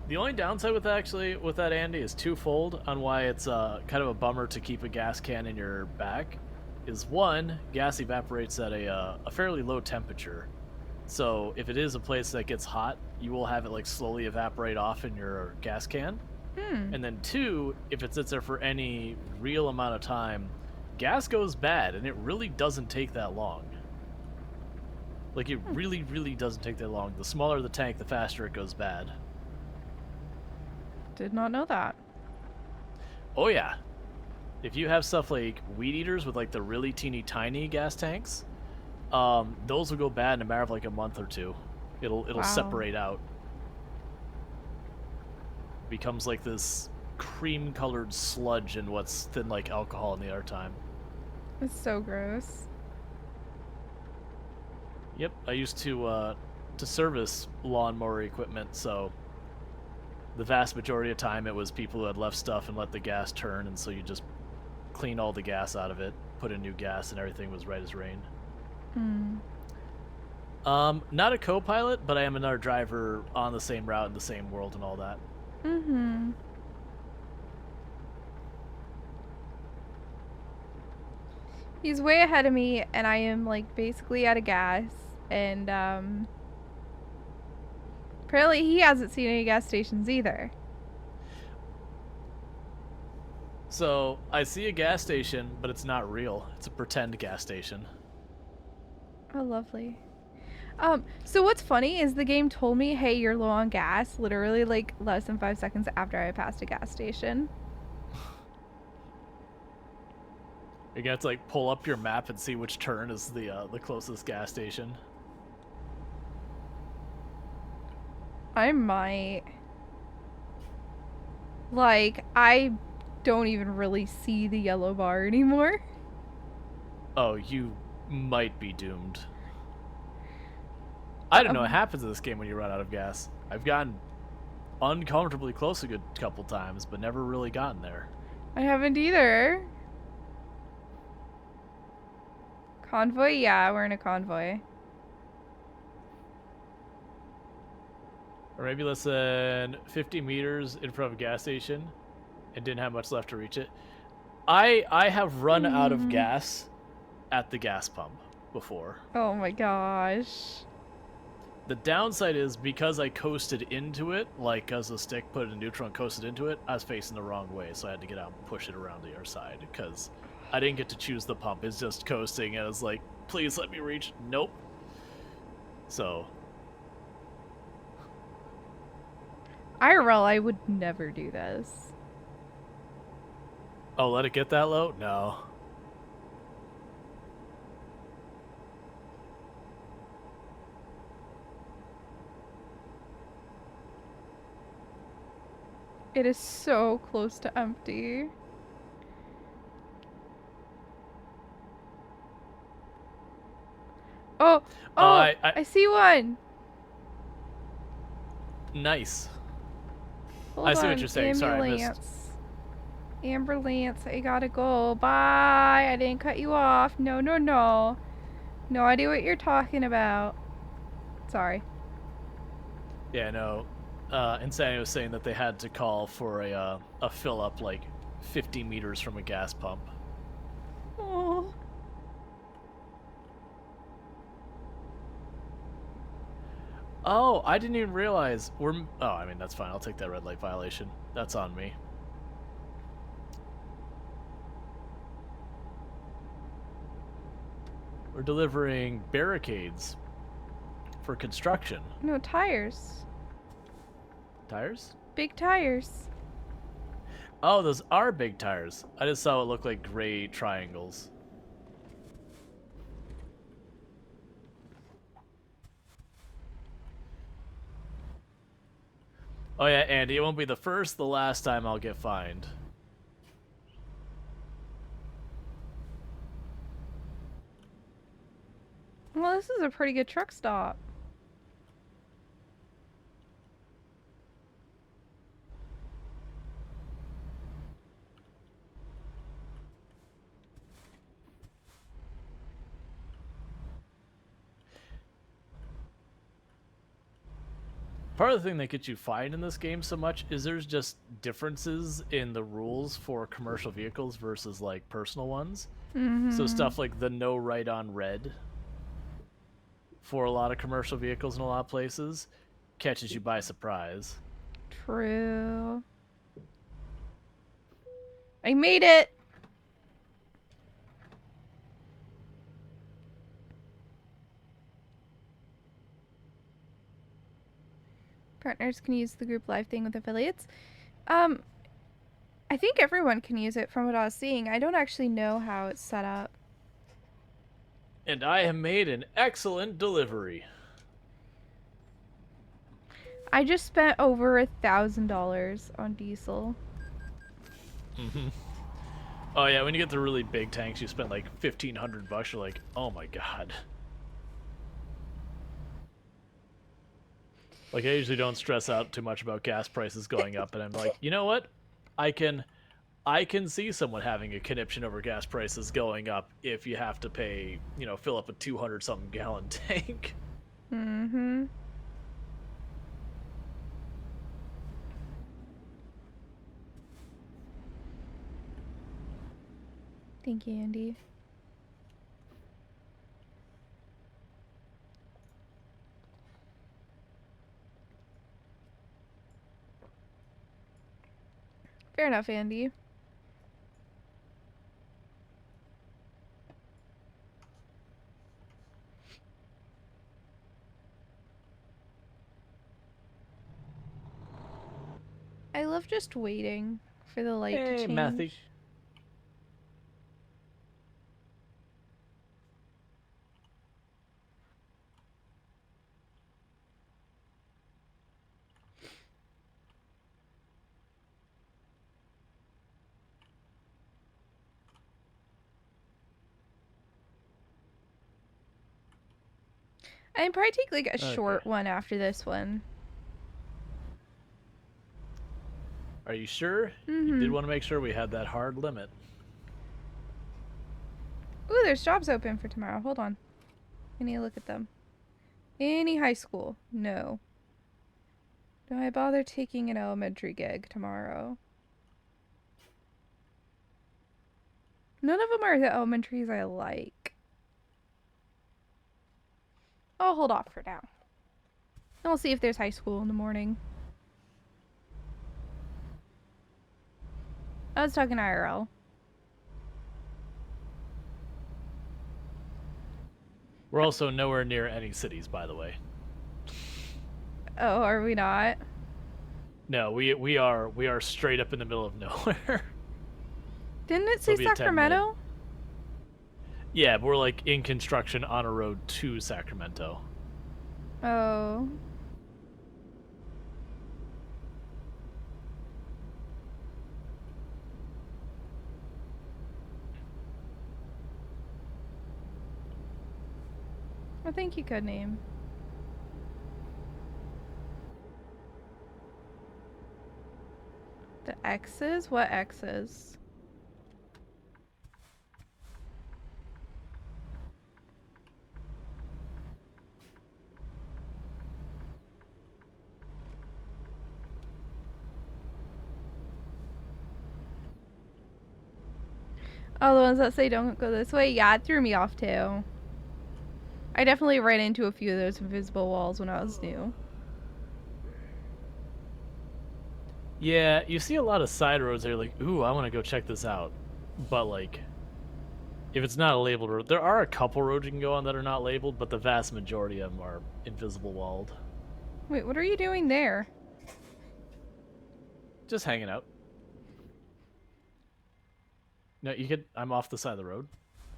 The only downside with that Andy is twofold on why it's kind of a bummer to keep a gas can in your back. Is one, gas evaporates at a fairly low temperature, so if it is a place that gets hot, you will have it like slowly evaporate off in your gas can. And then two, if it sits there for any real amount of time, gas goes bad, and it really doesn't take that long. Like, it really, really doesn't take that long. The smaller the tank, the faster it goes bad. Did not know that. Oh yeah. If you have stuff like weed eaters with like the really teeny tiny gas tanks, those will go bad in a matter of like a month or two. It'll Wow. separate out. Becomes like this cream-colored sludge in what's thin like alcohol in the other time. It's so gross. Yep, I used to service lawnmower equipment, so the vast majority of time it was people who had left stuff and let the gas turn, and so you just clean all the gas out of it, put in new gas, and everything was right as rain. Not a co-pilot, but I am another driver on the same route in the same world and all that. He's way ahead of me, and I am like basically out of gas. And apparently he hasn't seen any gas stations either. So I see a gas station, but it's not real. It's a pretend gas station. Oh, lovely. So what's funny is the game told me, hey, you're low on gas, literally like less than 5 seconds after I passed a gas station. You're gonna have to like pull up your map and see which turn is the closest gas station. I might. Like, I don't even really see the yellow bar anymore. Oh, you might be doomed. I don't know what happens in this game when you run out of gas. I've gotten uncomfortably close a good couple times, but never really gotten there. I haven't either. Convoy? Yeah, we're in a convoy. Or maybe less than 50 meters in front of a gas station and didn't have much left to reach it. I have run out of gas at the gas pump before. Oh my gosh. The downside is because I coasted into it, like as a stick put it in neutral and coasted into it, I was facing the wrong way, so I had to get out and push it around the other side because I didn't get to choose the pump. It's just coasting, and I was like, please let me reach. Nope. So IRL, I would never do this. oh, let it get that low? No. It is so close to empty. Oh, I see one. Nice. Hold I see on. what you're saying. Sorry, I missed. Ambulance, I gotta go. Bye. I didn't cut you off. No, no, no. No idea what you're talking about. Sorry. Yeah, no. Insanity was saying that they had to call for a fill up like 50 meters from a gas pump. Oh. Oh, I didn't even realize we're. Oh, I mean that's fine. I'll take that red light violation. That's on me. We're delivering barricades for construction. No, tires. Tires? Big tires. Oh, those are big tires. I just saw it look like gray triangles. Oh yeah, Andy, it won't be the first, the last time I'll get fined. Well, this is a pretty good truck stop. Part of the thing that gets you fined in this game so much is there's just differences in the rules for commercial vehicles versus like personal ones. So stuff like the no right on red for a lot of commercial vehicles in a lot of places catches you by surprise. True. I made it! Partners can use the group live thing with affiliates. I think everyone can use it from what I was seeing. I don't actually know how it's set up. And I have made an excellent delivery. I just spent over $1,000 on diesel. Oh yeah, when you get the really big tanks, you spend like $1,500. You're like, oh my god. Like, I usually don't stress out too much about gas prices going up, and I'm like, you know what? I can see someone having a conniption over gas prices going up if you have to pay, fill up a 200-something gallon tank. Mm-hmm. Thank you, Andy. Fair enough, Andy. I love just waiting for the light to change. Matthew. I'd probably take like a short one after this one. Are you sure? You did want to make sure we had that hard limit. Ooh, there's jobs open for tomorrow. Hold on. I need to look at them. Any high school? No. Do I bother taking an elementary gig tomorrow? None of them are the elementaries I like. I'll hold off for now. And we'll see if there's high school in the morning. I was talking IRL. We're also nowhere near any cities, by the way. Oh, are we not? No, we are straight up in the middle of nowhere. Didn't it say Sacramento? Yeah, but we're like in construction on a road to Sacramento. Oh. I think you could name. The X's? What X's? Oh, the ones that say don't go this way? Yeah, it threw me off too. I definitely ran into a few of those invisible walls when I was new. Yeah, you see a lot of side roads that are like, ooh, I want to go check this out. But, like, if it's not a labeled road, there are a couple roads you can go on that are not labeled, but the vast majority of them are invisible walled. Wait, what are you doing there? Just hanging out. No, you could. I'm off the side of the road.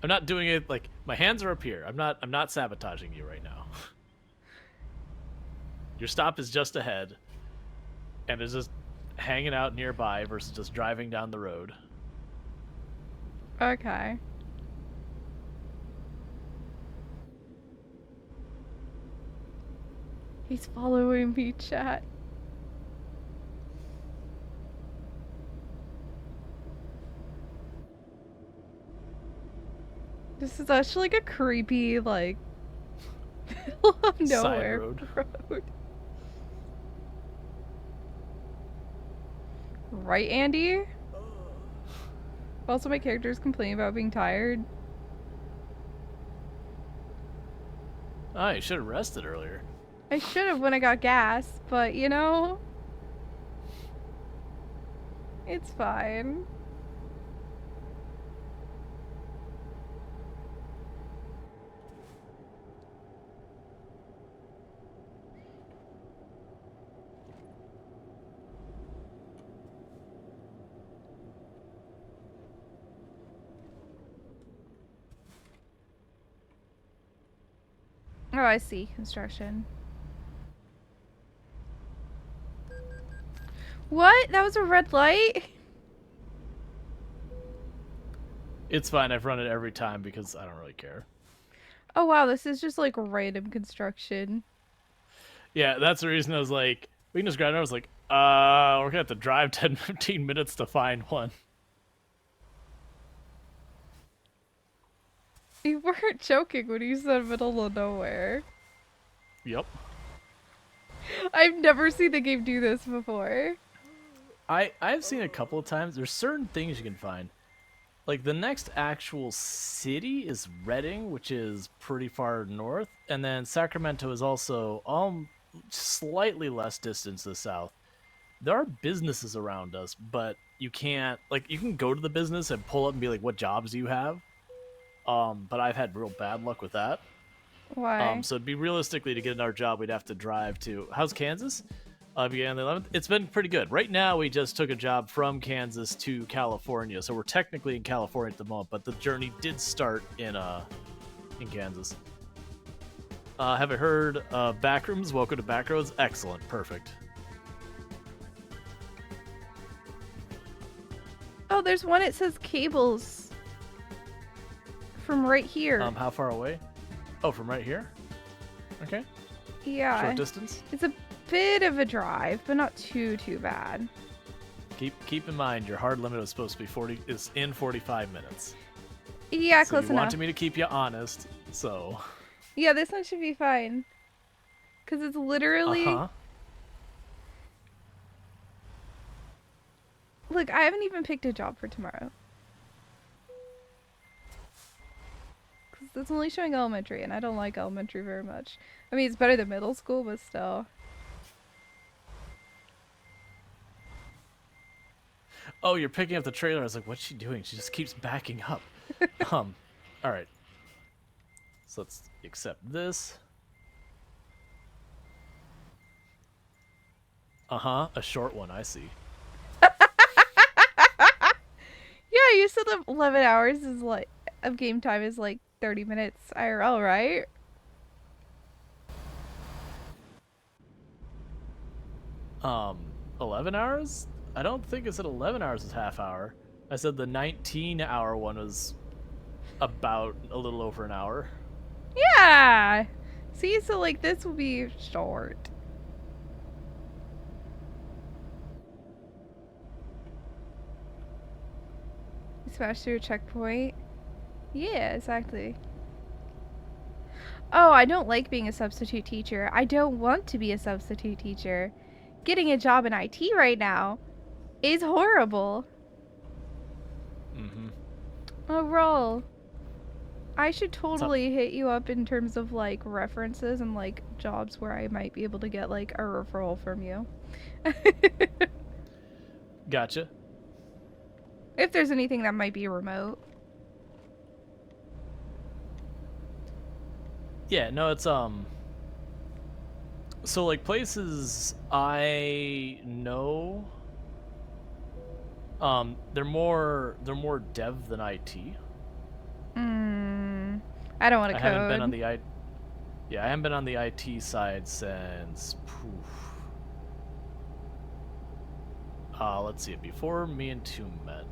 I'm not doing it like my hands are up here. I'm not sabotaging you right now. Your stop is just ahead, and it's just hanging out nearby versus just driving down the road. Okay. He's following me, chat. This is actually like a creepy, like, middle of nowhere road. Right, Andy? Also, my character's complaining about being tired. Oh, you should have rested earlier. I should have when I got gas, but you know, it's fine. Oh, I see. Construction. What? That was a red light? It's fine. I've run it every time because I don't really care. Oh, wow. This is just like random construction. Yeah, that's the reason I was like, we can just grab it. I was like, we're going to have to drive 10, 15 minutes to find one. You weren't joking when you said middle of nowhere. Yep. I've never seen the game do this before. I've seen it a couple of times. There's certain things you can find. Like, the next actual city is Reading, which is pretty far north. And then Sacramento is also slightly less distance to the south. There are businesses around us, but you can't... Like, you can go to the business and pull up and be like, what jobs do you have? But I've had real bad luck with that. Why? So it'd be realistically to get another job, we'd have to drive to... How's Kansas? Began on the 11th. It's been pretty good. Right now, we just took a job from Kansas to California, so we're technically in California at the moment, but the journey did start in Kansas. Have I heard Backrooms? Welcome to Backroads. Excellent. Perfect. Oh, there's one that says cables. From right here. How far away? Oh, from right here? Okay. Yeah. Short distance? It's a bit of a drive, but not too bad. Keep in mind your hard limit was supposed to be is in 45 minutes. Yeah, so close you enough. wanted me to keep you honest, so yeah, this one should be fine. Cause it's literally Look, I haven't even picked a job for tomorrow. Cause it's only showing elementary, and I don't like elementary very much. I mean, it's better than middle school, but still. Oh, you're picking up the trailer. I was like, what's she doing? She just keeps backing up. All right. So let's accept this. A short one, I see. Yeah, you said that 11 hours is like of game time is like 30 minutes IRL, right? Um, 11 hours? I don't think it said 11 hours is half hour. I said the 19-hour one was about a little over an hour. Yeah! See, so like this will be short. Smash through a checkpoint. Yeah, exactly. Oh, I don't like being a substitute teacher. I don't want to be a substitute teacher. Getting a job in IT right now is horrible. Oh, Rual. I should totally hit you up in terms of like references and like jobs where I might be able to get like a referral from you. Gotcha. If there's anything that might be remote. Yeah, no, it's so like places I know, they're more dev than IT. I don't want to code. I haven't been on the I haven't been on the IT side since let's see, before me and Toom met.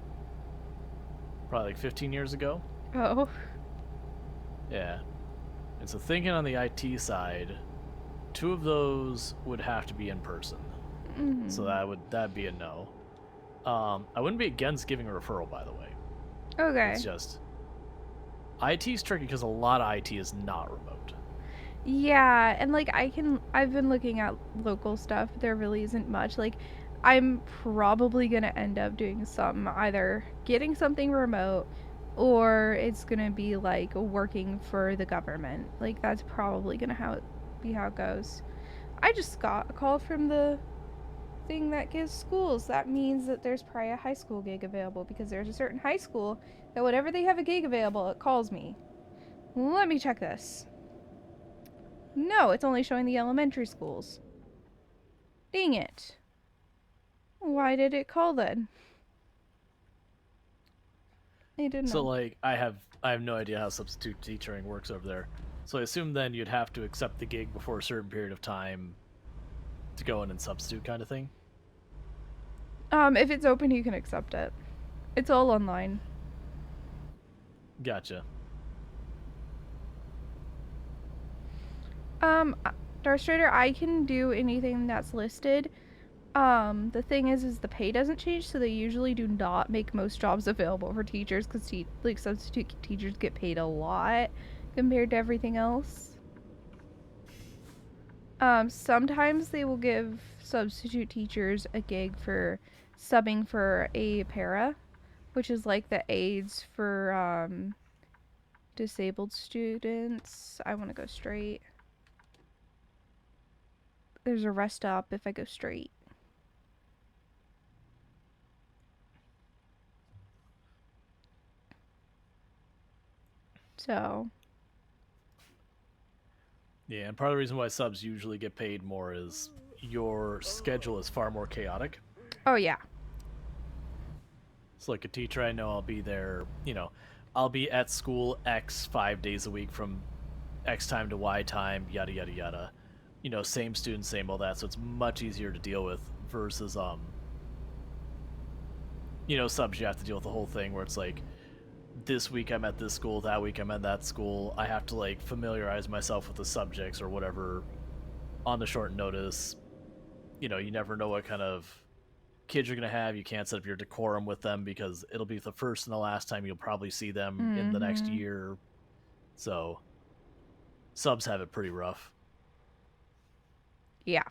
Probably like 15 years ago. Oh. Yeah. And so thinking on the IT side, 2 of those would have to be in person. So that'd be a no. I wouldn't be against giving a referral, by the way. Okay. It's just IT's tricky because a lot of IT is not remote. Yeah, and like I've been looking at local stuff. There really isn't much. Like I'm probably gonna end up doing some, either getting something remote, or it's gonna be like working for the government. Like that's probably gonna be how it goes. I just got a call from the thing that gives schools. That means that there's probably a high school gig available, because there's a certain high school that whenever they have a gig available, it calls me. Let me check this. No, it's only showing the elementary schools. Dang it. Why did it call then? I didn't know. So like I have no idea how substitute teaching works over there. So I assume then you'd have to accept the gig before a certain period of time to go in and substitute kind of thing. If it's open, you can accept it. It's all online. Gotcha. Darth Strider, I can do anything that's listed. The thing is the pay doesn't change, so they usually do not make most jobs available for teachers, because like substitute teachers get paid a lot compared to everything else. Sometimes they will give substitute teachers a gig for subbing for a para, which is like the aides for disabled students. I want to go straight. There's a rest stop if I go straight. So. Yeah, and part of the reason why subs usually get paid more is your schedule is far more chaotic. Oh, yeah. So like a teacher I know, I'll be there, I'll be at school X 5 days a week from X time to Y time, yada, yada, yada. Same students, same all that, so it's much easier to deal with versus, subs you have to deal with the whole thing where it's like, this week I'm at this school, that week I'm at that school. I have to like familiarize myself with the subjects or whatever on the short notice. You never know what kind of kids you're going to have. You can't set up your decorum with them because it'll be the first and the last time you'll probably see them in the next year. So subs have it pretty rough. Yeah.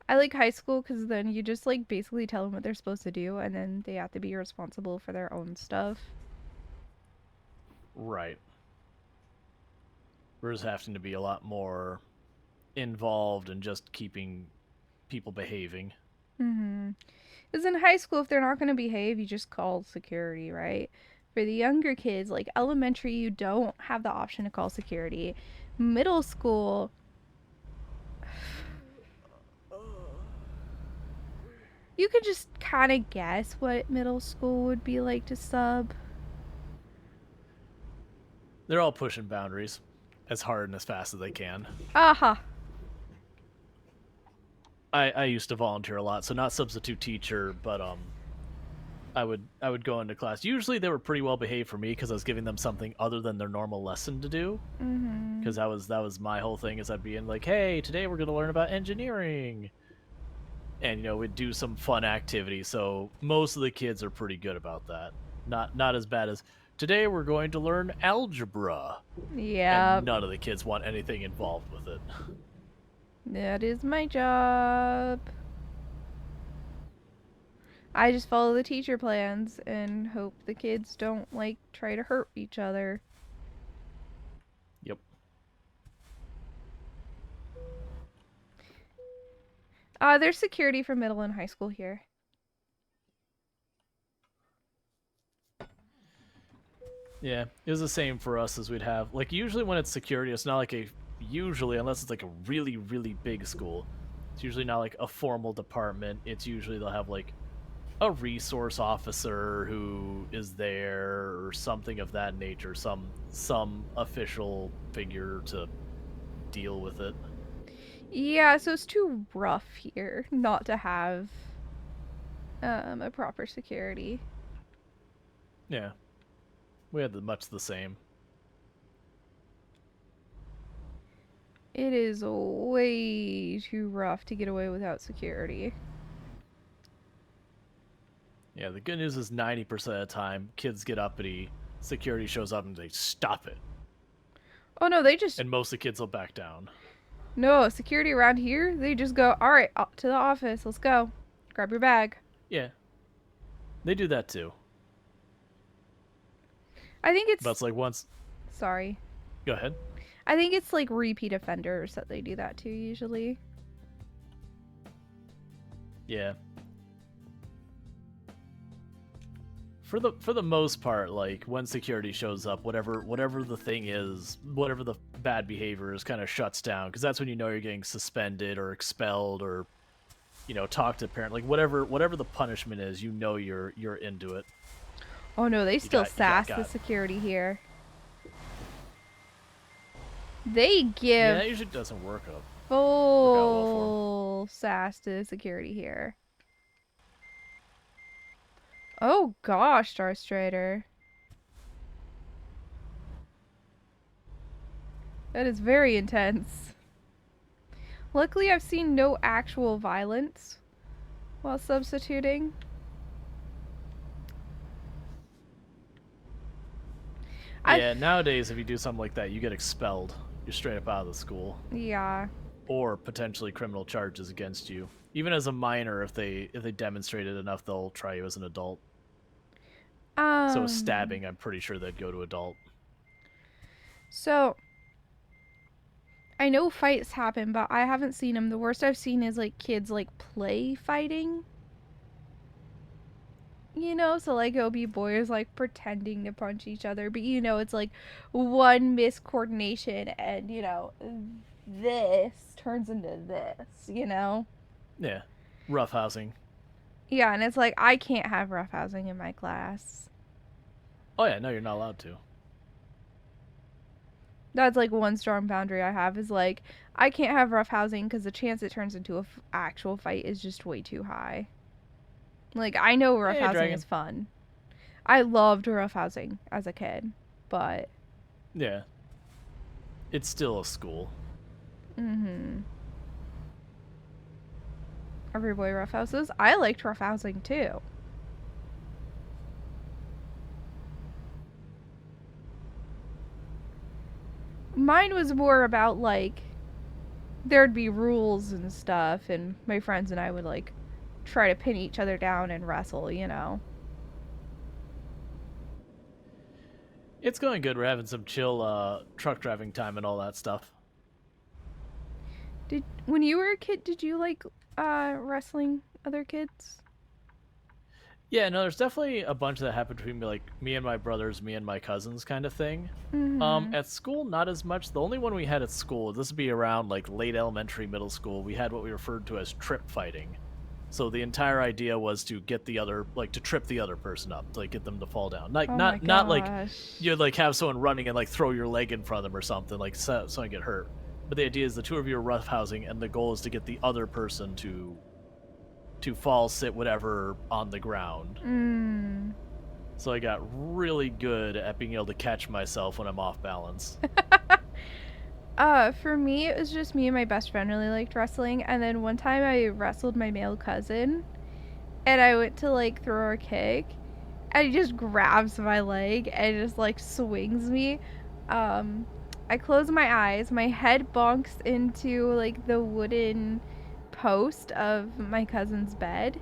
I like high school because then you just like basically tell them what they're supposed to do, and then they have to be responsible for their own stuff. Right. Whereas having to be a lot more involved in just keeping people behaving. Because in high school, if they're not going to behave, you just call security, right? For the younger kids, like elementary, you don't have the option to call security. Middle school, you could just kind of guess what middle school would be like to sub. They're all pushing boundaries as hard and as fast as they can. Aha. I used to volunteer a lot, so not substitute teacher, but I would go into class. Usually they were pretty well behaved for me because I was giving them something other than their normal lesson to do. Because that was my whole thing, is I'd be in like, hey, today we're going to learn about engineering. And, we'd do some fun activity. So most of the kids are pretty good about that. Not as bad as, today we're going to learn algebra. Yeah. And none of the kids want anything involved with it. That is my job. I just follow the teacher plans and hope the kids don't, like, try to hurt each other. Yep. There's security for middle and high school here. Yeah, it was the same for us as we'd have. Like, usually when it's security, it's not like usually, unless it's like a really, really big school, it's usually not like a formal department. It's usually they'll have like a resource officer who is there or something of that nature, some official figure to deal with it. Yeah, so it's too rough here not to have a proper security. Yeah. We had much the same. It is way too rough to get away without security. Yeah, the good news is 90% of the time, kids get uppity, security shows up and they stop it. Oh no, they just And most of the kids will back down. no security around here. They just go, all right, to the office. Let's go. Grab your bag. Yeah. They do that too. I think it's. But it's like once. Sorry. Go ahead. I think it's like repeat offenders that they do that to usually. Yeah. For the most part, like when security shows up, whatever the thing is, whatever the bad behavior is, kind of shuts down, because that's when you know you're getting suspended or expelled or, talk to a parent, like whatever the punishment is, you're into it. Oh no, they still sass got the security here. They give that usually doesn't work up. full sass to security here. Oh gosh, Star Strider. That is very intense. Luckily, I've seen no actual violence while substituting. Yeah, nowadays if you do something like that, you get expelled. You're straight up out of the school. Yeah. Or potentially criminal charges against you. Even as a minor, if they demonstrated enough, they'll try you as an adult. So stabbing, I'm pretty sure they'd go to adult. So I know fights happen, but I haven't seen them. The worst I've seen is like kids like play fighting. So like it'll be boys like pretending to punch each other, but it's like one miscoordination and this turns into this, Yeah. Roughhousing. Yeah, and it's like I can't have roughhousing in my class. Oh yeah, no, you're not allowed to. That's like one strong boundary I have is like I can't have roughhousing because the chance it turns into an actual fight is just way too high. Like I know roughhousing is fun. I loved roughhousing as a kid, but yeah, it's still a school. Every boy roughhouses. I liked roughhousing too. Mine was more about like there'd be rules and stuff, and my friends and I would like try to pin each other down and wrestle, It's going good. We're having some chill truck driving time and all that stuff. When you were a kid, did you like wrestling other kids? Yeah, no, there's definitely a bunch that happened between me and my brothers, me and my cousins kind of thing. At school, not as much. The only one we had at school, this would be around like late elementary, middle school, we had what we referred to as trip fighting. So the entire idea was to get the other, like, to trip the other person up, to like get them to fall down. Like, not like you'd like have someone running and like throw your leg in front of them or something, like someone get hurt. But the idea is the two of you are roughhousing, and the goal is to get the other person to fall, sit, whatever, on the ground. So I got really good at being able to catch myself when I'm off balance. For me, it was just me and my best friend really liked wrestling, and then one time I wrestled my male cousin, and I went to like throw a kick, and he just grabs my leg and just like swings me. I close my eyes, my head bonks into like the wooden post of my cousin's bed,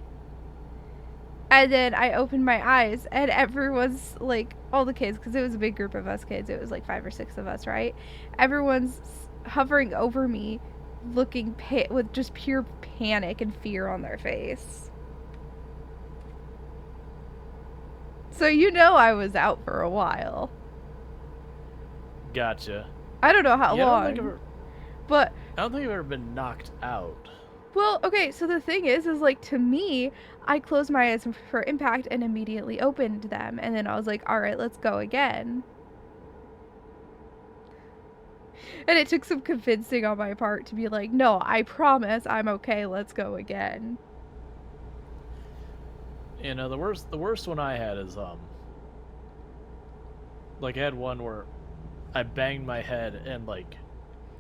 and then I opened my eyes, and everyone's like, all the kids, because it was a big group of us kids, it was like 5 or 6 of us, right? Everyone's hovering over me, looking with just pure panic and fear on their face. So I was out for a while. Gotcha. I don't know how long. But I don't think I've ever been knocked out. Well, okay, so the thing is like, to me, I closed my eyes for impact and immediately opened them, and then I was like, all right, let's go again. And it took some convincing on my part to be like, no, I promise I'm okay, let's go again. The worst one I had is like I had one where I banged my head, and like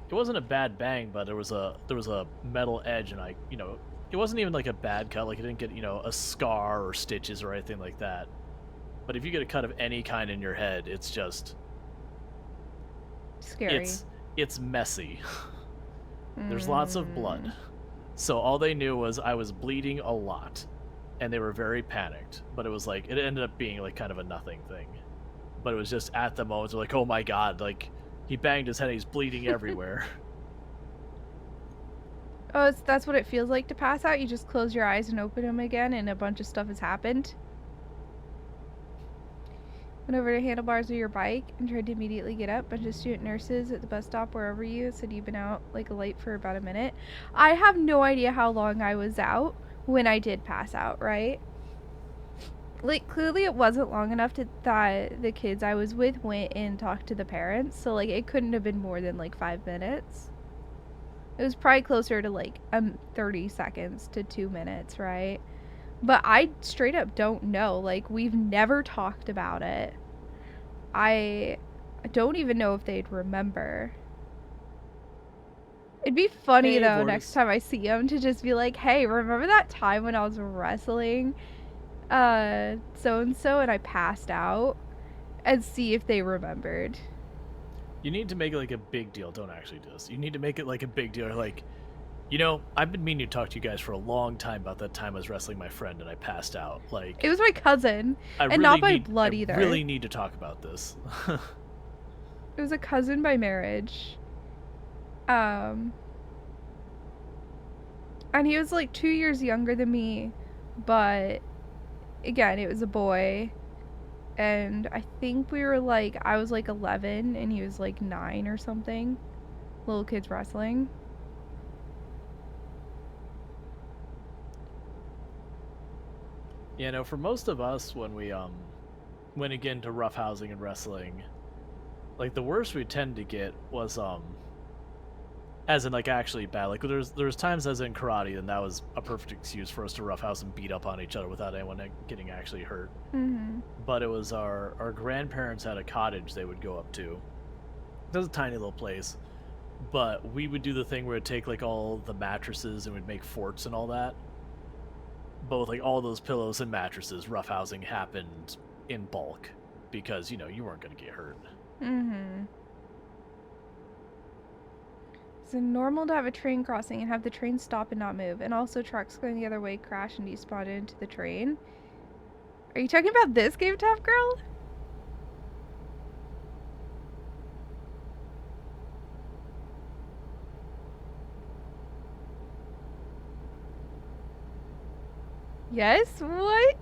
it wasn't a bad bang, but there was a metal edge, and it wasn't even like a bad cut, like it didn't get a scar or stitches or anything like that. But if you get a cut of any kind in your head, it's just Scary. It's messy. There's lots of blood. So all they knew was I was bleeding a lot, and they were very panicked. But it was like, it ended up being like kind of a nothing thing. But it was just at the moment, they're like, oh my god, like, he banged his head, he's bleeding everywhere. Oh, that's what it feels like to pass out? You just close your eyes and open them again, and a bunch of stuff has happened? Went over to handlebars of your bike and tried to immediately get up. Bunch of student nurses at the bus stop wherever you said you've been out like a light for about a minute. I have no idea how long I was out when I did pass out, right? Like, clearly it wasn't long enough that the kids I was with went and talked to the parents. So, like, it couldn't have been more than, like, 5 minutes. It was probably closer to, like, 30 seconds to 2 minutes, right? But I straight up don't know. Like, we've never talked about it. I don't even know if they'd remember. It'd be funny, Hey, though, Vortis. next time I see them to just be like, hey, remember that time when I was wrestling so-and-so and I passed out? And see if they remembered. You need to make it like a big deal. Don't actually do this. You need to make it like a big deal. Like, you know, I've been meaning to talk to you guys for a long time about that time I was wrestling my friend and I passed out. Like, It was my cousin. And not by blood either. I really need to talk about this. It was a cousin by marriage. And he was like 2 years younger than me, but again, it was a boy. And I think we were like, I was like 11 and he was like 9 or something. Little kids wrestling. Yeah, no, for most of us, when we went again to roughhousing and wrestling, like the worst we tend to get was as in like actually bad. Like there's times as in karate, and that was a perfect excuse for us to roughhouse and beat up on each other without anyone getting actually hurt. Mm-hmm. But it was our grandparents had a cottage they would go up to. It was a tiny little place, but we would do the thing where we'd take like all the mattresses and we'd make forts and all that. But with like all those pillows and mattresses, roughhousing happened in bulk because, you know, you weren't going to get hurt. Mm-hmm. Is it normal to have a train crossing and have the train stop and not move? And also trucks going the other way crash and despawn into the train? Are you talking about this Game Top Girl? Yes? What?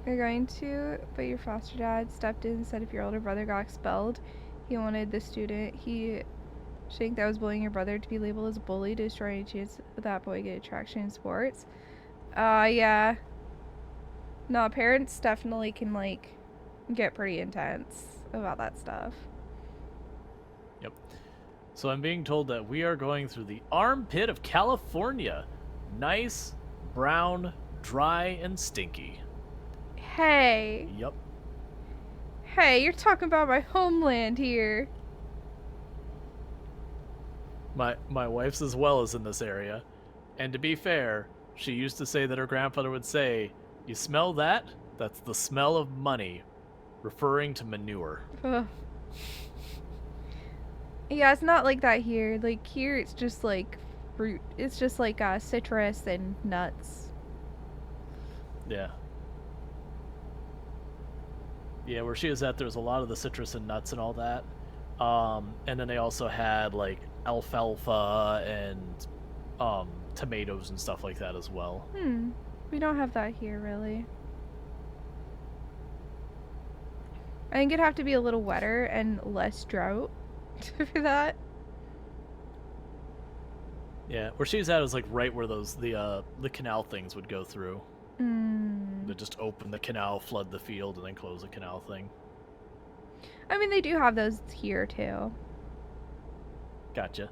You're going to, but your foster dad stepped in and said if your older brother got expelled, he wanted the student he think that was bullying your brother to be labeled as a bully to destroy any chance that boy get traction in sports. Yeah. No, parents definitely can, like, get pretty intense about that stuff. Yep. So I'm being told that we are going through the armpit of California. Nice, brown, dry, and stinky. Hey. Yep. Hey, you're talking about my homeland here. My wife's as well is in this area. And to be fair, she used to say that her grandfather would say, "You smell that? That's the smell of money," referring to manure. Ugh. Yeah, it's not like that here. Like, here it's just like fruit. It's just like citrus and nuts. Yeah. Yeah, where she was at, there was a lot of the citrus and nuts and all that. And then they also had, like, alfalfa and tomatoes and stuff like that as well. We don't have that here, really. I think it'd have to be a little wetter and less drought for that. Yeah, where she was at was like right where those the canal things would go through. They just open the canal, flood the field, and then close the canal thing. I mean, they do have those here too. Gotcha.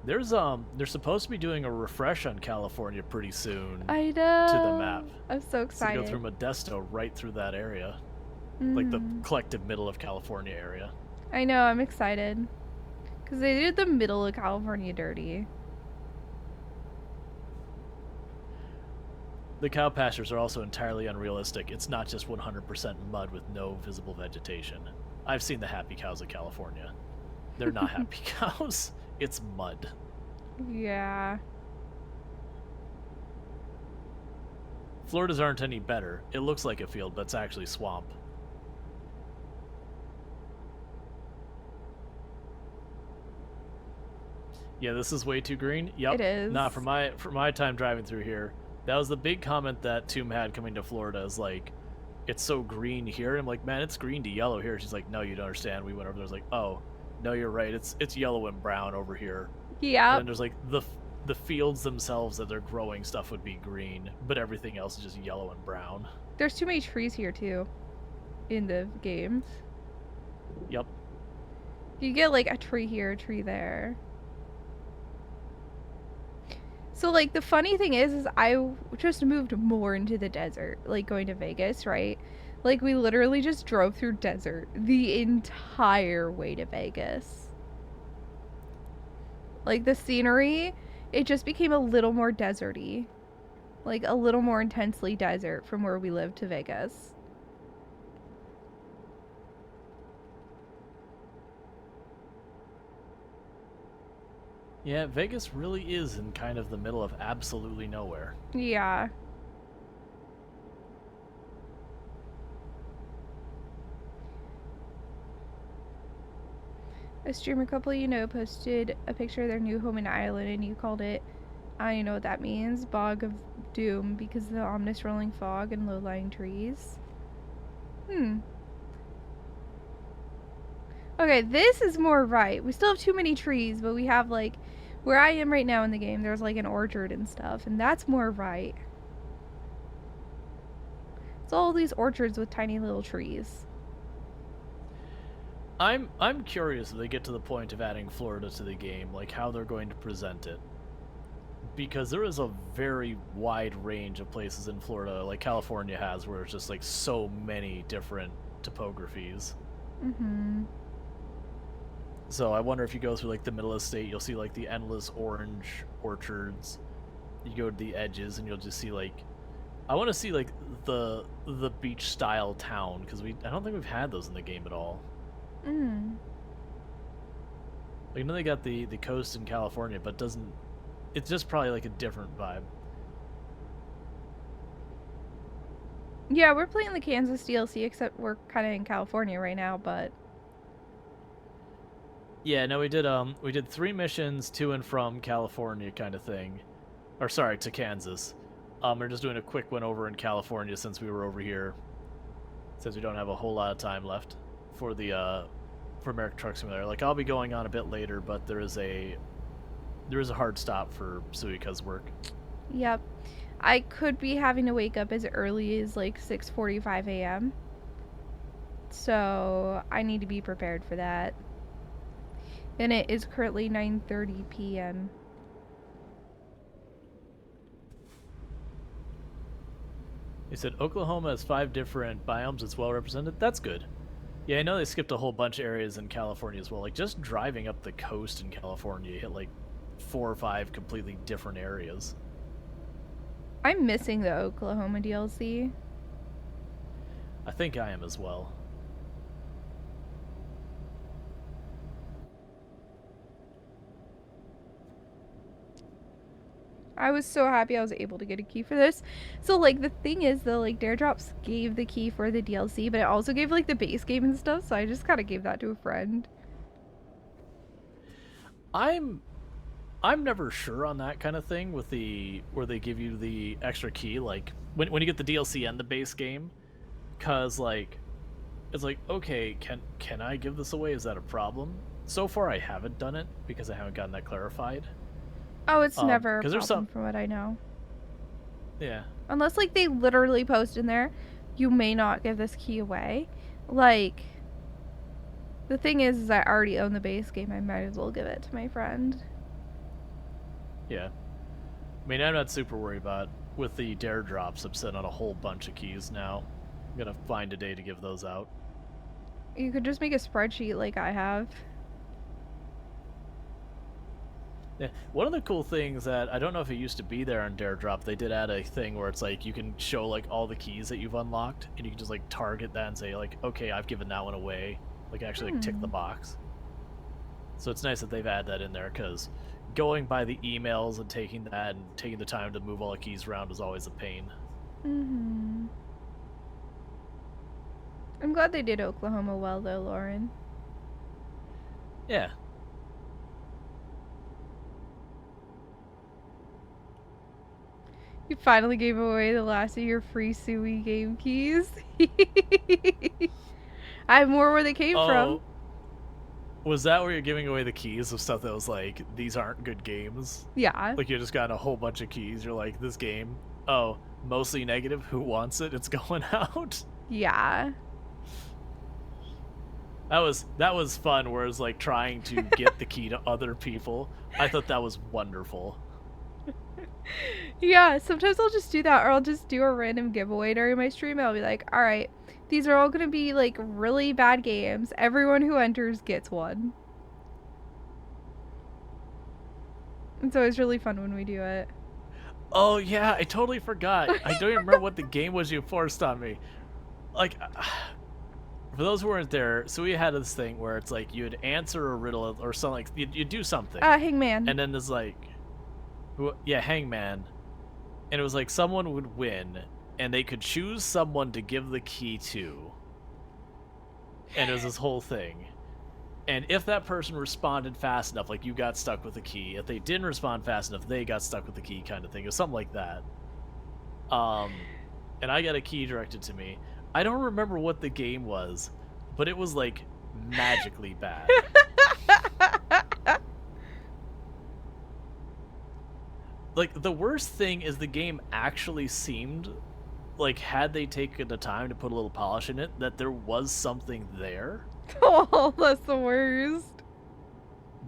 There's they're supposed to be doing a refresh on California pretty soon. I know. To the map. I'm so excited. So go through Modesto right through that area, like the collective middle of California area. I know. I'm excited because they did the middle of California dirty. The cow pastures are also entirely unrealistic. It's not just 100% mud with no visible vegetation. I've seen the happy cows of California. They're not happy cows. It's mud. Yeah. Florida's aren't any better. It looks like a field, but it's actually swamp. Yeah, this is way too green. Yep. It is. Nah, for my time driving through here, that was the big comment that Tomb had coming to Florida is like, it's so green here. I'm like, man, it's green to yellow here. She's like, no, you don't understand. We went over there. I was like, oh, no, you're right. It's yellow and brown over here. Yeah. And there's like the fields themselves that they're growing stuff would be green, but everything else is just yellow and brown. There's too many trees here too, in the game. Yep. You get like a tree here, a tree there. So like the funny thing is I just moved more into the desert, like going to Vegas, right? Like we literally just drove through desert the entire way to Vegas. Like the scenery, it just became a little more deserty. Like a little more intensely desert from where we lived to Vegas. Yeah, Vegas really is in kind of the middle of absolutely nowhere. Yeah. A streamer couple you know posted a picture of their new home in Ireland and you called it, I don't know what that means, Bog of Doom because of the ominous rolling fog and low-lying trees. Okay, this is more right. We still have too many trees, but we have like, where I am right now in the game, there's like an orchard and stuff, and that's more right. It's all these orchards with tiny little trees. I'm curious if they get to the point of adding Florida to the game, like how they're going to present it. Because there is a very wide range of places in Florida, like California has, where it's just like so many different topographies. Mm-hmm. So I wonder if you go through like the middle of the state, you'll see like the endless orange orchards. You go to the edges and you'll just see like, I want to see like the beach style town because I don't think we've had those in the game at all. Mm. Like, I know they got the coast in California, but it's just probably like a different vibe. Yeah, we're playing the Kansas DLC, except we're kind of in California right now, but... Yeah, no, we did 3 missions to and from California kind of thing. Or, sorry, to Kansas. We're just doing a quick one over in California since we were over here. Since we don't have a whole lot of time left for American Truck Simulator. Like, I'll be going on a bit later, but there is a hard stop for Suika's work. Yep. I could be having to wake up as early as like 6:45 a.m. So I need to be prepared for that. And it is currently 9:30 p.m. They said Oklahoma has 5 different biomes. It's well represented. That's good. Yeah, I know they skipped a whole bunch of areas in California as well. Like, just driving up the coast in California, you hit like 4 or 5 completely different areas. I'm missing the Oklahoma DLC. I think I am as well. I was so happy I was able to get a key for this. So, like, the thing is, though, like, Dare Drops gave the key for the DLC, but it also gave, like, the base game and stuff, so I just kind of gave that to a friend. I'm never sure on that kind of thing with where they give you the extra key, like, when you get the DLC and the base game, because, like, it's like, okay, can I give this away? Is that a problem? So far, I haven't done it, because I haven't gotten that clarified. Oh, it's never a 'cause there's problem from what I know. Yeah. Unless, like, they literally post in there, you may not give this key away. Like, the thing is I already own the base game. I might as well give it to my friend. Yeah. I mean, I'm not super worried about with the Dare Drops. I'm sitting on a whole bunch of keys now. I'm gonna find a day to give those out. You could just make a spreadsheet like I have. Yeah. One of the cool things that I don't know if it used to be there on Dare Drop, they did add a thing where it's like you can show like all the keys that you've unlocked, and you can just like target that and say like, okay, I've given that one away. Like actually like tick the box. So it's nice that they've added that in there, because going by the emails and taking that and taking the time to move all the keys around is always a pain. Mm-hmm. I'm glad they did Oklahoma well, though, Lauren. Yeah. You finally gave away the last of your free Suwey game keys. I have more where they came from. Was that where you're giving away the keys of stuff that was like, these aren't good games? Yeah. Like you just got a whole bunch of keys, you're like, this game, oh, mostly negative, who wants it? It's going out. Yeah. That was fun, where it was like trying to get the key to other people. I thought that was wonderful. Yeah, sometimes I'll just do that, or I'll just do a random giveaway during my stream, and I'll be like, alright, these are all gonna be like really bad games. Everyone who enters gets one. It's always really fun when we do it. Oh yeah, I totally forgot. I don't even remember what the game was you forced on me. Like, for those who weren't there, so we had this thing where it's like you'd answer a riddle or something, like you'd do something. Hangman. And then there's like, yeah, Hangman. And it was like someone would win, and they could choose someone to give the key to. And it was this whole thing. And if that person responded fast enough, like you got stuck with the key. If they didn't respond fast enough, they got stuck with the key, kind of thing. It was something like that. And I got a key directed to me. I don't remember what the game was, but it was like magically bad. Like, the worst thing is the game actually seemed like, had they taken the time to put a little polish in it, that there was something there. Oh, that's the worst.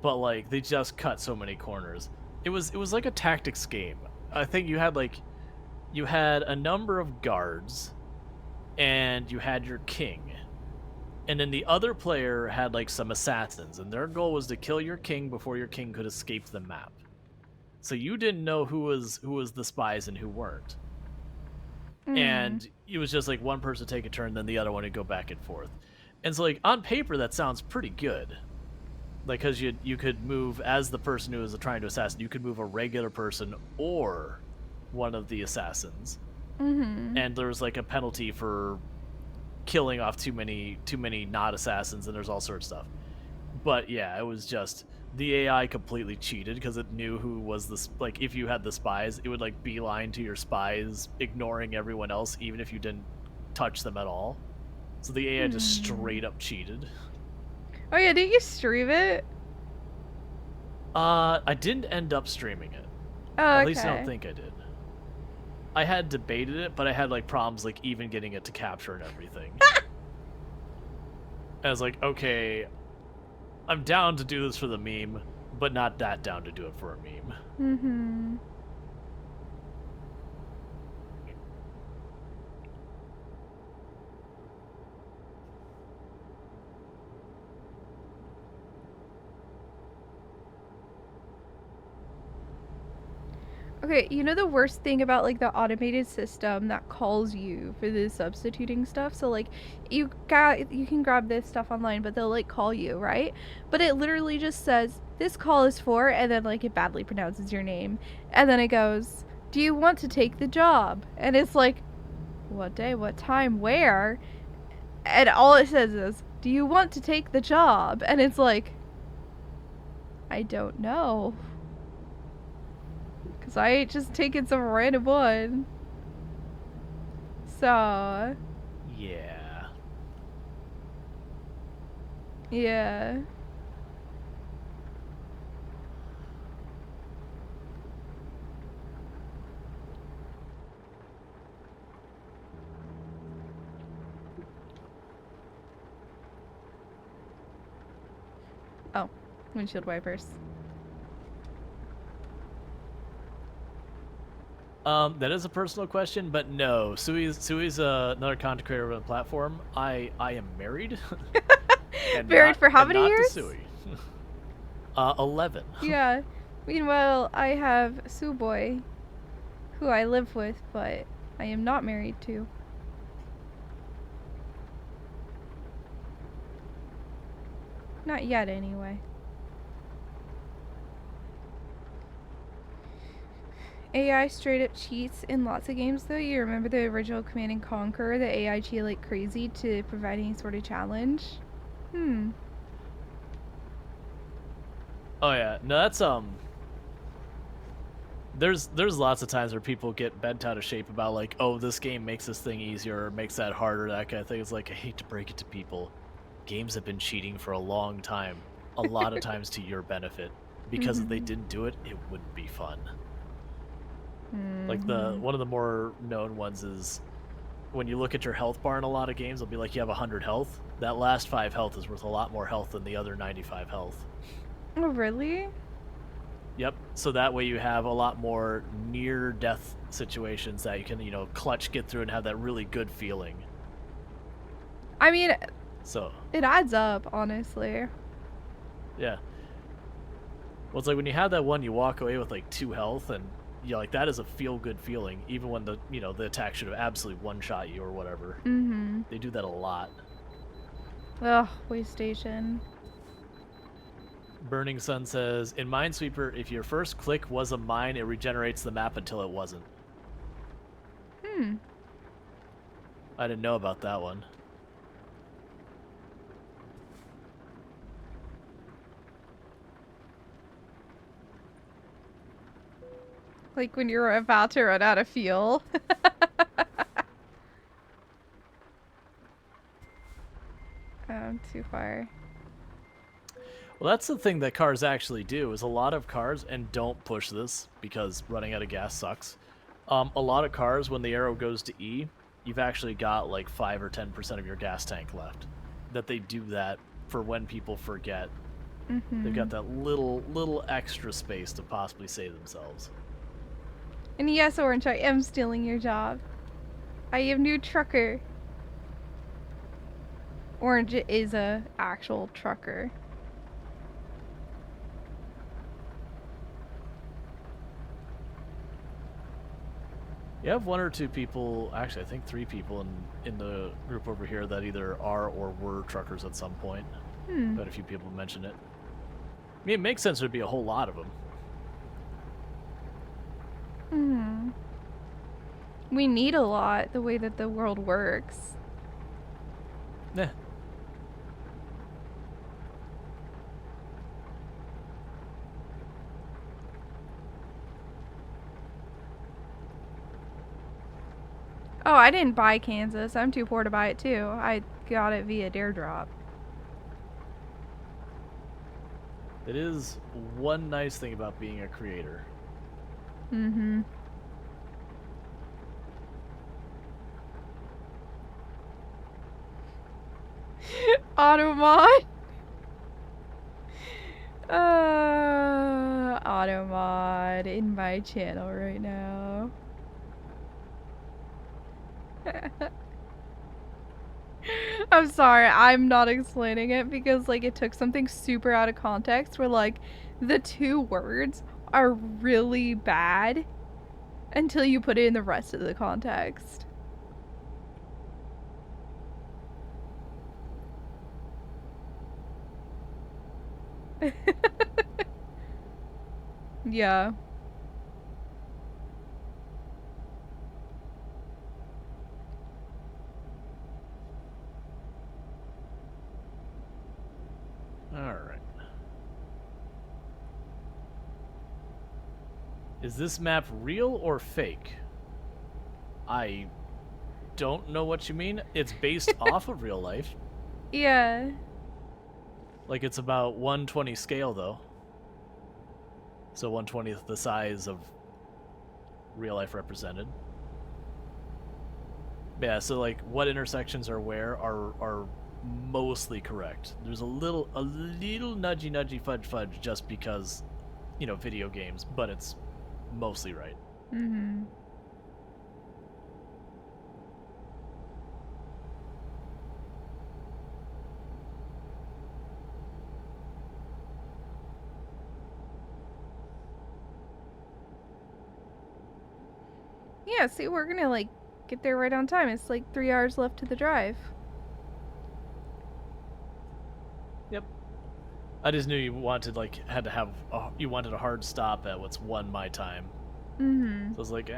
But like, they just cut so many corners. It was like a tactics game. I think you had a number of guards, and you had your king. And then the other player had like some assassins, and their goal was to kill your king before your king could escape the map. So you didn't know who was the spies and who weren't. And it was just like one person take a turn, then the other one would go back and forth. And so like on paper that sounds pretty good. Like, because you could move, as the person who was trying to assassinate, you could move a regular person or one of the assassins. And there was like a penalty for killing off too many not assassins, and there's all sorts of stuff. But yeah, it was just, the AI completely cheated, because it knew who was the, like, if you had the spies, it would like beeline to your spies, ignoring everyone else, even if you didn't touch them at all. So the AI just straight up cheated. Oh yeah, didn't you stream it? I didn't end up streaming it. Oh, At least I don't think I did. I had debated it, but I had like problems like even getting it to capture and everything. I was like, okay, I'm down to do this for the meme, but not that down to do it for a meme. Okay, you know the worst thing about like the automated system that calls you for the substituting stuff? So like you can grab this stuff online, but they'll like call you, right? But it literally just says this call is for, and then like it badly pronounces your name, and then it goes, do you want to take the job? And it's like, what day, what time, where? And all it says is, do you want to take the job? And it's like, I don't know. Because I ain't just taking some random one. So. Yeah. Yeah. Oh, windshield wipers. That is a personal question, but no. Suwey's another content creator on the platform. I am married. Married for how many years? To Suwey. 11. Yeah. Meanwhile, I have Suwey, who I live with, but I am not married to. Not yet, anyway. AI straight up cheats in lots of games, though. You remember the original Command & Conquer? The AI cheated like crazy to provide any sort of challenge? Oh yeah, no, that's There's lots of times where people get bent out of shape about like, oh, this game makes this thing easier or makes that harder, that kind of thing. It's like, I hate to break it to people. Games have been cheating for a long time. A lot of times to your benefit. Because if they didn't do it, it wouldn't be fun. Like one of the more known ones is when you look at your health bar in a lot of games, it'll be like you have 100 health. That last 5 health is worth a lot more health than the other 95 health. Oh, really? Yep. So that way you have a lot more near-death situations that you can, clutch, get through, and have that really good feeling. I mean, so it adds up, honestly. Yeah. Well, it's like when you have that one, you walk away with like 2 health, and like that is a feel-good feeling, even when the the attack should have absolutely one-shot you or whatever. They do that a lot. Ugh, waste station. Burning Sun says, in Minesweeper, if your first click was a mine, it regenerates the map until it wasn't. I didn't know about that one. Like when you're about to run out of fuel. Oh, too far. Well, that's the thing that cars actually do, is a lot of cars, and don't push this because running out of gas sucks. A lot of cars, when the arrow goes to E, you've actually got like 5 or 10% of your gas tank left. That they do that for when people forget. They've got that little extra space to possibly save themselves. And yes, Orange, I am stealing your job. I am new trucker. Orange is a actual trucker. You have 1 or 2 people, actually I think 3 people in the group over here that either are or were truckers at some point. But a few people mentioned it. I mean, it makes sense there'd be a whole lot of them. We need a lot, the way that the world works. Yeah. Oh, I didn't buy Kansas. I'm too poor to buy it too. I got it via Daredrop. It is one nice thing about being a creator. Automod. Automod in my channel right now. I'm sorry, I'm not explaining it because like it took something super out of context where like the 2 words are really bad until you put it in the rest of the context. Yeah. Alright. Is this map real or fake? I don't know what you mean. It's based off of real life. Yeah. Like, it's about 1/20 scale, though. So 1/20th the size of real life represented. Yeah, so like what intersections are where are mostly correct. There's a little nudgy fudge just because, video games, but it's mostly right. Yeah, see, we're gonna, like, get there right on time. It's like 3 hours left to the drive. Yep. I just knew you wanted, like, you wanted a hard stop at what's 1 my time. Mm-hmm. So I was like,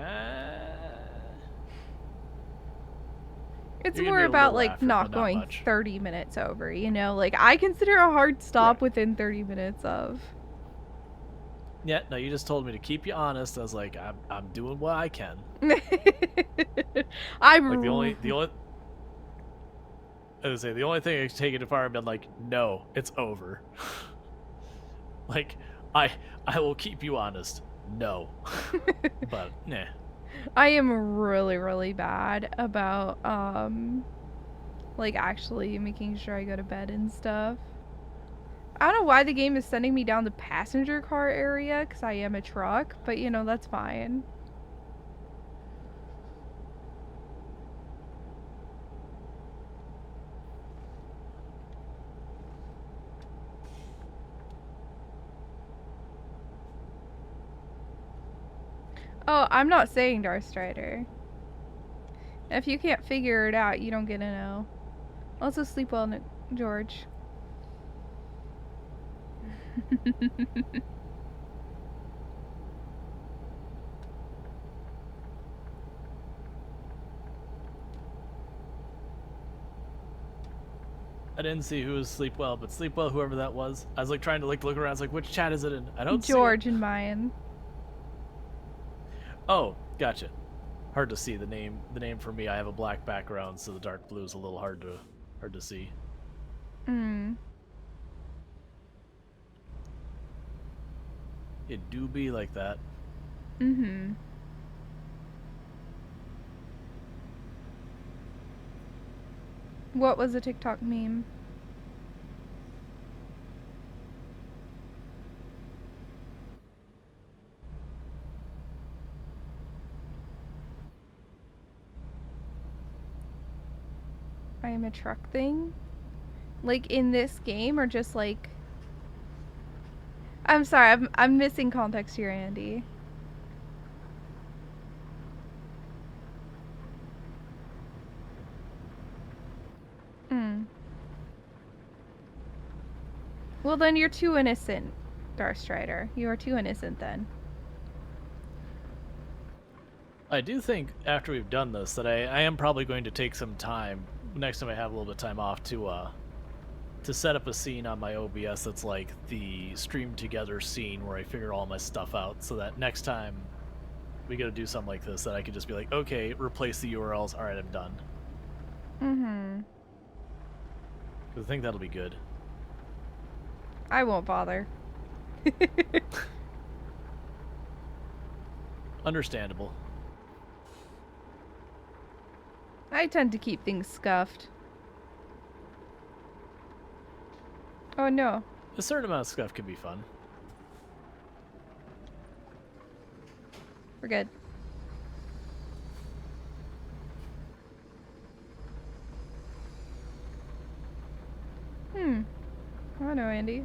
It's You're gonna more be a about, little like, after, not but not going much. 30 minutes over, you know? Like, I consider a hard stop Right. within 30 minutes of. Yeah, no, you just told me to keep you honest. I was like, I'm doing what I can. I'm Like, I was say the only thing I could take it far and been like, no, it's over. Like, I will keep you honest. No. But nah. I am really, really bad about like actually making sure I go to bed and stuff. I don't know why the game is sending me down the passenger car area, because I am a truck, but you know, that's fine. Oh, I'm not saying Darth Strider. If you can't figure it out, you don't get to know. Also, sleep well, George. I didn't see who was sleep well, but sleep well, whoever that was. I was like trying to like look around. I was like, which chat is it in? I don't George see it. and mine. Oh, gotcha. Hard to see the name. The name for me. I have a black background, so the dark blue is a little hard to see. Hmm. It do be like that. Mm-hmm. What was a TikTok meme? I am a truck thing? Like in this game, or just like... I'm sorry, I'm missing context here, Andy. Hmm. Well, then you're too innocent, Darth Strider. You are too innocent then. I do think after we've done this that I am probably going to take some time next time I have a little bit of time off to set up a scene on my OBS that's like the stream together scene where I figure all my stuff out, so that next time we gotta do something like this that I could just be like, okay, replace the URLs. All right, I'm done. Mm-hmm. Because I think that'll be good. I won't bother. Understandable. I tend to keep things scuffed. Oh no. A certain amount of stuff can be fun. We're good. I don't know, Andy.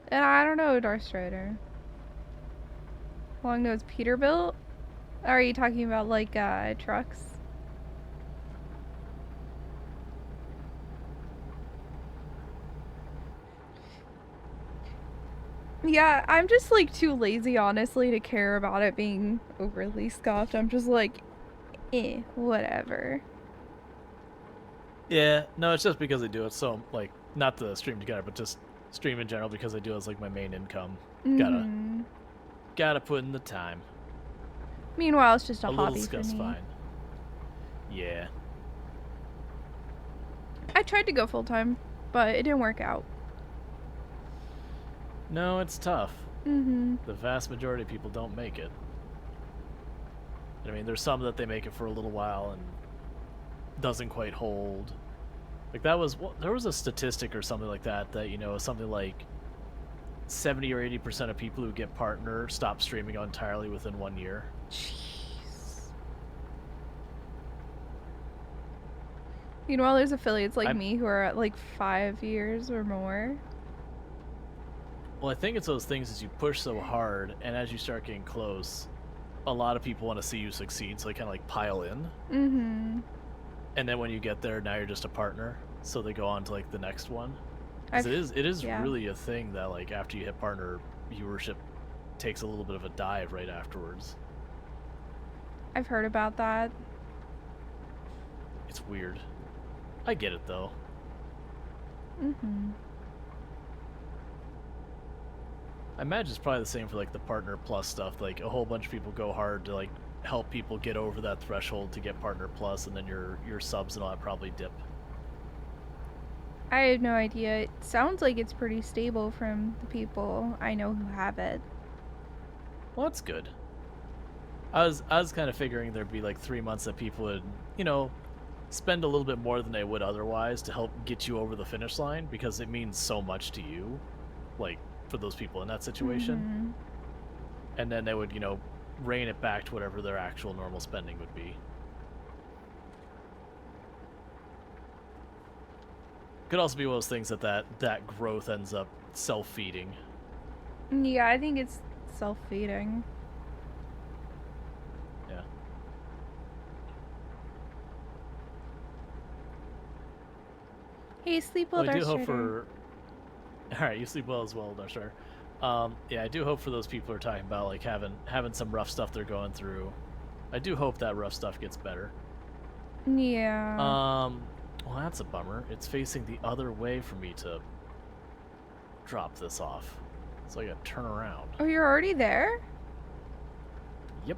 And I don't know, Darth Strider. Long nose Peterbilt? Are you talking about like trucks? Yeah, I'm just like too lazy, honestly, to care about it being overly scuffed. I'm just like, whatever. Yeah, no, it's just because I do it so, like, not the stream together, but just stream in general because I do it as, like, my main income. Gotta put in the time. Meanwhile, it's just a little hobby for scuff's me. fine. Yeah. I tried to go full-time, but it didn't work out. No, it's tough. Mm-hmm. The vast majority of people don't make it. I mean, there's some that they make it for a little while and doesn't quite hold. Like there was a statistic or something like that you know, something like 70 or 80% of people who get partner stop streaming entirely within 1 year. Jeez. You know, there's affiliates like me who are at like 5 years or more. Well, I think it's those things as you push so hard, and as you start getting close, a lot of people want to see you succeed, so they kind of like pile in. Mm-hmm. And then when you get there, now you're just a partner, so they go on to like the next one. Because it is yeah. really a thing that like after you hit partner, viewership takes a little bit of a dive right afterwards. I've heard about that. It's weird. I get it though. Mm-hmm. I imagine it's probably the same for like the partner plus stuff. Like a whole bunch of people go hard to like help people get over that threshold to get partner plus, and then your subs and all that probably dip. I have no idea. It sounds like it's pretty stable from the people I know who have it. Well, that's good. I was kind of figuring there'd be like 3 months that people would, you know, spend a little bit more than they would otherwise to help get you over the finish line, because it means so much to you, like for those people in that situation. Mm-hmm. And then they would, you know, rein it back to whatever their actual normal spending would be. Could also be one of those things that growth ends up self-feeding. Yeah, I think it's self-feeding. Yeah. Hey, sleep well, Well, I do hope Darkstrider. for... Alright, you sleep well as well, Darkstar. Yeah, I do hope for those people who are talking about like having some rough stuff they're going through. I do hope that rough stuff gets better. Yeah. Well, that's a bummer. It's facing the other way for me to drop this off. So I gotta turn around. Oh, you're already there? Yep.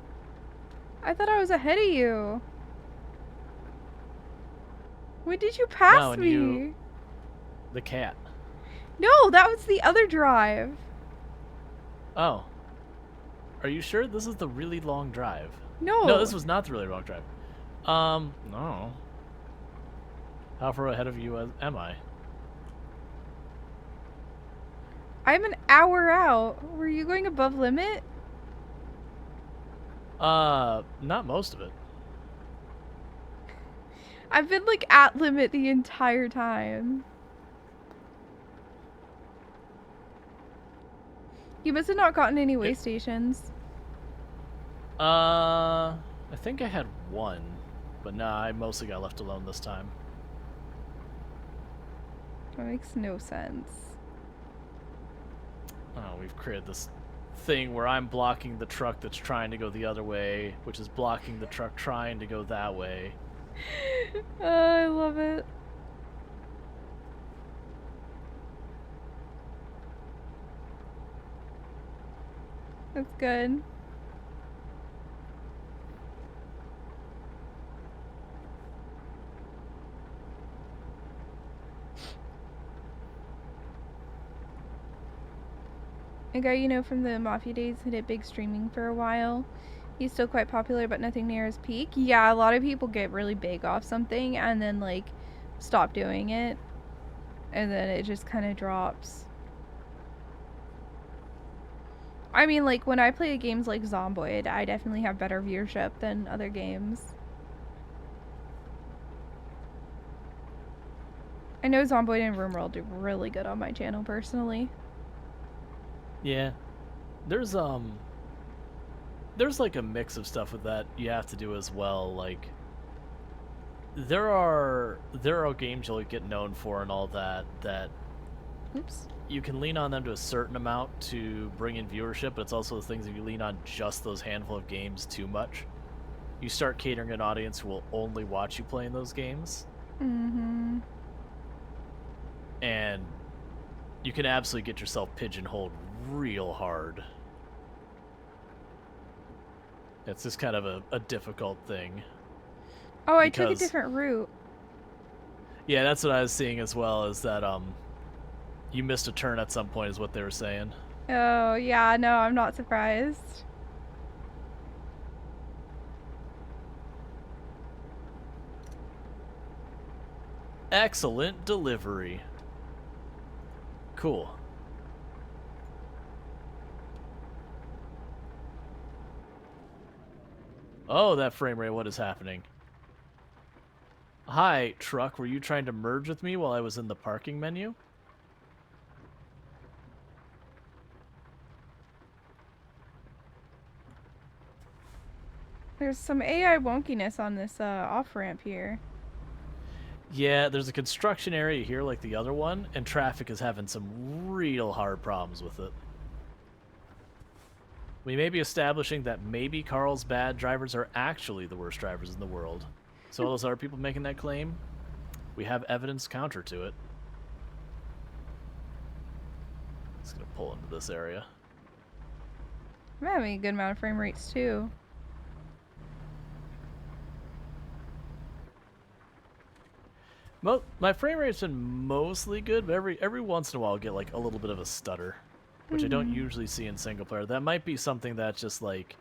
I thought I was ahead of you. When did you pass No, and me? The cat. No, that was the other drive. Oh. Are you sure this is the really long drive? No. No, this was not the really long drive. No. How far ahead of you am I? I'm an hour out. Were you going above limit? Not most of it. I've been like at limit the entire time. You must have not gotten any way stations. I think I had one, but nah, I mostly got left alone this time. That makes no sense. Oh, we've created this thing where I'm blocking the truck that's trying to go the other way, which is blocking the truck trying to go that way. I love it. That's good. A guy you know from the Mafia days who did big streaming for a while. He's still quite popular, but nothing near his peak. Yeah, a lot of people get really big off something and then, like, stop doing it. And then it just kind of drops. I mean, like, when I play games like Zomboid, I definitely have better viewership than other games. I know Zomboid and RimWorld do really good on my channel, personally. Yeah. There's like a mix of stuff with that you have to do as well. Like there are games you'll get known for and all that Oops. you can lean on them to a certain amount to bring in viewership, but it's also the things if you lean on just those handful of games too much, you start catering an audience who will only watch you playing those games. Mm-hmm. And you can absolutely get yourself pigeonholed real hard. It's just kind of a difficult thing. Oh, I took a different route. Yeah, that's what I was seeing as well, is that you missed a turn at some point is what they were saying. Oh, yeah, no, I'm not surprised. Excellent delivery. Cool. Oh, that frame rate, what is happening? Hi, truck, were you trying to merge with me while I was in the parking menu? There's some AI wonkiness on this off-ramp here. Yeah, there's a construction area here like the other one, and traffic is having some real hard problems with it. We may be establishing that maybe Carl's bad drivers are actually the worst drivers in the world. So all those other people making that claim, we have evidence counter to it. Just gonna pull into this area. I'm having a good amount of frame rates too. My frame rate's been mostly good, but every once in a while I'll get like a little bit of a stutter, which I don't usually see in single player. That might be something that's just like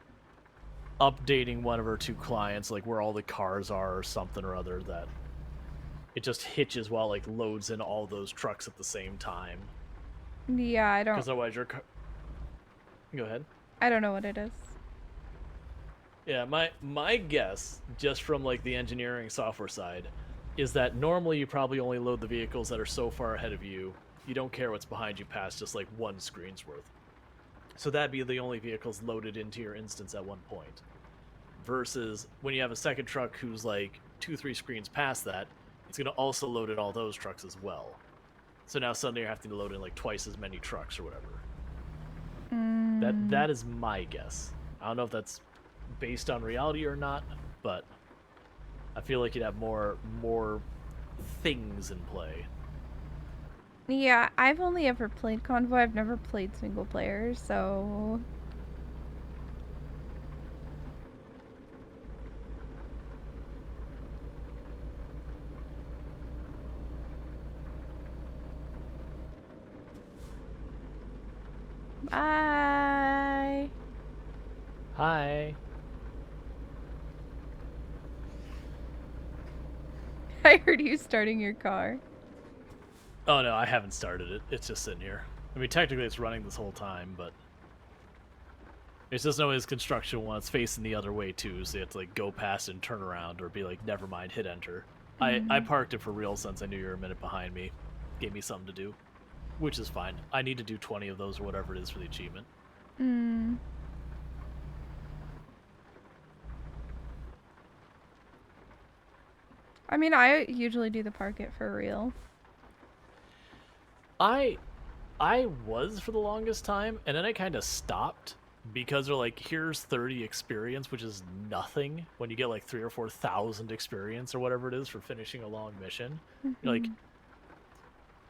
updating one of our 2 clients, like where all the cars are or something or other, that it just hitches while like loads in all those trucks at the same time. Yeah, I don't. Because otherwise your car. Go ahead. I don't know what it is. Yeah, my guess, just from like the engineering software side, is that normally you probably only load the vehicles that are so far ahead of you, you don't care what's behind you past just like 1 screen's worth. So that'd be the only vehicles loaded into your instance at one point. Versus when you have a second truck who's like 2-3 screens past that, it's going to also load in all those trucks as well. So now suddenly you're having to load in like twice as many trucks or whatever. That is my guess. I don't know if that's based on reality or not, but I feel like you'd have more things in play. Yeah, I've only ever played Convoy. I've never played single player, so... Bye! Hi. I heard you starting your car. Oh no, I haven't started it. It's just sitting here. I mean, technically it's running this whole time, but it's just always construction when it's facing the other way too, so you have to like go past and turn around or be like, never mind, hit enter. I parked it for real since I knew you were a minute behind me. Gave me something to do, which is fine. I need to do 20 of those or whatever it is for the achievement. I mean, I usually do the park it for real. I was for the longest time, and then I kind of stopped because they're like, here's 30 experience, which is nothing when you get like 3,000 or 4,000 experience or whatever it is for finishing a long mission. You're like,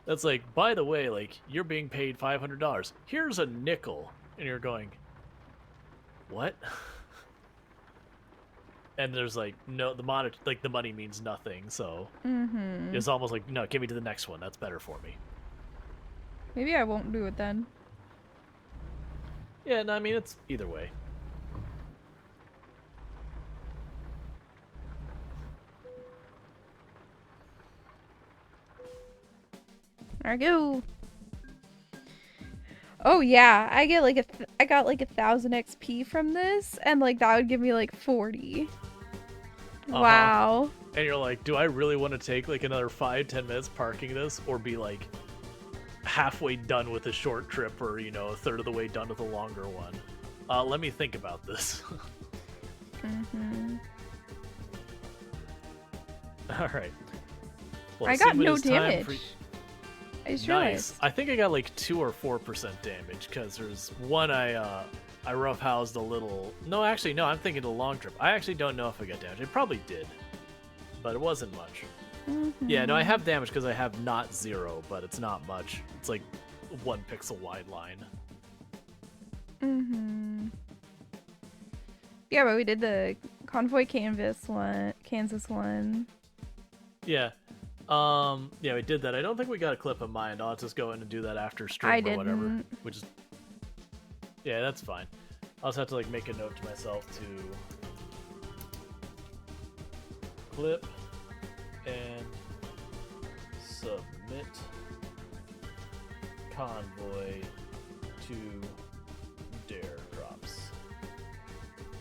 that's like, by the way, like, you're being paid $500. Here's a nickel. And you're going, what? And there's like, no, the money means nothing, so it's almost like, no, give me to the next one. That's better for me. Maybe I won't do it then. Yeah, no, I mean, it's either way. There I go. Oh yeah, I get like I got like 1,000 XP from this, and like that would give me like 40. Wow. And you're like, do I really want to take like another 5-10 minutes parking this, or be like halfway done with a short trip, or you know, a third of the way done with a longer one? Let me think about this. All right. Well, I got no damage. I just realized. I think I got like 2 or 4% damage because there's one I roughhoused a little. No, actually, no. I'm thinking the long trip. I actually don't know if I got damage. I probably did, but it wasn't much. Yeah, no, I have damage because I have not 0, but it's not much. It's like 1 pixel wide line. Yeah, but we did the Convoy Kansas one. Yeah. Yeah, we did that. I don't think we got a clip in mind. I'll just go in and do that after stream or whatever. Which is, yeah, that's fine. I'll just have to like make a note to myself to clip and submit Convoy to Dare Drops.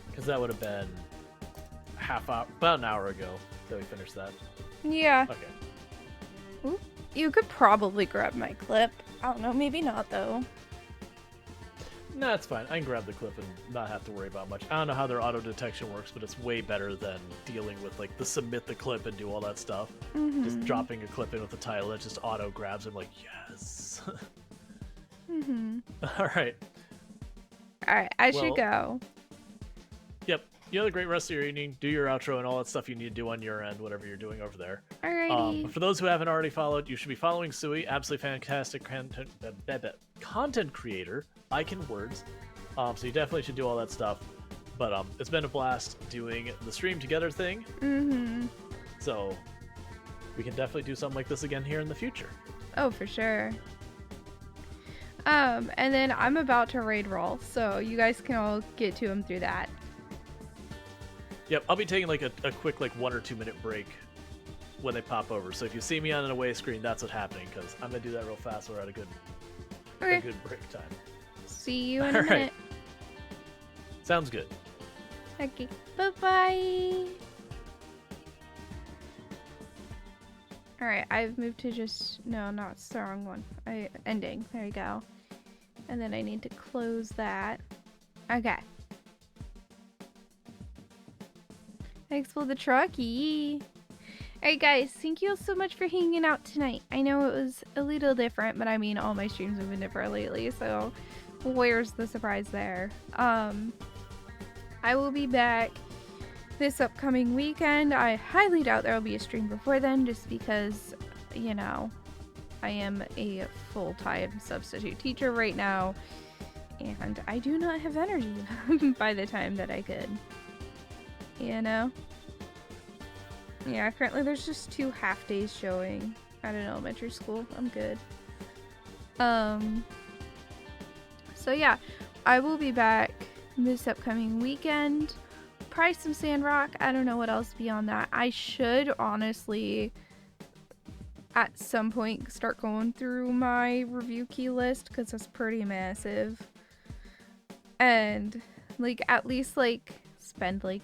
Because that would have been about an hour ago that we finished that. Yeah. Okay. Ooh, you could probably grab my clip. I don't know, maybe not though. Nah, it's fine. I can grab the clip and not have to worry about much. I don't know how their auto detection works, but it's way better than dealing with like the submit the clip and do all that stuff. Just dropping a clip in with the title that just auto grabs. I'm like, yes. All right. All right, I should go. Yep. You have a great rest of your evening. Do your outro and all that stuff you need to do on your end, whatever you're doing over there. Alrighty. For those who haven't already followed, you should be following Suwey, absolutely fantastic content creator. I can words. So you definitely should do all that stuff. But it's been a blast doing the stream together thing. So we can definitely do something like this again here in the future. Oh, for sure. And then I'm about to raid roll, so you guys can all get to him through that. Yep, I'll be taking like a quick like 1 or 2 minute break when they pop over. So if you see me on an away screen, that's what's happening, because I'm gonna do that real fast. We're at a good break time. See you in a minute. Sounds good. Okay, bye-bye. Alright, I've moved to just... No, not it's the wrong one. Ending. There you go. And then I need to close that. Okay. Thanks for the trucky. Alright guys, thank you all so much for hanging out tonight. I know it was a little different, but I mean all my streams have been different lately, so where's the surprise there? I will be back this upcoming weekend. I highly doubt there will be a stream before then, just because, you know, I am a full-time substitute teacher right now, and I do not have energy by the time that I could. You know? Yeah, currently there's just 2 half days showing at an elementary school. I'm good. So yeah, I will be back this upcoming weekend. Probably some Sandrock. I don't know what else beyond that. I should honestly at some point start going through my review key list, because it's pretty massive. And like at least like spend like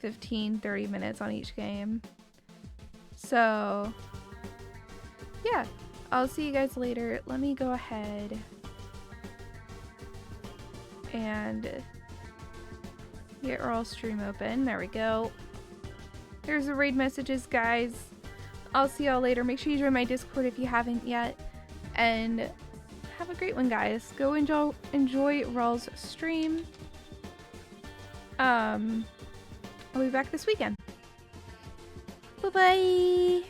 15-30 minutes on each game. So yeah, I'll see you guys later. Let me go ahead and get Rual stream open. There we go. There's the raid messages, guys. I'll see y'all later. Make sure you join my Discord if you haven't yet, and have a great one, guys. Go enjoy Rual's stream. I'll be back this weekend. Bye-bye!